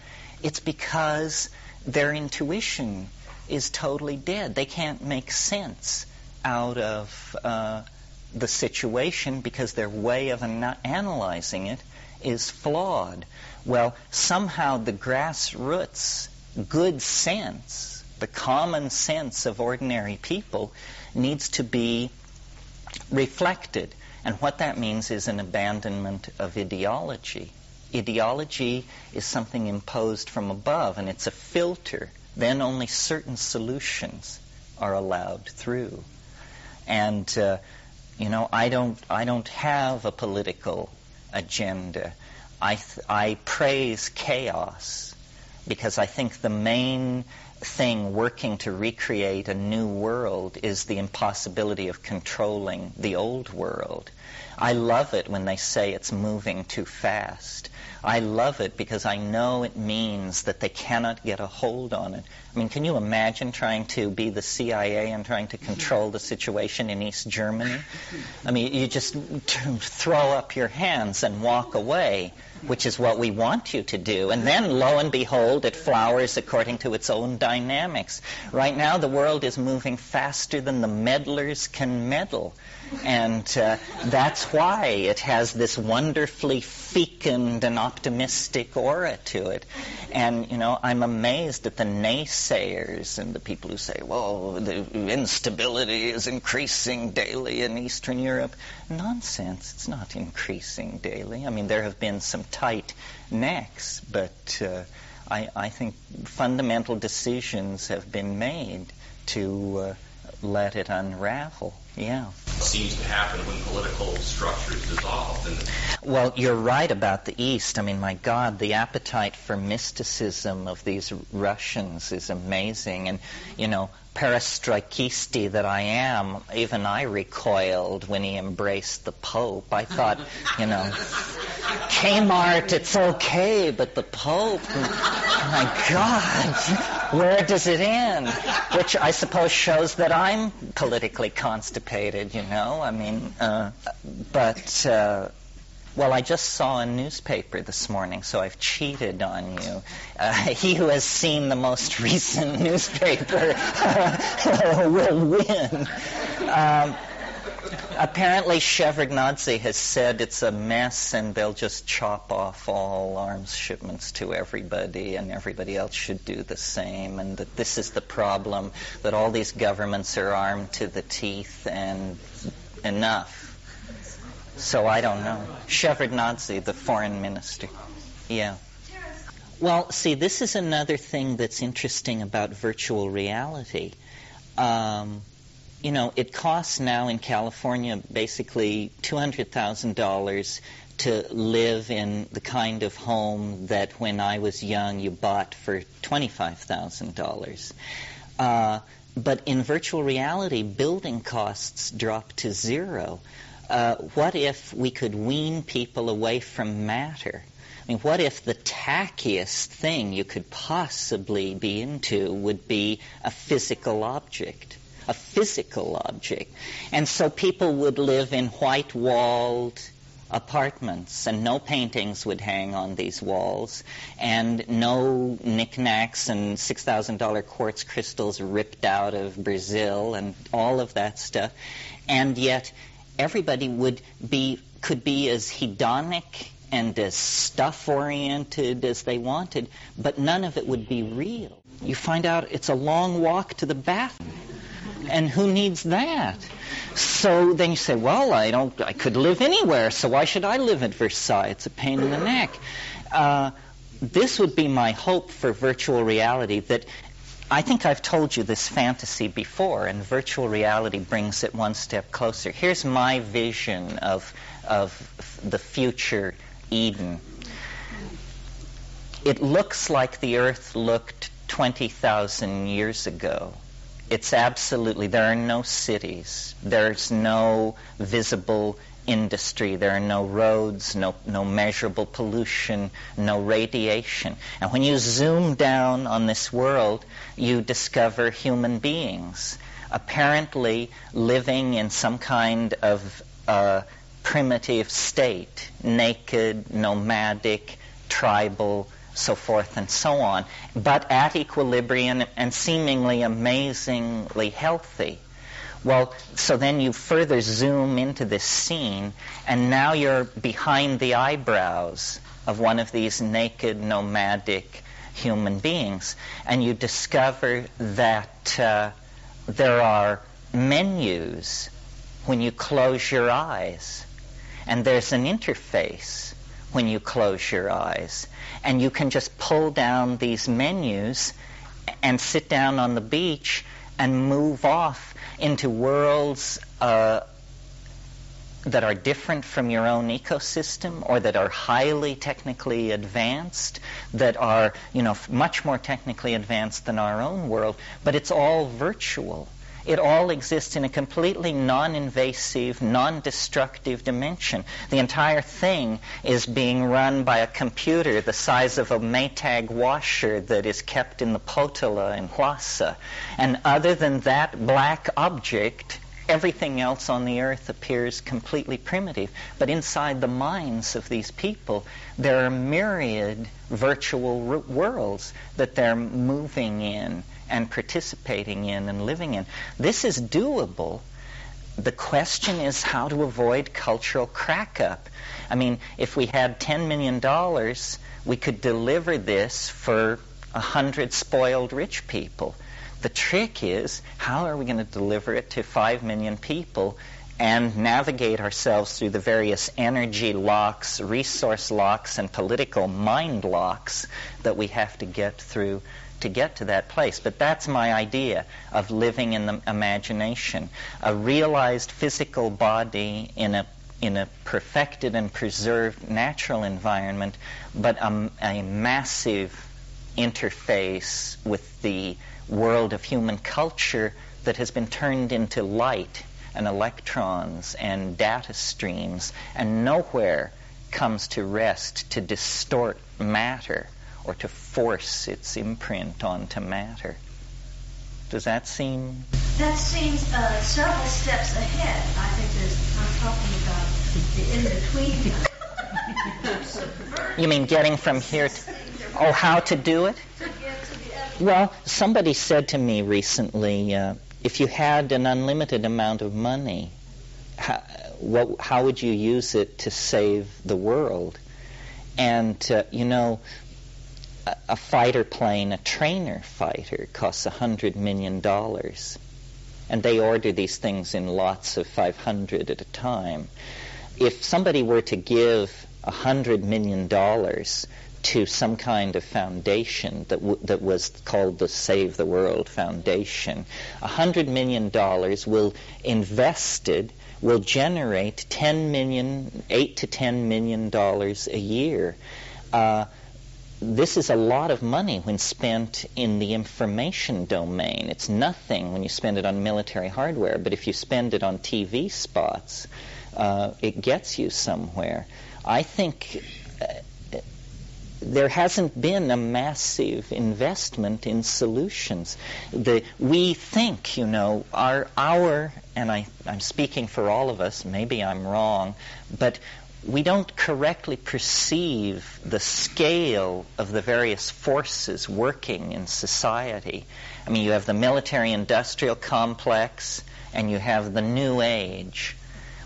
It's because their intuition is totally dead. They can't make sense out of the situation because their way of analyzing it is flawed. Well, somehow the grassroots good sense, the common sense of ordinary people, needs to be reflected. And what that means is an abandonment of ideology. Ideology is something imposed from above, and it's a filter. Then only certain solutions are allowed through. And I don't have a political agenda. I praise chaos, because I think the main thing working to recreate a new world is the impossibility of controlling the old world. I love it when they say it's moving too fast. I love it because I know it means that they cannot get a hold on it. I mean, can you imagine trying to be the CIA and trying to control the situation in East Germany? I mean, you just throw up your hands and walk away, which is what we want you to do. And then, lo and behold, it flowers according to its own dynamics. Right now, the world is moving faster than the meddlers can meddle. And that's why it has this wonderfully fecund and optimistic aura to it. And, I'm amazed at the naysayers and the people who say, well, the instability is increasing daily in Eastern Europe. Nonsense. It's not increasing daily. I mean, there have been some tight necks, but I think fundamental decisions have been made to let it unravel. Yeah. Seems to happen when political structures dissolve. Well, you're right about the East. I mean, my God, the appetite for mysticism of these Russians is amazing. And, perestroikisti that I am, even I recoiled when he embraced the Pope. I thought, Kmart, it's okay, but the Pope, my God, where does it end? Which I suppose shows that I'm politically constipated, I mean, well, I just saw a newspaper this morning, so I've cheated on you. He who has seen the most recent newspaper will win. Apparently, Shevardnadze has said it's a mess and they'll just chop off all arms shipments to everybody, and everybody else should do the same, and that this is the problem, that all these governments are armed to the teeth and enough. So I don't know. Shevardnadze, the foreign minister. Yeah. Well, see, this is another thing that's interesting about virtual reality. It costs now in California basically $200,000 to live in the kind of home that when I was young you bought for $25,000. But in virtual reality, building costs drop to zero. What if we could wean people away from matter? I mean, what if the tackiest thing you could possibly be into would be a physical object? And so people would live in white-walled apartments, and no paintings would hang on these walls, and no knickknacks and $6,000 quartz crystals ripped out of Brazil and all of that stuff. And yet everybody could be as hedonic and as stuff-oriented as they wanted, but none of it would be real. You find out it's a long walk to the bathroom. And who needs that? So then you say, well, I could live anywhere, so why should I live at Versailles? It's a pain in the neck. This would be my hope for virtual reality, that I think I've told you this fantasy before, and virtual reality brings it one step closer. Here's my vision of the future Eden. It looks like the Earth looked 20,000 years ago. It's absolutely, there are no cities, there's no visible industry, there are no roads, no measurable pollution, no radiation. And when you zoom down on this world, you discover human beings, apparently living in some kind of primitive state, naked, nomadic, tribal, so forth and so on, but at equilibrium and seemingly amazingly healthy. Well, so then you further zoom into this scene, and now you're behind the eyebrows of one of these naked, nomadic human beings, and you discover that there are menus when you close your eyes, and there's an interface when you close your eyes. And you can just pull down these menus and sit down on the beach and move off into worlds that are different from your own ecosystem, or that are highly technically advanced, that are, much more technically advanced than our own world, but it's all virtual. It all exists in a completely non-invasive, non-destructive dimension. The entire thing is being run by a computer the size of a Maytag washer that is kept in the Potala in Huasa. And other than that black object, everything else on the earth appears completely primitive. But inside the minds of these people, there are myriad virtual worlds that they're moving in and participating in and living in. This is doable. The question is how to avoid cultural crack-up. I mean, if we had $10 million, we could deliver this for 100 spoiled rich people. The trick is, how are we going to deliver it to 5 million people and navigate ourselves through the various energy locks, resource locks, and political mind locks that we have to get through to get to that place? But that's my idea of living in the imagination. A realized physical body in a perfected and preserved natural environment, but a massive interface with the world of human culture that has been turned into light and electrons and data streams, and nowhere comes to rest to distort matter or to force its imprint onto matter. Does that seem? That seems several steps ahead. I think I'm talking about the in-between. You mean getting from here to... Oh, how to do it? Well, somebody said to me recently, if you had an unlimited amount of money, how would you use it to save the world? And, a fighter plane, a trainer fighter, costs $100 million. And they order these things in lots of 500 at a time. If somebody were to give $100 million to some kind of foundation that was called the Save the World Foundation, $100 million will generate $8 to $10 million a year. This is a lot of money when spent in the information domain. It's nothing when you spend it on military hardware, but if you spend it on TV spots, it gets you somewhere. I think there hasn't been a massive investment in solutions. We think, and I'm speaking for all of us, maybe I'm wrong, but we don't correctly perceive the scale of the various forces working in society. I mean, you have the military-industrial complex, and you have the New Age.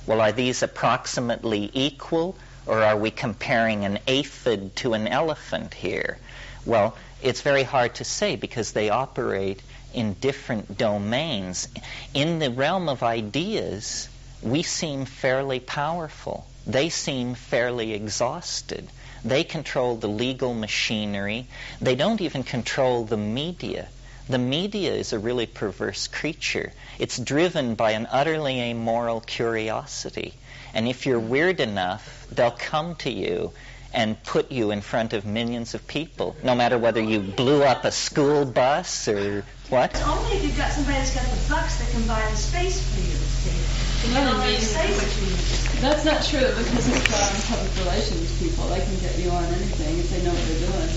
Well, are these approximately equal, or are we comparing an aphid to an elephant here? Well, it's very hard to say because they operate in different domains. In the realm of ideas, we seem fairly powerful. They seem fairly exhausted. They control the legal machinery. They don't even control the media. The media is a really perverse creature. It's driven by an utterly amoral curiosity. And if you're weird enough, they'll come to you and put you in front of millions of people, no matter whether you blew up a school bus or what. It's only if you've got somebody that's got the bucks that can buy the space for you. See? You don't really say what you need. That's not true because it's public relations people. They can get you on anything if they know what they're doing.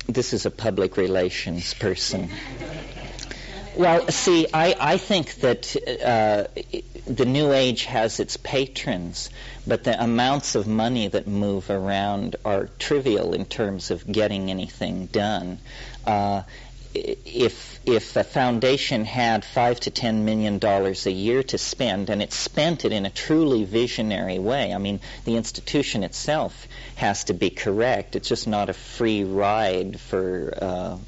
This is a public relations person. Well, see, I think that the New Age has its patrons, but the amounts of money that move around are trivial in terms of getting anything done. If a foundation had $5 to $10 million a year to spend, and it spent it in a truly visionary way, I mean, the institution itself has to be correct. It's just not a free ride for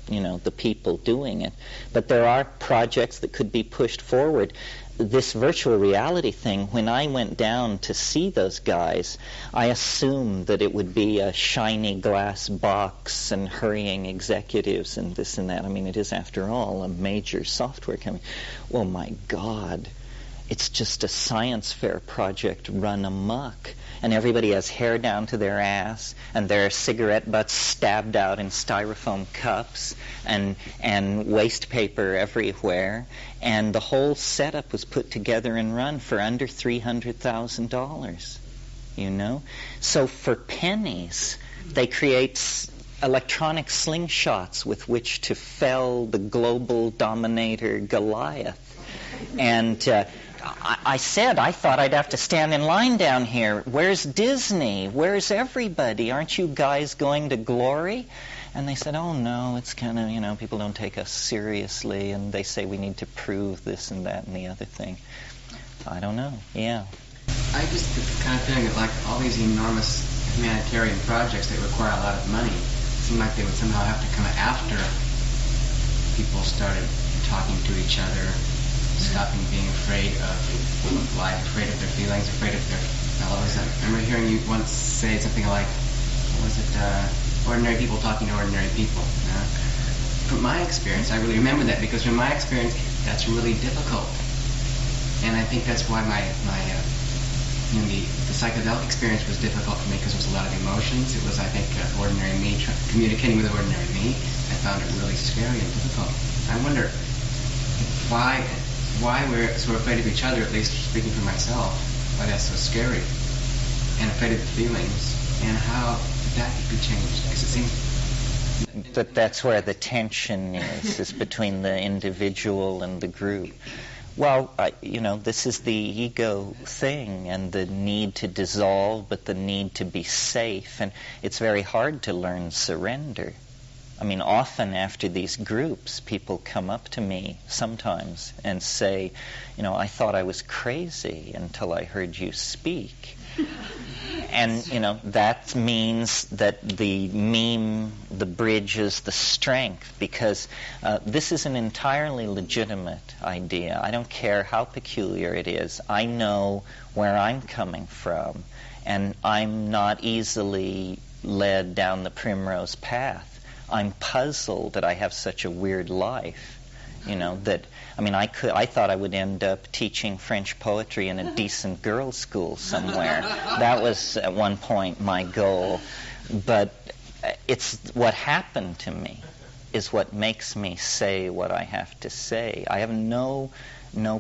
the people doing it. But there are projects that could be pushed forward. This virtual reality thing, when I went down to see those guys, I assumed that it would be a shiny glass box and hurrying executives and this and that. I mean, it is, after all, a major software company. Well, my God, it's just a science fair project run amok. And everybody has hair down to their ass, and their cigarette butts stabbed out in styrofoam cups, and waste paper everywhere. And the whole setup was put together and run for under $300,000, you know? So for pennies, they create electronic slingshots with which to fell the global dominator Goliath. And I said I thought I'd have to stand in line down here. Where's Disney? Where's everybody? Aren't you guys going to glory? And they said, oh, no, it's kind of, people don't take us seriously, and they say we need to prove this and that and the other thing. I don't know. Yeah. I just get the kind of feeling that, like, all these enormous humanitarian projects that require a lot of money seem like they would somehow have to come after people started talking to each other, stopping being afraid of life, afraid of their feelings, afraid of their fellows. I remember hearing you once say something like, what was it, ordinary people talking to ordinary people. From my experience, I really remember that, because from my experience, that's really difficult. And I think that's why the psychedelic experience was difficult for me, because there was a lot of emotions. It was, I think, ordinary me communicating with ordinary me. I found it really scary and difficult. I wonder why we're so afraid of each other, at least speaking for myself, why that's so scary, and afraid of the feelings, and how that could be changed. Because it seems that's where the tension is between the individual and the group. Well, this is the ego thing, and the need to dissolve, but the need to be safe, and it's very hard to learn surrender. I mean, often after these groups, people come up to me sometimes and say, I thought I was crazy until I heard you speak. And, that means that the meme, the bridge is the strength, because this is an entirely legitimate idea. I don't care how peculiar it is. I know where I'm coming from, and I'm not easily led down the primrose path. I'm puzzled that I have such a weird life, I thought I would end up teaching French poetry in a decent girls' school somewhere. That was at one point my goal. But it's what happened to me is what makes me say what I have to say. I have no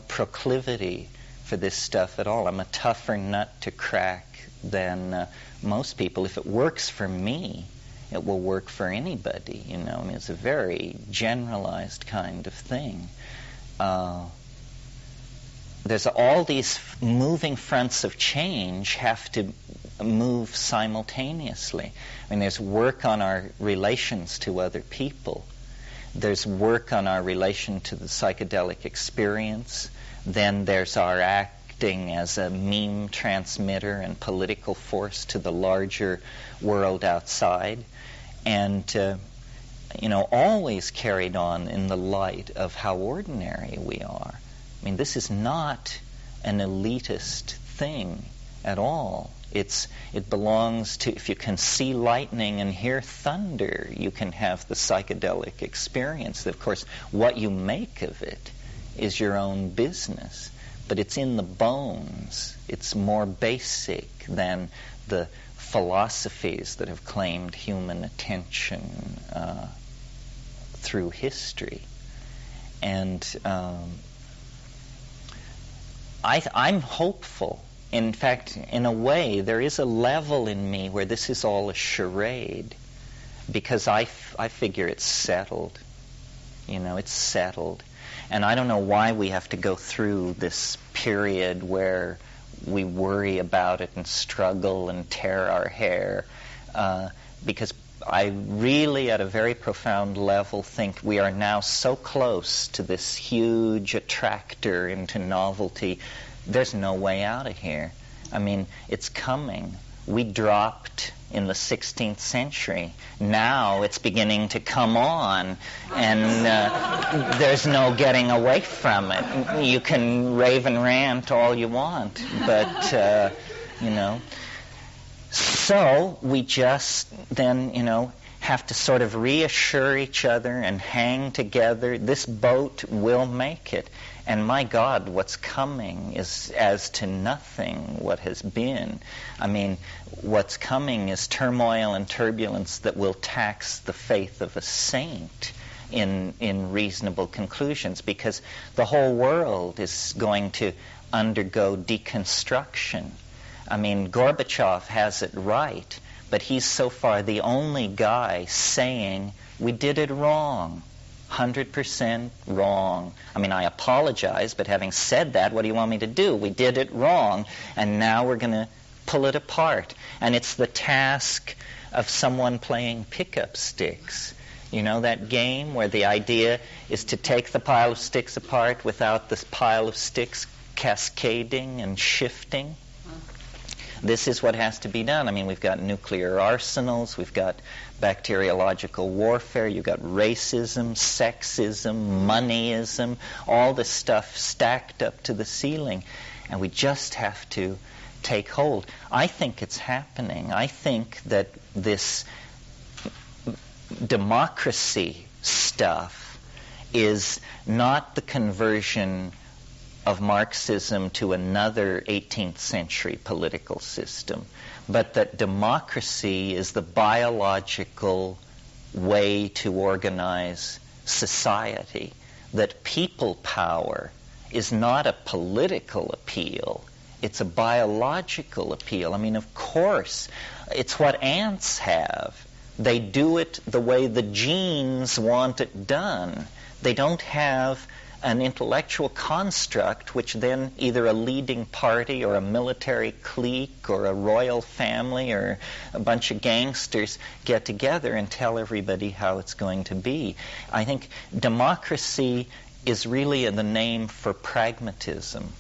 proclivity for this stuff at all. I'm a tougher nut to crack than most people. If it works for me, it will work for anybody, it's a very generalized kind of thing. There's all these moving fronts of change have to move simultaneously. I mean, there's work on our relations to other people. There's work on our relation to the psychedelic experience. Then there's our acting as a meme transmitter and political force to the larger world outside. And, always carried on in the light of how ordinary we are. I mean, this is not an elitist thing at all. It belongs to, if you can see lightning and hear thunder, you can have the psychedelic experience. Of course, what you make of it is your own business, but it's in the bones. It's more basic than the philosophies that have claimed human attention through history. And I'm hopeful. In fact, in a way, there is a level in me where this is all a charade, because I figure it's settled. It's settled. And I don't know why we have to go through this period where we worry about it and struggle and tear our hair, because I really, at a very profound level, think we are now so close to this huge attractor into novelty. There's no way out of here. I mean, it's coming. We dropped in the 16th century. Now it's beginning to come on, and there's no getting away from it. You can rave and rant all you want, but, So we just then, have to sort of reassure each other and hang together. This boat will make it. And my God, what's coming is as to nothing what has been. I mean, what's coming is turmoil and turbulence that will tax the faith of a saint in reasonable conclusions, because the whole world is going to undergo deconstruction. I mean, Gorbachev has it right, but he's so far the only guy saying, we did it wrong. 100% wrong. I mean, I apologize, but having said that, what do you want me to do? We did it wrong, and now we're going to pull it apart. And it's the task of someone playing pickup sticks. You know that game where the idea is to take the pile of sticks apart without this pile of sticks cascading and shifting? This is what has to be done. I mean, we've got nuclear arsenals, we've got bacteriological warfare, you've got racism, sexism, moneyism, all this stuff stacked up to the ceiling. And we just have to take hold. I think it's happening. I think that this democracy stuff is not the conversion of Marxism to another 18th century political system, but that democracy is the biological way to organize society, that people power is not a political appeal, it's a biological appeal. I mean, of course, it's what ants have. They do it the way the genes want it done. They don't have an intellectual construct which then either a leading party or a military clique or a royal family or a bunch of gangsters get together and tell everybody how it's going to be. I think democracy is really the name for pragmatism,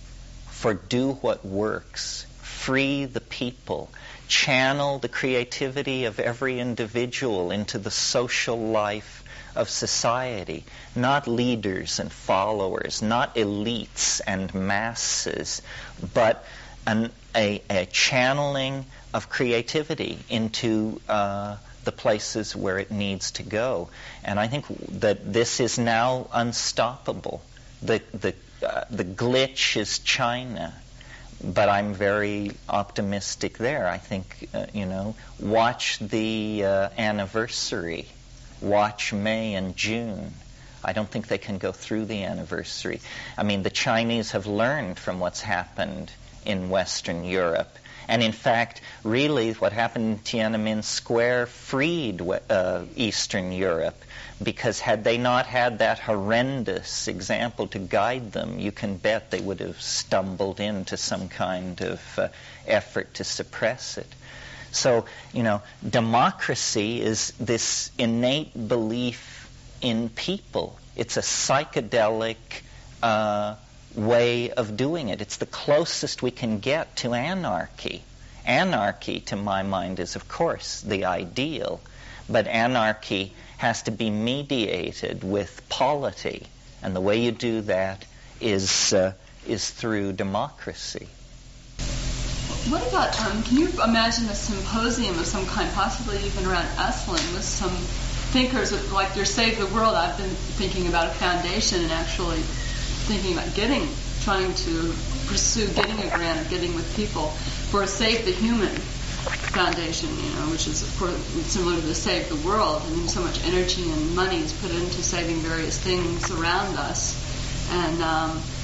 for do what works, free the people, channel the creativity of every individual into the social life of society, not leaders and followers, not elites and masses, but a channeling of creativity into the places where it needs to go. And I think that this is now unstoppable. The glitch is China, but I'm very optimistic there. I think, watch the anniversary. Watch May and June. I don't think they can go through the anniversary. I mean, the Chinese have learned from what's happened in Western Europe, And in fact, really what happened in Tiananmen Square freed Eastern Europe, because had they not had that horrendous example to guide them, you can bet they would have stumbled into some kind of effort to suppress it. So, democracy is this innate belief in people. It's a psychedelic way of doing it. It's the closest we can get to anarchy. Anarchy, to my mind, is, of course, the ideal, but anarchy has to be mediated with polity, and the way you do that is through democracy. What about, can you imagine a symposium of some kind, possibly even around Esalen, with some thinkers, like your Save the World? I've been thinking about a foundation and actually thinking about trying to pursue getting a grant or getting with people for a Save the Human Foundation, which is, of course, similar to the Save the World. I mean, so much energy and money is put into saving various things around us. And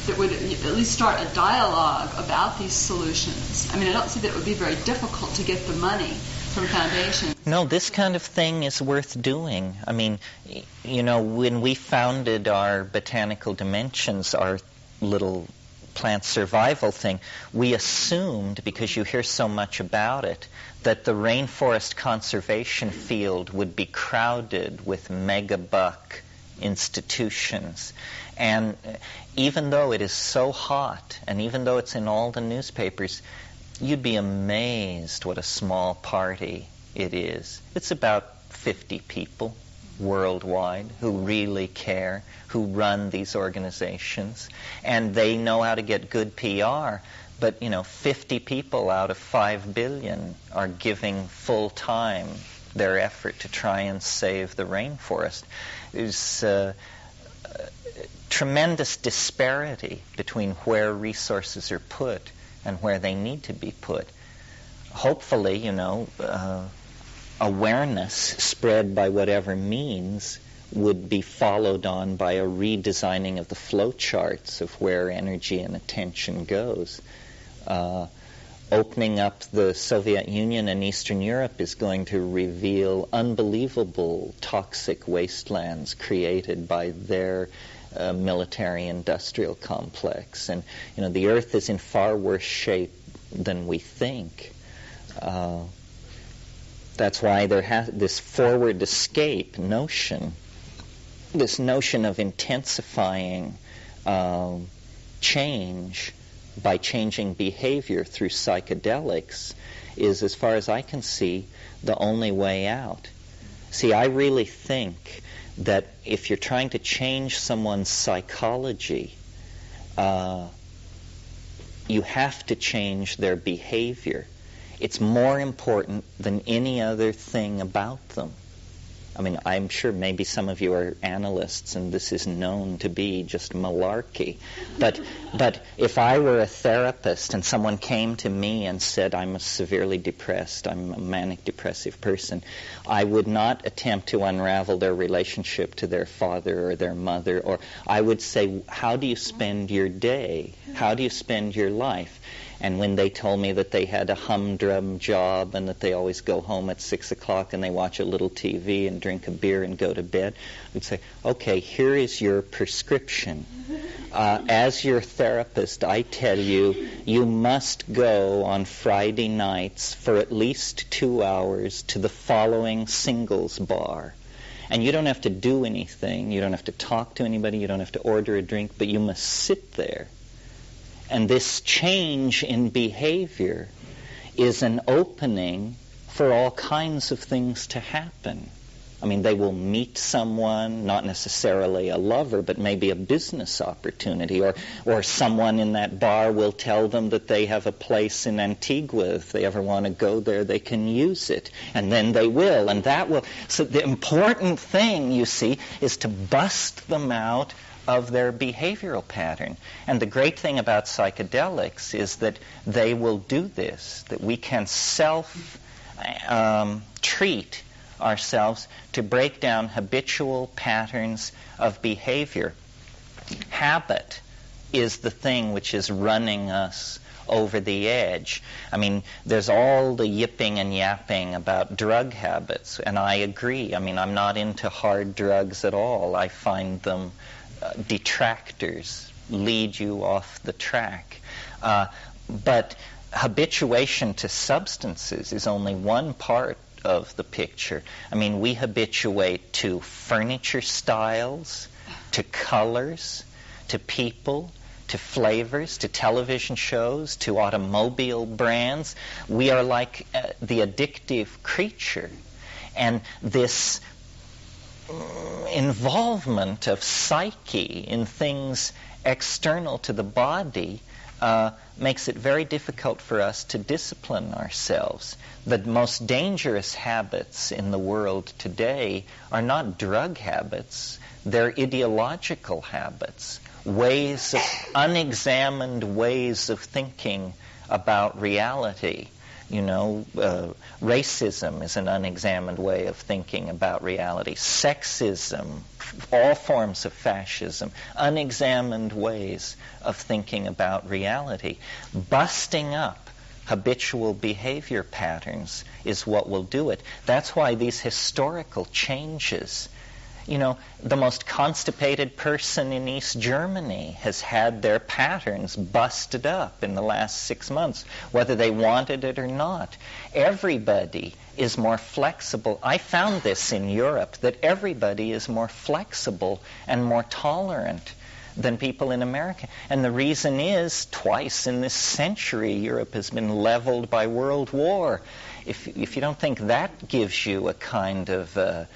that would at least start a dialogue about these solutions. I mean, I don't see that it would be very difficult to get the money from foundations. No, this kind of thing is worth doing. I mean, when we founded our Botanical Dimensions, our little plant survival thing, we assumed, because you hear so much about it, that the rainforest conservation field would be crowded with mega-buck institutions. And even though it is so hot, and even though it's in all the newspapers, you'd be amazed what a small party it is. It's about 50 people worldwide who really care, who run these organizations, and they know how to get good PR. But 50 people out of 5 billion are giving full time their effort to try and save the rainforest. There's tremendous disparity between where resources are put and where they need to be put. Hopefully, awareness spread by whatever means would be followed on by a redesigning of the flow charts of where energy and attention goes. Opening up the Soviet Union and Eastern Europe is going to reveal unbelievable toxic wastelands created by their military-industrial complex. And, the Earth is in far worse shape than we think. That's why there has this forward escape notion, this notion of intensifying change by changing behavior through psychedelics is, as far as I can see, the only way out. See, I really think that if you're trying to change someone's psychology, you have to change their behavior. It's more important than any other thing about them. I mean, I'm sure maybe some of you are analysts and this is known to be just malarkey. But if I were a therapist and someone came to me and said, I'm severely depressed, I'm a manic depressive person, I would not attempt to unravel their relationship to their father or their mother, or I would say, how do you spend your day? How do you spend your life? And when they told me that they had a humdrum job and that they always go home at 6 o'clock and they watch a little TV and drink a beer and go to bed, I'd say, okay, here is your prescription. As your therapist, I tell you, you must go on Friday nights for at least 2 hours to the following singles bar. And you don't have to do anything. You don't have to talk to anybody. You don't have to order a drink, but you must sit there. And this change in behavior is an opening for all kinds of things to happen. I mean, they will meet someone, not necessarily a lover, but maybe a business opportunity, or someone in that bar will tell them that they have a place in Antigua. If they ever want to go there, they can use it. And then they will, and that will. So the important thing, you see, is to bust them out of their behavioral pattern. And the great thing about psychedelics is that they will do this, that we can self-treat ourselves to break down habitual patterns of behavior. Habit is the thing which is running us over the edge. I mean, there's all the yipping and yapping about drug habits, and I agree. I mean, I'm not into hard drugs at all. I find them detractors, lead you off the track. But habituation to substances is only one part of the picture. I mean, we habituate to furniture styles, to colors, to people, to flavors, to television shows, to automobile brands. We are like the addictive creature. And this involvement of psyche in things external to the body makes it very difficult for us to discipline ourselves. The most dangerous habits in the world today are not drug habits. They're ideological habits, unexamined ways of thinking about reality. Racism is an unexamined way of thinking about reality. Sexism, all forms of fascism, unexamined ways of thinking about reality. Busting up habitual behavior patterns is what will do it. That's why these historical changes, the most constipated person in East Germany has had their patterns busted up in the last 6 months, whether they wanted it or not. Everybody is more flexible. I found this in Europe, that everybody is more flexible and more tolerant than people in America. And the reason is, twice in this century, Europe has been leveled by World War. If you don't think that gives you a kind of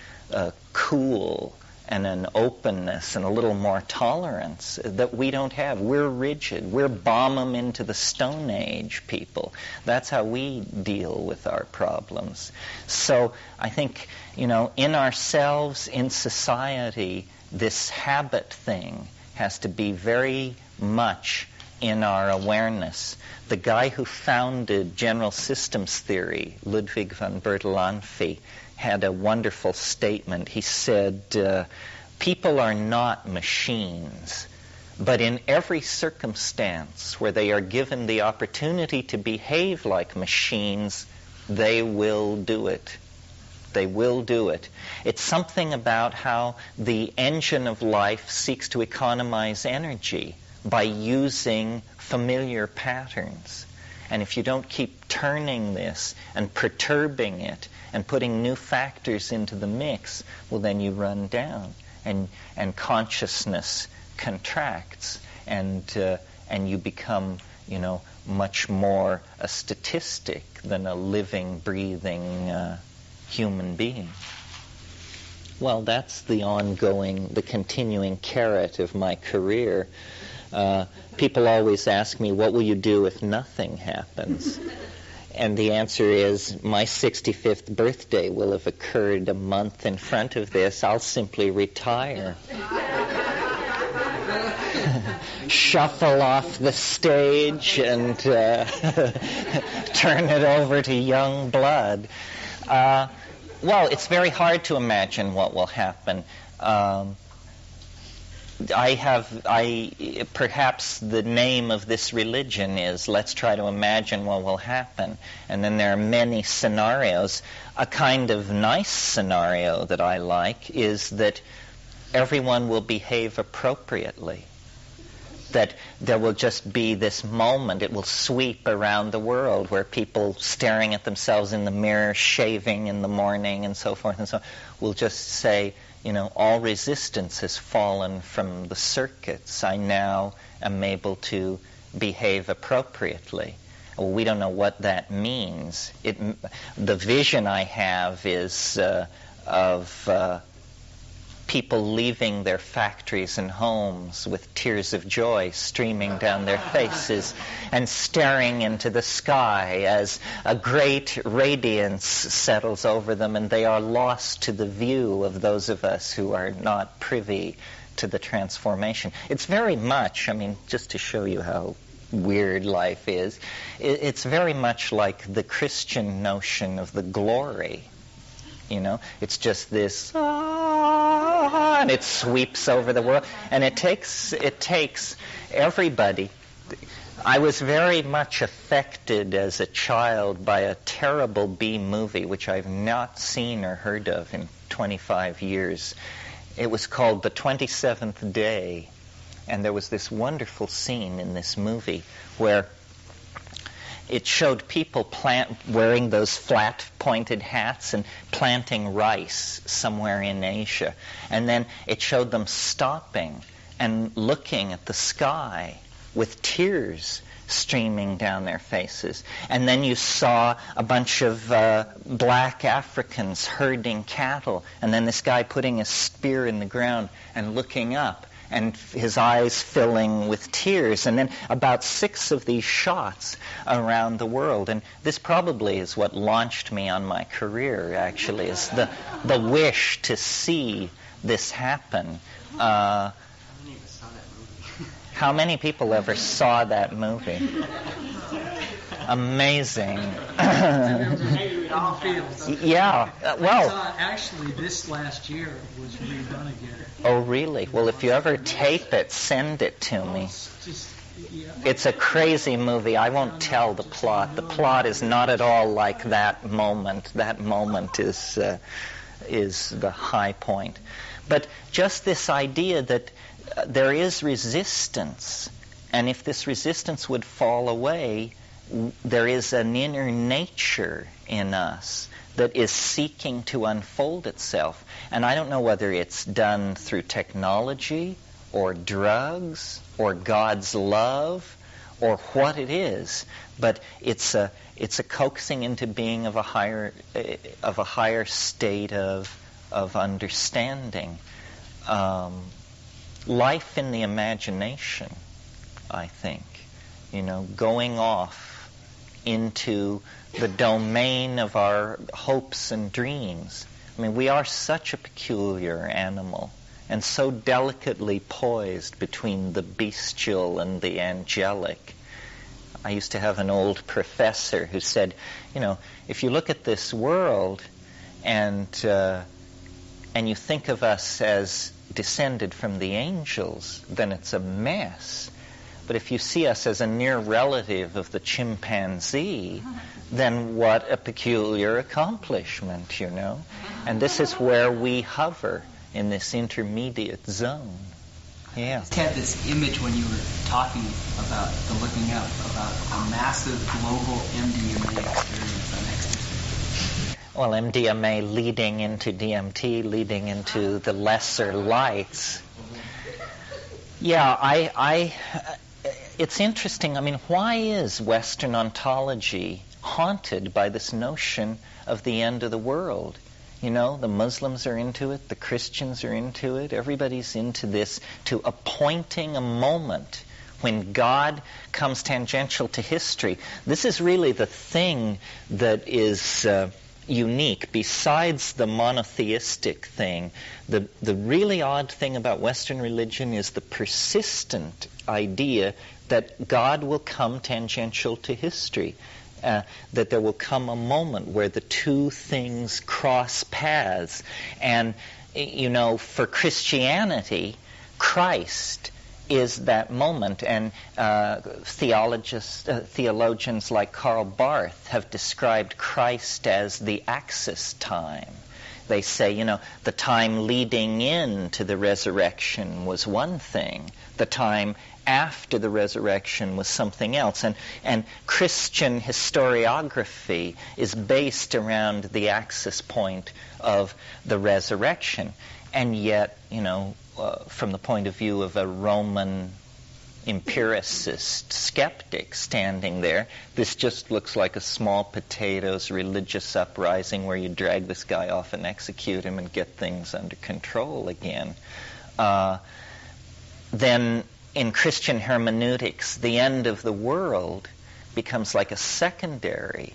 cool and an openness and a little more tolerance that we don't have. We're rigid. We're bomb 'em into the Stone Age people. That's how we deal with our problems. So I think, in ourselves, in society, this habit thing has to be very much in our awareness. The guy who founded general systems theory, Ludwig von Bertalanffy, had a wonderful statement. He said, people are not machines, but in every circumstance where they are given the opportunity to behave like machines, they will do it. They will do it. It's something about how the engine of life seeks to economize energy by using familiar patterns. And if you don't keep turning this and perturbing it and putting new factors into the mix, well, then you run down, and consciousness contracts, and you become, much more a statistic than a living, breathing human being. Well, that's the continuing carrot of my career. People always ask me, what will you do if nothing happens? And the answer is, my 65th birthday will have occurred a month in front of this. I'll simply retire. Shuffle off the stage and turn it over to young blood. Well, it's very hard to imagine what will happen. Perhaps the name of this religion is, let's try to imagine what will happen. And then there are many scenarios. A kind of nice scenario that I like is that everyone will behave appropriately. That there will just be this moment, it will sweep around the world, where people staring at themselves in the mirror, shaving in the morning, and so forth and so on, will just say, all resistance has fallen from the circuits. I now am able to behave appropriately. Well, we don't know what that means. The vision I have is of people leaving their factories and homes with tears of joy streaming down their faces and staring into the sky as a great radiance settles over them, and they are lost to the view of those of us who are not privy to the transformation. It's very much, just to show you how weird life is, it's very much like the Christian notion of the glory. It's just this, and it sweeps over the world. And it takes everybody. I was very much affected as a child by a terrible B movie, which I've not seen or heard of in 25 years. It was called The 27th Day, and there was this wonderful scene in this movie where it showed people wearing those flat-pointed hats and planting rice somewhere in Asia. And then it showed them stopping and looking at the sky with tears streaming down their faces. And then you saw a bunch of black Africans herding cattle, and then this guy putting a spear in the ground and looking up, and his eyes filling with tears. And then about 6 of these shots around the world. And this probably is what launched me on my career, actually, is the wish to see this happen. How many people ever saw that movie? Amazing. Yeah, well. Actually, this last year was redone again. Oh, really? Well, if you ever tape it, send it to me. It's a crazy movie. I won't tell the plot. The plot is not at all like that moment. That moment is the high point. But just this idea that there is resistance, and if this resistance would fall away, there is an inner nature in us that is seeking to unfold itself. And I don't know whether it's done through technology or drugs or God's love or what it is, but it's a coaxing into being of a higher state of understanding. Life in the imagination, I think, going off into the domain of our hopes and dreams. I mean, we are such a peculiar animal, and so delicately poised between the bestial and the angelic. I used to have an old professor who said, if you look at this world and you think of us as descended from the angels, then it's a mess. But if you see us as a near relative of the chimpanzee, then what a peculiar accomplishment, And this is where we hover, in this intermediate zone. Yeah. I just had this image when you were talking about the looking up, about a massive global MDMA experience on ecstasy. Well, MDMA leading into DMT, leading into the lesser lights. Yeah, it's interesting. I mean, why is Western ontology haunted by this notion of the end of the world? The Muslims are into it, the Christians are into it, everybody's into this, to appointing a moment when God comes tangential to history. This is really the thing that is unique. Besides the monotheistic thing, the really odd thing about Western religion is the persistent idea that God will come tangential to history. That there will come a moment where the two things cross paths. And, for Christianity, Christ is that moment. And theologians like Karl Barth have described Christ as the axis time. They say, the time leading into the resurrection was one thing. The time after the resurrection was something else. And Christian historiography is based around the axis point of the resurrection. And yet, from the point of view of a Roman empiricist skeptic standing there, this just looks like a small potatoes religious uprising where you drag this guy off and execute him and get things under control again. Then in Christian hermeneutics, the end of the world becomes like a secondary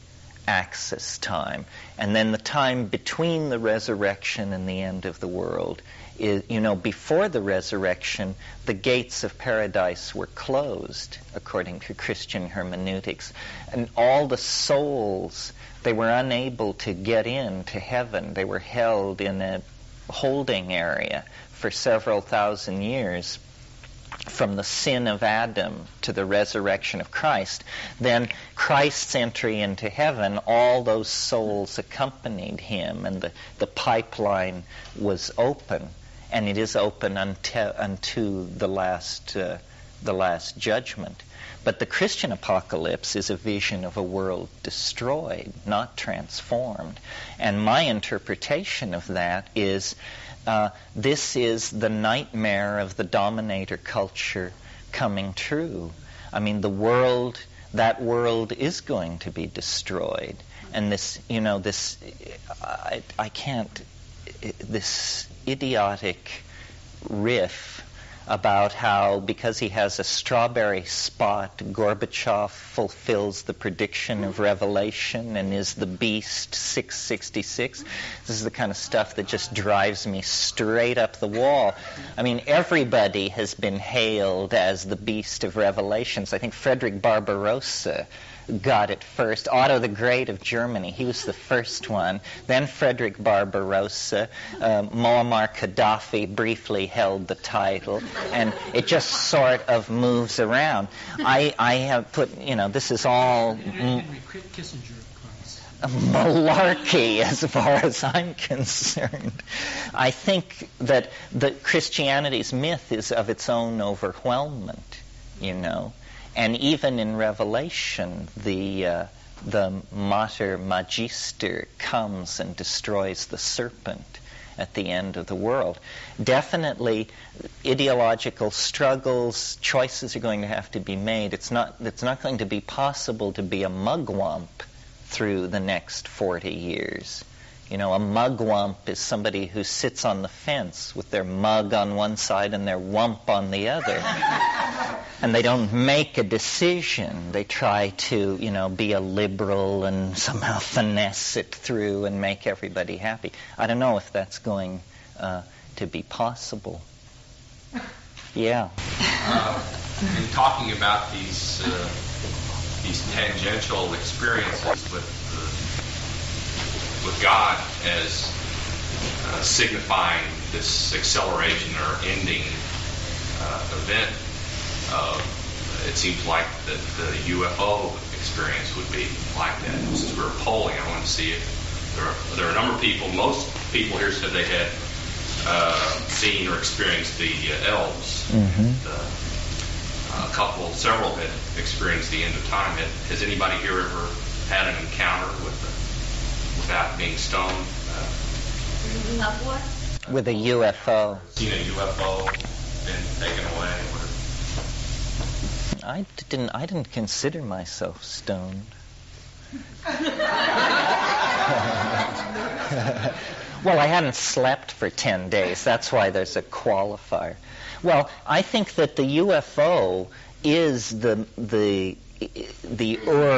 axis time. And then the time between the resurrection and the end of the world is, before the resurrection, the gates of paradise were closed, according to Christian hermeneutics. And all the souls, they were unable to get into heaven. They were held in a holding area for several thousand years. from the sin of Adam to the resurrection of Christ, then Christ's entry into heaven, all those souls accompanied him, and the pipeline was open, and it is open unto the last judgment. But the Christian apocalypse is a vision of a world destroyed, not transformed. And my interpretation of that is this is the nightmare of the dominator culture coming true. I mean, that world is going to be destroyed. And this idiotic riff about how, because he has a strawberry spot, Gorbachev fulfills the prediction of Revelation and is the beast 666. This is the kind of stuff that just drives me straight up the wall. I mean, everybody has been hailed as the beast of Revelations. I think Frederick Barbarossa got it first. Otto the Great of Germany, he was the first one. Then Frederick Barbarossa. Muammar Gaddafi briefly held the title. And it just sort of moves around. I have put, this is all malarkey as far as I'm concerned. I think that Christianity's myth is of its own overwhelmment, And even in Revelation, the Mater Magister comes and destroys the serpent at the end of the world. Definitely, ideological struggles, choices are going to have to be made. It's not going to be possible to be a mugwump through the next 40 years. A mugwump is somebody who sits on the fence with their mug on one side and their wump on the other. And they don't make a decision. They try to, be a liberal and somehow finesse it through and make everybody happy. I don't know if that's going to be possible. Yeah. In talking about these tangential experiences with God as signifying this acceleration or ending event, it seems like that the UFO experience would be like that. Since we're polling, I want to see if there are a number of people. Most people here said they had seen or experienced the elves. Mm-hmm. Several had experienced the end of time. Has anybody here ever had an encounter without being stoned? With a UFO. Seen a UFO, been taken away? I didn't consider myself stoned. Well, I hadn't slept for 10 days. That's why there's a qualifier. Well, I think that the UFO is the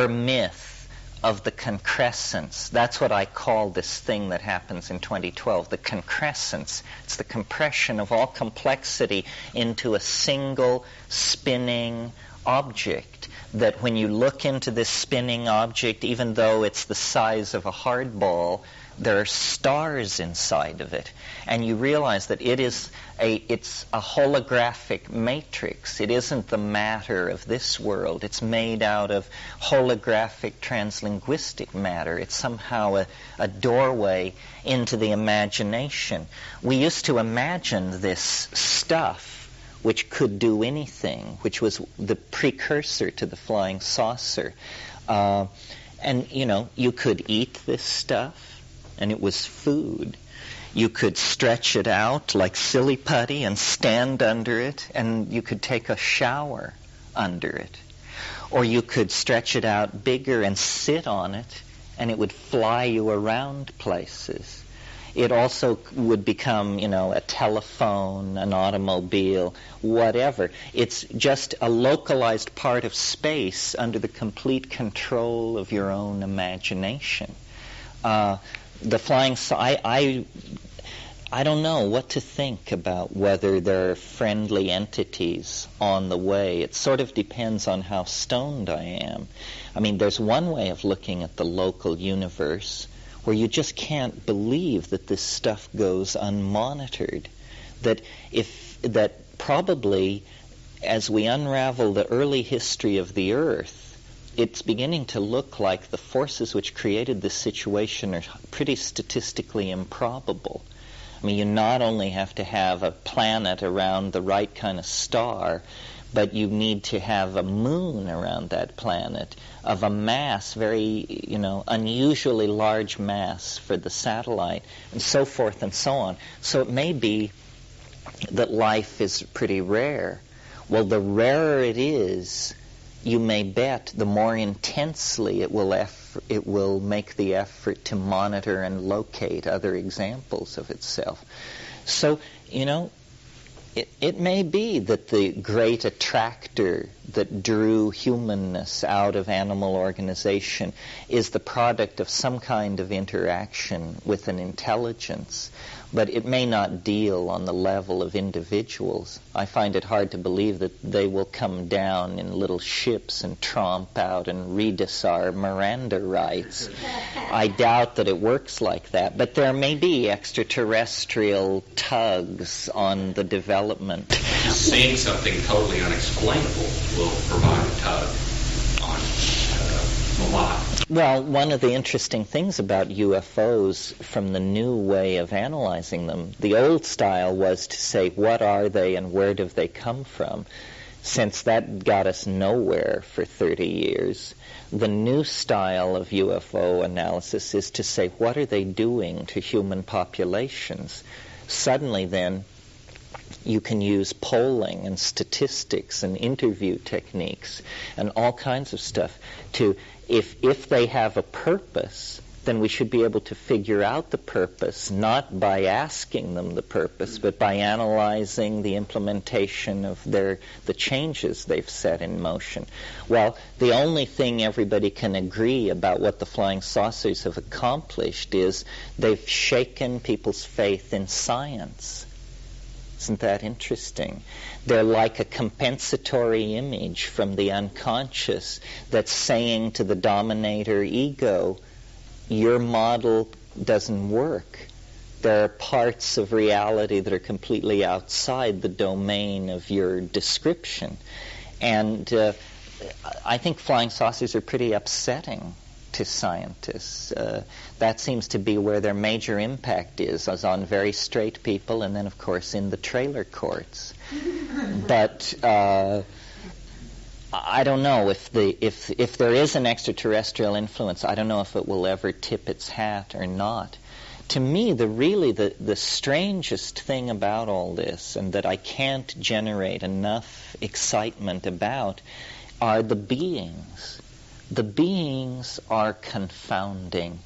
myth of the concrescence. That's what I call this thing that happens in 2012, the concrescence. It's the compression of all complexity into a single spinning object, that when you look into this spinning object, even though it's the size of a hard ball, there are stars inside of it, and you realize that it's a holographic matrix. It isn't the matter of this world. It's made out of holographic translinguistic matter. It's somehow a doorway into the imagination. We used to imagine this stuff which could do anything, which was the precursor to the flying saucer. And, you could eat this stuff, and it was food. You could stretch it out like silly putty and stand under it, and you could take a shower under it. Or you could stretch it out bigger and sit on it, and it would fly you around places. It also would become, a telephone, an automobile, whatever. It's just a localized part of space under the complete control of your own imagination. The flying I don't know what to think about whether there are friendly entities on the way. It sort of depends on how stoned I am. I mean, there's one way of looking at the local universe where you just can't believe that this stuff goes unmonitored. That probably as we unravel the early history of the Earth, it's beginning to look like the forces which created this situation are pretty statistically improbable. I mean, you not only have to have a planet around the right kind of star, but you need to have a moon around that planet of a mass, very, unusually large mass for the satellite, and so forth and so on. So it may be that life is pretty rare. Well, the rarer it is, you may bet the more intensely it will make the effort to monitor and locate other examples of itself. So, it may be that the great attractor that drew humanness out of animal organization is the product of some kind of interaction with an intelligence, but it may not deal on the level of individuals. I find it hard to believe that they will come down in little ships and tromp out and read us our Miranda rights. I doubt that it works like that, but there may be extraterrestrial tugs on the development. Seeing something totally unexplainable will provide a tug on a lot. Well, one of the interesting things about UFOs from the new way of analyzing them, the old style was to say, what are they and where do they come from? Since that got us nowhere for 30 years, the new style of UFO analysis is to say, what are they doing to human populations? Suddenly then, you can use polling and statistics and interview techniques and all kinds of stuff to, if they have a purpose, then we should be able to figure out the purpose, not by asking them the purpose, but by analyzing the implementation of the changes they've set in motion. Well, the only thing everybody can agree about what the flying saucers have accomplished is they've shaken people's faith in science. Isn't that interesting? They're like a compensatory image from the unconscious that's saying to the dominator ego, your model doesn't work. There are parts of reality that are completely outside the domain of your description. And I think flying saucers are pretty upsetting to scientists. That seems to be where their major impact is on very straight people, and then, of course, in the trailer courts. But I don't know if there is an extraterrestrial influence. I don't know if it will ever tip its hat or not. To me, the strangest thing about all this, and that I can't generate enough excitement about, are the beings. The beings are confounding.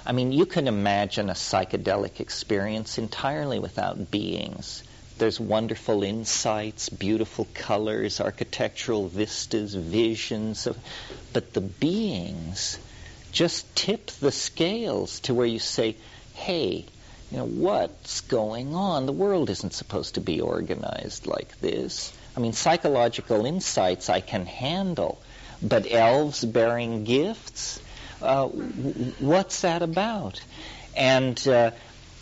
I mean, you can imagine a psychedelic experience entirely without beings. There's wonderful insights, beautiful colors, architectural vistas, visions, but the beings just tip the scales to where you say, hey, what's going on? The world isn't supposed to be organized like this. I mean, psychological insights I can handle, but elves bearing gifts? What's that about? And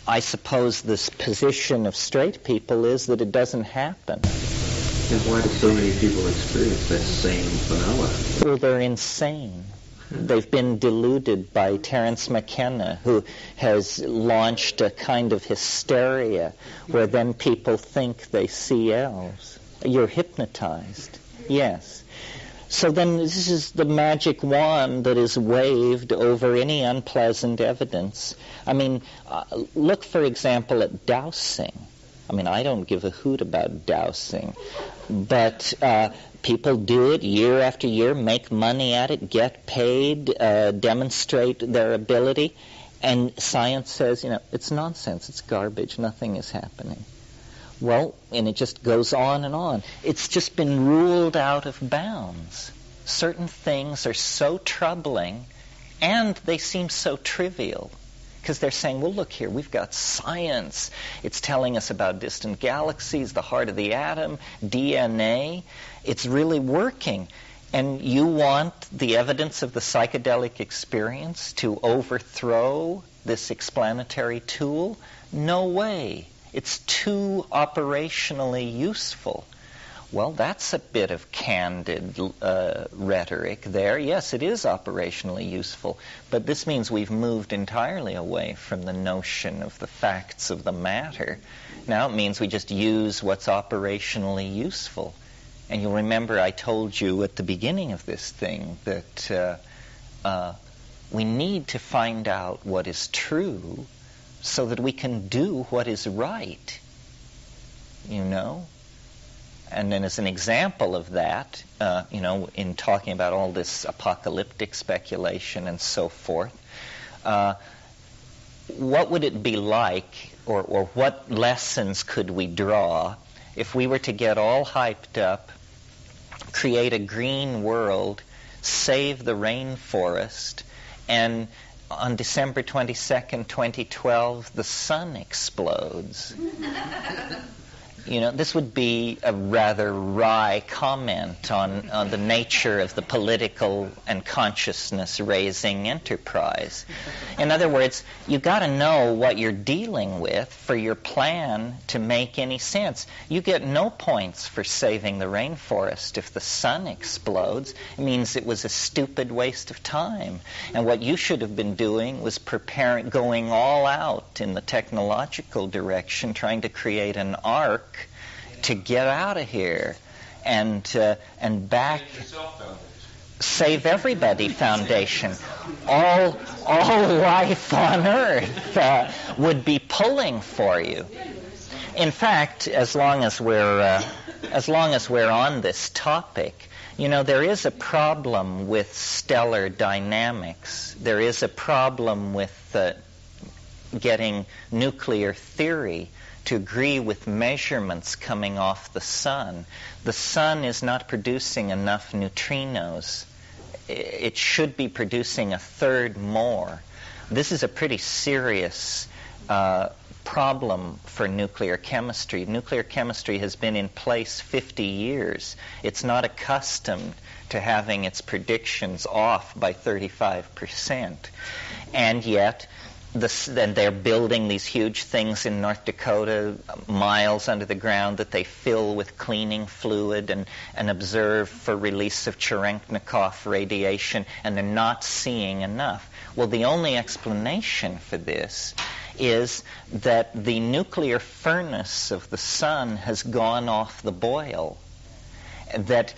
I suppose this position of straight people is that it doesn't happen. And why do so many people experience that same phenomenon? Well, they're insane. They've been deluded by Terence McKenna, who has launched a kind of hysteria where then people think they see elves. You're hypnotized. Yes. So then this is the magic wand that is waved over any unpleasant evidence. I mean, look, for example, at dowsing. I mean, I don't give a hoot about dowsing, but people do it year after year, make money at it, get paid, demonstrate their ability, and science says, it's nonsense, it's garbage, nothing is happening. Well, and it just goes on and on. It's just been ruled out of bounds. Certain things are so troubling, and they seem so trivial, because they're saying, well, look here, we've got science. It's telling us about distant galaxies, the heart of the atom, DNA. It's really working. And you want the evidence of the psychedelic experience to overthrow this explanatory tool? No way. It's too operationally useful. Well, that's a bit of candid rhetoric there. Yes, it is operationally useful, but this means we've moved entirely away from the notion of the facts of the matter. Now it means we just use what's operationally useful. And you'll remember I told you at the beginning of this thing that we need to find out what is true so that we can do what is right, you know? And then as an example of that, in talking about all this apocalyptic speculation and so forth, what would it be like, or what lessons could we draw if we were to get all hyped up, create a green world, save the rainforest, and on December 22nd, 2012, the sun explodes? This would be a rather wry comment on the nature of the political and consciousness-raising enterprise. In other words, you've got to know what you're dealing with for your plan to make any sense. You get no points for saving the rainforest if the sun explodes. It means it was a stupid waste of time. And what you should have been doing was going all out in the technological direction, trying to create an arc to get out of here and back. Save Everybody Foundation. All life on Earth would be pulling for you. In fact, as long as we're on this topic, there is a problem with stellar dynamics. There is a problem with getting nuclear theory to agree with measurements coming off the sun. The sun is not producing enough neutrinos. It should be producing a third more. This is a pretty serious problem for nuclear chemistry. Nuclear chemistry has been in place 50 years. It's not accustomed to having its predictions off by 35%. And yet, then they're building these huge things in North Dakota, miles under the ground, that they fill with cleaning fluid and observe for release of Cherenkov radiation, and they're not seeing enough. Well, the only explanation for this is that the nuclear furnace of the sun has gone off the boil, that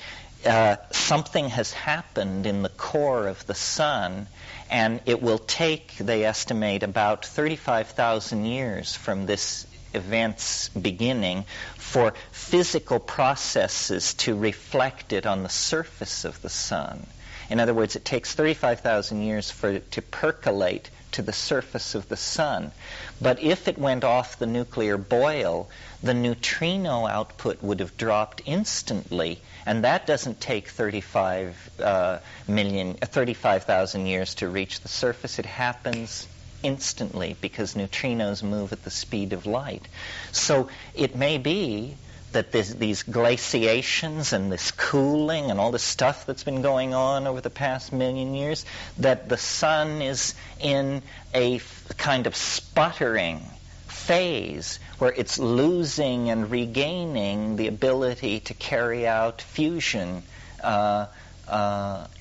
something has happened in the core of the sun, and it will take, they estimate, about 35,000 years from this event's beginning for physical processes to reflect it on the surface of the sun. In other words, it takes 35,000 years for it to percolate to the surface of the sun. But if it went off the nuclear boil, the neutrino output would have dropped instantly, and that doesn't take 35,000 years to reach the surface. It happens instantly because neutrinos move at the speed of light. So it may be that these glaciations and this cooling and all this stuff that's been going on over the past million years, that the sun is in a kind of sputtering phase where it's losing and regaining the ability to carry out fusion in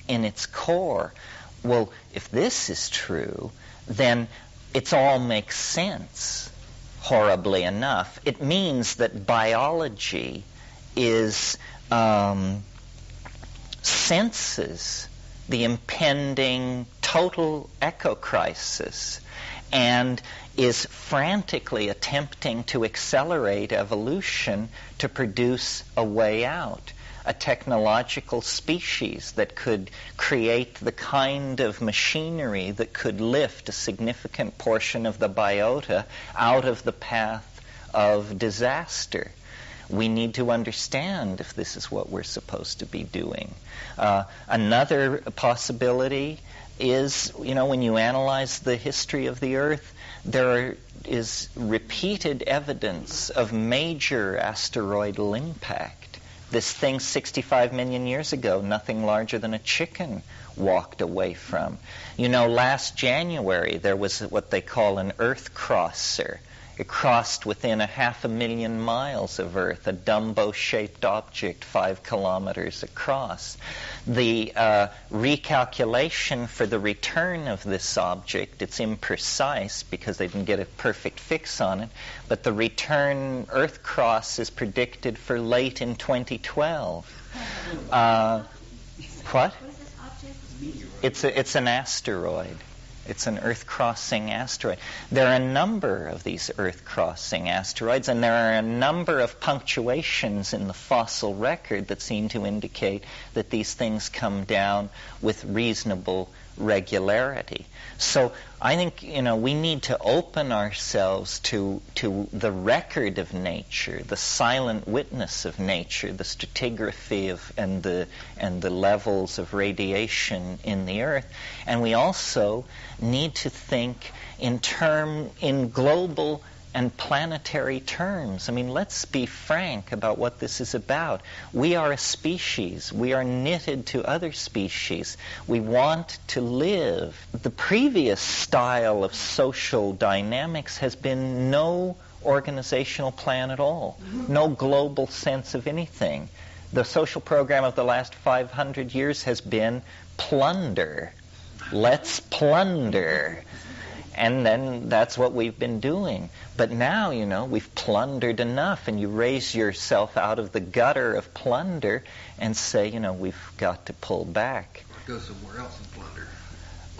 its core. Well, if this is true, then it all makes sense. Horribly enough, it means that biology senses the impending total eco-crisis and is frantically attempting to accelerate evolution to produce a way out, a technological species that could create the kind of machinery that could lift a significant portion of the biota out of the path of disaster. We need to understand if this is what we're supposed to be doing. Another possibility is, when you analyze the history of the Earth, there is repeated evidence of major asteroidal impact. This thing 65 million years ago, nothing larger than a chicken walked away from. Last January there was what they call an Earth crosser. It crossed within 500,000 miles of Earth, a Dumbo-shaped object 5 kilometers across. The recalculation for the return of this object, it's imprecise because they didn't get a perfect fix on it, but the return Earth cross is predicted for late in 2012. What? It's an asteroid. It's an Earth-crossing asteroid. There are a number of these Earth-crossing asteroids, and there are a number of punctuations in the fossil record that seem to indicate that these things come down with reasonable regularity. So I think, we need to open ourselves to the record of nature, the silent witness of nature, the stratigraphy and the levels of radiation in the Earth. And we also need to think in global and planetary terms. I mean, let's be frank about what this is about. We are a species. We are knitted to other species. We want to live. The previous style of social dynamics has been no organizational plan at all, no global sense of anything. The social program of the last 500 years has been plunder. Let's plunder. And then that's what we've been doing. But now, we've plundered enough, and you raise yourself out of the gutter of plunder and say, we've got to pull back. Go somewhere else and plunder.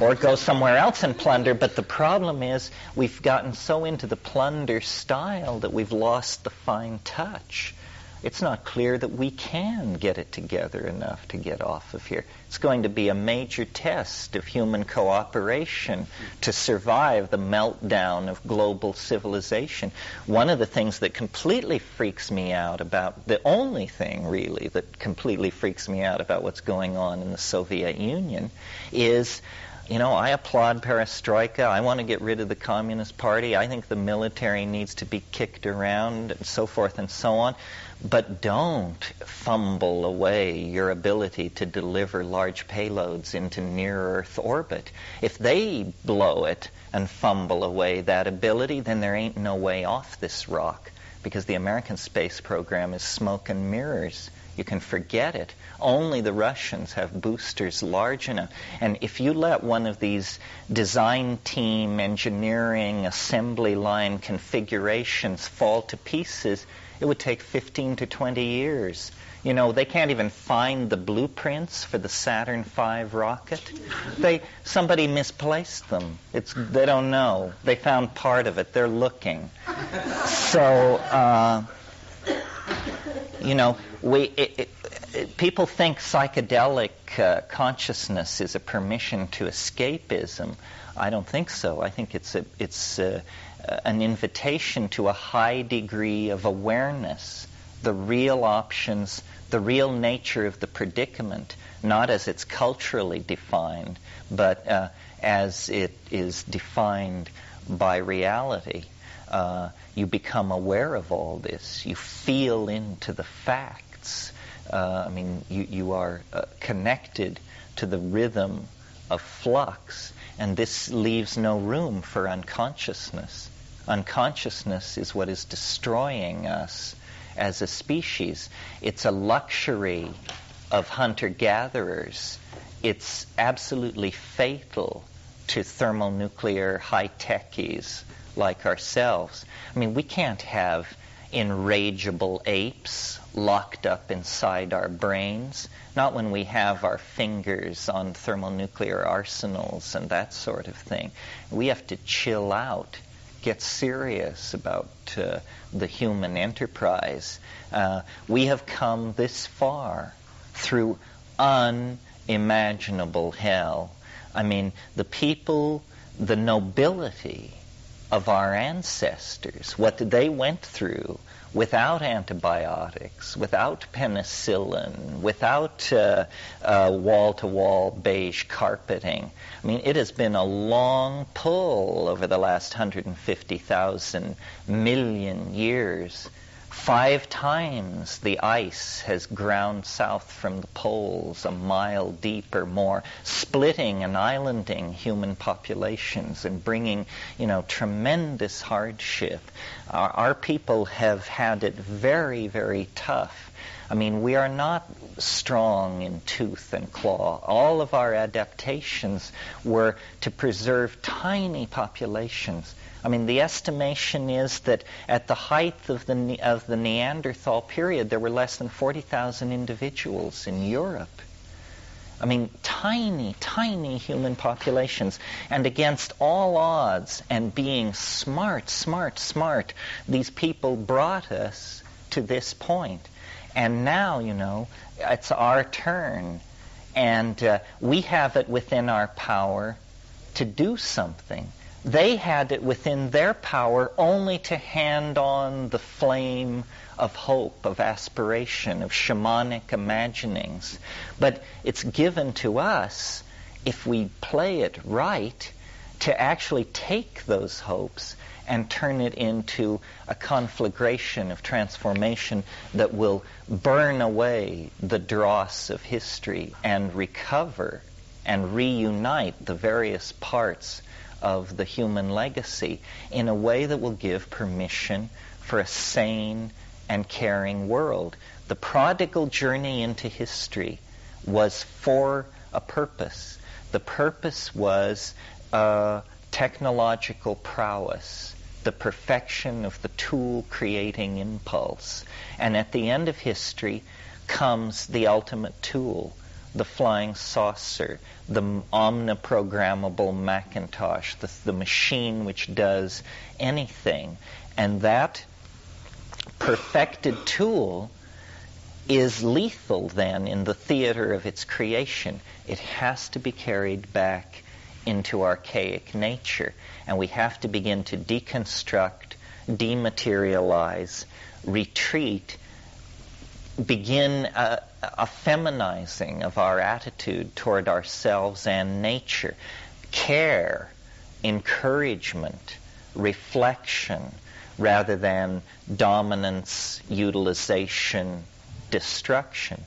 Or go somewhere else and plunder. But the problem is we've gotten so into the plunder style that we've lost the fine touch. It's not clear that we can get it together enough to get off of here. It's going to be a major test of human cooperation to survive the meltdown of global civilization. One of the things that completely freaks me out about, the only thing really that completely freaks me out about what's going on in the Soviet Union is, I applaud perestroika. I want to get rid of the Communist Party. I think the military needs to be kicked around and so forth and so on. But don't fumble away your ability to deliver large payloads into near-Earth orbit. If they blow it and fumble away that ability, then there ain't no way off this rock, because the American space program is smoke and mirrors. You can forget it. Only the Russians have boosters large enough. And if you let one of these design team, engineering, assembly line configurations fall to pieces, it would take 15 to 20 years. They can't even find the blueprints for the Saturn V rocket. Somebody misplaced them. They don't know. They found part of it. They're looking. So, people think psychedelic consciousness is a permission to escapism. I don't think so. I think it's an invitation to a high degree of awareness, the real options, the real nature of the predicament, not as it's culturally defined, but as it is defined by reality. You become aware of all this. You feel into the facts. You are connected to the rhythm of flux, and this leaves no room for unconsciousness. Unconsciousness is what is destroying us as a species. It's a luxury of hunter-gatherers. It's absolutely fatal to thermonuclear high-techies like ourselves. We can't have enrageable apes locked up inside our brains, not when we have our fingers on thermonuclear arsenals and that sort of thing. We have to chill out, get serious about the human enterprise. We have come this far through unimaginable hell. The people, the nobility of our ancestors, what they went through without antibiotics, without penicillin, without wall-to-wall beige carpeting. It has been a long pull over the last 150,000 million years 5 times the ice has ground south from the poles, a mile deep or more, splitting and islanding human populations and bringing, tremendous hardship. Our people have had it very, very tough. I mean, we are not strong in tooth and claw. All of our adaptations were to preserve tiny populations. I mean, the estimation is that at the height of the Neanderthal period, there were less than 40,000 individuals in Europe. I mean, tiny, tiny human populations. And against all odds and being smart, these people brought us to this point. And now, it's our turn. And we have it within our power to do something. They had it within their power only to hand on the flame of hope, of aspiration, of shamanic imaginings. But it's given to us, if we play it right, to actually take those hopes and turn it into a conflagration of transformation that will burn away the dross of history and recover and reunite the various parts of the human legacy in a way that will give permission for a sane and caring world. The prodigal journey into history was for a purpose. The purpose was technological prowess, the perfection of the tool-creating impulse. And at the end of history comes the ultimate tool, the flying saucer, the omniprogrammable Macintosh, the machine which does anything. And that perfected tool is lethal then in the theater of its creation. It has to be carried back into archaic nature. And we have to begin to deconstruct, dematerialize, retreat, begin a feminizing of our attitude toward ourselves and nature. Care, encouragement, reflection, rather than dominance, utilization, destruction.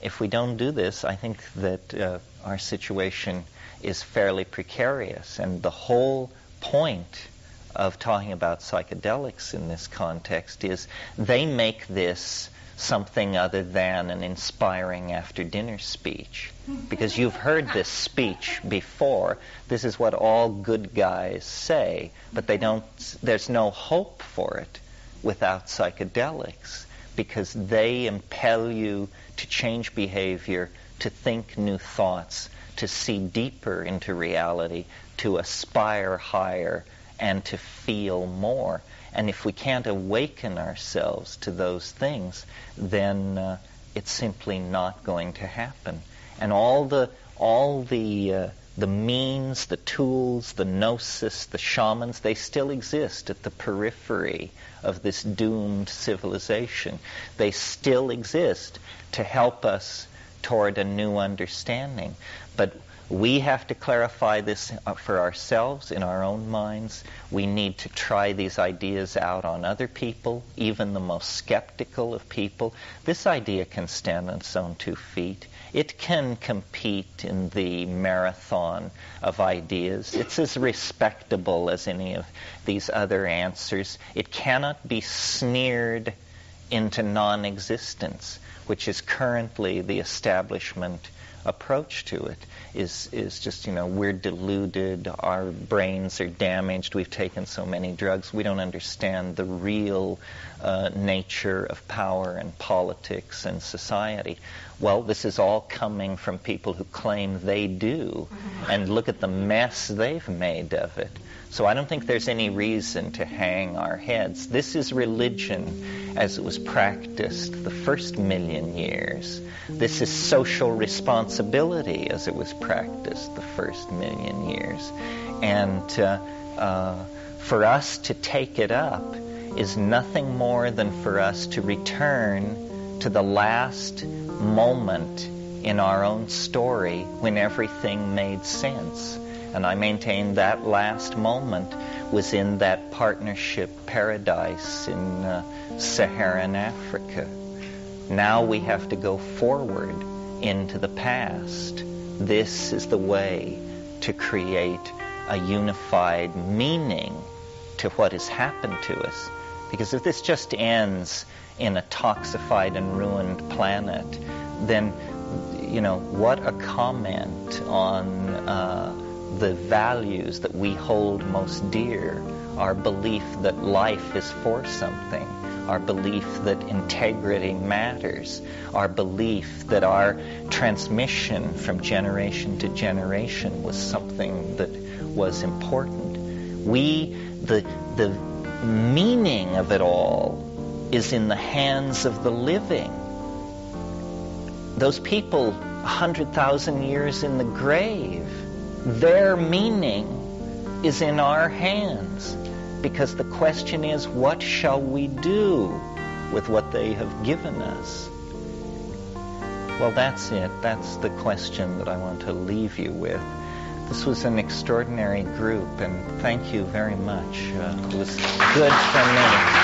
If we don't do this, I think that our situation is fairly precarious. And the whole point of talking about psychedelics in this context is they make this something other than an inspiring after-dinner speech. Because you've heard this speech before. This is what all good guys say, but there's no hope for it without psychedelics, because they impel you to change behavior, to think new thoughts, to see deeper into reality, to aspire higher, and to feel more. And if we can't awaken ourselves to those things, then it's simply not going to happen. And all the means, the tools, the gnosis, the shamans, they still exist at the periphery of this doomed civilization. They still exist to help us toward a new understanding. But we have to clarify this for ourselves in our own minds. We need to try these ideas out on other people, even the most skeptical of people. This idea can stand on its own 2 feet. It can compete in the marathon of ideas. It's as respectable as any of these other answers. It cannot be sneered into non-existence, which is currently the establishment approach to it, is just, we're deluded, our brains are damaged, we've taken so many drugs, we don't understand the real nature of power and politics and society. Well, this is all coming from people who claim they do, and look at the mess they've made of it. So I don't think there's any reason to hang our heads. This is religion as it was practiced the first 1,000,000 years. This is social responsibility as it was practiced the first 1,000,000 years. And for us to take it up is nothing more than for us to return to the last moment in our own story when everything made sense, And I maintain that last moment was in that partnership paradise in Saharan Africa. Now we have to go forward into the past. This is the way to create a unified meaning to what has happened to us. Because if this just ends in a toxified and ruined planet, then, what a comment on the values that we hold most dear. Our belief that life is for something. Our belief that integrity matters. Our belief that our transmission from generation to generation was something that was important. The meaning of it all is in the hands of the living. Those people 100,000 years in the grave, their meaning is in our hands. Because the question is, what shall we do with what they have given us? Well, that's it. That's the question that I want to leave you with. This was an extraordinary group, and thank you very much. It was good for me.